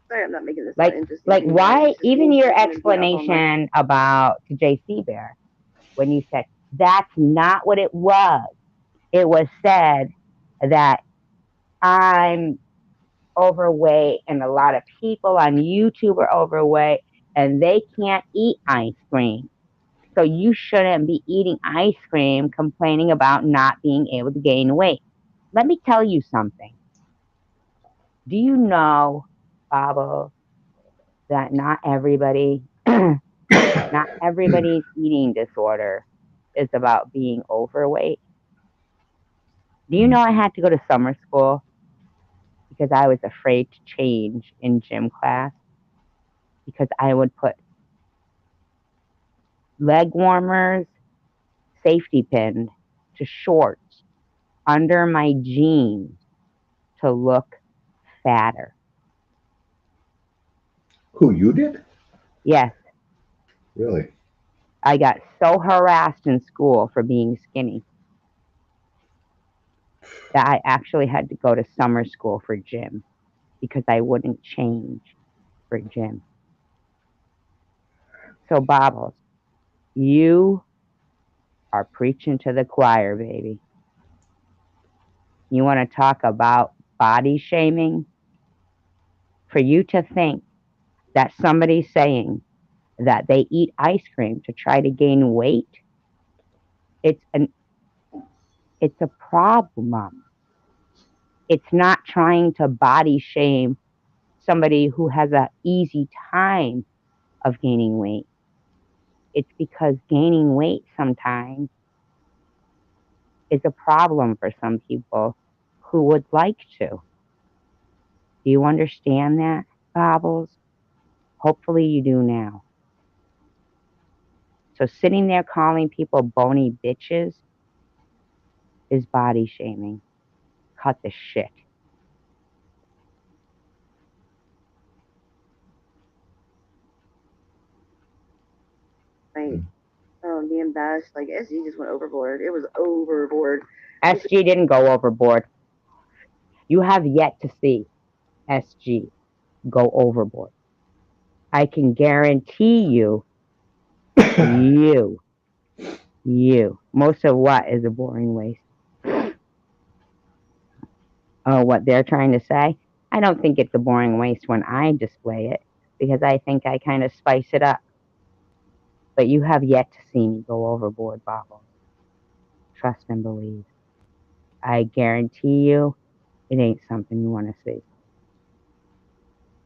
Sorry, I'm not making this Like, not interesting. like anymore. why? It's just Even me your sitting and being up all night. explanation about JC Bear, when you said that's not what it was. It was said that I'm overweight and a lot of people on YouTube are overweight and they can't eat ice cream. So you shouldn't be eating ice cream complaining about not being able to gain weight. Let me tell you something. Do you know, Babo, that not everybody's eating disorder is about being overweight? Do you know I had to go to summer school because I was afraid to change in gym class, because I would put leg warmers, safety pins to shorts under my jeans to look fatter. Who, you did? Yes, Really? I got so harassed in school for being skinny that I actually had to go to summer school for gym because I wouldn't change for gym. So, Bobbles, you are preaching to the choir, baby. You want to talk about body shaming? For you to think that somebody's saying that they eat ice cream to try to gain weight, it's a problem. It's not trying to body shame somebody who has an easy time of gaining weight. It's because gaining weight sometimes is a problem for some people who would like to. Do you understand that, Bobbles? Hopefully you do now. So sitting there calling people bony bitches is body shaming. Cut the shit. Like, me and Bash, like, SG just went overboard. It was overboard. SG didn't go overboard. You have yet to see SG go overboard. I can guarantee you, most of what is a boring waste. Oh, what they're trying to say? I don't think it's a boring waste when I display it, because I think I kind of spice it up. But you have yet to see me go overboard, Bobble. Trust and believe. I guarantee you, it ain't something you want to see.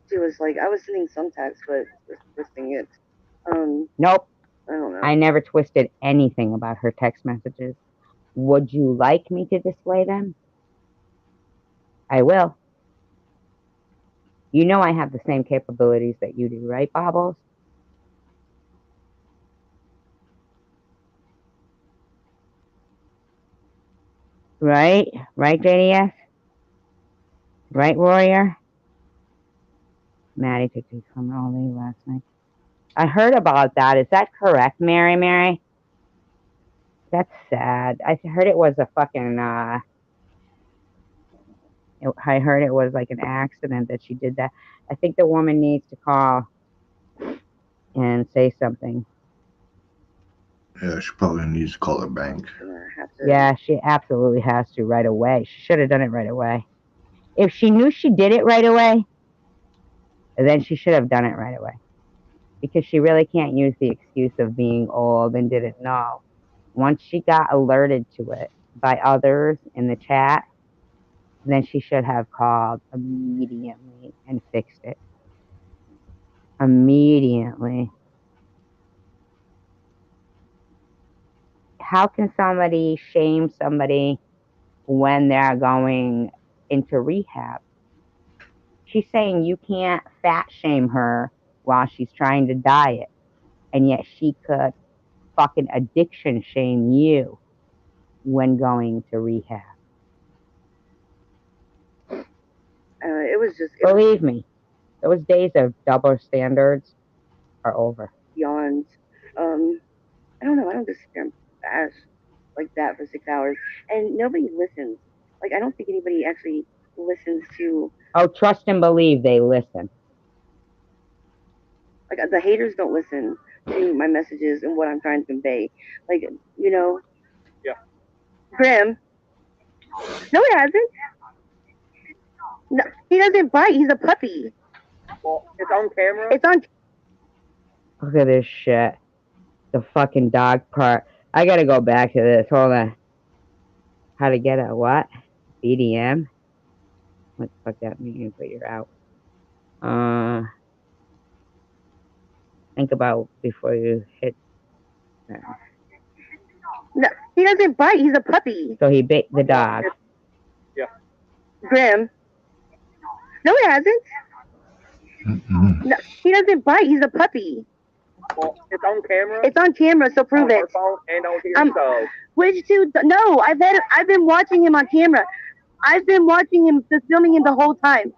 She was like, I was sending some text, but just listing it. Nope. I don't know. I never twisted anything about her text messages. Would you like me to display them? I will. You know I have the same capabilities that you do, right, Bobbles? Right? Right, JDS? Right, Warrior? Maddie took these from Ollie last night. I heard about that. Is that correct, Mary Mary? That's sad. I heard it was a fucking, I heard it was like an accident that she did that. I think the woman needs to call and say something. Yeah, she probably needs to call her bank. Yeah, she absolutely has to right away. She should have done it right away. If she knew she did it right away, then she should have done it right away. Because she really can't use the excuse of being old and didn't know. Once she got alerted to it by others in the chat, then she should have called immediately and fixed it. Immediately. How can somebody shame somebody when they're going into rehab? She's saying you can't fat shame her while she's trying to diet, and yet she could fucking addiction shame you when going to rehab. It was just Believe me, those days of double standards are over. beyond. I don't know. I don't just sit there and bash like that for 6 hours, and nobody listens. Like I don't think anybody actually listens to. Oh, trust and believe they listen. Like the haters don't listen to my messages and what I'm trying to convey. Like Yeah. Grim. No, he hasn't. No, he doesn't bite. He's a puppy. Well, it's on camera. It's on. Look at this shit. The fucking dog part. I gotta go back to this. Hold on. How to get a what? BDM? What the fuck that means, but you're out. Think about before you hit. No, he doesn't bite. He's a puppy. So he bit the dog. Yeah. Grim. No, he hasn't. No, he doesn't bite. He's a puppy. Well, it's on camera. It's on camera, so prove it. On her phone and on here, so. Which two? No, I've been watching him on camera. I've been watching him, just filming him the whole time.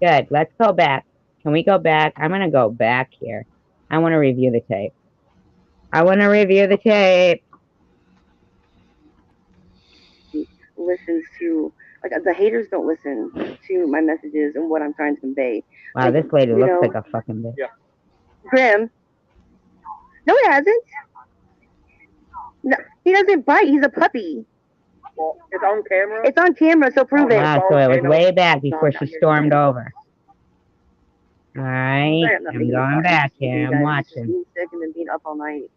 Good. Let's go back. Can we go back? I'm gonna go back here. I want to review the tape. Listens to, like, the haters don't listen to my messages and what I'm trying to convey. Wow, like, this lady looks like a fucking bitch. Yeah. Grim. No, he hasn't. No, he doesn't bite. He's a puppy. Well, it's on camera. It's on camera, so prove it. Wow, so it was way back before she stormed over. All right, I'm going back here. I'm watching. Being sick and then being up all night,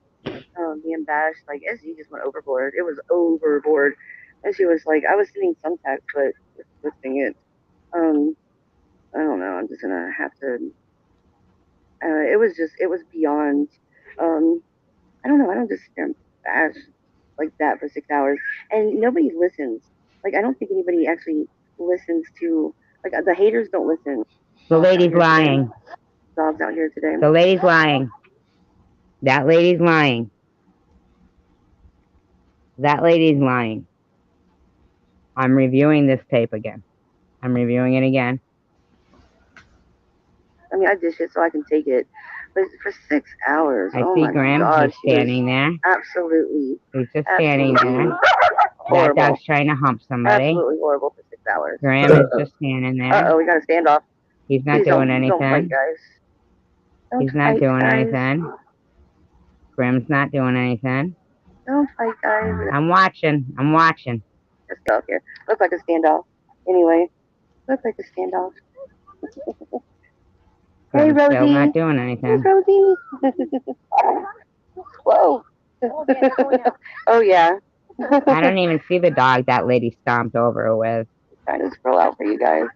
being bashed. Like, SG just went overboard. It was overboard. And she was like, I was sending some text, but twisting it. I don't know. I'm just gonna have to. It was beyond. I don't know. I don't just sit there and bash like that for 6 hours, and nobody listens. Like, I don't think anybody actually listens to. Like, the haters don't listen. The lady's lying. Dogs out here today. The lady's lying. That lady's lying. That lady's lying. I'm reviewing this tape again. I'm reviewing it again. I mean, I dish it so I can take it. But for 6 hours. I see Graham just standing there. Absolutely. He's just standing there. That dog's trying to hump somebody. Absolutely horrible for 6 hours. Graham is just standing there. Uh-oh, we got a standoff. He's not doing anything. Don't fight, guys. He's not doing anything. Graham's not doing anything. Don't fight, guys. I'm watching. Let's go here. Looks like a standoff. Anyway, looks like a standoff. Hey, Graham's Rosie. still not doing anything. Hey, Rosie. Whoa. Oh, yeah. I don't even see the dog that lady stomped over with. Trying to scroll out for you guys.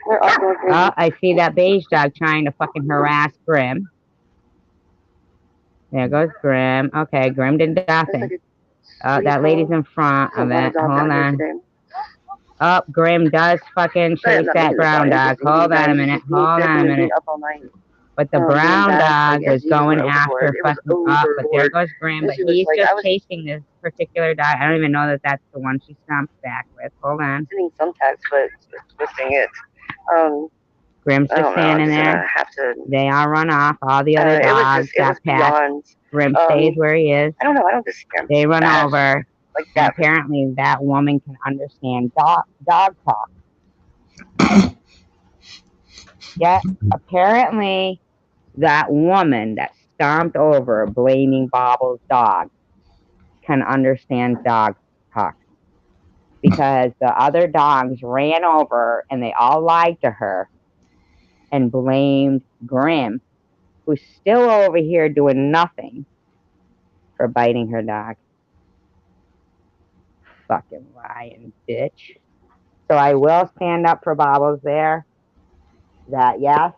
We're all going crazy. Oh, I see that beige dog trying to fucking harass Grim. There goes Grim. Okay, Grim did nothing. That lady's in front of it. Hold on. Oh, Grim does fucking chase that brown dog. Hold on a minute. Hold on a minute. But the brown dog was going after fucking up. But there goes Grim. But he's just chasing this particular dog. I don't even know that that's the one she stomped back with. Hold on. Sending some text, but twisting it. Grim's just standing there. They all run off. All the other dogs got past. Grim stays where he is. I don't know. I don't just. They run over. Like And that. apparently that woman can understand dog talk. Yeah, apparently that woman that stomped over blaming Bobble's dog can understand dog talk. Because the other dogs ran over and they all lied to her and blamed Grim, who's still over here doing nothing, for biting her dog. Fucking lying bitch. So I will stand up for Bobbles there. That yes,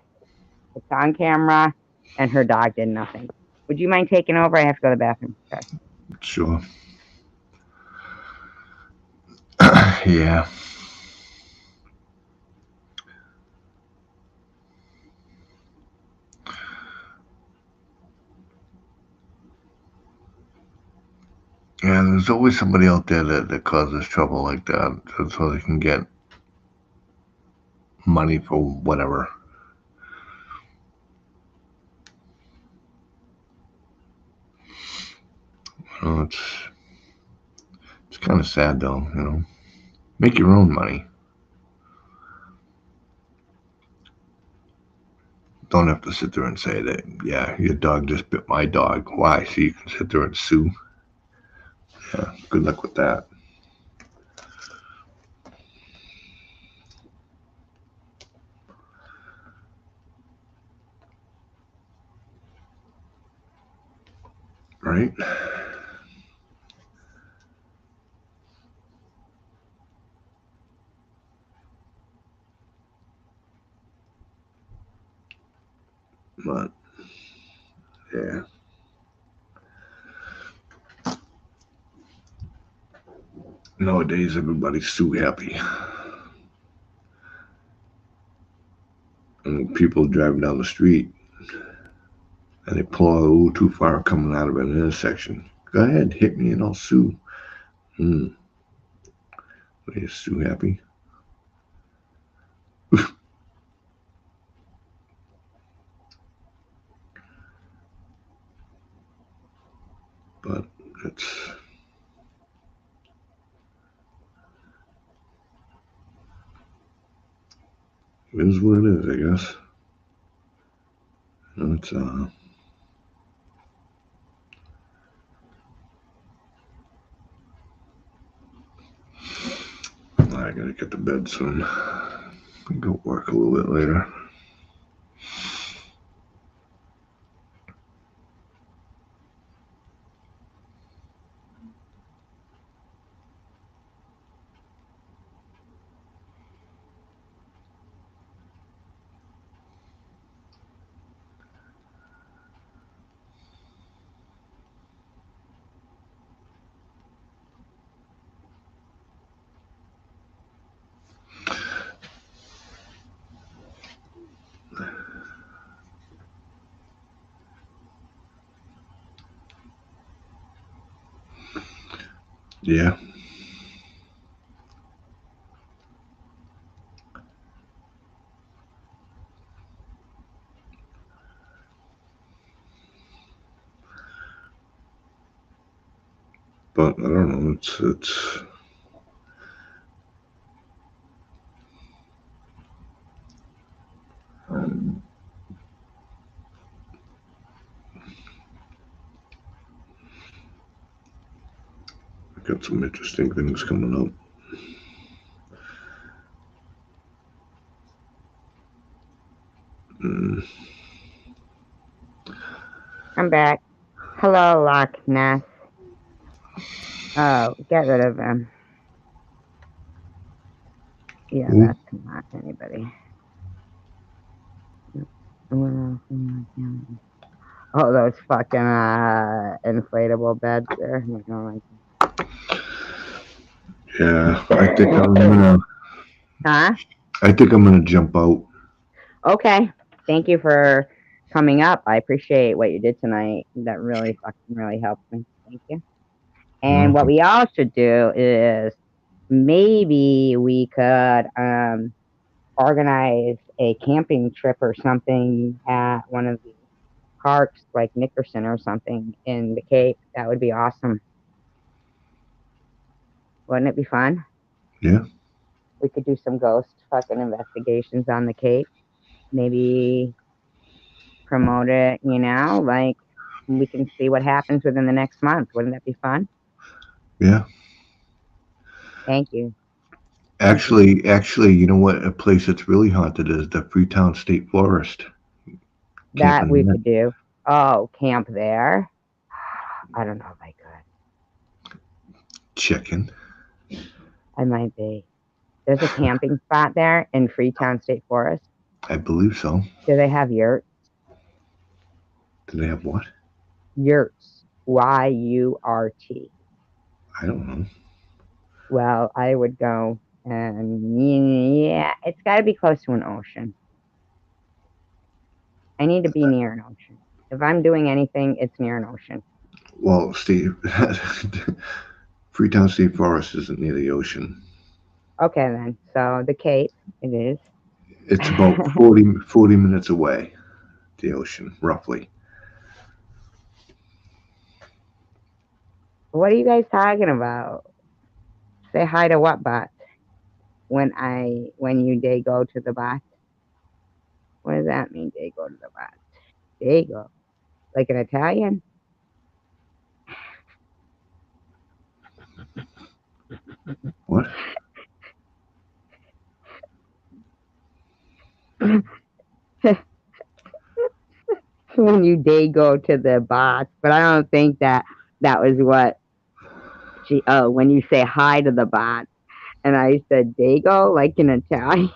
it's on camera, and her dog did nothing. Would you mind taking over? I have to go to the bathroom. Okay. Sure. Yeah. Yeah, there's always somebody out there that causes trouble like that so they can get money for whatever. It's kind of sad though, you know. Make your own money. Don't have to sit there and say that, yeah, your dog just bit my dog. Why? So you can sit there and sue. Yeah, good luck with that. Right? But, yeah. Nowadays, everybody's too happy. And people driving down the street and they pull out a little too far coming out of an intersection. Go ahead, hit me and I'll sue. They're just too happy. But it is what it is, I guess. It's I gotta get to bed soon. Go work a little bit later. Yeah. But I don't know. It's got some interesting things coming up. I'm back. Hello, Loch Ness. Oh, get rid of him. Yeah, that's not anybody. Oh, those fucking inflatable beds there. I don't like Yeah, I think I'm gonna. Huh? I think I'm gonna jump out. Okay. Thank you for coming up. I appreciate what you did tonight. That really fucking really helped me. Thank you. And what we all should do is maybe we could organize a camping trip or something at one of the parks like Nickerson or something in the Cape. That would be awesome. Wouldn't it be fun? Yeah. We could do some ghost fucking investigations on the Cape. Maybe promote it, like we can see what happens within the next month. Wouldn't that be fun? Yeah. Thank you. Actually, you know what? A place that's really haunted is the Freetown State Forest. That Camping we there. could do. Oh, camp there? I don't know if I could. Chicken. I might be. There's a camping spot there in Freetown State Forest. I believe so. Do they have yurts? Do they have what? Yurts. Y-U-R-T. I don't know. Well, I would go, and yeah, it's got to be close to an ocean. I need to be near an ocean. If I'm doing anything, it's near an ocean. Well, Steve, Freetown State Forest isn't near the ocean. Okay, then. So the Cape, it is. It's about 40 minutes away, the ocean, roughly. What are you guys talking about? Say hi to what bot? When you day go to the bot? What does that mean, day go to the bot? Day go. Like an Italian? What? When you day go to the bots, but I don't think that was what when you say hi to the bots, and I said day go like in Italian.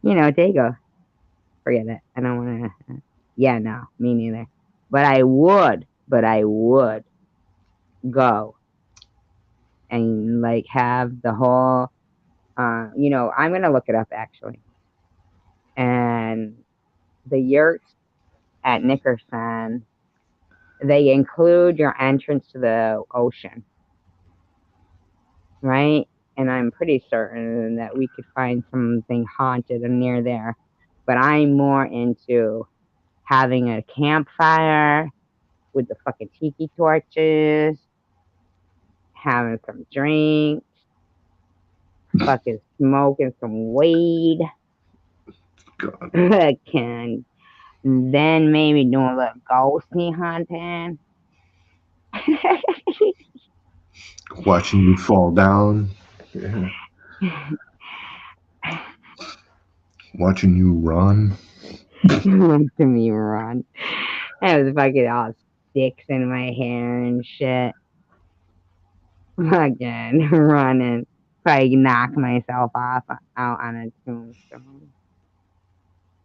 Day go. Forget it. I don't want to. Yeah, no, me neither. But I would go and like have the whole. I'm gonna look it up actually. And the yurts at Nickerson, they include your entrance to the ocean, right? And I'm pretty certain that we could find something haunted near there. But I'm more into having a campfire with the fucking tiki torches, having some drinks, fucking smoking some weed. Can then maybe do a little ghosty hunting. Watching you fall down. Yeah. Watching you run. Watching me run. I was fucking all sticks in my hair and shit. Fucking running. Probably knock myself off out on a tombstone.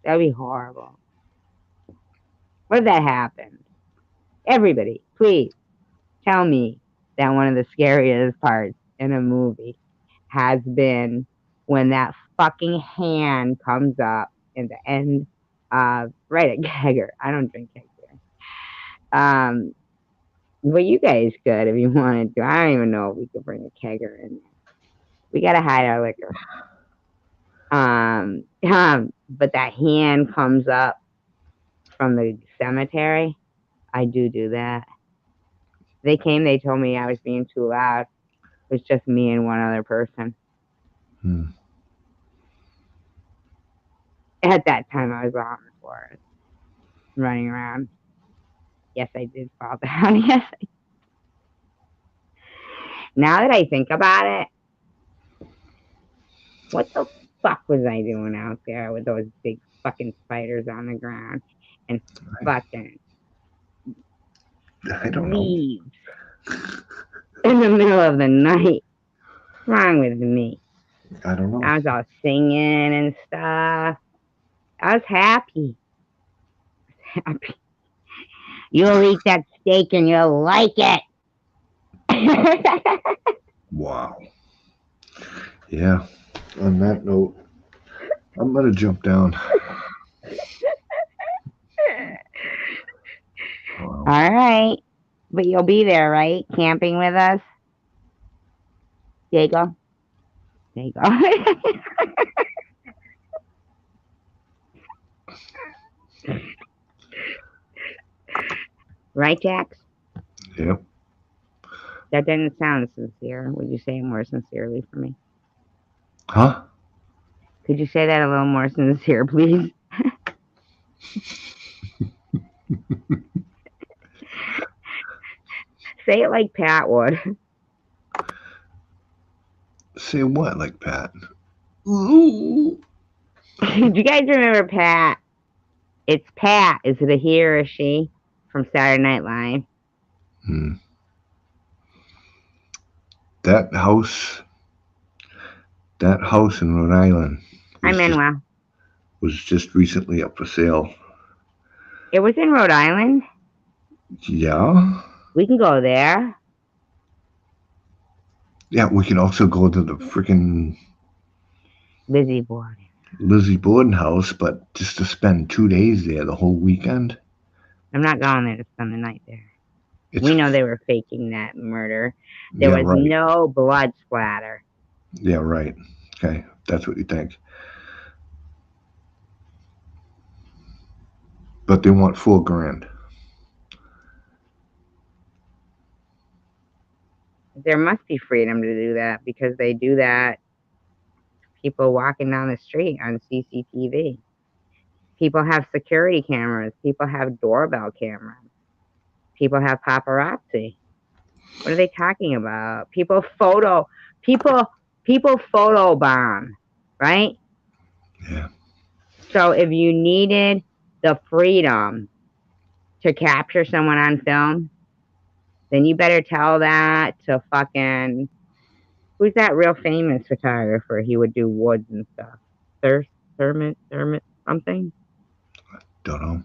That'd be horrible. What if that happened? Everybody, please tell me that one of the scariest parts in a movie has been when that fucking hand comes up in the end of a kegger. I don't drink kegger. Well, you guys could if you wanted to. I don't even know if we could bring a kegger in there. We gotta hide our liquor. But that hand comes up from the cemetery. I do that. They came, they told me I was being too loud. It was just me and one other person. At that time, I was out in the forest, running around. Yes, I did fall down. Yes. Now that I think about it, what the fuck was I doing out there with those big fucking spiders on the ground and fucking I don't leaves in the middle of the night? What's wrong with me? know. I don't know. I was all singing and stuff. I was happy. Happy. You'll eat that steak and you'll like it. Wow. Yeah. On that note, I'm gonna jump down. Wow. All right. But you'll be there, right? Camping with us? Diego? Diego. Right, Jax? Yep. That didn't sound sincere. Would you say it more sincerely for me? Huh? Could you say that a little more sincere, please? Say it like Pat would. Say what, like Pat? Ooh. Do you guys remember Pat? It's Pat. Is it a he or a she? From Saturday Night Live. That house in Rhode Island I'm Manuel. was just recently up for sale. It was in Rhode Island. Yeah. We can go there. Yeah, we can also go to the freaking Lizzie Borden house, but just to spend 2 days there, the whole weekend. I'm not going there to spend the night there. It's, We know they were faking that murder. There yeah, was right. no blood splatter. Yeah, right. Okay, that's what you think. But they want $4,000. There must be freedom to do that because they do that. People walking down the street on CCTV. People have security cameras. People have doorbell cameras. People have paparazzi. What are they talking about? People photo bomb, right? Yeah. So if you needed the freedom to capture someone on film, then you better tell that to fucking, who's that real famous photographer? He would do woods and stuff. Thurmond something? Don't know.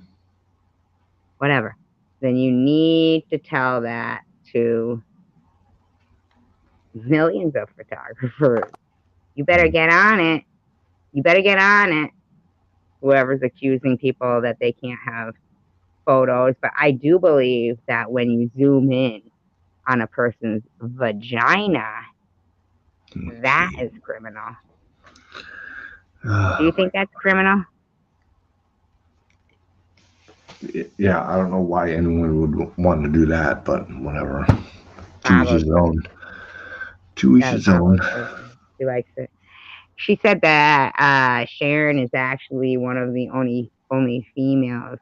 Whatever. Then you need to tell that to millions of photographers. You better get on it. You better get on it. Whoever's accusing people that they can't have photos. But I do believe that when you zoom in on a person's vagina, that is criminal. Do you think that's criminal? Yeah, I don't know why anyone would want to do that, but whatever. To each his own. To each his own. She likes it. She said that Sharon is actually one of the only females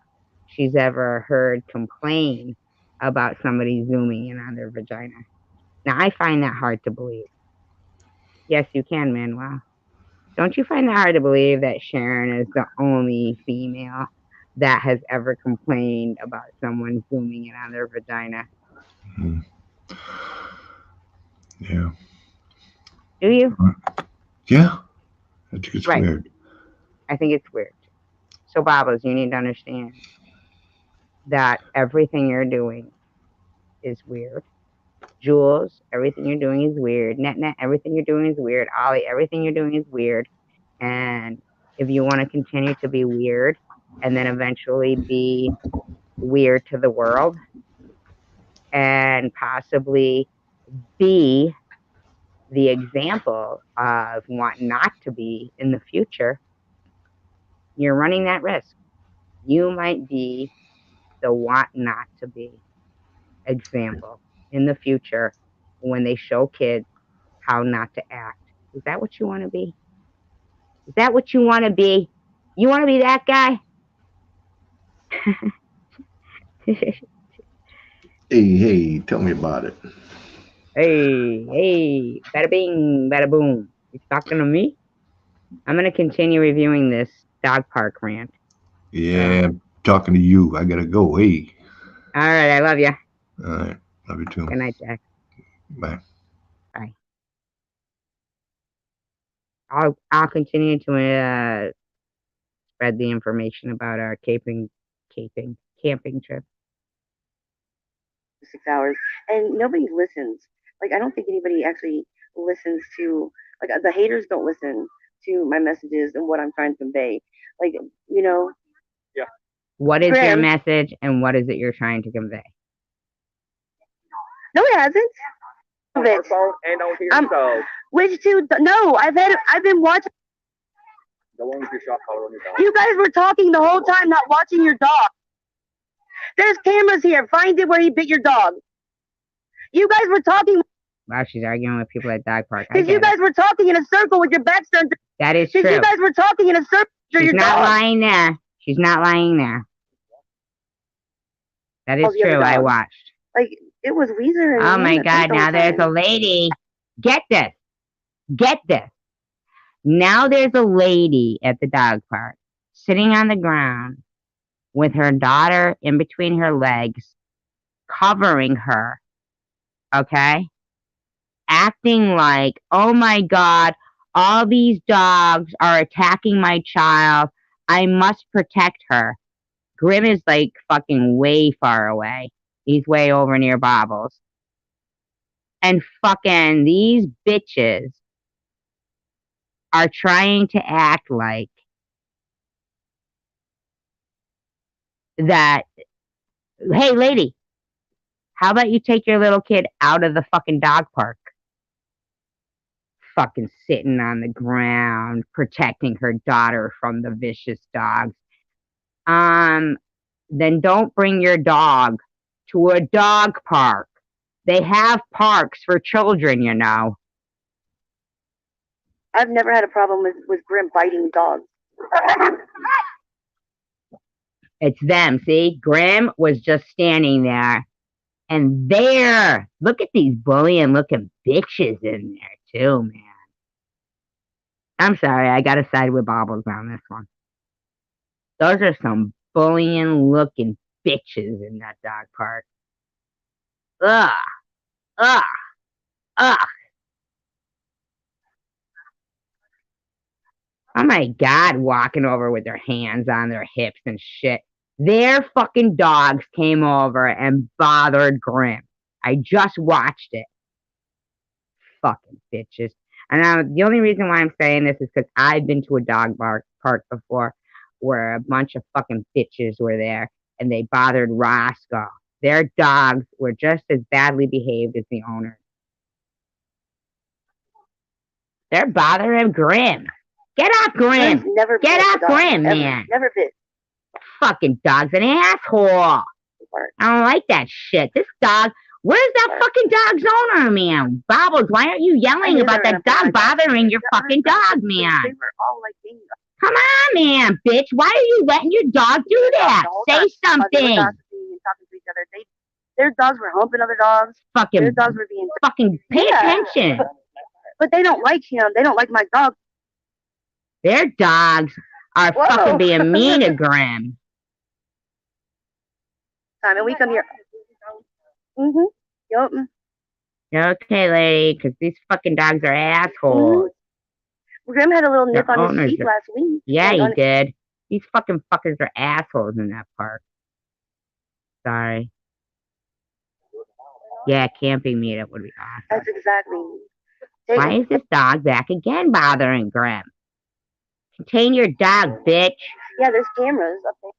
she's ever heard complain about somebody zooming in on their vagina. Now, I find that hard to believe. Yes, you can, Manuel. Don't you find that hard to believe that Sharon is the only female that has ever complained about someone zooming in on their vagina? Mm-hmm. Yeah. Do you? Yeah. I think it's weird. I think it's weird. So, Babas, you need to understand that everything you're doing is weird. Jules, everything you're doing is weird. Net, everything you're doing is weird. Ollie, everything you're doing is weird. And if you want to continue to be weird and then eventually be weird to the world and possibly be the example of what not to be in the future, you're running that risk. You might be the what not to be example in the future when they show kids how not to act. Is that what you want to be? Is that what you want to be? You want to be that guy? Hey, tell me about it. Hey, bada bing, bada boom. You talking to me? I'm going to continue reviewing this dog park rant. Yeah, I'm talking to you. I got to go. Hey. All right, I love you. All right, love you too. Good night, Jack. Bye. Bye. I'll continue to spread the information about our camping trip. 6 hours, and nobody listens. Like, I don't think anybody actually listens to, like, the haters don't listen to my messages and what I'm trying to convey. Like, you know. Yeah. What is your Graham. message, and what is it you're trying to convey? No, it hasn't. On your phone and on here, so Which two? No, I've been watching. go on with your shot collar on your dog. You guys were talking the whole time, not watching your dog. There's cameras here. Find it where he bit your dog. You guys were talking. Wow, she's arguing with people at dog park. Because you guys were talking in a circle with your backs turned. That is true. Because you guys were talking in a circle with She's your not dog. lying there. She's not lying there. That is All the other true. I dogs. watched. Like, it was Weezer. And Oh my Nina God! the Now whole there's time. a lady. Get this. Get this. Now there's a lady at the dog park sitting on the ground with her daughter in between her legs, covering her. Okay? Acting like, oh my God, all these dogs are attacking my child. I must protect her. Grim is like fucking way far away. He's way over near Bobbles. And fucking these bitches are trying to act like that. Hey, lady, how about you take your little kid out of the fucking dog park? Fucking sitting on the ground, protecting her daughter from the vicious dogs. Then don't bring your dog to a dog park. They have parks for children, you know. I've never had a problem with Grim biting dogs. It's them, see? Grim was just standing there. And there, look at these bullying looking bitches in there too, man. I'm sorry, I gotta side with Bobbles on this one. Those are some bullying looking bitches in that dog park. Ugh. Ugh. Ugh. Oh my God, walking over with their hands on their hips and shit. Their fucking dogs came over and bothered Grim. I just watched it. Fucking bitches. And the only reason why I'm saying this is because I've been to a dog park before where a bunch of fucking bitches were there and they bothered Roscoe. Their dogs were just as badly behaved as the owners. They're bothering Grim. Get off Grim! Never Get bit off a dog, Grim, ever. man! Never bit. Fucking dog's an asshole! I don't like that shit. This dog, where's that fucking dog's owner, man? Bobbles, why aren't you yelling about that dog bothering your fucking dog, man? They were all like being. Come on, man, bitch. Why are you letting your dog do that? Say They were something. gossiping and talking to each other. Their dogs were humping other dogs. Their Fucking, dogs were being. fucking pay Yeah. attention. But they don't like him. They don't like my dog. Their dogs are Whoa. fucking being mean to Grim. Simon, we come here. Mm-hmm. Yup. Okay, lady, because these fucking dogs are assholes. Grim had a little nip Their on his owners cheek are- last week. Yeah, Like, he on- did. These fucking fuckers are assholes in that park. Sorry. Yeah, camping meetup would be awesome. That's exactly. Why is this dog back again bothering Grim? Contain your dog, bitch. Yeah, there's cameras up there.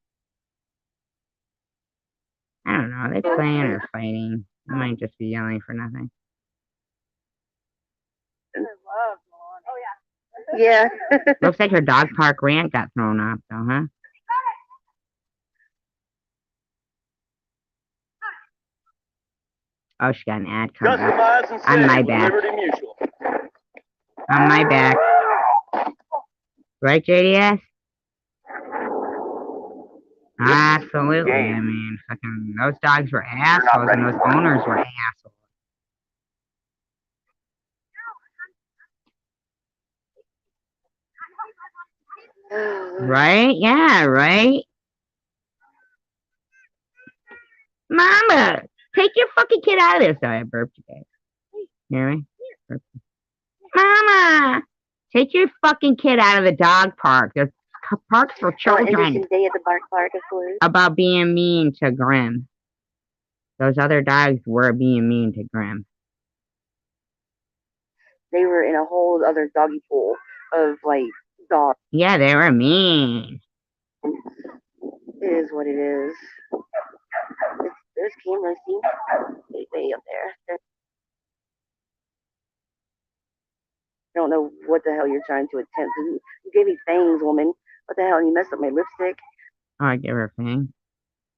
I don't know. Are they playing or fighting? I might just be yelling for nothing. Yeah. Looks like her dog park rant got thrown off, though, huh? Oh, she got an ad coming up. Customize and On save my with back. Liberty Mutual. On my back. Right, JDS? Absolutely. I mean, fucking, those dogs were assholes and those owners were assholes. Right? Yeah, right? Mama, take your fucking kid out of this. Sorry, I burped again. Hear me? Burped. Mama, take your fucking kid out of the dog park. They're parks for children. Indecent Day at the Park, of course. About being mean to Grim. Those other dogs were being mean to Grim. They were in a whole other doggy pool of like dogs. Yeah, they were mean. It is what it is. There's cameras, see? Way up there. I don't know what the hell you're trying to attempt. You gave me fangs, woman. What the hell? You messed up my lipstick. Oh, I give her a fang.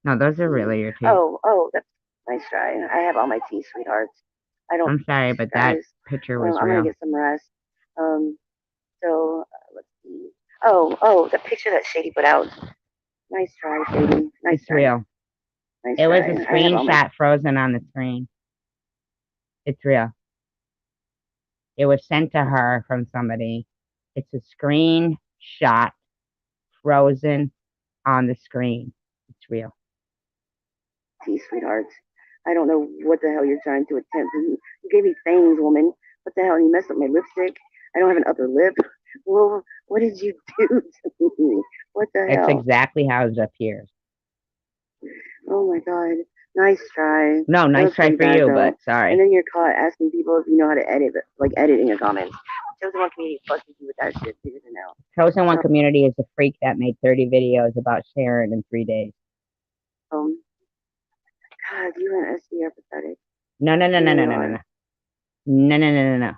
No, those are really your teeth. Oh, that's nice try. I have all my teeth, sweetheart. I'm sorry, but that picture was I'm real. gonna get some rest. So let's see. Oh, the picture that Shady put out. Nice try, Shady. Nice It's try. real. Nice It was try. a screenshot frozen on the screen. It's real. It was sent to her from somebody. It's a screenshot frozen on the screen. It's real. See, sweetheart. I don't know what the hell you're trying to attempt. You gave me fangs, woman. What the hell? You messed up my lipstick. I don't have an upper lip. Well, what did you do to me? What the hell? It's exactly how it appears. Oh my god. Nice try. No, nice try for you, but sorry. And then you're caught asking people if you know how to edit, like edit in your comments. Chosen One Community fucks with you with that shit too now. Chosen One Community is a freak that made 30 videos about Sharon in 3 days. God, you and SD are pathetic. No. No.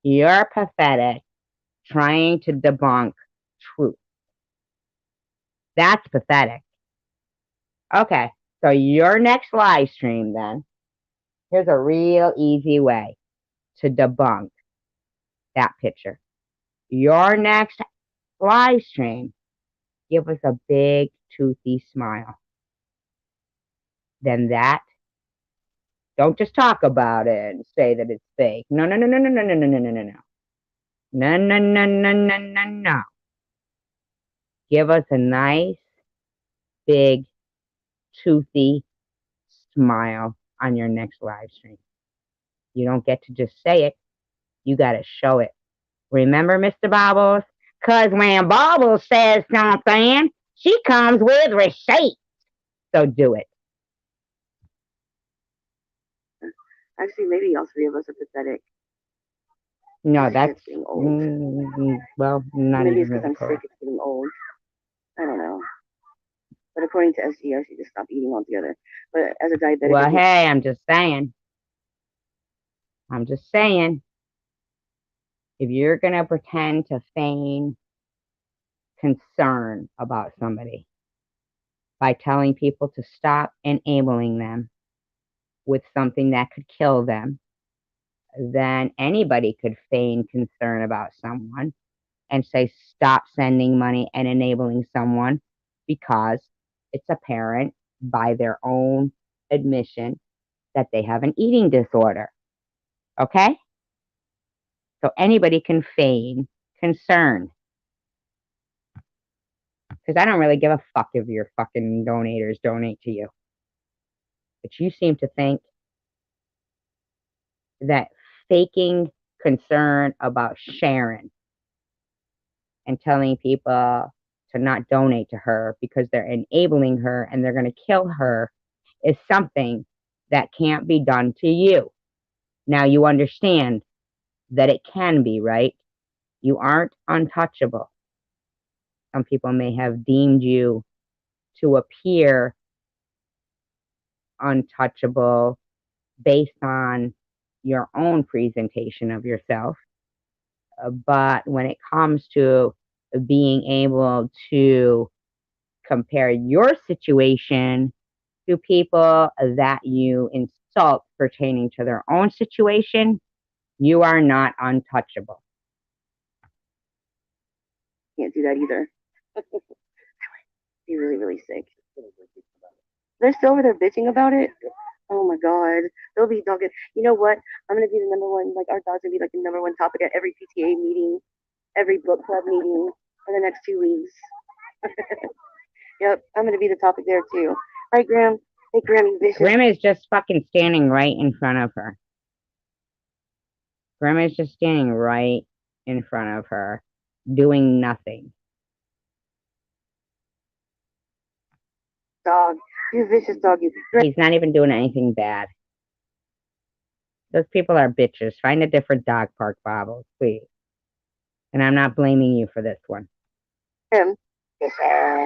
You're pathetic trying to debunk truth. That's pathetic. Okay, so your next live stream then, here's a real easy way to debunk that picture. Your next live stream, give us a big toothy smile. Then that, don't just talk about it and say that it's fake. No. No. Give us a nice, big, toothy smile on your next live stream. You don't get to just say it. You got to show it. Remember, Mr. Bobbles? Because when Bobbles says something, she comes with receipts. So do it. Actually, maybe all three of us are pathetic. No, that's getting old. Well, not maybe even it's because I'm sick. It's getting old. I don't know. But according to SG, I should just stop eating altogether. But as a diabetic, well, hey, I'm just saying. If you're gonna pretend to feign concern about somebody by telling people to stop enabling them with something that could kill them, then anybody could feign concern about someone and say stop sending money and enabling someone because it's apparent by their own admission that they have an eating disorder. Okay? So anybody can feign concern. Because I don't really give a fuck if your fucking donators donate to you. But you seem to think that faking concern about Sharon and telling people to not donate to her because they're enabling her and they're going to kill her is something that can't be done to you. Now you understand that it can be, right? You aren't untouchable. Some people may have deemed you to appear untouchable based on your own presentation of yourself. But when it comes to being able to compare your situation to people that you insult pertaining to their own situation, you are not untouchable. Can't do that either. Be really, really sick. They're still over there bitching about it. Oh my god, they'll be talking. You know what? I'm gonna be the number one. Like our dog's gonna be like the number one topic at every PTA meeting, every book club meeting in the next 2 weeks. Yep, I'm gonna be the topic there too. Right, Graham? Hey, Grammy Vicious. Grim is just fucking standing right in front of her. Grim is just standing right in front of her, doing nothing. dog. You vicious dog. You. He's not even doing anything bad. Those people are bitches. Find a different dog park, Bobbles, please. And I'm not blaming you for this one. Grim.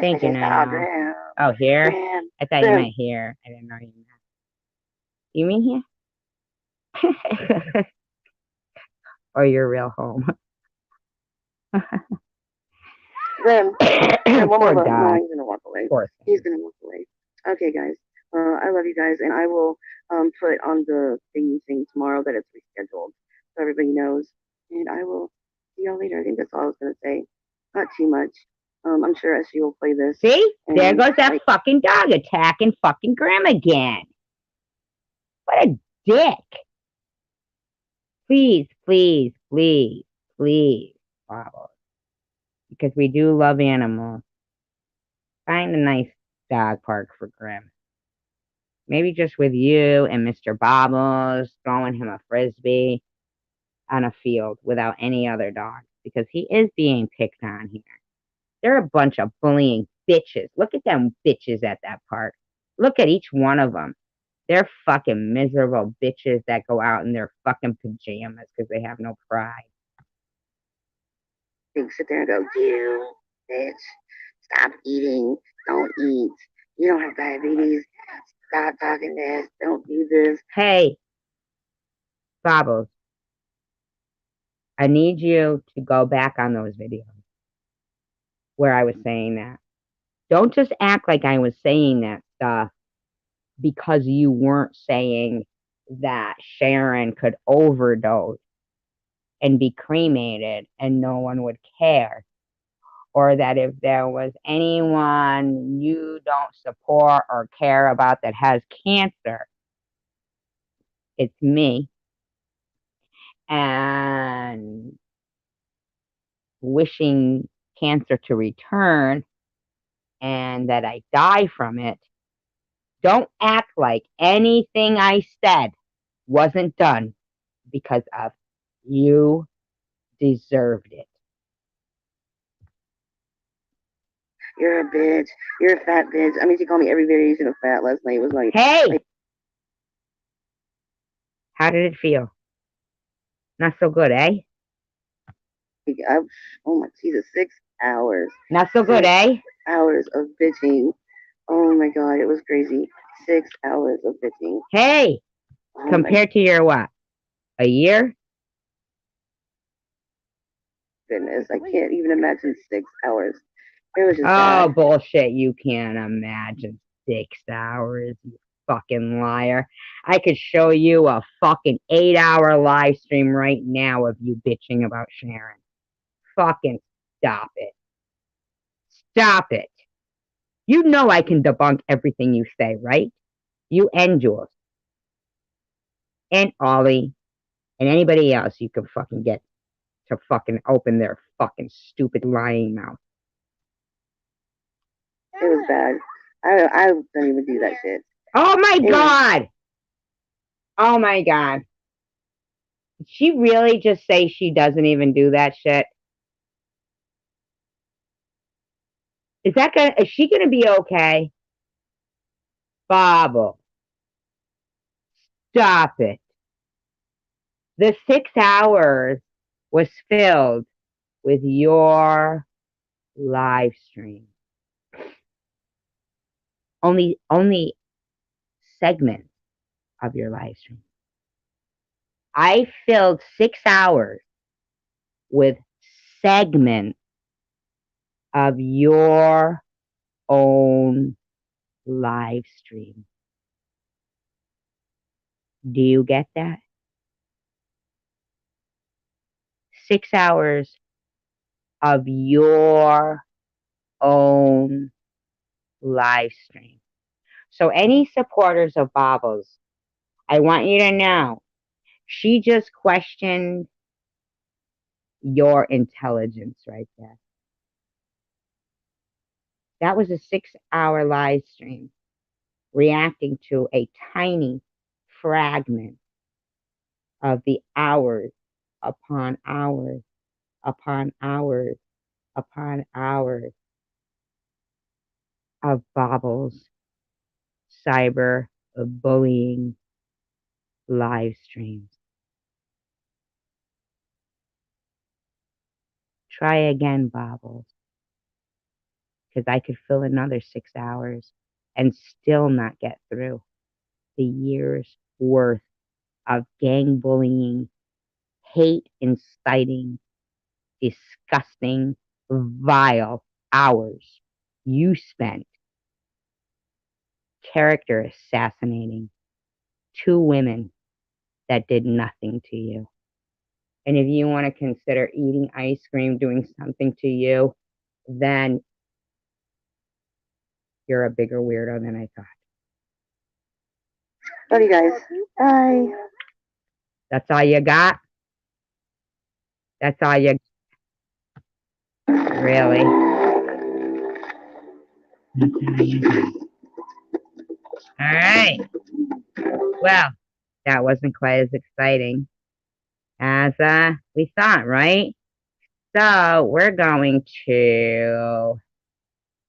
Thank you, Nana. Oh, here? Grim. I thought you meant here. I didn't know you meant. You mean here? Or your real home? Grim. Grim, one Poor more. dog. No, he's gonna walk away. He's gonna walk away. Okay, guys. I love you guys, and I will put on the thing tomorrow that it's rescheduled, so everybody knows. And I will see y'all later. I think that's all I was gonna say. Not too much. I'm sure SG will play this. See? There goes that fucking dog attacking fucking Grim again. What a dick. Please, please, please, please, Bobbles. Because we do love animals. Find a nice dog park for Grim. Maybe just with you and Mr. Bobbles throwing him a frisbee on a field without any other dogs. Because he is being picked on here. They're a bunch of bullying bitches. Look at them bitches at that park. Look at each one of them. They're fucking miserable bitches that go out in their fucking pajamas because they have no pride. They sit there and go, you bitch, stop eating, don't eat. You don't have diabetes. Stop talking this. Don't do this. Hey, Bobbles, I need you to go back on those videos where I was saying that. Don't just act like I was saying that stuff because you weren't saying that Sharon could overdose and be cremated and no one would care. Or that if there was anyone you don't support or care about that has cancer, it's me. And wishing cancer to return and that I die from it. Don't act like anything I said wasn't done because of you deserved it. You're a bitch. You're a fat bitch. I mean, she called me every variation of fat last night. It was like, hey, how did it feel? Not so good, eh? Oh my Jesus, 6 hours. Not so good, eh? Hours of bitching. Oh my God, it was crazy. 6 hours of bitching. Hey, compared to your what? A year? Goodness, I can't even imagine 6 hours. It was just bad. Bullshit. You can't imagine 6 hours, you fucking liar. I could show you a fucking 8-hour live stream right now of you bitching about Sharon. Fucking stop it. Stop it. You know I can debunk everything you say, right? You and Jules. And Ollie. And anybody else you can fucking get to fucking open their fucking stupid lying mouth. It was bad. I don't even do that shit. Oh my God. Oh my God. Did she really just say she doesn't even do that shit? Is she gonna be okay? Bobble. Stop it. The 6 hours was filled with your live stream. Only segments of your live stream. I filled 6 hours with segments of your own live stream. Do you get that? 6 hours of your own live stream. So any supporters of Bobbles, I want you to know, she just questioned your intelligence right there. That was a 6-hour live stream reacting to a tiny fragment of the hours upon hours upon hours upon hours of Bobbles cyberbullying live streams. Try again, Bobbles, because I could fill another 6 hours and still not get through the year's worth of gang bullying, hate inciting, disgusting, vile hours you spent character assassinating 2 women that did nothing to you. And if you want to consider eating ice cream doing something to you, then you're a bigger weirdo than I thought. Love you guys. Bye. That's all you got? That's all you... Really? All right. Well, that wasn't quite as exciting as we thought, right? So we're going to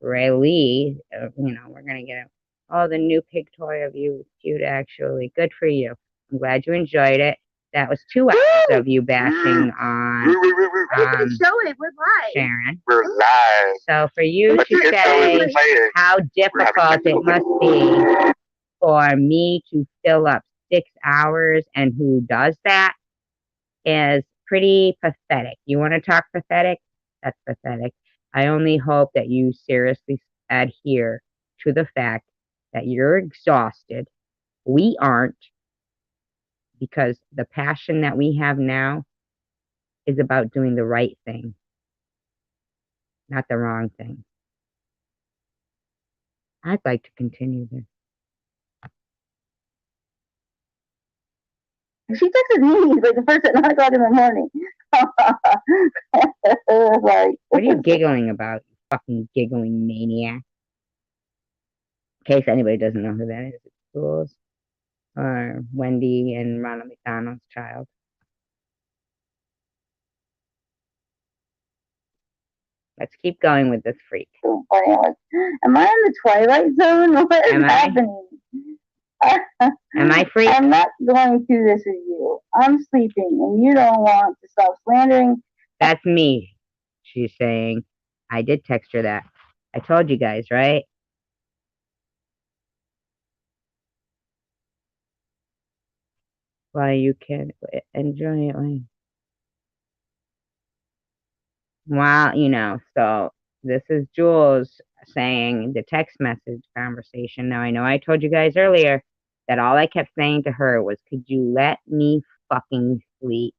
release, we're going to get the new pig toy of you. Cute, actually. Good for you. I'm glad you enjoyed it. That was 2 hours of you bashing on show it. We're live. Sharon. We're live. So for you to say how difficult it must be for me to fill up 6 hours and who does that is pretty pathetic. You want to talk pathetic? That's pathetic. I only hope that you seriously adhere to the fact that you're exhausted. We aren't, because the passion that we have now is about doing the right thing, not the wrong thing. I'd like to continue this. She texted me like the first at 9 o'clock in the morning. Like, what are you giggling about, you fucking giggling maniac? In case anybody doesn't know who that is, it's Jules, or Wendy and Ronald McDonald's child. Let's keep going with this freak. So funny. I'm like, am I in the Twilight Zone? What is happening? Am I free? I'm not going to do this with you. I'm sleeping, and you don't want to stop slandering. That's me, she's saying. I did text her that. I told you guys, right? Well, you can enjoy it. Wow, so this is Jules saying the text message conversation. Now, I know I told you guys earlier that all I kept saying to her was, could you let me fucking sleep?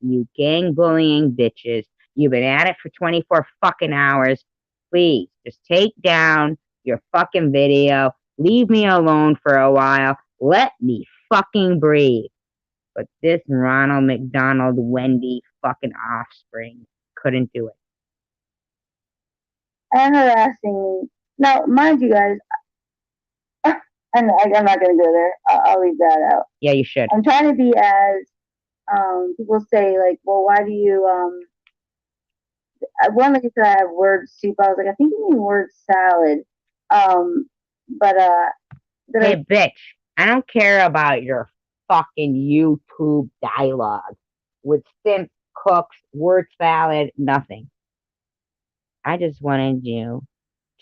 You gang bullying bitches. You've been at it for 24 fucking hours. Please, just take down your fucking video. Leave me alone for a while. Let me fucking breathe. But this Ronald McDonald Wendy fucking offspring couldn't do it. And harassing me. Now, mind you guys, I'm not going to go there. I'll leave that out. Yeah, you should. I'm trying to be as, people say, like, well, why do you, one lady said I have word soup. I was like, I think you mean word salad. Hey, bitch, I don't care about your fucking YouTube dialogue with simp, cooks, word salad, nothing. I just wanted you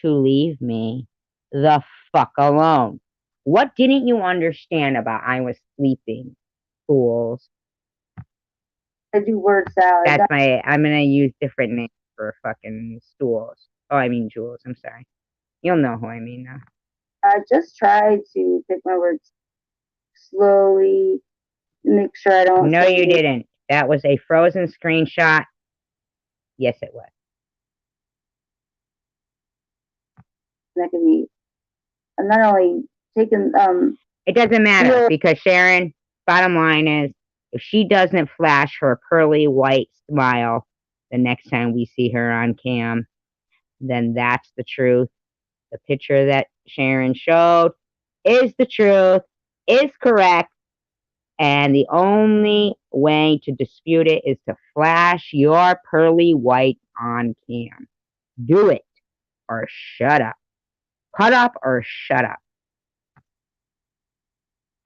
to leave me the fuck alone. What didn't you understand about I was sleeping, fools? I do word salad. I'm gonna use different names for fucking stools. Oh, I mean Jules, I'm sorry. You'll know who I mean now. I just tried to pick my words slowly, make sure I don't. No, you didn't. That was a frozen screenshot. Yes, it was. That could be. I'm not only taking. It doesn't matter because Sharon. Bottom line is, if she doesn't flash her pearly white smile the next time we see her on cam, then that's the truth. The picture that Sharon showed is the truth, is correct, and the only way to dispute it is to flash your pearly white on cam. Do it or shut up. Cut up or shut up.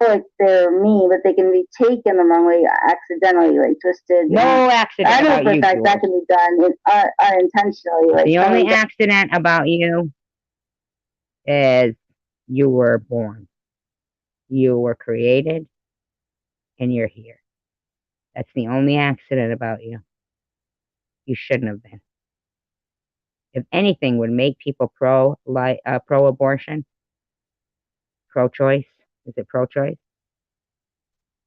like they're mean, but they can be taken the wrong way, accidentally, like twisted. No accident I know about for a you, fact Jules. that can be done unintentionally. Like The only accident about you is you were born. You were created, and you're here. That's the only accident about you. You shouldn't have been. If anything would make people pro-abortion, pro-choice, is it pro-choice?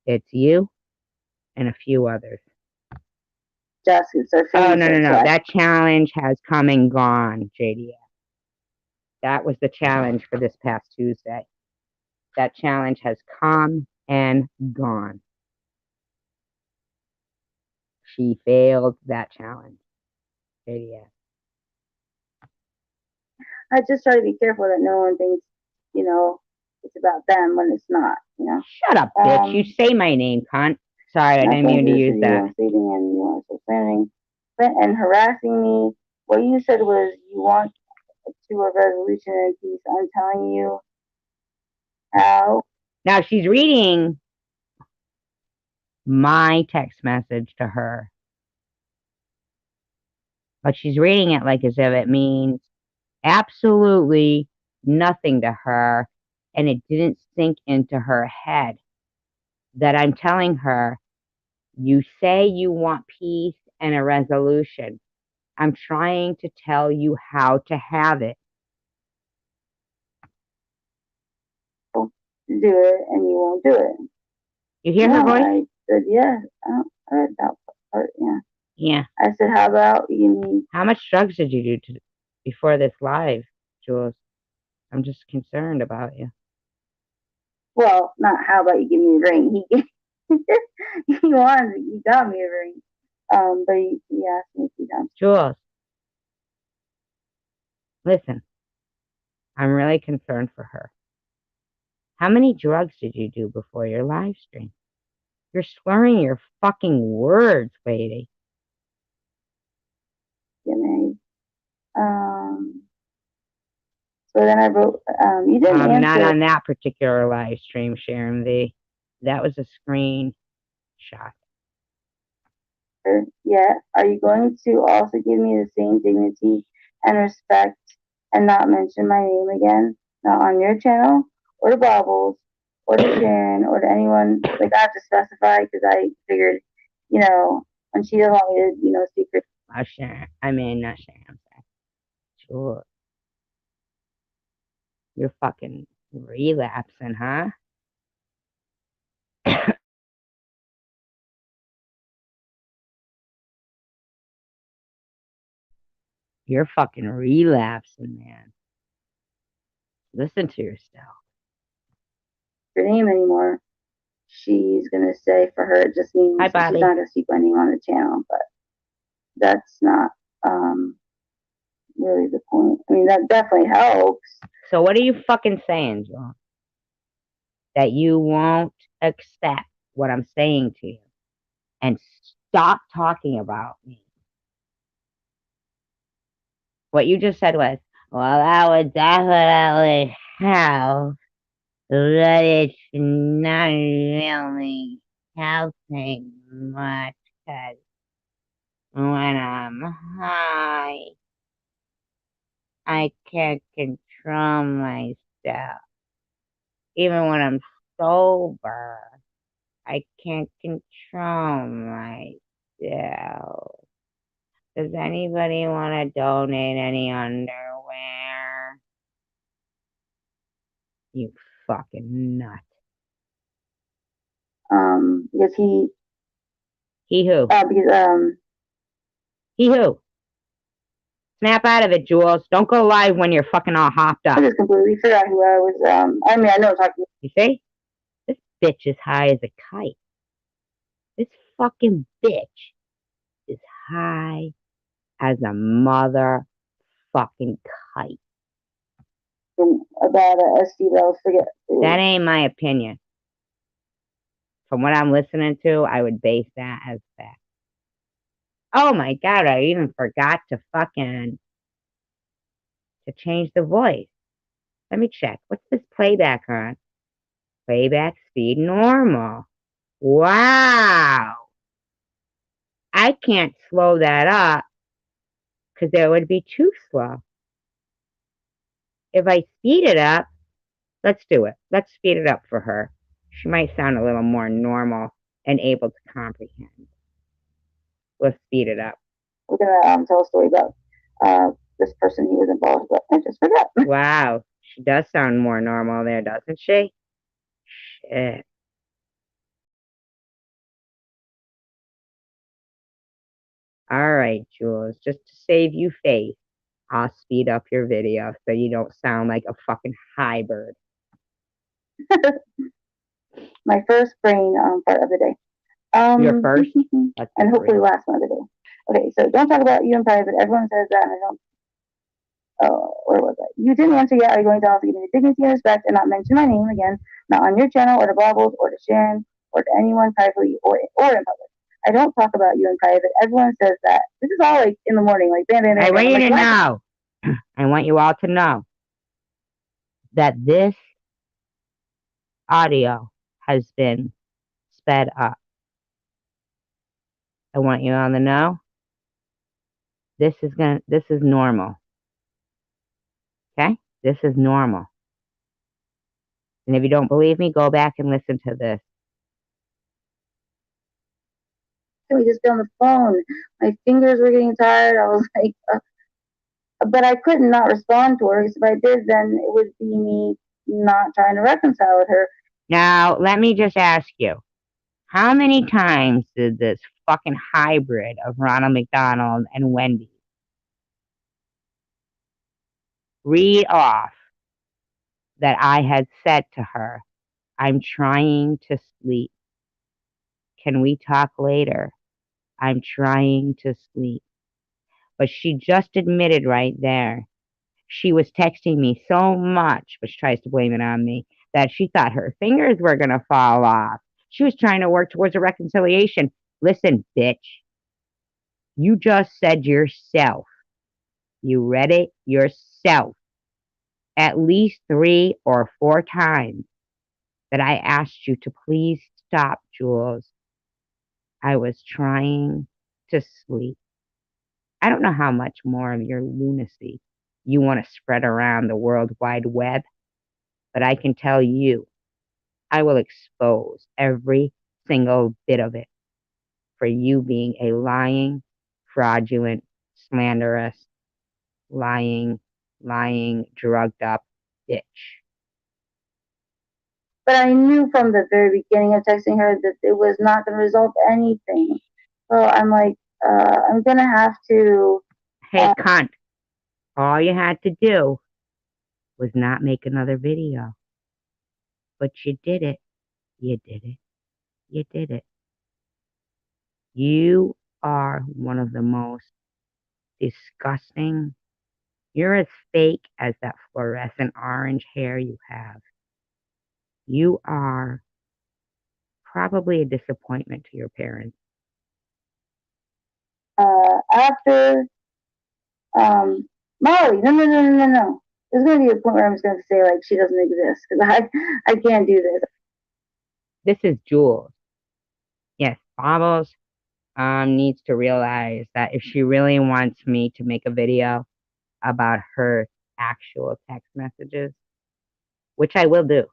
It's you and a few others. justice or Oh, no. That challenge has come and gone, JDF. That was the challenge for this past Tuesday. That challenge has come and gone. She failed that challenge, JDF. I just try to be careful that no one thinks, it's about them when it's not, Shut up, bitch. You say my name, cunt. Sorry, I didn't mean to use that. And harassing me. What you said was you want to a resolution and peace. I'm telling you how. Now she's reading my text message to her. But she's reading it like as if it means absolutely nothing to her, and it didn't sink into her head that I'm telling her, you say you want peace and a resolution. I'm trying to tell you how to have it. Do it, and you won't do it. You hear her voice? I said, yeah. I heard that part, yeah. Yeah. I said, how about you need... How much drugs did you do before this live, Jules? I'm just concerned about you. Well, not how about you give me a ring. He got me a ring. But he asked me if he done. Jules, listen, I'm really concerned for her. How many drugs did you do before your live stream? You're slurring your fucking words, lady. So then I wrote, you didn't answer. Not on that particular live stream, Sharon V. That was a screen shot. Yeah. Are you going to also give me the same dignity and respect and not mention my name again? Not on your channel, or to Bobbles, or to Sharon, or to anyone. Like, I have to specify because I figured, when she doesn't want me to, secret. Sharon. I mean, not Sharon. I'm sorry. Sure. You're fucking relapsing, huh? You're fucking relapsing, man. Listen to yourself. Her name anymore. She's gonna say for her it just means she's not gonna speak my name on the channel, but that's not really the point. I mean, that definitely helps. So what are you fucking saying, John? That you won't accept what I'm saying to you and stop talking about me. What you just said was, well, that would definitely help, but it's not really helping much because when I'm high, I can't control myself. Even when I'm sober, I can't control myself. Does anybody want to donate any underwear? You fucking nut. Because he who? Because he who? Snap out of it, Jules. Don't go live when you're fucking all hopped up. I just completely forgot who I was. I mean, I know talking. You see? This bitch is high as a kite. This fucking bitch is high as a mother fucking kite. About a STL, forget. That ain't my opinion. From what I'm listening to, I would base that as fact. Oh my God, I even forgot to change the voice. Let me check. What's this playback on? Playback speed normal. Wow. I can't slow that up because it would be too slow. If I speed it up, let's do it. Let's speed it up for her. She might sound a little more normal and able to comprehend. Let's speed it up. We're gonna tell a story about this person he was involved with. I just forgot. Wow, she does sound more normal there, doesn't she? Shit. All right, Jules, just to save you face, I'll speed up your video so you don't sound like a fucking hybrid. My first brain part of the day. Your first? And hopefully last one of the day. Okay, so don't talk about you in private. Everyone says that, and I don't. Where was I? You didn't answer yet. Are you going to also give me the dignity and respect and not mention my name again? Not on your channel or to Bobbles or to Sharon or to anyone privately or in public. I don't talk about you in private. Everyone says that. This is all like in the morning, like bam, bam, bam. I want you to know. I want you all to know that this audio has been sped up. I want you all to know this is normal. Okay? This is normal. And if you don't believe me, go back and listen to this. Can we just be on the phone? My fingers were getting tired. I was like, but I could not respond to her because if I did, then it would be me not trying to reconcile with her. Now, let me just ask you, how many times did this fucking hybrid of Ronald McDonald and Wendy read off that I had said to her, I'm trying to sleep. Can we talk later? I'm trying to sleep. But she just admitted right there. She was texting me so much, but she tries to blame it on me, that she thought her fingers were going to fall off. She was trying to work towards a reconciliation. Listen, bitch. You just said yourself. You read it yourself. At least 3 or 4 times that I asked you to please stop, Jules. I was trying to sleep. I don't know how much more of your lunacy you want to spread around the World Wide Web, but I can tell you, I will expose every single bit of it for you being a lying, fraudulent, slanderous, lying, drugged up bitch. But I knew from the very beginning of texting her that it was not going to resolve anything. So I'm like, I'm going to have to. Hey, cunt. All you had to do was not make another video. But you did it. You did it. You did it. You are one of the most disgusting. You're as fake as that fluorescent orange hair you have. You are probably a disappointment to your parents. After Molly, no. There's going to be a point where I'm just going to say, like, she doesn't exist, because I can't do this. This is Jules. Yes, Bobbles needs to realize that if she really wants me to make a video about her actual text messages, which I will do.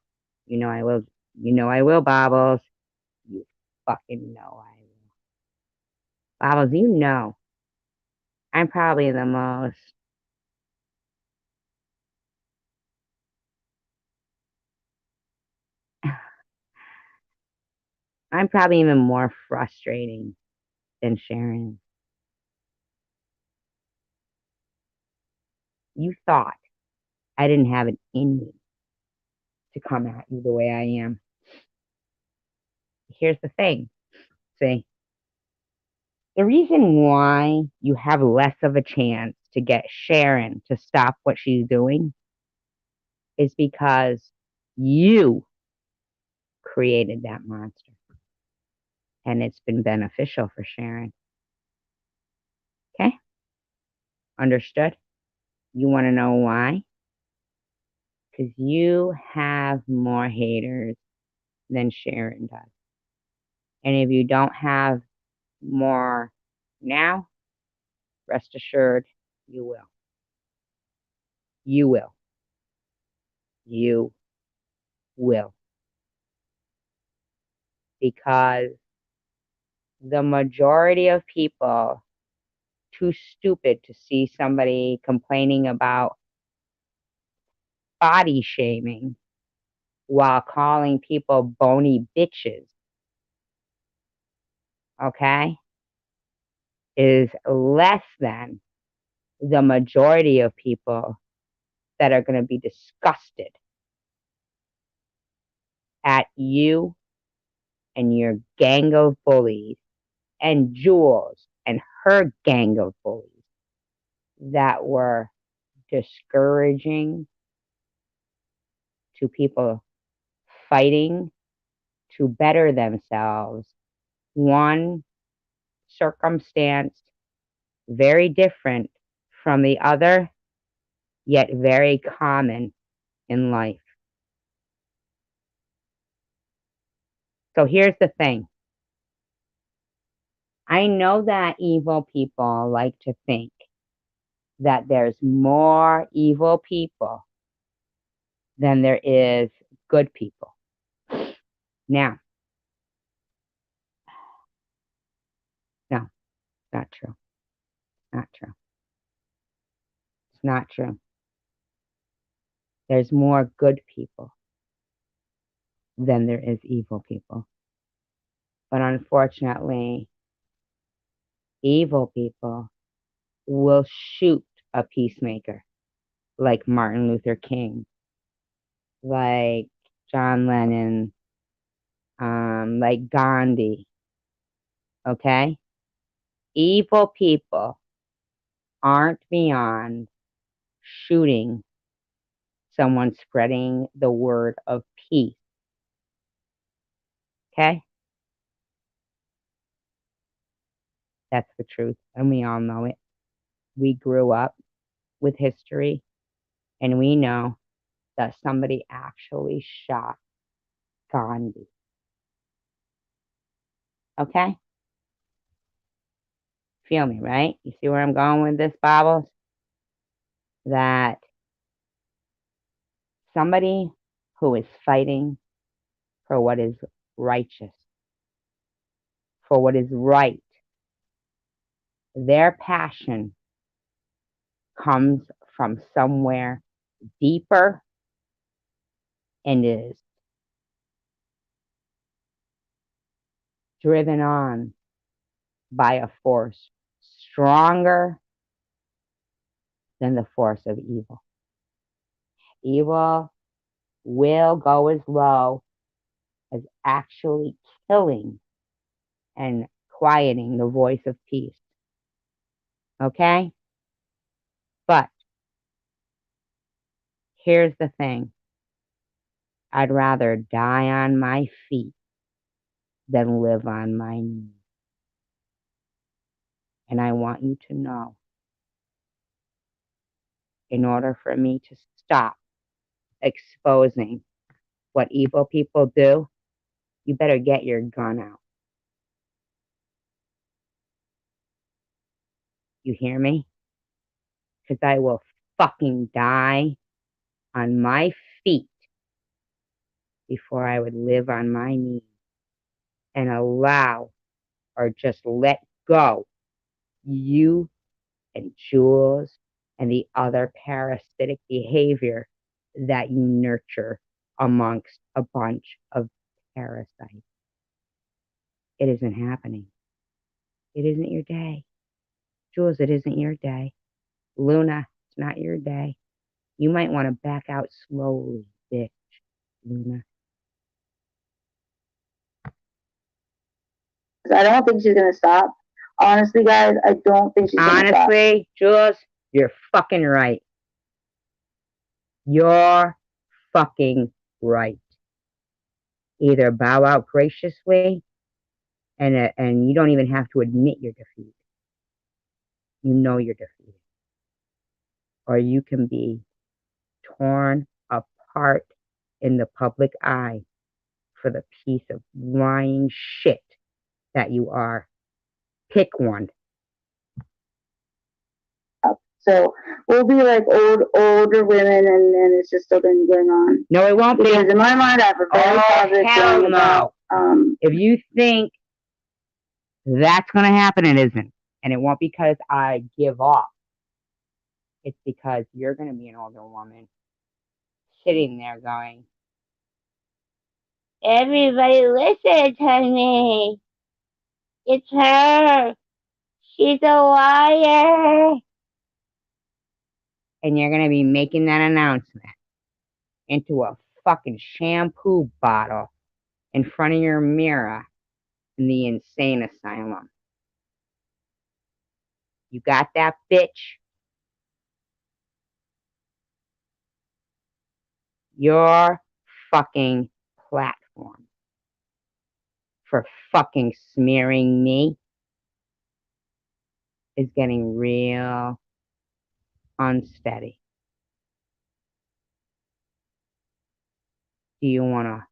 You know I will. You know I will, Bobbles. You fucking know I will. Bobbles, you know I'm probably the most I'm probably even more frustrating than Sharon. You thought I didn't have it in me to come at you the way I am. Here's the thing. See, the reason why you have less of a chance to get Sharon to stop what she's doing is because you created that monster. And it's been beneficial for Sharon. Okay? Understood? You want to know why? Because you have more haters than Sharon does. And if you don't have more now, rest assured you will. You will. You will. Because the majority of people too stupid to see somebody complaining about body shaming while calling people bony bitches, okay, is less than the majority of people that are going to be disgusted at you and your gang of bullies and Jules and her gang of bullies that were discouraging to people fighting to better themselves. One circumstance very different from the other, yet very common in life. So here's the thing. I know that evil people like to think that there's more evil people than there is good people. Now, no, it's not true. Not true. It's not true. There's more good people than there is evil people. But unfortunately, evil people will shoot a peacemaker like Martin Luther King, like John Lennon, like Gandhi. Okay? Evil people aren't beyond shooting someone spreading the word of peace. Okay? That's the truth, and we all know it. We grew up with history, and we know that somebody actually shot Gandhi. Okay? Feel me, right? You see where I'm going with this, Bobbles? That somebody who is fighting for what is righteous, for what is right, their passion comes from somewhere deeper and is driven on by a force stronger than the force of evil. Evil will go as low as actually killing and quieting the voice of peace. Okay? But here's the thing. I'd rather die on my feet than live on my knees. And I want you to know, in order for me to stop exposing what evil people do, you better get your gun out. You hear me? Because I will fucking die on my feet before I would live on my knees and allow or just let go you and Jules and the other parasitic behavior that you nurture amongst a bunch of parasites. It isn't happening. It isn't your day. Jules, it isn't your day. Luna, it's not your day. You might want to back out slowly, bitch, Luna. I don't think she's gonna stop. Honestly, guys, I don't think she's gonna stop. Honestly, Jules, you're fucking right. You're fucking right. Either bow out graciously, and you don't even have to admit you're defeated. You know you're defeated. Or you can be torn apart in the public eye for the piece of lying shit that you are. Pick one. So we'll be like older women, and it's just still going on. No, it won't because be. in my mind, I have a very positive hell feeling about. If you think that's going to happen, it isn't. And it won't because I give up. It's because you're going to be an older woman sitting there going, everybody listen to me. It's her. She's a liar. And you're going to be making that announcement into a fucking shampoo bottle in front of your mirror in the insane asylum. You got that, bitch? Your fucking platform for fucking smearing me is getting real unsteady. Do you want to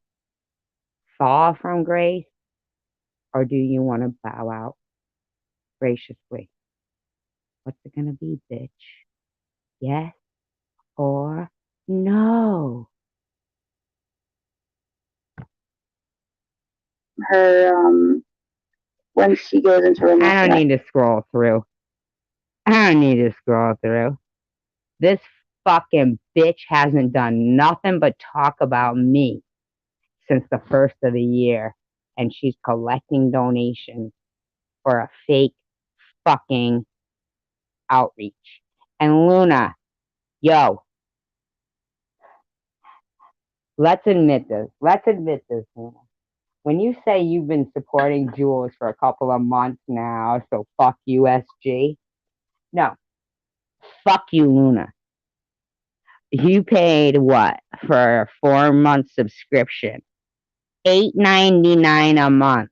fall from grace, or do you want to bow out graciously? What's it going to be, bitch? Yes or no? Her when she goes into remission. I don't need to scroll through. This fucking bitch hasn't done nothing but talk about me since the first of the year, and she's collecting donations for a fake fucking outreach. And Luna, yo, let's admit this, Luna. When you say you've been supporting Jules for a couple of months now, so fuck you, SG. No, fuck you, Luna. You paid what for a 4-month subscription? $8.99 a month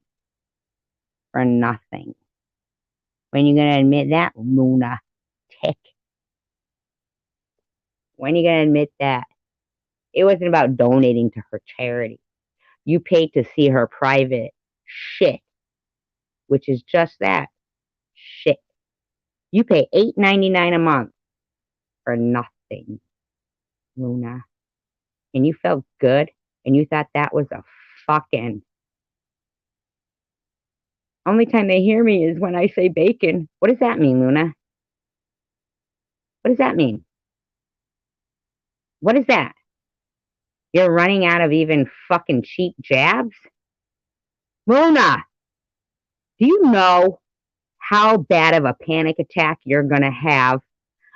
for nothing. When you gonna admit that, Luna Tick? When you gonna admit that? It wasn't about donating to her charity. You paid to see her private shit, which is just that, shit. You pay $8.99 a month for nothing, Luna. And you felt good, and you thought that was a fucking... Only time they hear me is when I say bacon. What does that mean, Luna? What does that mean? What is that? You're running out of even fucking cheap jabs? Luna, do you know how bad of a panic attack you're gonna have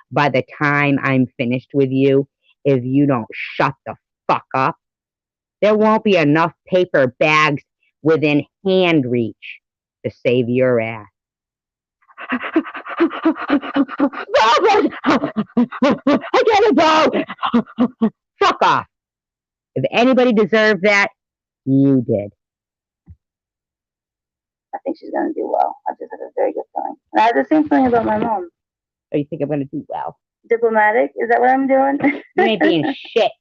by the time I'm finished with you if you don't shut the fuck up? There won't be enough paper bags within hand reach to save your ass. I gotta go! Fuck off. If anybody deserved that, you did. I think she's gonna do well. I just have a very good feeling. And I have the same feeling about my mom. Oh, you think I'm gonna do well? Diplomatic? Is that what I'm doing? You ain't being shit.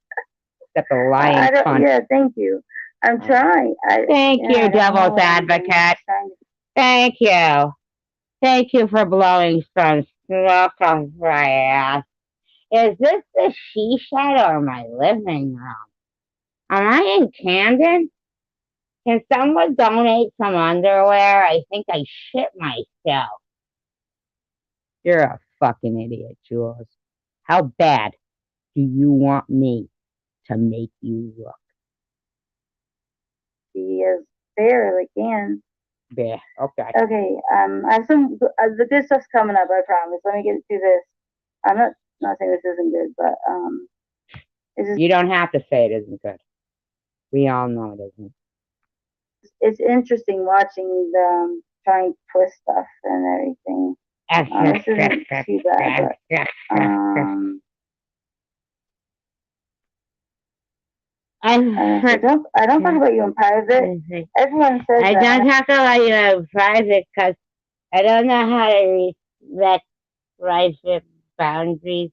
Except a lying cunt. Yeah, thank you. I'm trying. Thank you, devil's advocate. Thank you. Thank you for blowing some smoke off my ass. Is this the she shed or my living room? Am I in Camden? Can someone donate some underwear? I think I shit myself. You're a fucking idiot, Jules. How bad do you want me to make you look? Be as fair as I can. Yeah, okay. Okay, I have some, the good stuff's coming up, I promise. Let me get through this. I'm not saying this isn't good, but, it's just, You don't have to say it isn't good. We all know it isn't. it's interesting watching them trying to twist stuff and everything. This isn't too bad, but, I don't talk about you in private. Everyone says I don't talk about you in private because I don't know how to respect private boundaries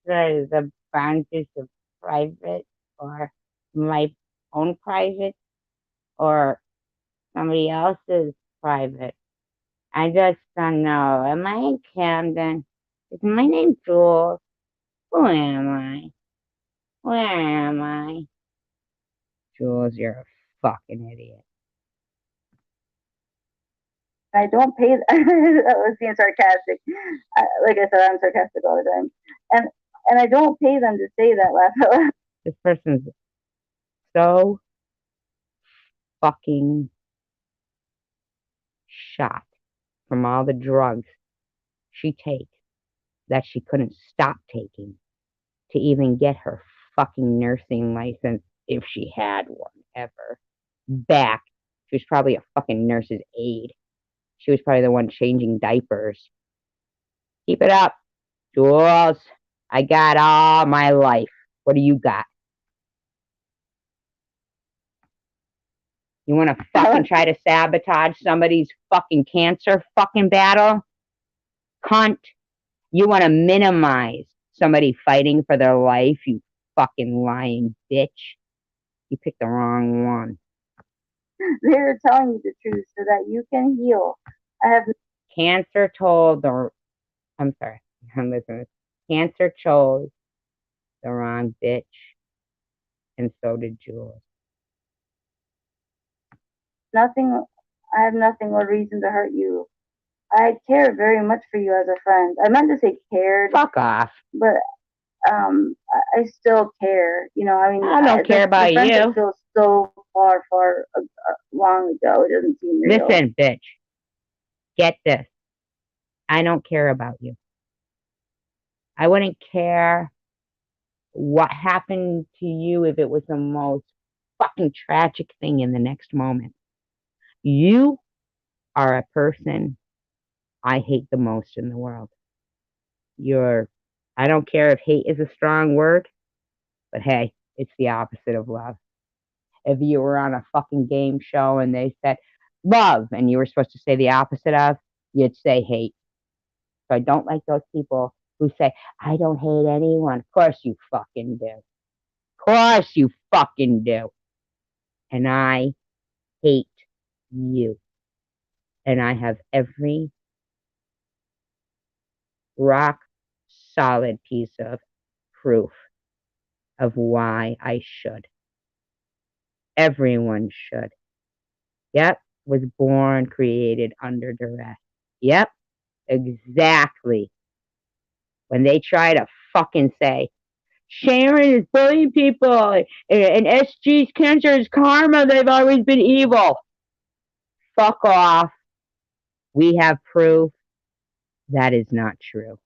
or the boundaries of private or my own private. or somebody else's private. I just don't know. Am I in Camden? Is my name Jules? Who am I? Where am I? Jules, you're a fucking idiot. I don't pay. I was being sarcastic. Like I said, I'm sarcastic all the time, and I don't pay them to say that laugh out loud. This person's so fucking shot from all the drugs she takes that she couldn't stop taking to even get her fucking nursing license, if she had one ever, back. She was probably a fucking nurse's aide. She was probably the one changing diapers. Keep it up, Jules. I got all my life. What do you got? You want to fucking try to sabotage somebody's fucking cancer fucking battle? Cunt. You want to minimize somebody fighting for their life, you fucking lying bitch. You picked the wrong one. They're telling you the truth so that you can heal. I have Cancer told the. I'm sorry. I'm listening. Cancer chose the wrong bitch, and so did Jules. nothing. I have nothing or reason to hurt you. I care very much for you as a friend. I meant to say cared, Fuck off. but I still care. You know, I mean, I don't care about the friendship you. feels so far, long ago. It doesn't seem real. Listen, bitch. Get this. I don't care about you. I wouldn't care what happened to you if it was the most fucking tragic thing in the next moment. You are a person I hate the most in the world. I don't care if hate is a strong word, but hey, it's the opposite of love. If you were on a fucking game show and they said love and you were supposed to say the opposite of, you'd say hate. So I don't like those people who say, I don't hate anyone. Of course you fucking do. Of course you fucking do. And I hate you. And I have every rock solid piece of proof of why I should. Everyone should. Yep, was born, created under duress. Yep, exactly. When they try to fucking say, Sharon is bullying people, and SG's cancer is karma, they've always been evil. Fuck off. We have proof that is not true.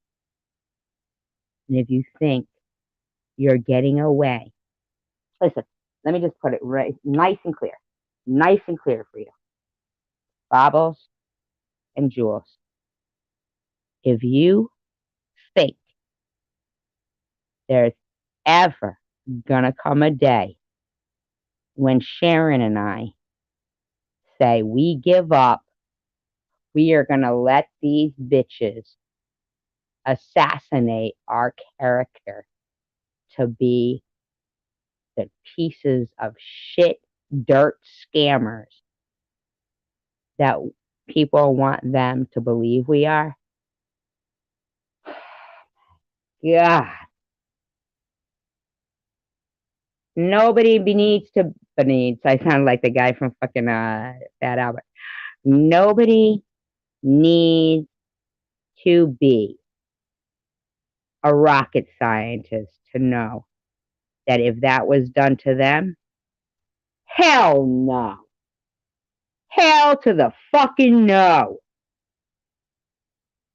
And if you think you're getting away, listen, let me just put it right, nice and clear for you. Bobbles and Jules. If you think there's ever gonna come a day when Sharon and I say we give up, we are gonna let these bitches assassinate our character to be the pieces of shit, dirt scammers that people want them to believe we are. God. Nobody needs, I sound like the guy from fucking Fat Albert. Nobody needs to be a rocket scientist to know that if that was done to them, hell no. Hell to the fucking no.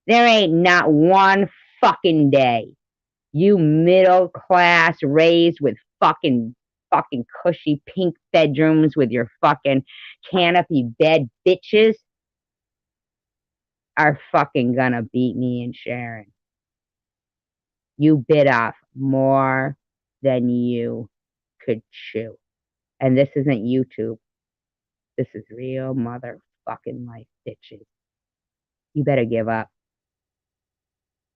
There ain't not one fucking day you middle class raised with fucking cushy pink bedrooms with your fucking canopy bed bitches are fucking gonna beat me and Sharon. You bit off more than you could chew. And this isn't YouTube. This is real motherfucking life, bitches. You better give up.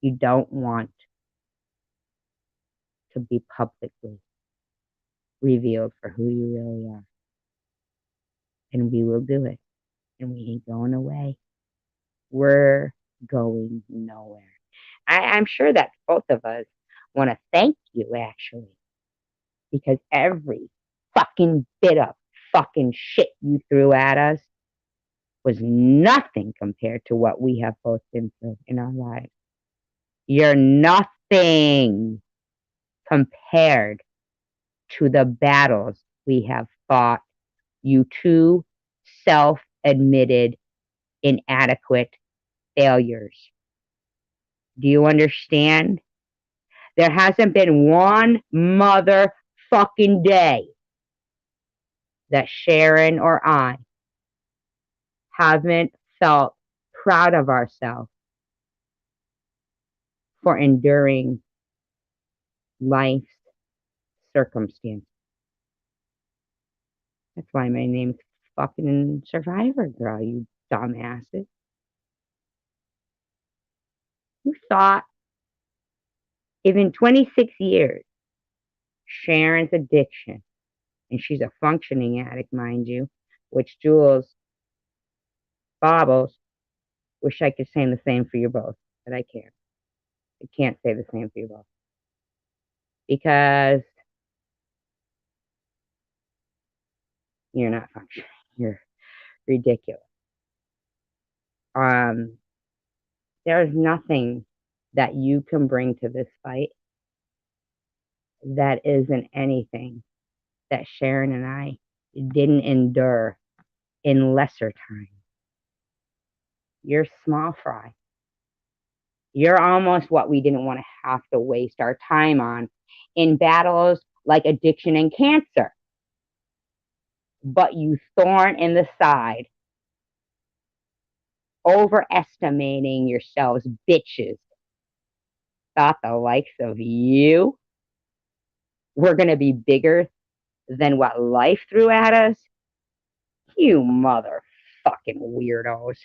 You don't want to be publicly revealed for who you really are. and we will do it. And we ain't going away. We're going nowhere. I'm sure that both of us want to thank you, actually, because every fucking bit of fucking shit you threw at us was nothing compared to what we have both been through in our lives. You're nothing compared to the battles we have fought. You two self-admitted inadequate failures. Do you understand? There hasn't been one motherfucking day that Sharon or I haven't felt proud of ourselves for enduring life's circumstances. That's why my name's fucking Survivor Girl, you dumbasses. Who thought if in 26 years, Sharon's addiction, and she's a functioning addict, mind you, which Jules, Bobbles, wish I could say the same for you both, but I can't. I can't say the same for you both. Because you're not functioning. You're ridiculous. There's nothing that you can bring to this fight that isn't anything that Sharon and I didn't endure in lesser time. You're small fry. You're almost what we didn't want to have to waste our time on in battles like addiction and cancer. But you thorn in the side, overestimating yourselves, bitches, thought the likes of you were going to be bigger than what life threw at us? You motherfucking weirdos.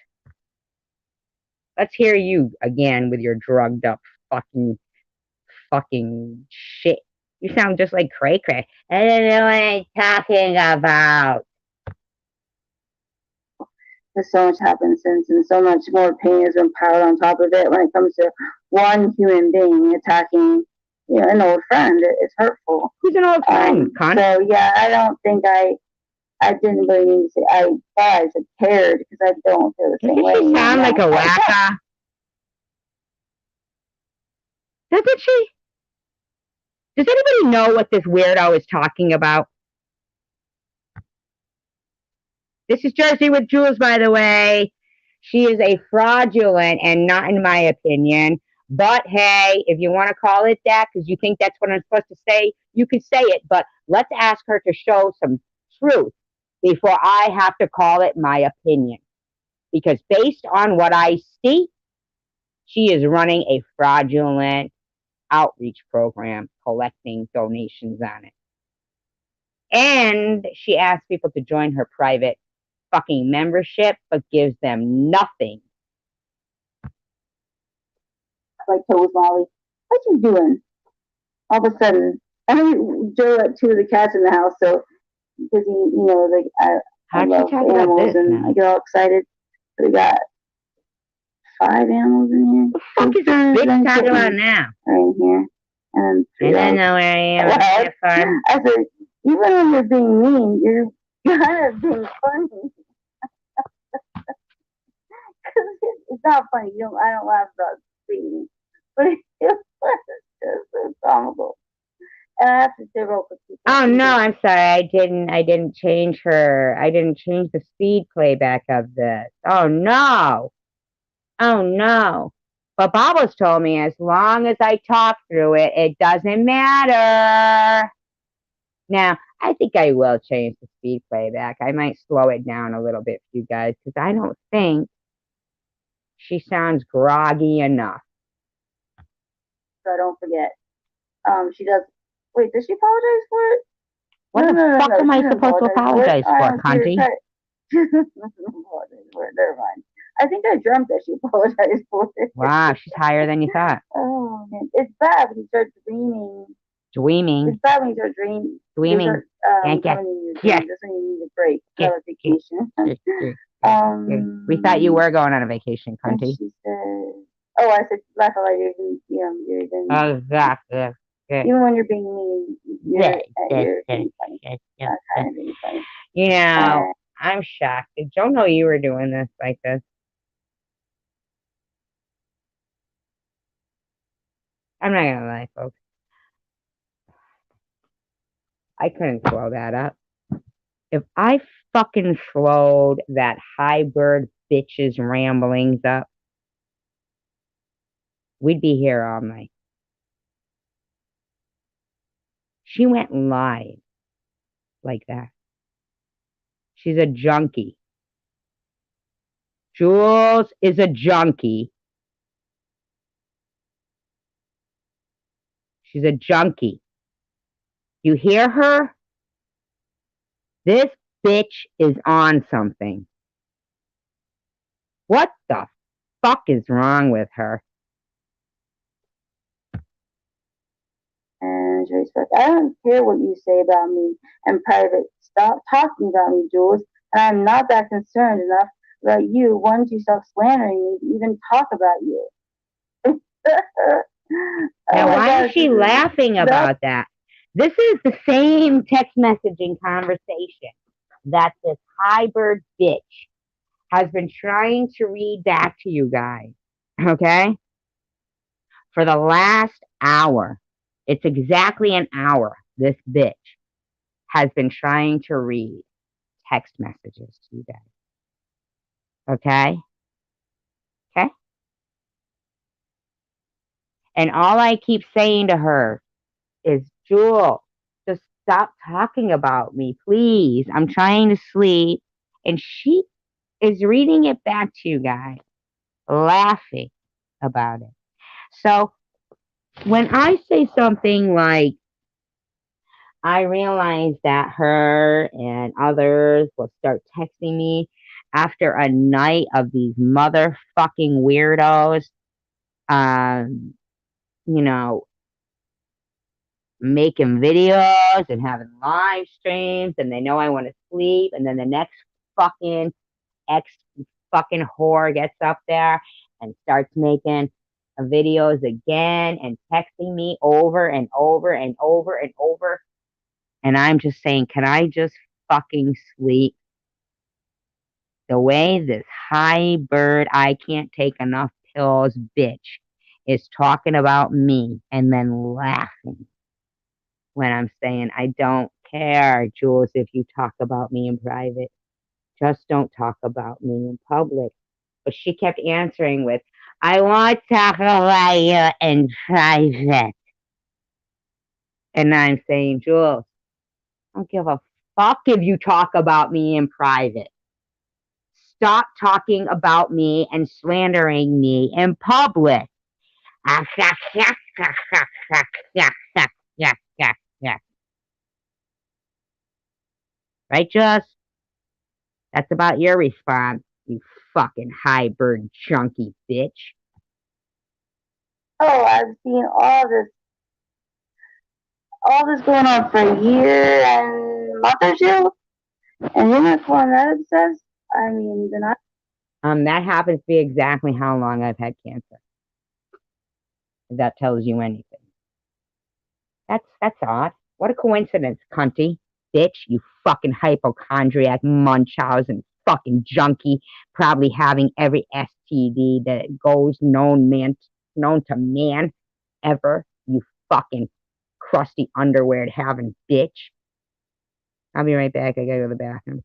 Let's hear you again with your drugged up fucking shit. You sound just like Cray Cray. I don't know what I'm talking about. There's so much happened since, and so much more pain has been piled on top of it when it comes to one human being attacking, an old friend. It's hurtful. Who's an old friend, cunt? So yeah, I don't think I didn't really need to say. I thought I said cared because I don't feel the same way. Doesn't she sound like a wacka? Doesn't she? Does anybody know what this weirdo is talking about? This is Jersey with Jules, by the way. She is a fraudulent, and not in my opinion. But hey, if you want to call it that, because you think that's what I'm supposed to say, you can say it. But let's ask her to show some truth before I have to call it my opinion. Because based on what I see, she is running a fraudulent outreach program, collecting donations on it. And she asks people to join her private fucking membership, but gives them nothing. Like told Molly, what you doing? All of a sudden, Joe let two of the cats in the house, so because I love animals and I get all excited. So we got 5 animals in here. What the fuck is this bitch talking about now? Right in here. And I don't know where I am. I said, even when you're being mean, you're kind of being funny. It's not funny. I don't laugh about being, but it's just so comical. And I have to say real quick. Oh no, I'm sorry. I didn't change her. I didn't change the speed playback of this. Oh no. But Bobbles told me as long as I talk through it, it doesn't matter. Now, I think I will change the speed playback. I might slow it down a little bit for you guys, because I don't think she sounds groggy enough. So I don't forget. She does. Wait, does she apologize for it? What the fuck am I supposed to apologize for, cunty? Never mind. I think I dreamt that she apologized for it. Wow, she's higher than you thought. Oh man, it's bad when you start dreaming Dreaming. It's bad when you start dreaming. Dreaming. Telling you you're dreaming. That's when you need a break. Have a vacation. We thought you were going on a vacation, And Cunty. she said, "Oh, I said laugh out loud. You're even Exactly. even when you're being mean, you're being funny. Kind of being funny." You know, I'm shocked. I don't know you were doing this like this. I'm not gonna lie, folks. I couldn't slow that up. If I fucking slowed that high-bird bitch's ramblings up, we'd be here all night. She went live like that. She's a junkie. Jules is a junkie. She's a junkie. You hear her? This bitch is on something. What the fuck is wrong with her? And she said, "I don't care what you say about me in private. Stop talking about me, Jules. And I'm not that concerned enough about you wanting to stop slandering me to even talk about you." Now, why is she laughing about that? This is the same text messaging conversation that this high-bird bitch has been trying to read back to you guys, okay? For the last hour. It's exactly an hour this bitch has been trying to read text messages to you guys. Okay? Okay? And all I keep saying to her is, Jewel, just stop talking about me, please. I'm trying to sleep. And she is reading it back to you guys, laughing about it. So when I say something like, I realize that her and others will start texting me after a night of these motherfucking weirdos, you know, making videos and having live streams, and they know I want to sleep, and then the next fucking ex fucking whore gets up there and starts making videos again and texting me over and over and over and over. And I'm just saying, can I just fucking sleep? The way this high bird, I can't take enough pills bitch is talking about me and then laughing when I'm saying, I don't care, Jules, if you talk about me in private. Just don't talk about me in public. But she kept answering with, I want to talk about you in private. And I'm saying, Jules, I don't give a fuck if you talk about me in private. Stop talking about me and slandering me in public. Right, Jules? That's about your response, you fucking high bird junkie bitch. Oh, I've seen all this going on for a year and a month or two, and you're not calling that obsessed? I mean, then that happens to be exactly how long I've had cancer. If that tells you anything. That's odd. What a coincidence, cunty. Bitch, you fucking hypochondriac Munchausen fucking junkie, probably having every STD that goes known to man ever, you fucking crusty underwear having bitch. I'll be right back. I gotta go to the bathroom.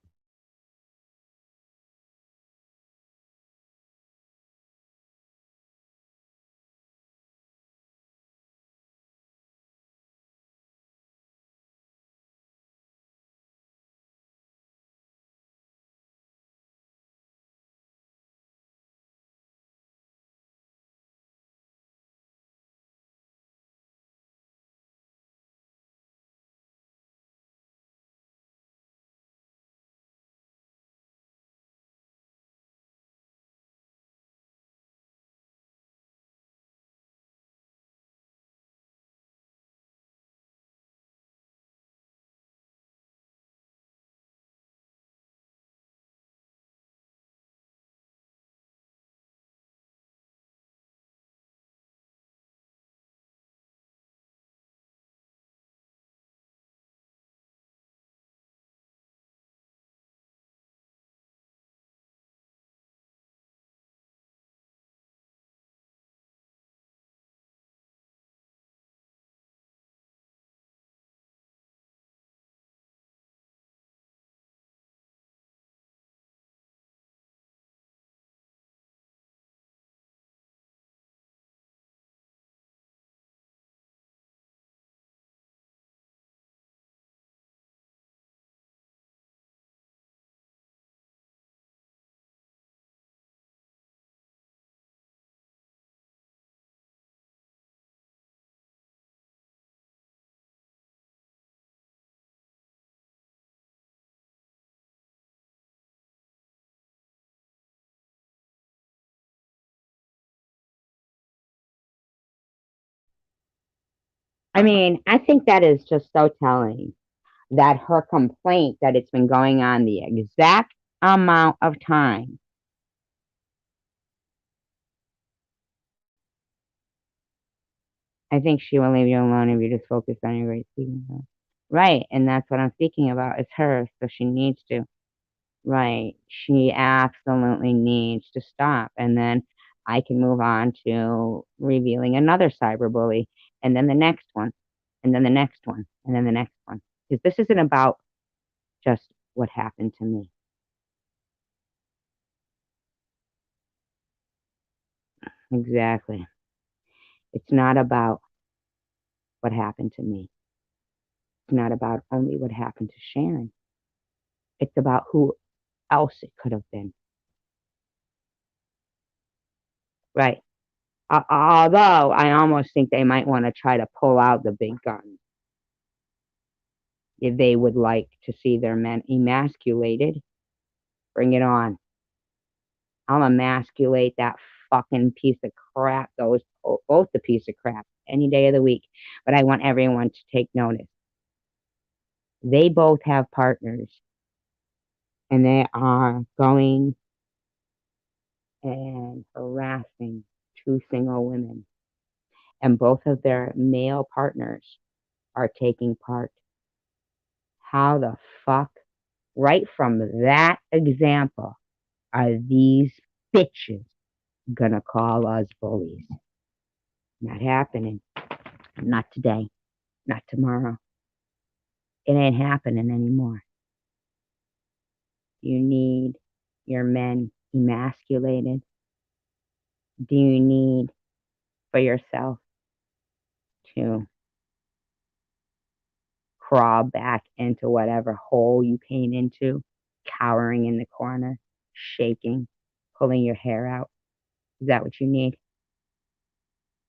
I mean, I think that is just so telling that her complaint that it's been going on the exact amount of time. I think she will leave you alone if you just focus on your great speaking. Right, and that's what I'm speaking about. It's her, so she needs to. Right, she absolutely needs to stop, and then I can move on to revealing another cyberbully, and then the next one, and then the next one, and then the next one. Because this isn't about just what happened to me. Exactly. It's not about what happened to me. It's not about only what happened to Sharon. It's about who else it could have been. Right. Although I almost think they might want to try to pull out the big guns if they would like to see their men emasculated. Bring it on. I'll emasculate that fucking piece of crap, both the piece of crap, any day of the week. But I want everyone to take notice. They both have partners, and they are going and harassing two single women, and both of their male partners are taking part. How the fuck, right from that example, are these bitches gonna call us bullies? Not happening. Not today. Not tomorrow. It ain't happening anymore. You need your men emasculated? Do you need for yourself to crawl back into whatever hole you came into, cowering in the corner, shaking, pulling your hair out? Is that what you need?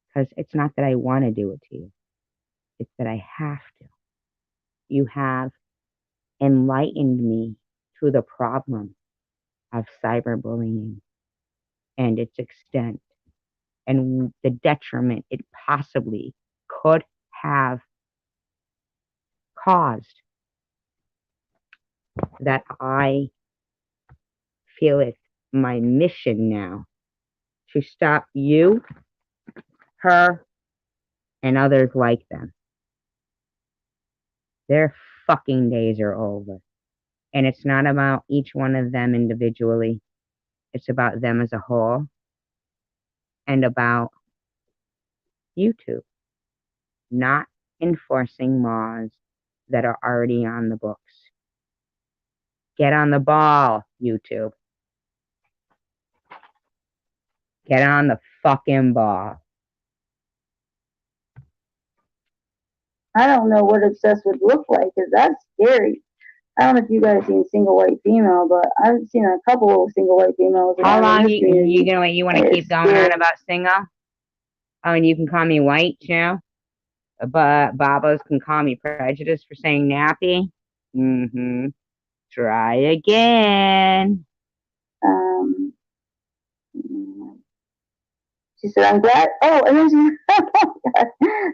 Because it's not that I want to do it to you. It's that I have to. You have enlightened me to the problem of cyberbullying and its extent and the detriment it possibly could have caused, that I feel it's my mission now to stop you, her, and others like them. Their fucking days are over. And it's not about each one of them individually. It's about them as a whole and about YouTube not enforcing laws that are already on the books. Get on the ball, YouTube. Get on the fucking ball. I don't know what obsessed would look like, because that's scary. I don't know if you guys seen Single White Female, but I've seen a couple of Single White Females. How long you want to keep going on about single? Oh, and you can call me white too? But Babas can call me prejudiced for saying nappy? Mm-hmm. Try again. She said, I'm glad. Oh, and then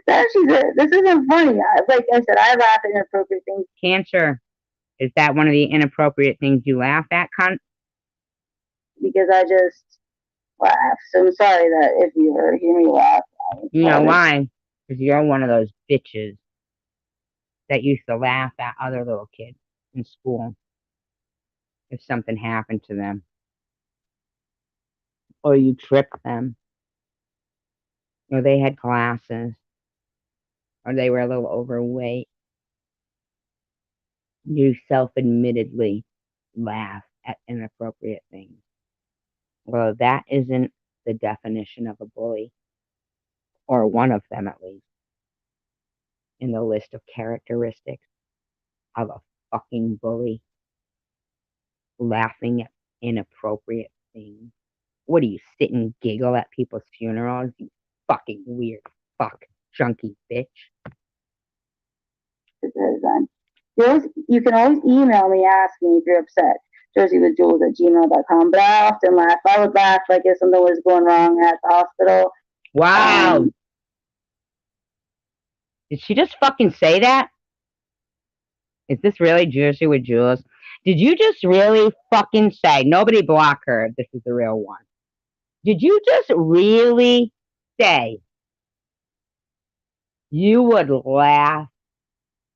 this isn't funny. Like I said, I laugh at inappropriate things. Cancer. Is that one of the inappropriate things you laugh at, cunt? Because I just laugh. So I'm sorry that if you ever hear me laugh. You know why? Because you're one of those bitches that used to laugh at other little kids in school if something happened to them. Or you tripped them. Or they had glasses. Or they were a little overweight. You self-admittedly laugh at inappropriate things. Well, that isn't the definition of a bully. Or one of them, at least. In the list of characteristics of a fucking bully. Laughing at inappropriate things. What do you sit and giggle at people's funerals? You fucking weird fuck junkie bitch. You can always email me, ask me if you're upset. JosieWithJules@gmail.com. But I often laugh. I would laugh like if something was going wrong at the hospital. Wow. Did she just fucking say that? Is this really Juicy with Jules? Did you just really fucking say, nobody block her if this is the real one? Did you just really say you would laugh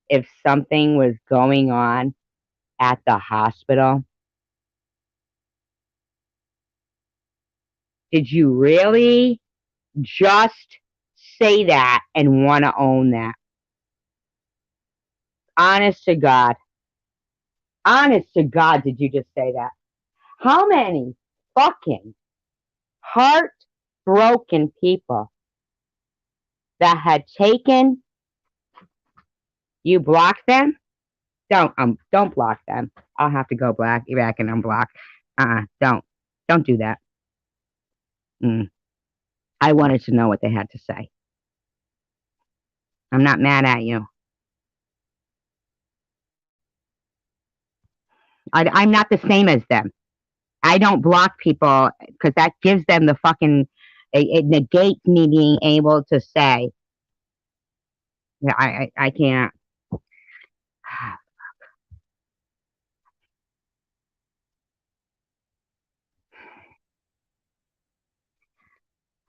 if something was going on at the hospital? Did you really just say that and want to own that? Honest to God. Honest to God, did you just say that? How many fucking heartbroken people that had taken, you block them? Don't block them. I'll have to go back and unblock. Don't do that. I wanted to know what they had to say. I'm not mad at you. I'm not the same as them. I don't block people because that gives them the fucking, it negates me being able to say, yeah, I can't.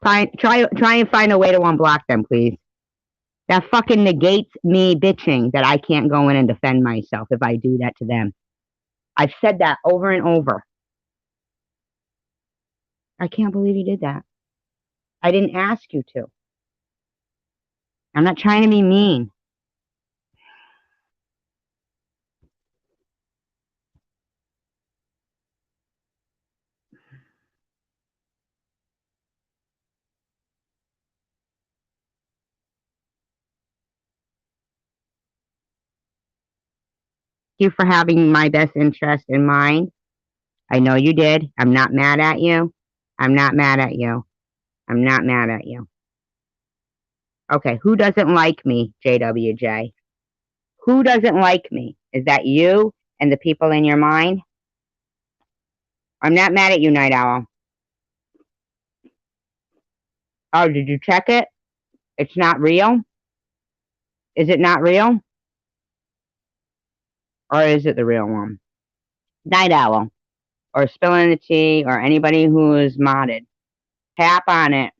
Try and find a way to unblock them, please. That fucking negates me bitching that I can't go in and defend myself if I do that to them. I've said that over and over. I can't believe you did that. I didn't ask you to. I'm not trying to be mean. Thank you for having my best interest in mind. I know you did. I'm not mad at you. I'm not mad at you. I'm not mad at you. Okay, who doesn't like me, JWJ? Who doesn't like me? Is that you and the people in your mind? I'm not mad at you, Night Owl. Oh, did you check it? It's not real? Is it not real? Or is it the real one? Night Owl. Or Spilling the Tea, or anybody who is modded. Tap on it.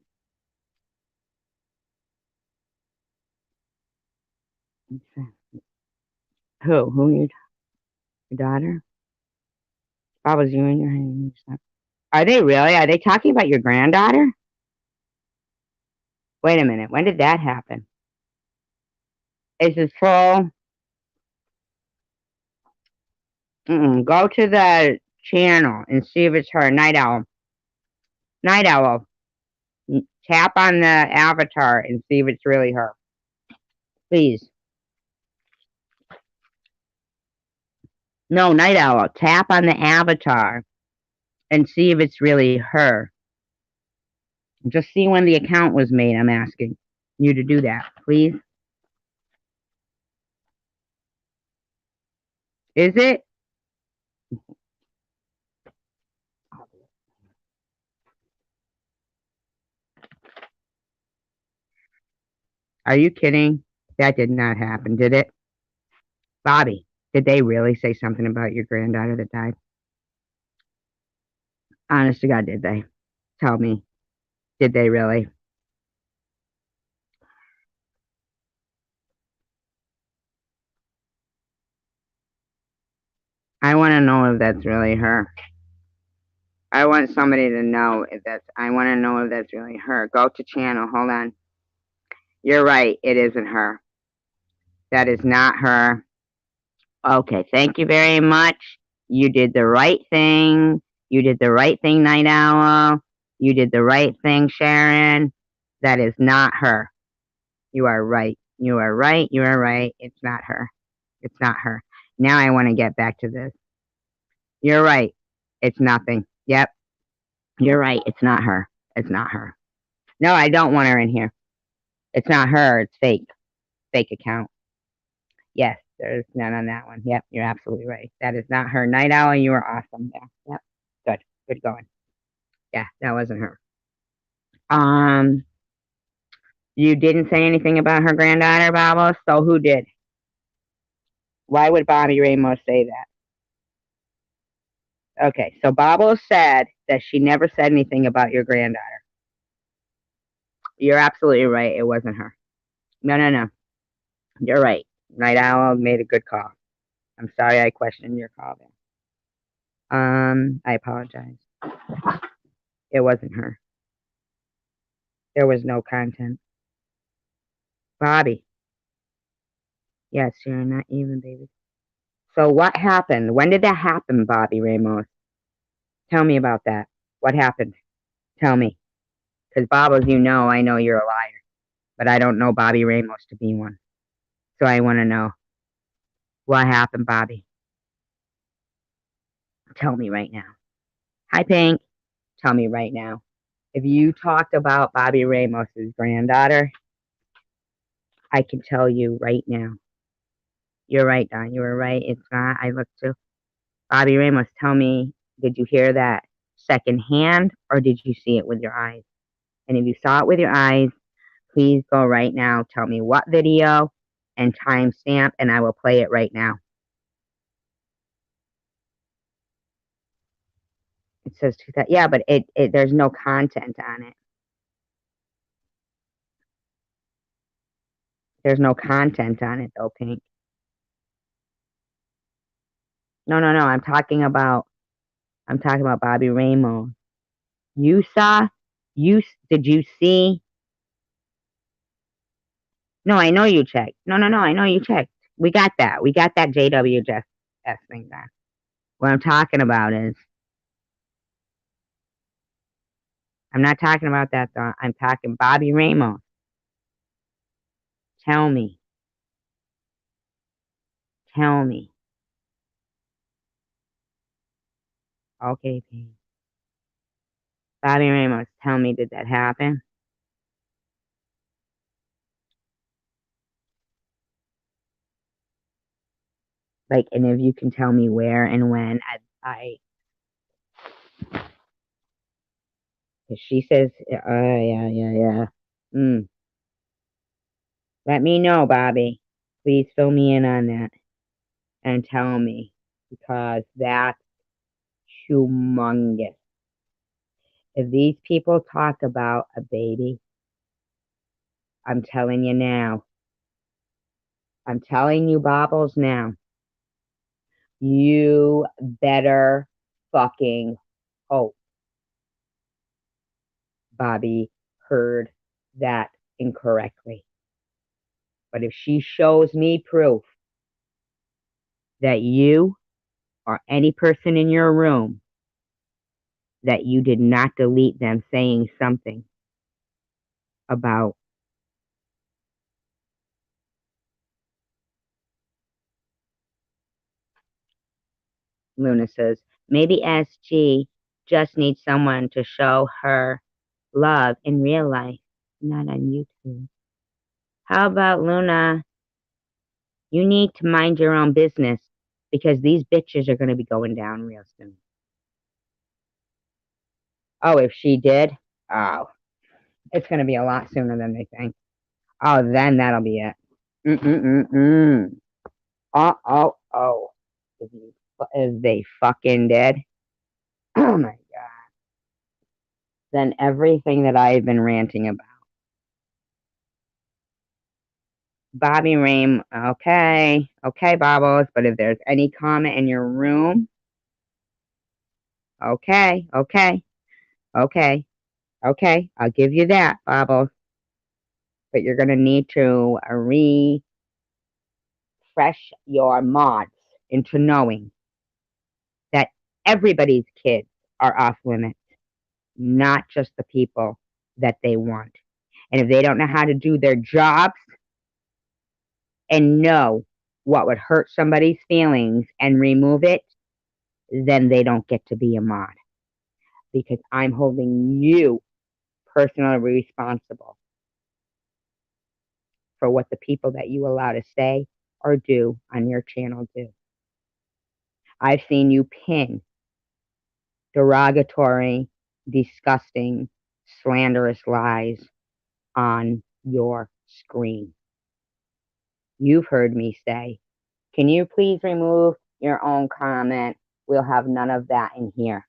Who? Your daughter? That was you and your... Are they really? Are they talking about your granddaughter? Wait a minute. When did that happen? Is this full? Go to the channel and see if it's her. Night Owl. Night Owl. Tap on the avatar and see if it's really her. Please. No, Night Owl. Tap on the avatar and see if it's really her. Just see when the account was made. I'm asking you to do that, please. Is it? Are you kidding? That did not happen, did it? Bobby, did they really say something about your granddaughter that died? Honest to God, did they? Tell me. Did they really? I want to know if that's really her. I want somebody to know if that's... I want to know if that's really her. Go to channel. Hold on. You're right. It isn't her. That is not her. Okay. Thank you very much. You did the right thing. You did the right thing, Night Owl. You did the right thing, Sharon. That is not her. You are right. You are right. You are right. It's not her. It's not her. Now I want to get back to this. You're right. It's nothing. Yep. You're right. It's not her. It's not her. No, I don't want her in here. It's not her. It's fake. Fake account. Yes, there's none on that one. Yep, you're absolutely right. That is not her. Night Owl, you were awesome there. Yep. Good. Good going. Yeah, that wasn't her. You didn't say anything about her granddaughter, Bobbles, so who did? Why would Bobby Ramos say that? Okay, so Bobbles said that she never said anything about your granddaughter. You're absolutely right. It wasn't her. No. You're right. Night Owl made a good call. I'm sorry I questioned your call there. I apologize. It wasn't her. There was no content. Bobby. Yes, you're not even, baby. So what happened? When did that happen, Bobby Ramos? Tell me about that. What happened? Tell me. Because Bobbles, I know you're a liar. But I don't know Bobby Ramos to be one. So I want to know. What happened, Bobby? Tell me right now. Hi, Pink. Tell me right now. If you talked about Bobby Ramos's granddaughter, I can tell you right now. You're right, Don. You were right. It's not. I looked too. Bobby Ramos, tell me, did you hear that secondhand or did you see it with your eyes? And if you saw it with your eyes, please go right now. Tell me what video and timestamp, and I will play it right now. It says 2000. Yeah, but there's no content on it. There's no content on it though, Pink. No. I'm talking about Bobby Ramos. You saw? Did you see? No, I know you checked. No. I know you checked. We got that. We got that JWS thing back. What I'm talking about is, I'm not talking about that though. I'm talking Bobby Ramos. Tell me. Okay, Pink. Bobby Ramos, tell me, did that happen? Like, and if you can tell me where and when, she says, yeah. Let me know, Bobby. Please fill me in on that and tell me, because that's humongous. If these people talk about a baby, I'm telling you now. I'm telling you, Bobbles, now. You better fucking hope Bobby heard that incorrectly. But if she shows me proof that you or any person in your room, that you did not delete them saying something about Luna says, maybe SG just needs someone to show her love in real life, not on YouTube. How about Luna? You need to mind your own business because these bitches are going to be going down real soon. Oh, if she did? Oh, it's going to be a lot sooner than they think. Oh, then that'll be it. Oh. If they fucking did. Oh my God. Then everything that I've been ranting about. Bobby Rame, okay, Bobbles, but if there's any comment in your room, okay, I'll give you that, Bobbles. But you're going to need to refresh your mods into knowing that everybody's kids are off limits, not just the people that they want. And if they don't know how to do their jobs and know what would hurt somebody's feelings and remove it, then they don't get to be a mod. Because I'm holding you personally responsible for what the people that you allow to say or do on your channel do. I've seen you pin derogatory, disgusting, slanderous lies on your screen. You've heard me say, can you please remove your own comment? We'll have none of that in here.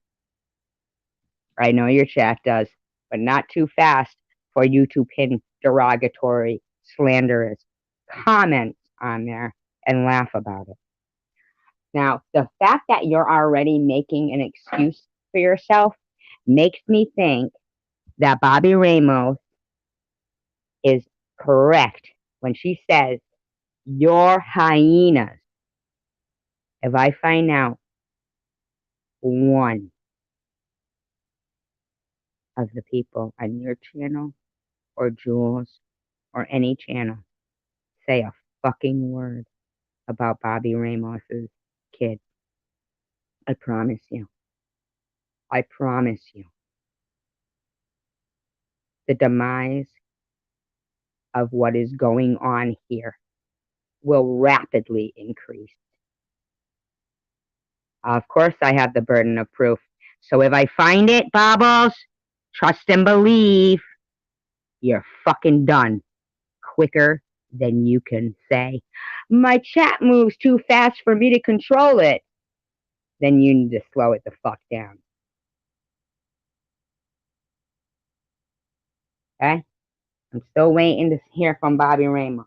I know your chat does, but not too fast for you to pin derogatory, slanderous comments on there and laugh about it. Now, the fact that you're already making an excuse for yourself makes me think that Bobby Ramos is correct when she says, you're hyenas. If I find out one of the people on your channel or Jules or any channel say a fucking word about Bobby Ramos's kid, I promise you, the demise of what is going on here will rapidly increase. Of course, I have the burden of proof. So if I find it, Bobbles, trust and believe, you're fucking done quicker than you can say. My chat moves too fast for me to control it. Then you need to slow it the fuck down. Okay? I'm still waiting to hear from Bobby Ramos.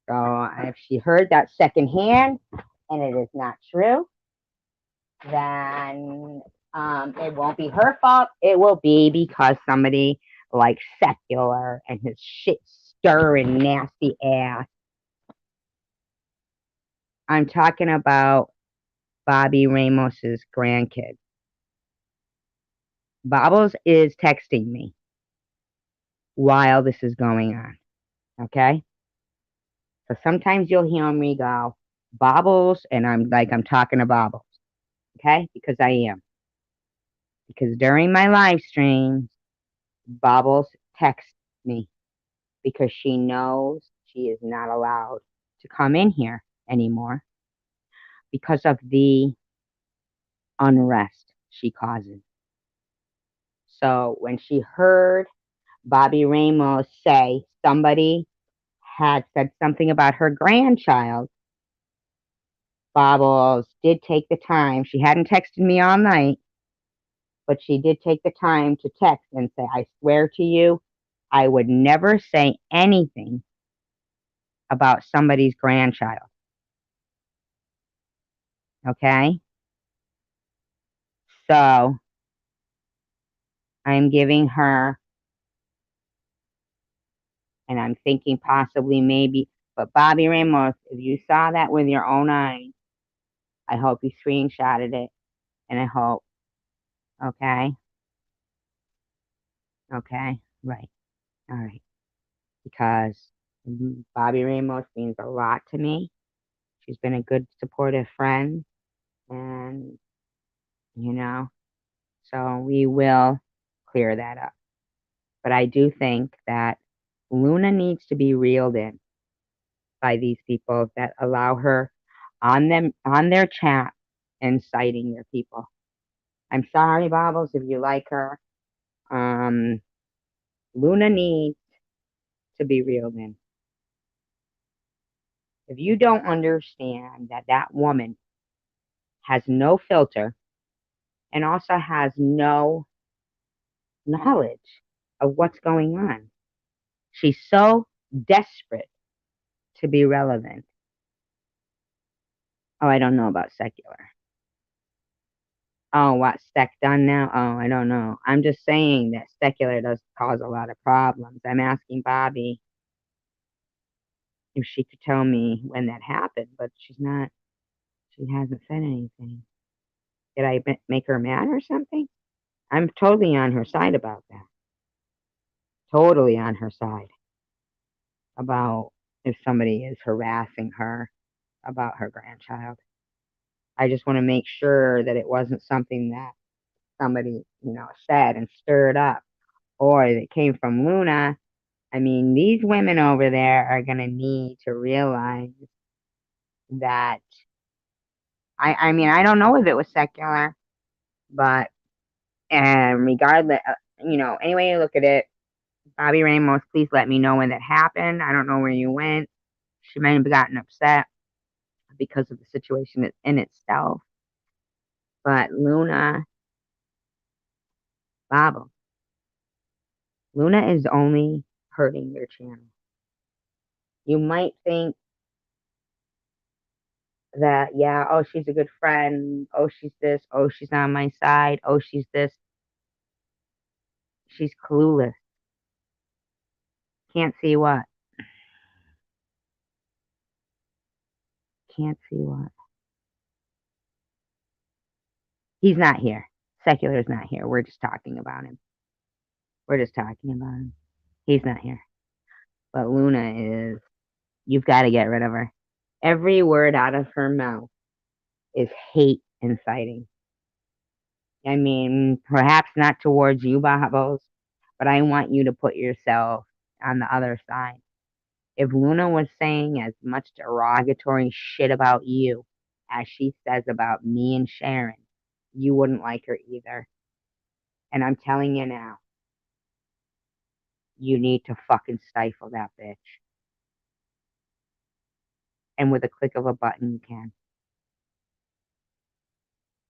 So if she heard that secondhand and it is not true, then it won't be her fault. It will be because somebody like Secular and his shit stirring nasty ass. I'm talking about Bobby Ramos's grandkid. Bobbles is texting me while this is going on. Okay? So sometimes you'll hear me go, Bobbles, and I'm talking to Bobbles. Okay? Because I am. Because during my live streams, Bobbles texts me because she knows she is not allowed to come in here anymore because of the unrest she causes. So when she heard Bobby Ramos say somebody had said something about her grandchild, Bobbles did take the time. She hadn't texted me all night, but she did take the time to text and say, I swear to you, I would never say anything about somebody's grandchild. Okay? So I'm giving her, and I'm thinking possibly maybe, but Bobby Ramos, if you saw that with your own eyes, I hope you screenshotted it, and I hope, okay? Okay, right, all right, because Bobby Ramos means a lot to me. She's been a good, supportive friend, and, you know, so we will clear that up. But I do think that Luna needs to be reeled in by these people that allow her on their chat inciting their people. I'm sorry, Bobbles, if you like her. Luna needs to be reeled in. If you don't understand that that woman has no filter and also has no knowledge of what's going on, she's so desperate to be relevant. Oh, I don't know about Secular. Oh, what's Sec done now? Oh, I don't know. I'm just saying that Secular does cause a lot of problems. I'm asking Bobby if she could tell me when that happened, but she hasn't said anything. Did I make her mad or something? I'm totally on her side about that. Totally on her side about if somebody is harassing her about her grandchild. I just want to make sure that it wasn't something that somebody, said and stirred up, or that came from Luna. I mean, these women over there are going to need to realize that, I mean, I don't know if it was Secular, but regardless, any way you look at it, Bobby Ramos, please let me know when that happened. I don't know where you went. She might have gotten upset because of the situation in itself. But Luna, Bobble, Luna is only hurting your channel. You might think that, yeah, oh, she's a good friend. Oh, she's this. Oh, she's on my side. Oh, she's this. She's clueless. Can't see what? Can't see what? He's not here. Secular's not here. We're just talking about him. We're just talking about him. He's not here. But Luna is, you've got to get rid of her. Every word out of her mouth is hate inciting. I mean, perhaps not towards you, Babos, but I want you to put yourself on the other side. If Luna was saying as much derogatory shit about you as she says about me and Sharon, you wouldn't like her either. And I'm telling you now, you need to fucking stifle that bitch. And with a click of a button, you can.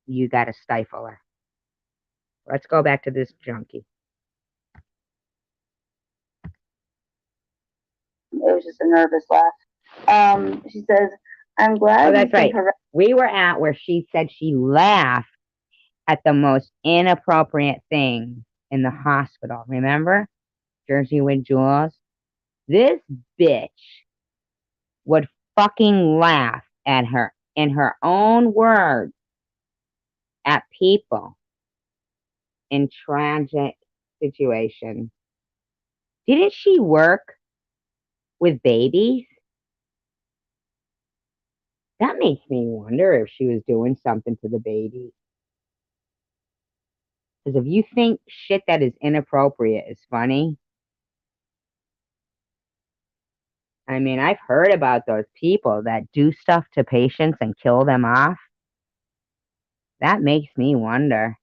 You gotta stifle her. Let's go back to this junkie. It was just a nervous laugh. She says, I'm glad. Oh, that's right. We were at where she said she laughed at the most inappropriate thing in the hospital. Remember? Jersey with Jules? This bitch would fucking laugh at her, in her own words, at people in tragic situations. Didn't she work with babies? That makes me wonder if she was doing something to the babies. Because if you think shit that is inappropriate is funny, I mean, I've heard about those people that do stuff to patients and kill them off. That makes me wonder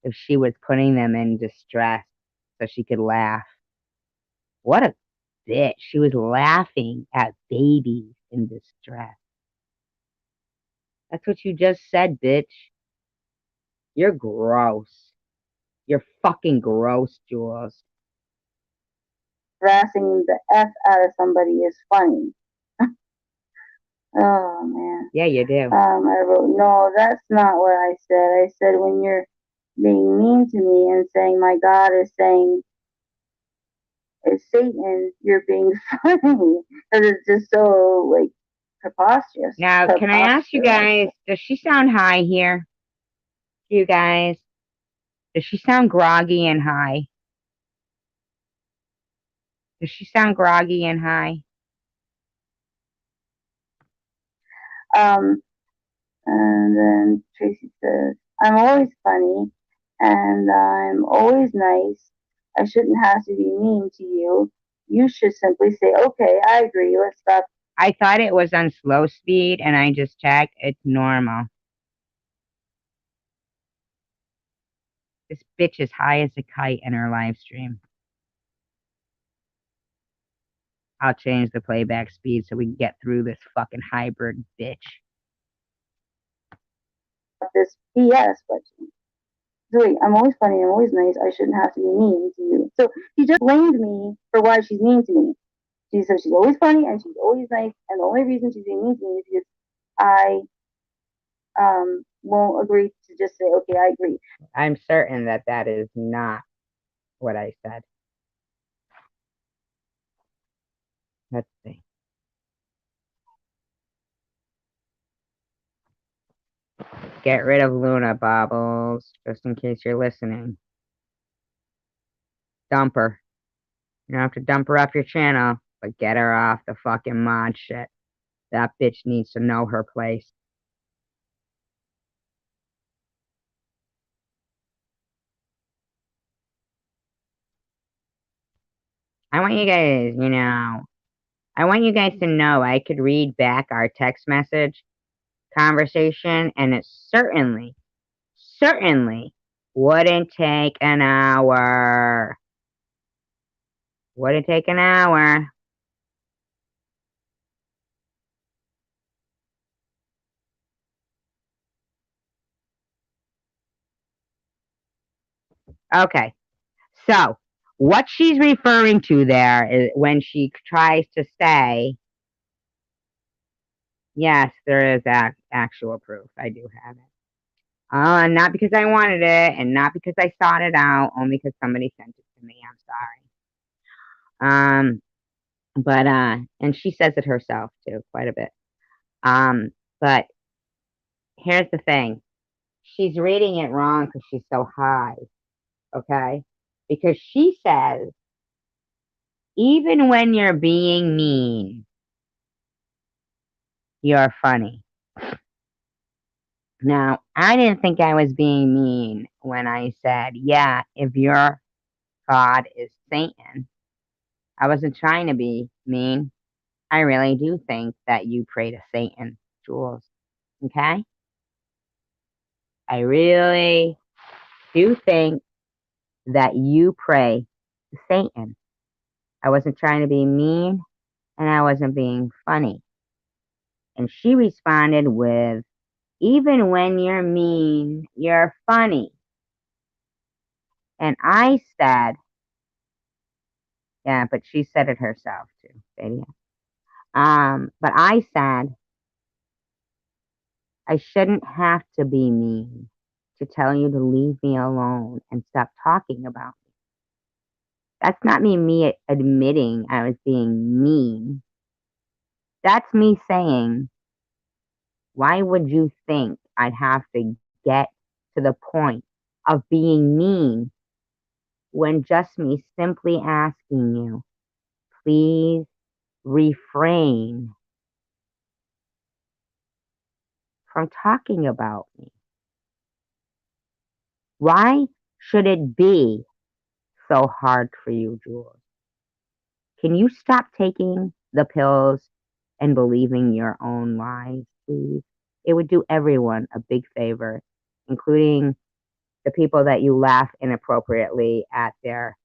if she was putting them in distress so she could laugh. What a bitch. She was laughing at babies in distress. That's what you just said, bitch. You're gross. You're fucking gross, Jules. Harassing the F out of somebody is funny. Oh, man. Yeah, you do. I wrote, no, that's not what I said. I said, when you're being mean to me and saying my God is saying, it's Satan, you're being funny. Because it's just so, like, preposterous. Now, can I ask you guys, does she sound high here? You guys? Does she sound groggy and high? Does she sound groggy and high? And then Tracy says, I'm always funny and I'm always nice. I shouldn't have to be mean to you. You should simply say, okay, I agree. Let's stop. I thought it was on slow speed and I just checked. It's normal. This bitch is high as a kite in her live stream. I'll change the playback speed so we can get through this fucking hybrid bitch. This BS, but Zoe, I'm always funny, I'm always nice. I shouldn't have to be mean to you. So she just blamed me for why she's mean to me. She says she's always funny and she's always nice, and the only reason she's being mean to me is because I won't agree to just say, okay, I agree. I'm certain that that is not what I said. Let's see. Get rid of Luna, Bobbles, just in case you're listening. Dump her. You don't have to dump her off your channel, but get her off the fucking mod shit. That bitch needs to know her place. I want you guys, I want you guys to know I could read back our text message conversation, and it certainly wouldn't take an hour. Wouldn't take an hour. Okay. So what she's referring to there is when she tries to say, yes, there is actual proof. I do have it. Not because I wanted it and not because I sought it out, only because somebody sent it to me. I'm sorry. But and she says it herself too, quite a bit. But here's the thing. She's reading it wrong because she's so high, okay? Because she says, even when you're being mean, you're funny. Now, I didn't think I was being mean when I said, yeah, if your God is Satan. I wasn't trying to be mean. I really do think that you pray to Satan, Jules. Okay? I really do think that you pray to Satan. I wasn't trying to be mean and I wasn't being funny. And she responded with, even when you're mean, you're funny. And I said, yeah, but she said it herself too, baby. But I said, I shouldn't have to be mean to tell you to leave me alone and stop talking about me. That's not me admitting I was being mean. That's me saying, why would you think I'd have to get to the point of being mean when just me simply asking you, please refrain from talking about me? Why should it be so hard for you, Jules? Can you stop taking the pills and believing your own lies, please? It would do everyone a big favor, including the people that you laugh inappropriately at their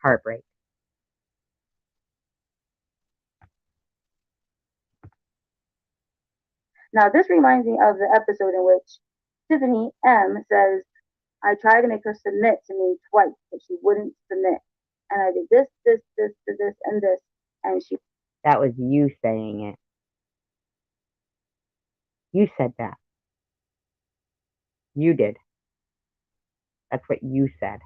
heartbreak. Now, this reminds me of the episode in which Tiffany M says, I tried to make her submit to me twice, but she wouldn't submit. And I did this, and this. And she. That was you saying it. You said that. You did. That's what you said.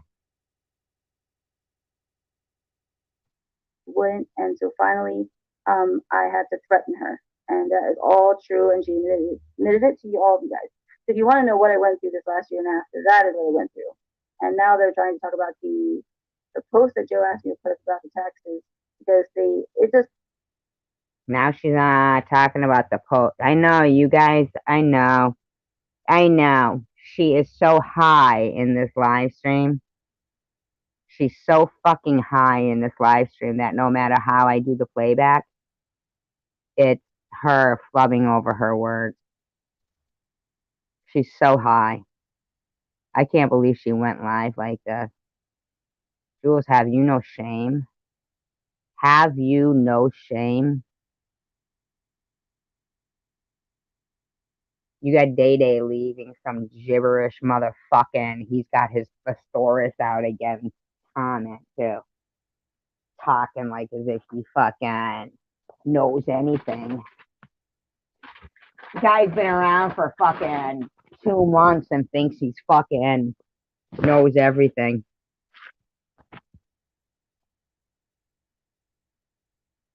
Wouldn't. And so finally, I had to threaten her. And that is all true. And she admitted it to you, all of you guys. So if you want to know what I went through this last year and a half, that is what I went through. And now they're trying to talk about the post that Joe asked me to put up about the taxes because it just. Now she's talking about the post. I know, you guys. I know. She is so high in this live stream. She's so fucking high in this live stream that no matter how I do the playback, it's her flubbing over her words. She's so high. I can't believe she went live like this. Jules, have you no shame? Have you no shame? You got Day Day leaving some gibberish motherfucking. He's got his thesaurus out again. Comment too. Talking like as if he fucking knows anything. The guy's been around for fucking 2 months and thinks he's fucking knows everything.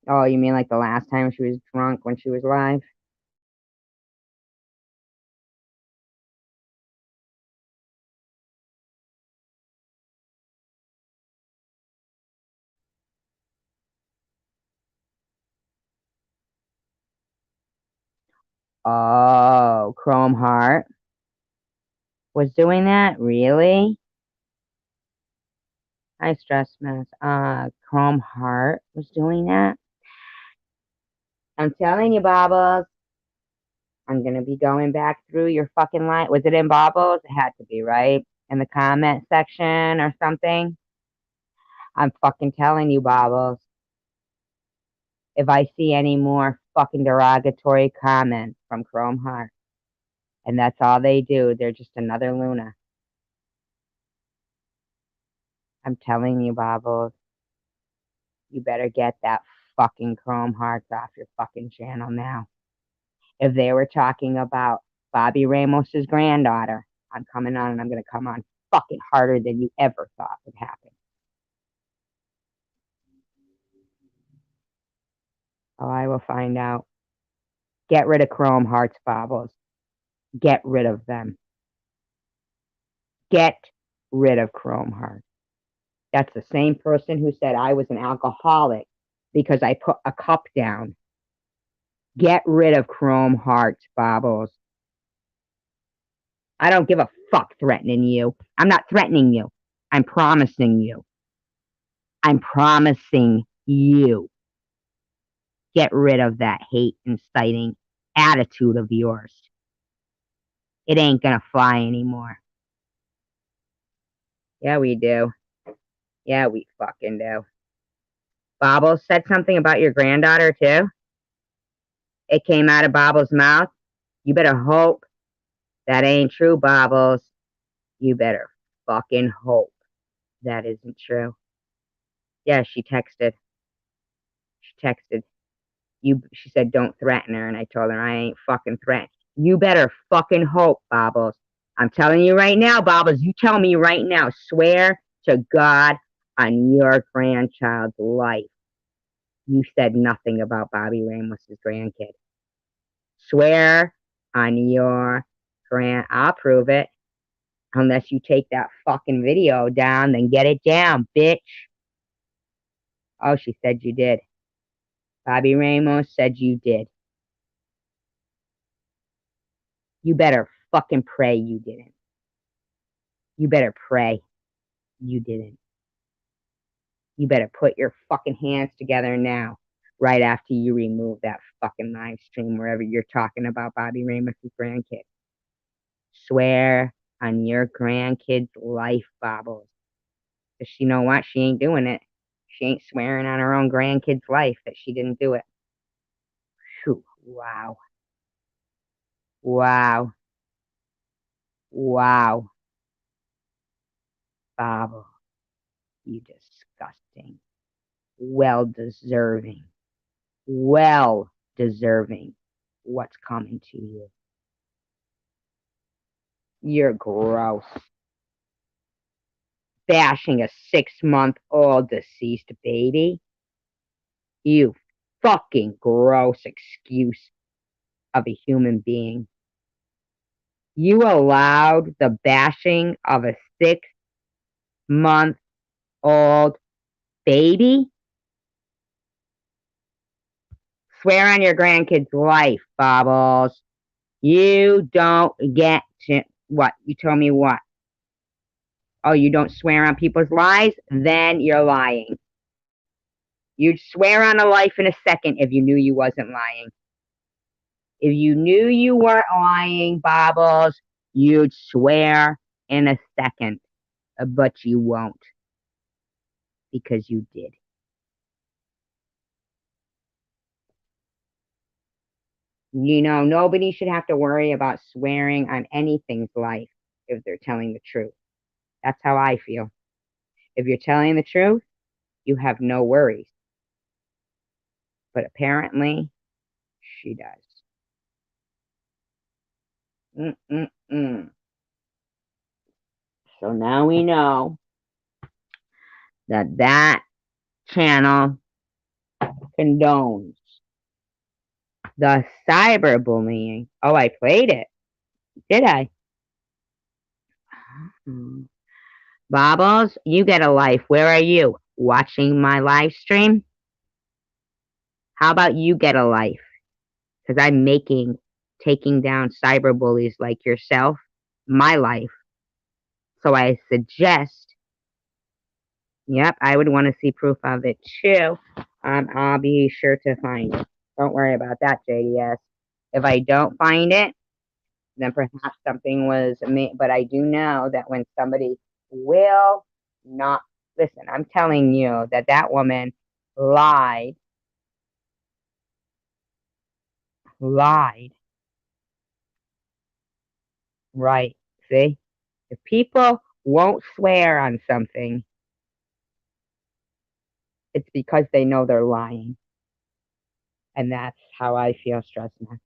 Oh, you mean like the last time she was drunk when she was live? Oh, Chrome Heart was doing that? Really? Hi, Stress Mess. Chrome Heart was doing that? I'm telling you, Bobbles. I'm going to be going back through your fucking line. Was it in Bobbles? It had to be, right? In the comment section or something? I'm fucking telling you, Bobbles. If I see any more fucking derogatory comments from Chrome Heart, and that's all they do, they're just another Luna. I'm telling you, Bobbles, you better get that fucking Chrome Hearts off your fucking channel now. If they were talking about Bobby Ramos's granddaughter, I'm coming on and I'm going to come on fucking harder than you ever thought would happen. Oh, I will find out. Get rid of Chrome Hearts, Bobbles. Get rid of them. Get rid of Chrome Hearts. That's the same person who said I was an alcoholic because I put a cup down. Get rid of Chrome Hearts, Bobbles. I don't give a fuck threatening you. I'm not threatening you. I'm promising you. I'm promising you. Get rid of that hate inciting attitude of yours. It ain't gonna fly anymore. Yeah, we do. Yeah, we fucking do. Bobbles said something about your granddaughter, too? It came out of Bobbles' mouth? You better hope that ain't true, Bobbles. You better fucking hope that isn't true. Yeah, she texted. She said, don't threaten her, and I told her I ain't fucking threatening. You better fucking hope, Bobbles. I'm telling you right now, Bobbles, you tell me right now, swear to God on your grandchild's life. You said nothing about Bobby Ramos's grandkid. Swear on your I'll prove it. Unless you take that fucking video down, then get it down, bitch. Oh, she said you did. Bobby Ramos said you did. You better fucking pray you didn't. You better pray you didn't. You better put your fucking hands together now, right after you remove that fucking live stream wherever you're talking about Bobby Ramos's grandkid. Swear on your grandkid's life, Bobbles. Because you know what? She ain't doing it. She ain't swearing on her own grandkid's life that she didn't do it. Whew. Wow. Wow. Wow. Bobble, you disgusting. Well deserving what's coming to you. You're gross. Bashing a 6-month-old deceased baby. You fucking gross excuse of a human being. You allowed the bashing of a 6-month-old baby? Swear on your grandkid's life, Bobbles. You don't get to... What? You told me what? Oh, you don't swear on people's lives? Then you're lying. You'd swear on a life in a second if you knew you wasn't lying. If you knew you weren't lying, Bobbles, you'd swear in a second. But you won't. Because you did. You know, nobody should have to worry about swearing on anything's life if they're telling the truth. That's how I feel. If you're telling the truth, you have no worries. But apparently, she does. So now we know that channel condones the cyberbullying. Oh, I played it. Did I? Bobbles, you get a life. Where are you? Watching my live stream? How about you get a life? Because I'm taking down cyberbullies like yourself, my life. So I suggest, yep, I would want to see proof of it too. I'll be sure to find it. Don't worry about that, JDS. If I don't find it, then perhaps something was made. But I do know that when somebody will not listen, I'm telling you that woman lied. Right. See? If people won't swear on something, it's because they know they're lying. And that's how I feel stressed now.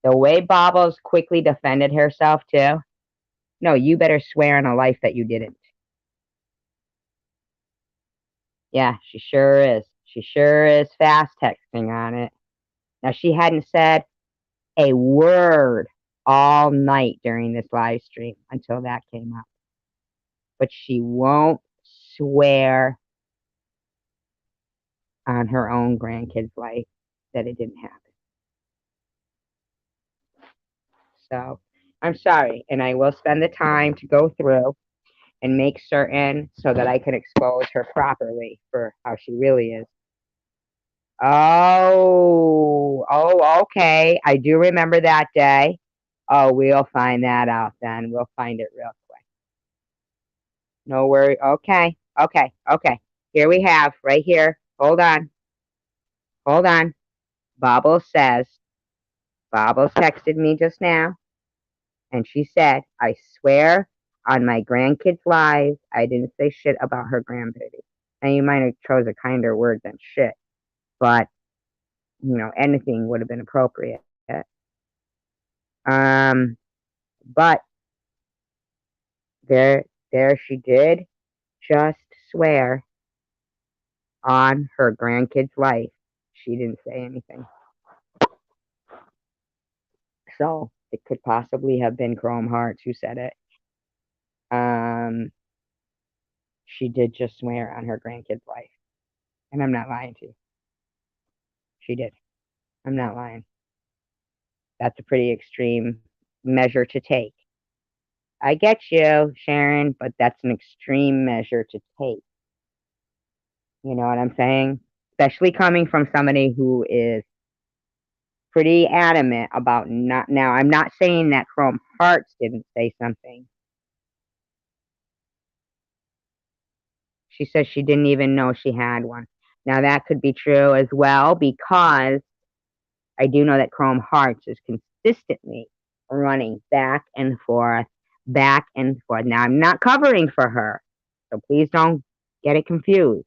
The way Bobbles quickly defended herself, too. No, you better swear on a life that you didn't. Yeah, she sure is. She sure is fast texting on it. Now, she hadn't said a word all night during this live stream until that came up. But she won't swear on her own grandkid's life that it didn't happen. So I'm sorry, and I will spend the time to go through and make certain so that I can expose her properly for how she really is. Oh, okay. I do remember that day. Oh, we'll find that out then. We'll find it real quick. No worry. Okay. Here we have, right here. Hold on. Bobbles texted me just now, and she said, I swear on my grandkids' lives, I didn't say shit about her grandbaby. And you might have chose a kinder word than shit, but, anything would have been appropriate. But there she did just swear on her grandkid's life. She didn't say anything. So it could possibly have been Chrome Hearts who said it. She did just swear on her grandkid's life. And I'm not lying to you. She did. I'm not lying. That's a pretty extreme measure to take. I get you, Sharon, but that's an extreme measure to take. You know what I'm saying? Especially coming from somebody who is pretty adamant about not. Now, I'm not saying that Chrome Hearts didn't say something. She says she didn't even know she had one. Now, that could be true as well, because I do know that Chrome Hearts is consistently running back and forth. Now, I'm not covering for her, so please don't get it confused.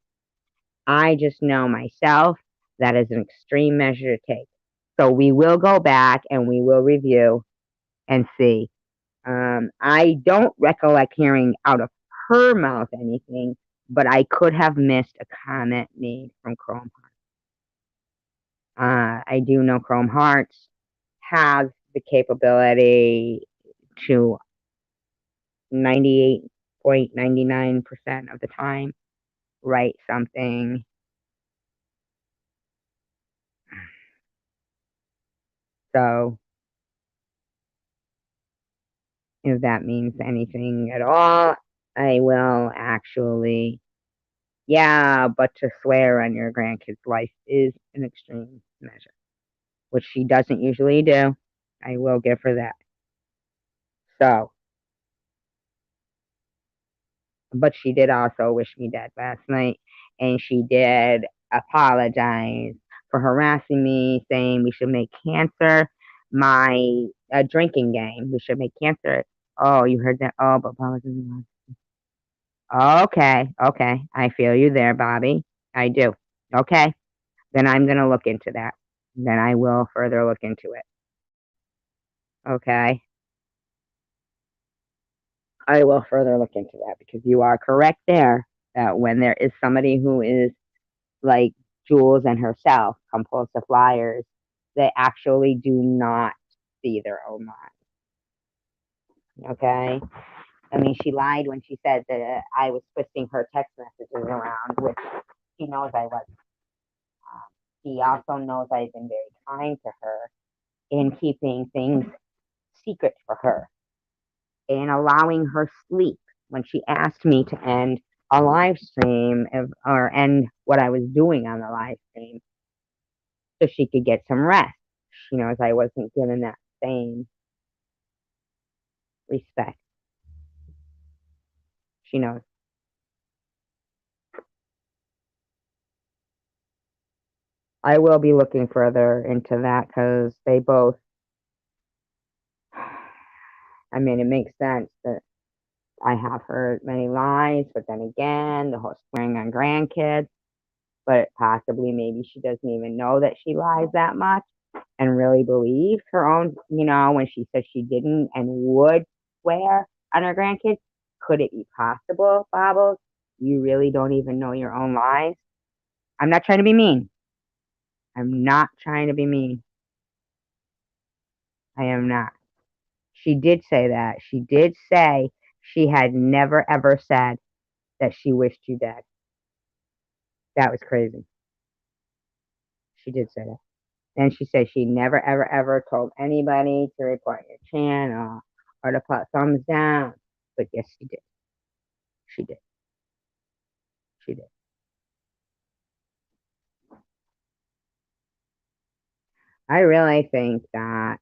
I just know myself that is an extreme measure to take. So we will go back and we will review and see. I don't recollect hearing out of her mouth anything, but I could have missed a comment made from Chrome Hearts. I do know Chrome Hearts has the capability to 98.99% of the time write something. So if that means anything at all, I will actually, but to swear on your grandkid's life is an extreme measure, which she doesn't usually do. I will give her that. So, but she did also wish me dead last night, and she did apologize for harassing me, saying we should make cancer my drinking game. We should make cancer. Oh, you heard that? Oh, but okay. I feel you there, Bobby. I do. Okay. Then I'm going to look into that. Then I will further look into it. Okay. I will further look into that, because you are correct there that when there is somebody who is like Jules and herself, compulsive liars, they actually do not see their own lives. Okay. I mean, she lied when she said that I was twisting her text messages around, which she knows I wasn't. She also knows I've been very kind to her in keeping things secret for her and allowing her sleep when she asked me to end a live stream or end what I was doing on the live stream so she could get some rest. She knows I wasn't given that same respect. She knows. I will be looking further into that because they both, I mean, it makes sense that I have heard many lies, but then again, the whole swearing on grandkids, but possibly maybe she doesn't even know that she lies that much and really believes her own, when she says she didn't and would swear on her grandkids. Could it be possible, Bobbles? You really don't even know your own lies? I'm not trying to be mean. I'm not trying to be mean. I am not. She did say that. She did say she had never ever said that she wished you dead. That was crazy. She did say that. And she said she never ever ever told anybody to report your channel or to put thumbs down. But yes, she did. She did. She did. I really think that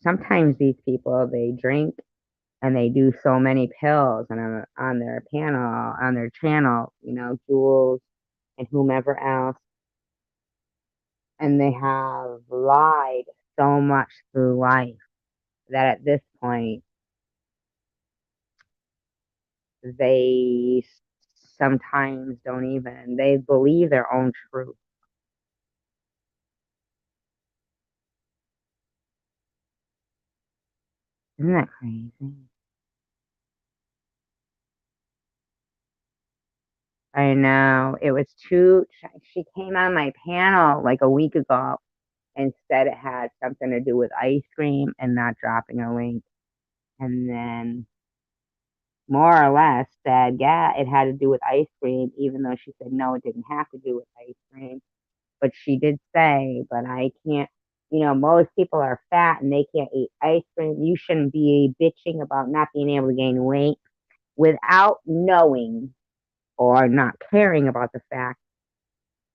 sometimes these people, they drink and they do so many pills and on their channel, Jules and whomever else, and they have lied so much through life that at this point they sometimes don't even, they believe their own truth. Isn't that crazy? I know. It was she came on my panel like a week ago and said it had something to do with ice cream and not dropping a link. And then more or less said, yeah, it had to do with ice cream, even though she said, no, it didn't have to do with ice cream. But she did say, but I can't, most people are fat and they can't eat ice cream. You shouldn't be bitching about not being able to gain weight without knowing or not caring about the fact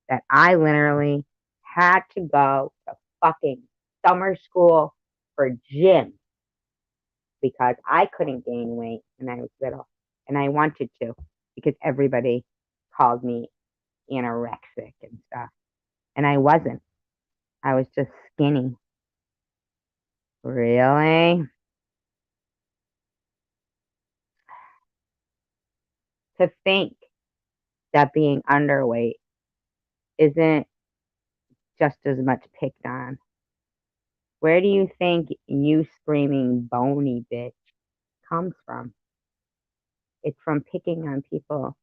that I literally had to go to fucking summer school for gym because I couldn't gain weight when I was little. And I wanted to because everybody called me anorexic and stuff. And I wasn't. I was just skinny. Really? To think that being underweight isn't just as much picked on. Where do you think you screaming bony bitch comes from? It's from picking on people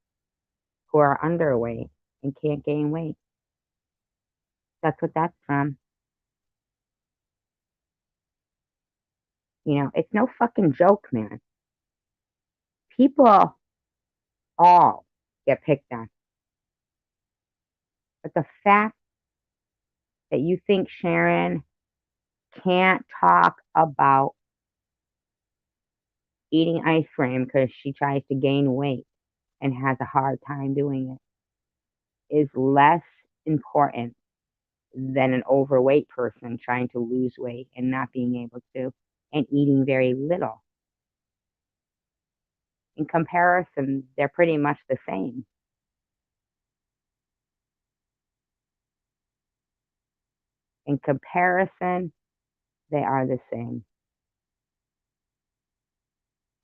who are underweight and can't gain weight. That's what that's from. It's no fucking joke, man. People all get picked on. But the fact that you think Sharon can't talk about eating ice cream because she tries to gain weight and has a hard time doing it is less important than an overweight person trying to lose weight and not being able to and eating very little. In comparison, they're pretty much the same. In comparison, they are the same.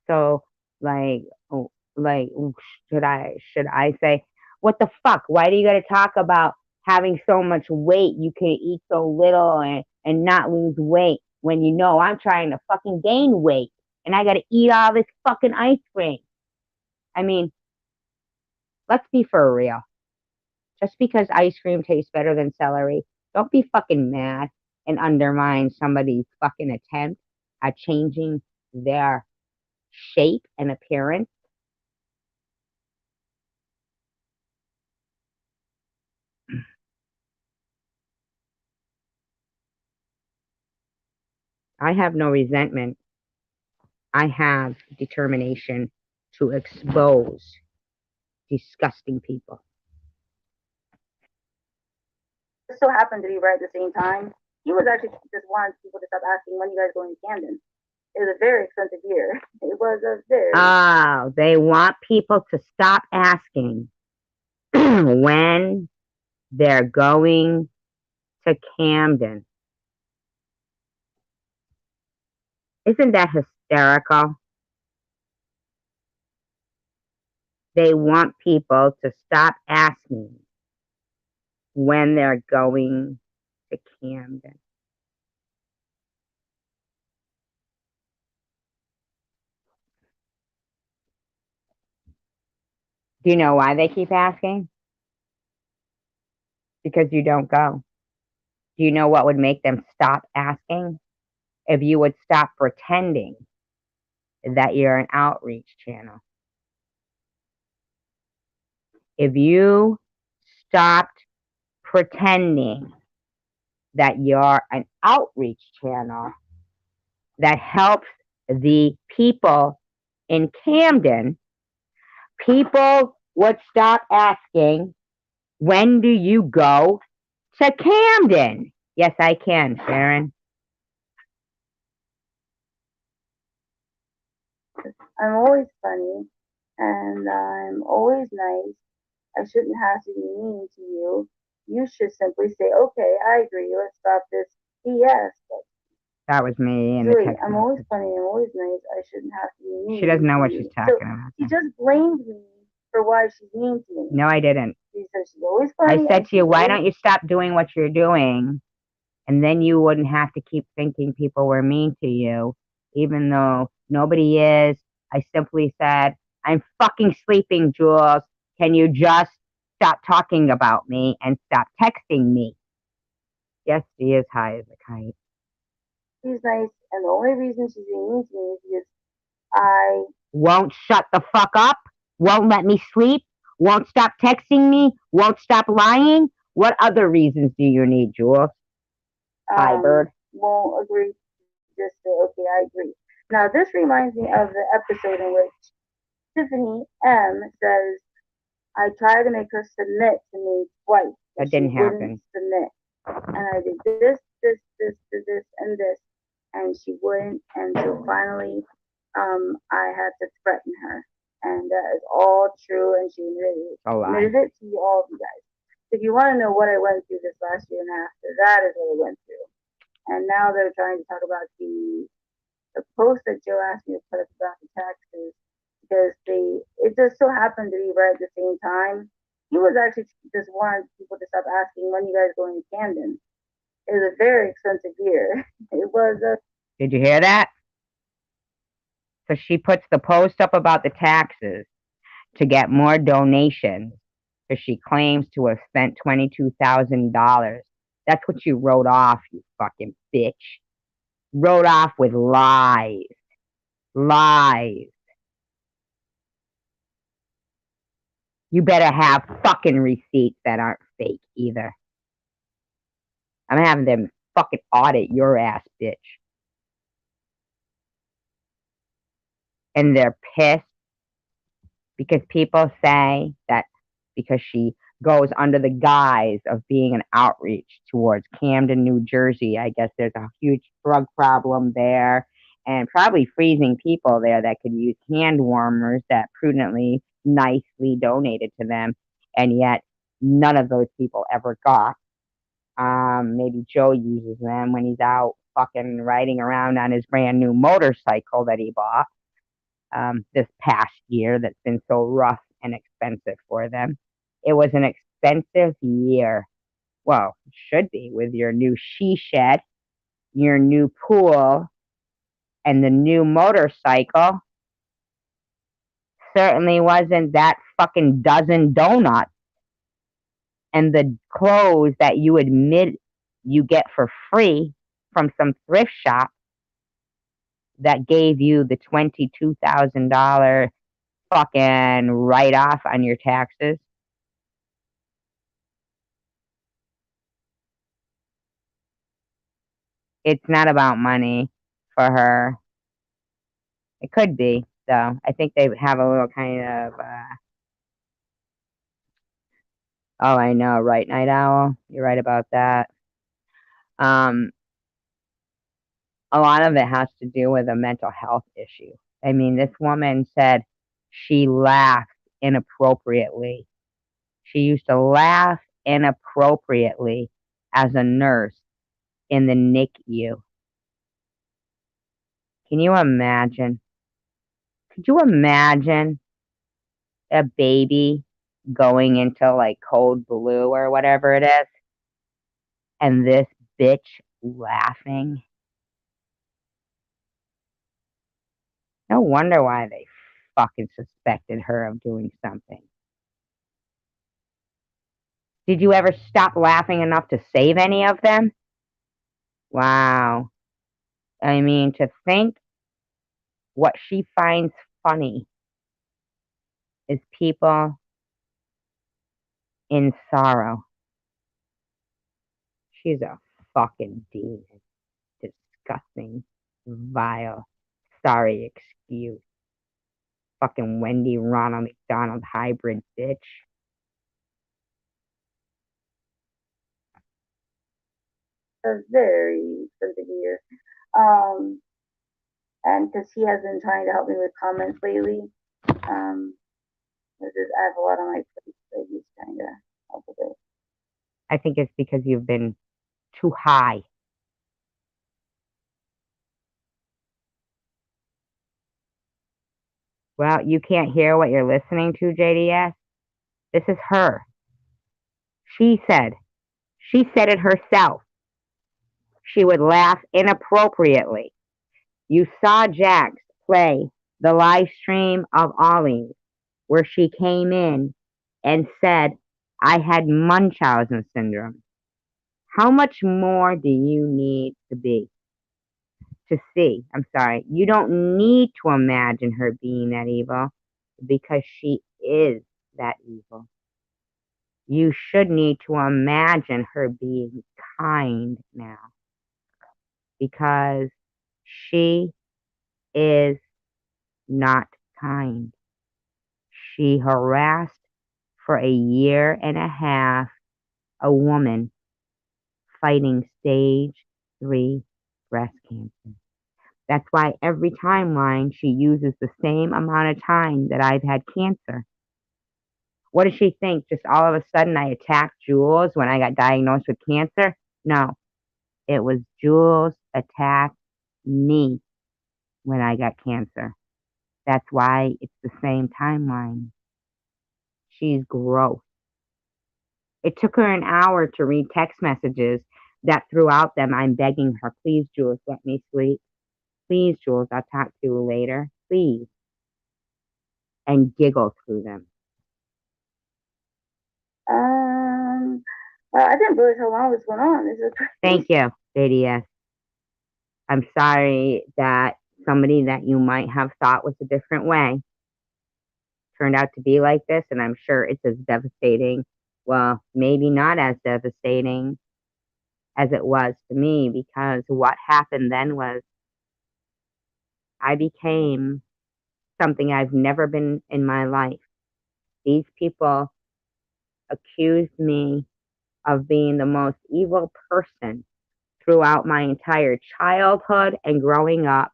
So, should I say, what the fuck? Why do you got to talk about having so much weight? You can eat so little and not lose weight when I'm trying to fucking gain weight and I got to eat all this fucking ice cream. I mean, let's be for real. Just because ice cream tastes better than celery, don't be fucking mad and undermine somebody's fucking attempt at changing their shape and appearance. I have no resentment. I have determination to expose disgusting people. It so happened to be right at the same time. He was actually just wanting people to stop asking when you guys going to Camden. It was a very expensive year. It was a very. Oh, they want people to stop asking when they're going to Camden. Isn't that hysterical? They want people to stop asking when they're going to Camden. Do you know why they keep asking? Because you don't go. Do you know what would make them stop asking? If you would stop pretending that you're an outreach channel. If you stopped pretending that you're an outreach channel that helps the people in Camden, people would stop asking, when do you go to Camden? Yes, I can, Sharon. I'm always funny, and I'm always nice. I shouldn't have to be mean to you. You should simply say, okay, I agree, let's stop this BS. That was me in the Julie, text I'm message. always funny, I'm always nice. I shouldn't have to be mean. She doesn't know what to she's you. talking So about. she just blamed me for why she's mean to me. No, I didn't. She said she's always funny. I said to you, why don't you stop doing what you're doing? And then you wouldn't have to keep thinking people were mean to you, even though nobody is. I simply said, I'm fucking sleeping, Jules. Can you just stop talking about me and stop texting me? Yes, she is high as a kite. She's nice, and the only reason she's being mean to me is because I won't shut the fuck up, won't let me sleep, won't stop texting me, won't stop lying. What other reasons do you need, Jules? Hi, bird. Won't agree. Just say, okay, I agree. Now, this reminds me of the episode in which Tiffany M says, I tried to make her submit to me twice. That didn't happen. Submit. And I did this, and this, and she wouldn't. And so finally, I had to threaten her. And that is all true, and she admitted it to all of you guys. If you want to know what I went through this last year and a half, that is what I went through. And now they're trying to talk about the post that Joe asked me to put up about the taxes, because it just so happened to be right at the same time. He was actually just wanting people to stop asking when you guys going to Camden. It was a very expensive year. It was a. Did you hear that? So she puts the post up about the taxes to get more donations, because she claims to have spent $22,000. That's what you wrote off, you fucking bitch. Wrote off with lies. Lies. You better have fucking receipts that aren't fake either. I'm having them fucking audit your ass, bitch. And they're pissed because people say that because she goes under the guise of being an outreach towards Camden, New Jersey. I guess there's a huge drug problem there, and probably freezing people there that could use hand warmers that prudently, nicely donated to them, and yet none of those people ever got. Maybe Joe uses them when he's out fucking riding around on his brand new motorcycle that he bought this past year that's been so rough and expensive for them. It was an expensive year. Well, it should be, with your new she shed, your new pool, and the new motorcycle. Certainly wasn't that fucking dozen donuts and the clothes that you admit you get for free from some thrift shop that gave you the $22,000 fucking write-off on your taxes. It's not about money for her. It could be, though. I think they have a little kind of, oh, I know, right, Night Owl? You're right about that. a lot of it has to do with a mental health issue. I mean, this woman said she laughed inappropriately. She used to laugh inappropriately as a nurse in the NICU. Can you imagine? Could you imagine a baby going into like Code Blue or whatever it is, and this bitch laughing? No wonder why they fucking suspected her of doing something. Did you ever stop laughing enough to save any of them? Wow. I mean, to think what she finds funny is people in sorrow. She's a fucking demon. Disgusting, vile, sorry excuse. Fucking Wendy Ronald McDonald hybrid bitch. That's very expensive here. And because he has been trying to help me with comments lately. I have a lot on my plate, so he's trying to help with it. I think it's because you've been too high. Well, you can't hear what you're listening to, JDS. This is her. She said it herself. She would laugh inappropriately. You saw Jax play the live stream of Ollie's, where she came in and said, I had Munchausen syndrome. How much more do you need to see? I'm sorry. You don't need to imagine her being that evil because she is that evil. You should need to imagine her being kind now because she is not kind. She harassed for a year and a half a woman fighting stage 3 breast cancer. That's why every timeline she uses the same amount of time that I've had cancer. What does she think? Just all of a sudden I attacked Jules when I got diagnosed with cancer? No. It was Jules attacked me when I got cancer. That's why it's the same timeline. She's gross. It took her an hour to read text messages that throughout them I'm begging her, please, Jules, let me sleep. Please, Jules, I'll talk to you later. Please. And giggle through them. I didn't realize how long this went on. This is Thank you, JDS. I'm sorry that somebody that you might have thought was a different way turned out to be like this, and I'm sure it's as devastating. Well, maybe not as devastating as it was to me, because what happened then was I became something I've never been in my life. These people accused me of being the most evil person throughout my entire childhood and growing up.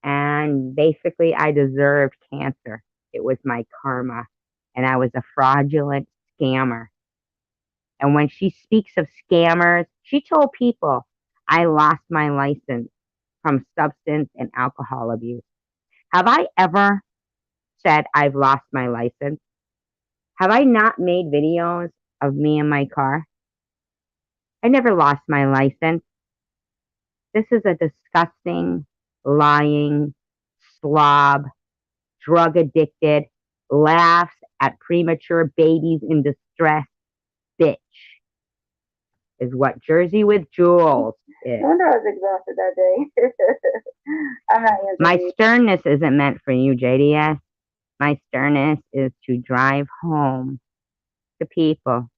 And basically, I deserved cancer. It was my karma. And I was a fraudulent scammer. And when she speaks of scammers, she told people I lost my license from substance and alcohol abuse. Have I ever said I've lost my license? Have I not made videos of me in my car? I never lost my license. This is a disgusting, lying, slob, drug addicted, laughs at premature babies in distress bitch is what Jersey with Jules is. I wonder I was exhausted that day. I'm not answering. My sternness isn't meant for you, JDS. My sternness is to drive home to people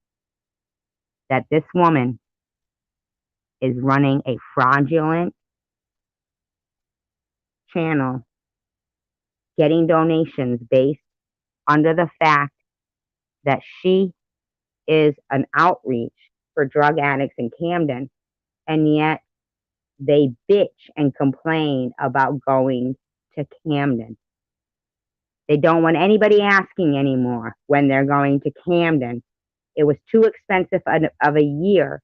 that this woman is running a fraudulent channel, getting donations based under the fact that she is an outreach for drug addicts in Camden, and yet They bitch and complain about going to Camden. They don't want anybody asking anymore when they're going to Camden. It was too expensive of a year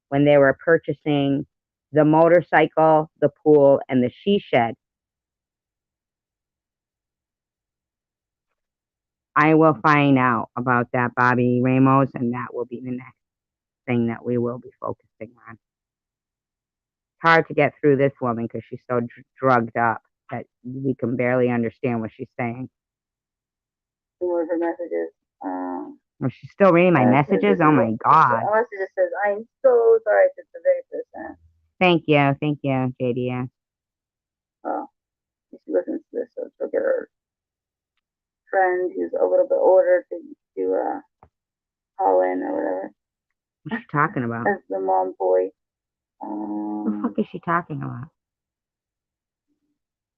when they were purchasing the motorcycle, the pool, and the she shed. I will find out about that, Bobby Ramos, and that will be the next thing that we will be focusing on. It's hard to get through this woman because she's so drugged up that we can barely understand what she's saying. More of her messages. Well, she's still reading my messages? Oh my God. Unless it just says, I'm so sorry if it's the very first time. Thank you, JDS. Oh, if she listens to this, so she'll get her friend who's a little bit older to call in or whatever. What's she talking about? As the mom boy. What the fuck is she talking about?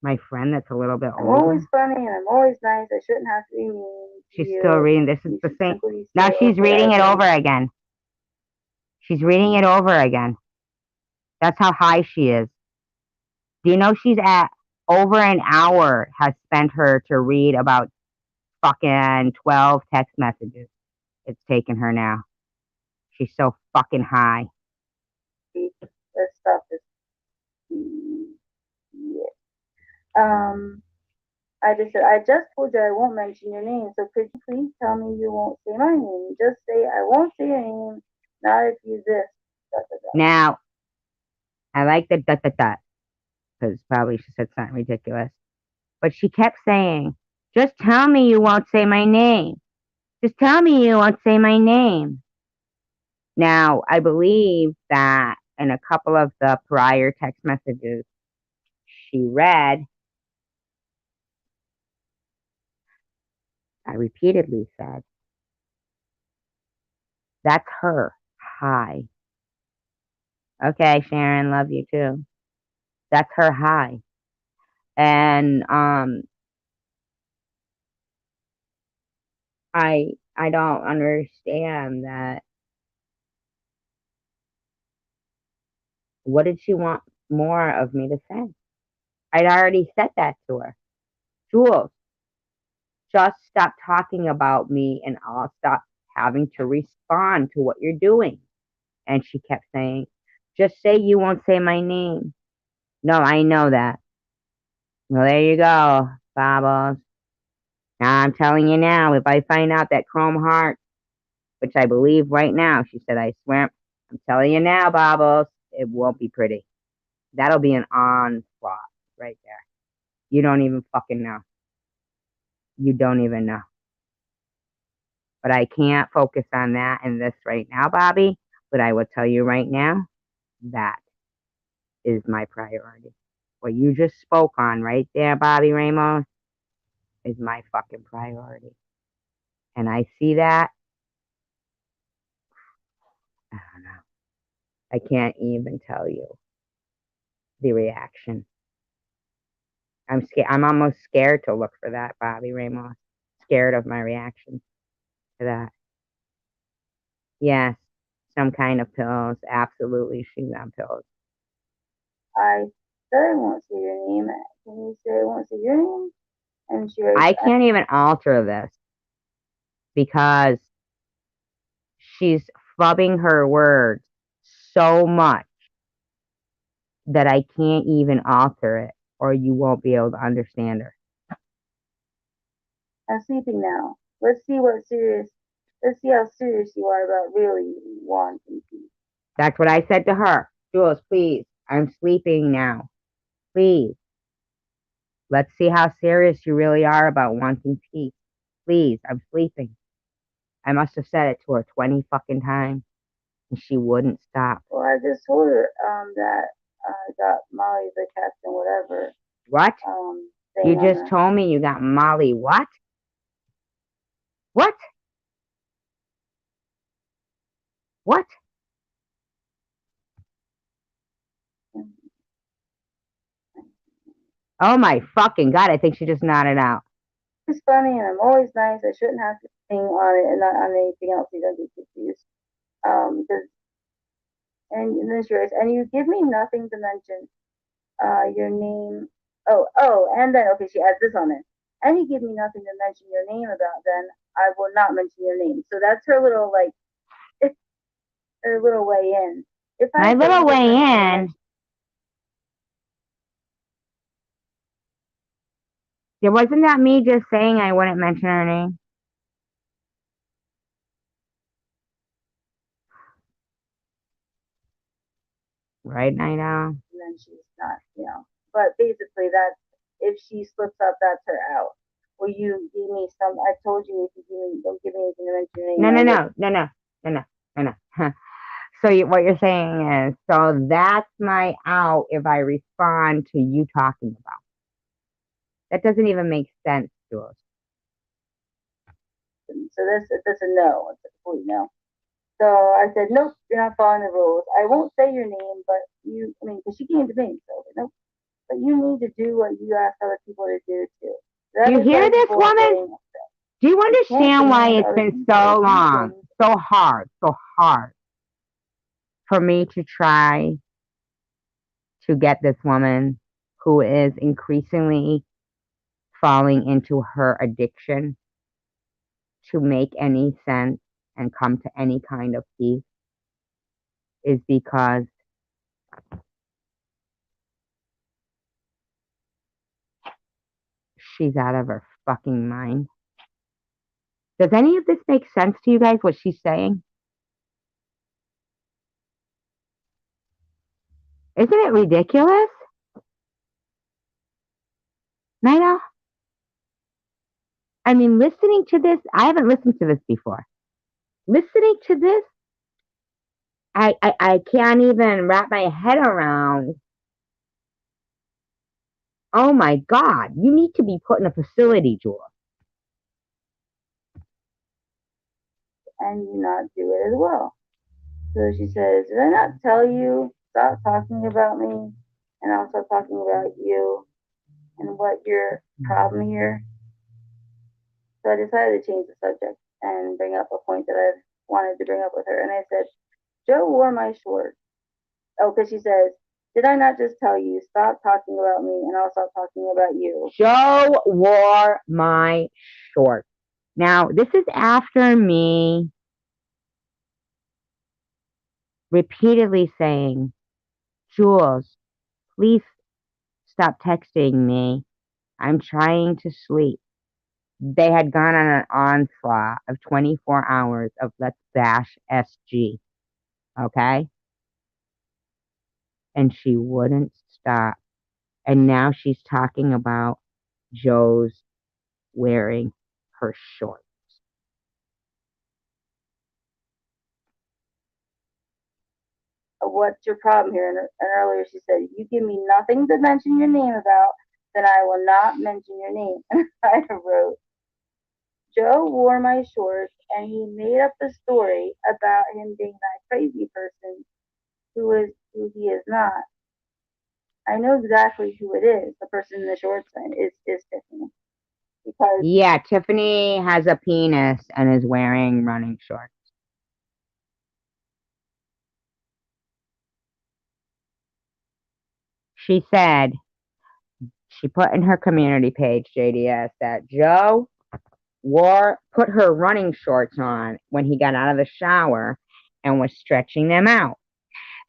My friend that's a little bit I'm older? always funny and I'm always nice. I shouldn't have to be mean. She's still reading. This is the same. Now she's reading it over again. She's reading it over again. That's how high she is. Do you know she's at over an hour has spent her to read about fucking 12 text messages. It's taken her now. She's so fucking high. This stuff is I just said, I just told you I won't mention your name, so could you please tell me you won't say my name? Just say I won't say your name, not if you this. Now, I like the dot, because probably she said something ridiculous. But she kept saying, just tell me you won't say my name. Just tell me you won't say my name. Now, I believe that in a couple of the prior text messages she read, I repeatedly said, that's her. Hi. Okay, Sharon, love you too. That's her high. And I don't understand that. What did she want more of me to say? I'd already said that to her. Jules, just stop talking about me and I'll stop having to respond to what you're doing. And she kept saying, just say you won't say my name. No, I know that. Well, there you go, Bobbles. Now I'm telling you now, if I find out that Chrome Heart, which I believe right now, she said, I swear, I'm telling you now, Bobbles, it won't be pretty. That'll be an onslaught right there. You don't even fucking know. You don't even know. But I can't focus on that and this right now, Bobby. But I will tell you right now, that is my priority. What you just spoke on right there, Bobby Ramos, is my fucking priority. And I see that. I don't know. I can't even tell you the reaction. I'm scared. I'm almost scared to look for that, Bobby Ramos. Scared of my reaction to that. Yes, some kind of pills. Absolutely, she's on pills. I said I won't say your name. Can you say I won't say your name? And she writes, I can't even alter this because she's fubbing her words so much that I can't even alter it, or you won't be able to understand her. I'm sleeping now. Let's see how serious you are about really wanting peace. That's what I said to her. Jules, please, I'm sleeping now. Please. Let's see how serious you really are about wanting peace. Please, I'm sleeping. I must have said it to her 20 fucking times, and she wouldn't stop. Well, I just told her that I got Molly the captain, whatever. What? You just told me you got Molly what? What? What? Oh my fucking God, I think she just nodded out. It's funny and I'm always nice. I shouldn't have to sing on it and not on anything else. You don't get confused. Because And then she writes, and you give me nothing to mention your name. And then, okay, she adds this on it. And you give me nothing to mention your name about, then I will not mention your name. So that's her little, like, her little way in. If My little way in. Wasn't that me just saying I wouldn't mention her name? Right, Night Owl? And then she's not, But basically, that's, if she slips up, that's her out. Will you give me some? I told you, if you don't give me anything to mention your name. No. So what you're saying is, so that's my out if I respond to you talking about. That doesn't even make sense to us. So that's a no. It's a complete no. So I said, nope, you're not following the rules. I won't say your name, but because she came to me, so nope. But you need to do what you ask other people to do too. Do you hear this, woman? Do you understand why it's been so long, so hard for me to try to get this woman who is increasingly falling into her addiction to make any sense and come to any kind of peace? Is because she's out of her fucking mind. Does any of this make sense to you guys, what she's saying? Isn't it ridiculous? Nida? I mean, listening to this, I haven't listened to this before. Listening to this, I can't even wrap my head around. Oh my God, you need to be put in a facility, Jewel. And you not do it as well. So she says, did I not tell you, stop talking about me, and I'll stop talking about you, and what your problem here? So I decided to change the subject and bring up a point that I've wanted to bring up with her. And I said, Joe wore my shorts. Oh, because she says, did I not just tell you, stop talking about me, and I'll stop talking about you? Joe wore my shorts. Now, this is after me repeatedly saying, Jules, please stop texting me. I'm trying to sleep. They had gone on an onslaught of 24 hours of let's bash SG. Okay? And she wouldn't stop. And now she's talking about Joe's wearing her shorts. What's your problem here? And earlier she said, you give me nothing to mention your name about, then I will not mention your name. And I wrote, Joe wore my shorts and he made up the story about him being that crazy person who he is not. I know exactly who it is. The person in the shorts is Tiffany. Because yeah, Tiffany has a penis and is wearing running shorts. She said, she put in her community page, JDS, that Joe put her running shorts on when he got out of the shower and was stretching them out.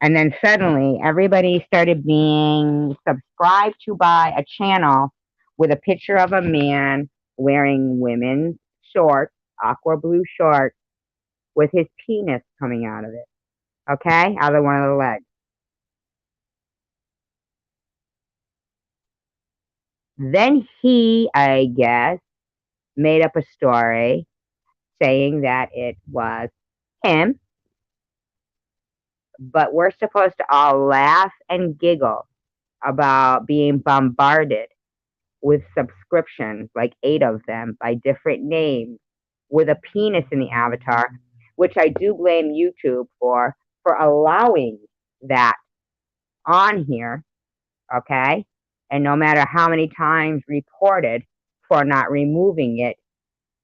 And then suddenly everybody started being subscribed to by a channel with a picture of a man wearing women's shorts, aqua blue shorts, with his penis coming out of it. Okay? Out of one of the legs. Then he, I guess, made up a story saying that it was him, but we're supposed to all laugh and giggle about being bombarded with subscriptions, like 8 of them, by different names, with a penis in the avatar, which I do blame YouTube for allowing that on here, okay? And no matter how many times reported for not removing it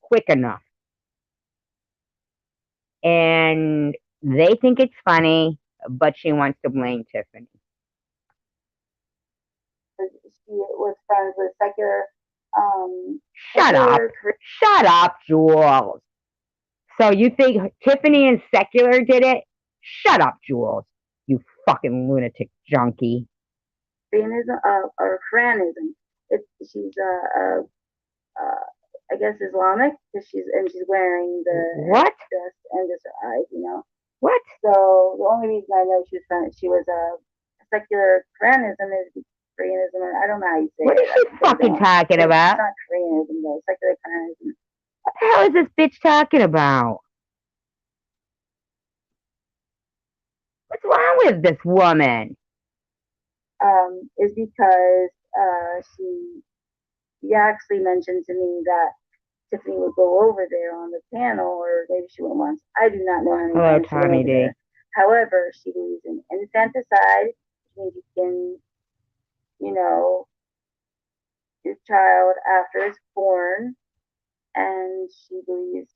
quick enough. And they think it's funny. but she wants to blame Tiffany. She was friends with secular. Shut up. Shut up, Jules. So you think Tiffany and Secular did it? Shut up, Jules. You fucking lunatic junkie. Koreanism or Koreanism. She's I guess Islamic because she's wearing the what dress and just her eyes, you know. What? So the only reason I know she was a secular Koreanism is Koreanism, and I don't know how you say what it. What is she fucking talking about? It's not Koreanism though. Secular Koreanism. What the hell is this bitch talking about? What's wrong with this woman? Is because she actually mentioned to me that Tiffany would go over there on the panel, or maybe she went once. I do not know how many Hello, times Tommy D. There. However, she believes in infanticide, which means you can, you know, your child after it's born, and she believes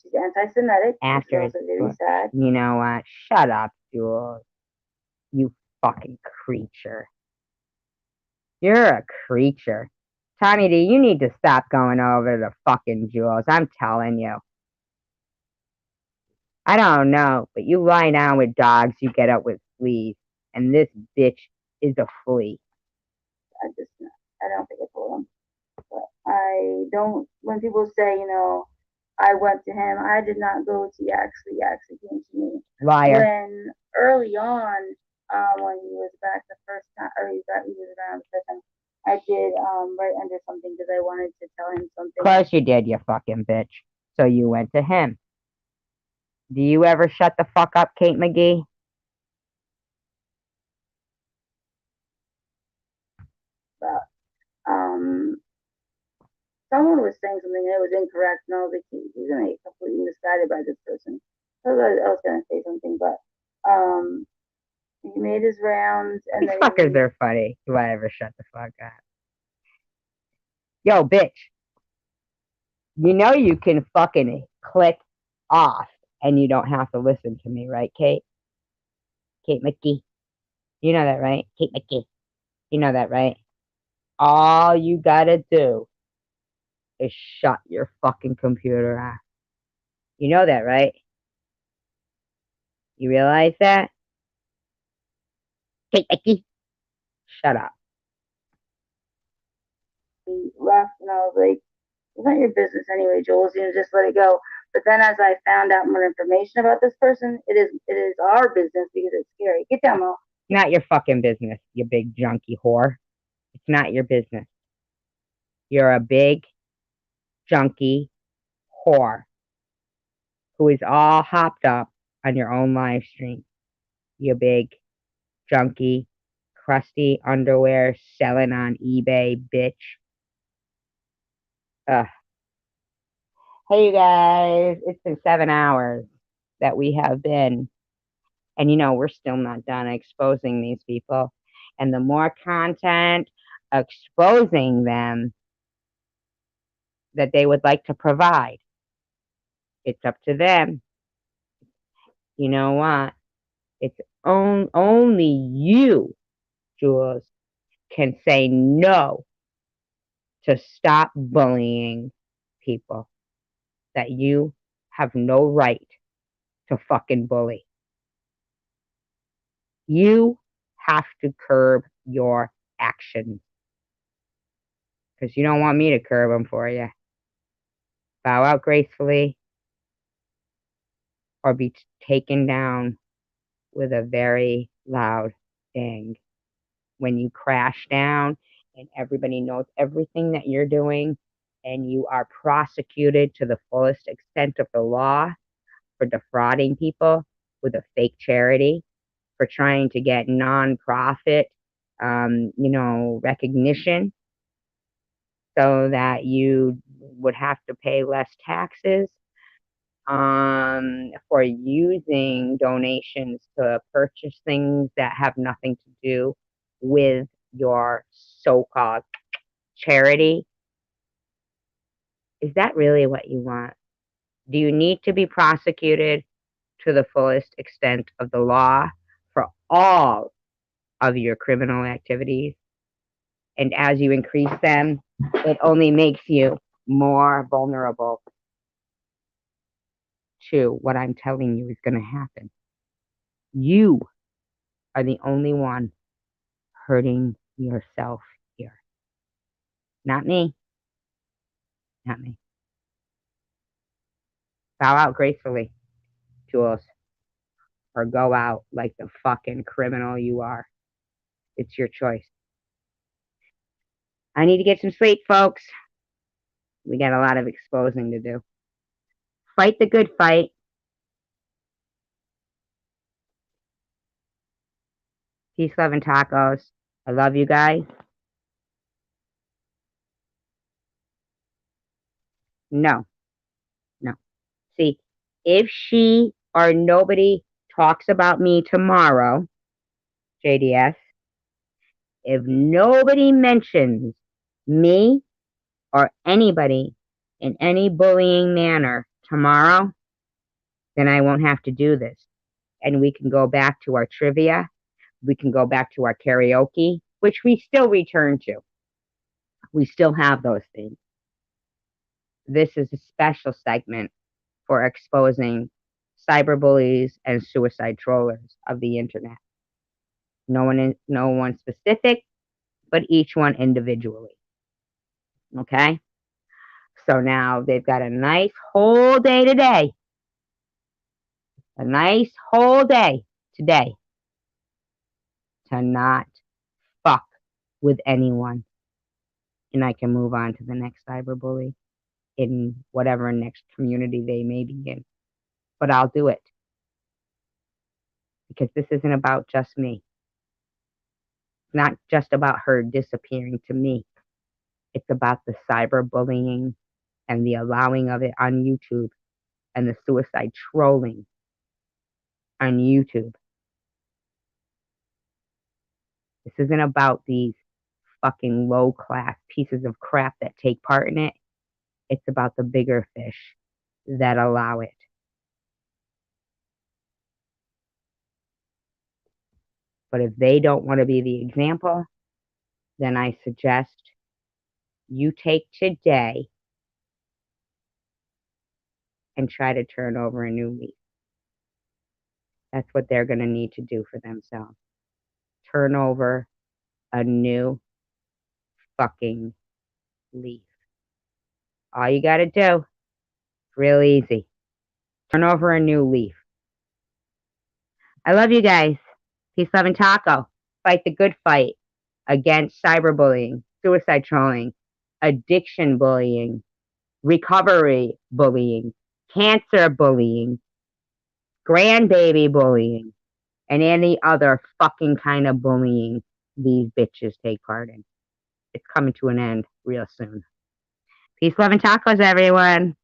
she's anti-Semitic. After it's really sad. You know what? Shut up, Jules. You fucking creature. You're a creature. Tommy D, you need to stop going over to fucking Jules. I'm telling you. I don't know, but you lie down with dogs, you get up with fleas. And this bitch is a flea. I don't think I told him. But I don't, when people say, you know, I went to him, I did not go to Yaxley. Yaxley came to me. Liar. When early on, when he was back the first time, or he was around the first time, I did write under something because I wanted to tell him something. Of course you did, you fucking bitch. So you went to him. Do you ever shut the fuck up, Kate McGee? But, someone was saying something and it was incorrect, and I was like, he's gonna get completely misguided by this person. So I was gonna say something, but he made his rounds, and these fuckers are funny. Do I ever shut the fuck up? Yo, bitch. You know you can fucking click off and you don't have to listen to me, right, Kate? Kate McGee. You know that, right? Kate McGee. You know that, right? All you gotta do is shut your fucking computer off. You know that, right? You realize that? Kate McGee. Shut up. He left, and I was like, it's not your business anyway, Jules. You know, just let it go. But then as I found out more information about this person, it is our business because it's scary. Get down, Mo. Not your fucking business, you big junkie whore. It's not your business. You're a big junkie whore who is all hopped up on your own live stream. You big junkie, crusty underwear selling on eBay bitch. Hey, you guys, it's been 7 hours that we have been, and you know, we're still not done exposing these people. And the more content exposing them that they would like to provide, it's up to them. You know what? It's only you, Jules, can say no to stop bullying people that you have no right to fucking bully. You have to curb your actions because you don't want me to curb them for you. Bow out gracefully or be taken down with a very loud ding. When you crash down and everybody knows everything that you're doing and you are prosecuted to the fullest extent of the law for defrauding people with a fake charity, for trying to get nonprofit, recognition so that you would have to pay less taxes, for using donations to purchase things that have nothing to do with your so-called charity. Is that really what you want? Do you need to be prosecuted to the fullest extent of the law for all of your criminal activities. And as you increase them, it only makes you more vulnerable to what I'm telling you is going to happen. You are the only one hurting yourself here. Not me. Not me. Bow out gracefully, Jules, or go out like the fucking criminal you are. It's your choice. I need to get some sleep, folks. We got a lot of exposing to do. Fight the good fight. Peace, love, and tacos. I love you guys. No. See, if she or nobody talks about me tomorrow, JDS, if nobody mentions me or anybody in any bullying manner tomorrow, then I won't have to do this. And we can go back to our trivia. We can go back to our karaoke, which we still return to. We still have those things. This is a special segment for exposing cyberbullies and suicide trollers of the internet. No one specific, but each one individually. Okay? So now they've got a nice whole day today. A nice whole day today to not fuck with anyone. And I can move on to the next cyberbully in whatever next community they may be in. But I'll do it. Because this isn't about just me. It's not just about her disappearing to me. It's about the cyberbullying and the allowing of it on YouTube and the suicide trolling on YouTube. This isn't about these fucking low-class pieces of crap that take part in it. It's about the bigger fish that allow it. But if they don't want to be the example, then I suggest you take today and try to turn over a new leaf. That's what they're going to need to do for themselves. Turn over a new fucking leaf. All you got to do, it's real easy. Turn over a new leaf. I love you guys. Peace, love, and taco. Fight the good fight against cyberbullying, suicide trolling, addiction bullying, recovery bullying, cancer bullying, grandbaby bullying, and any other fucking kind of bullying these bitches take part in. It's coming to an end real soon. Peace, love, and tacos, everyone.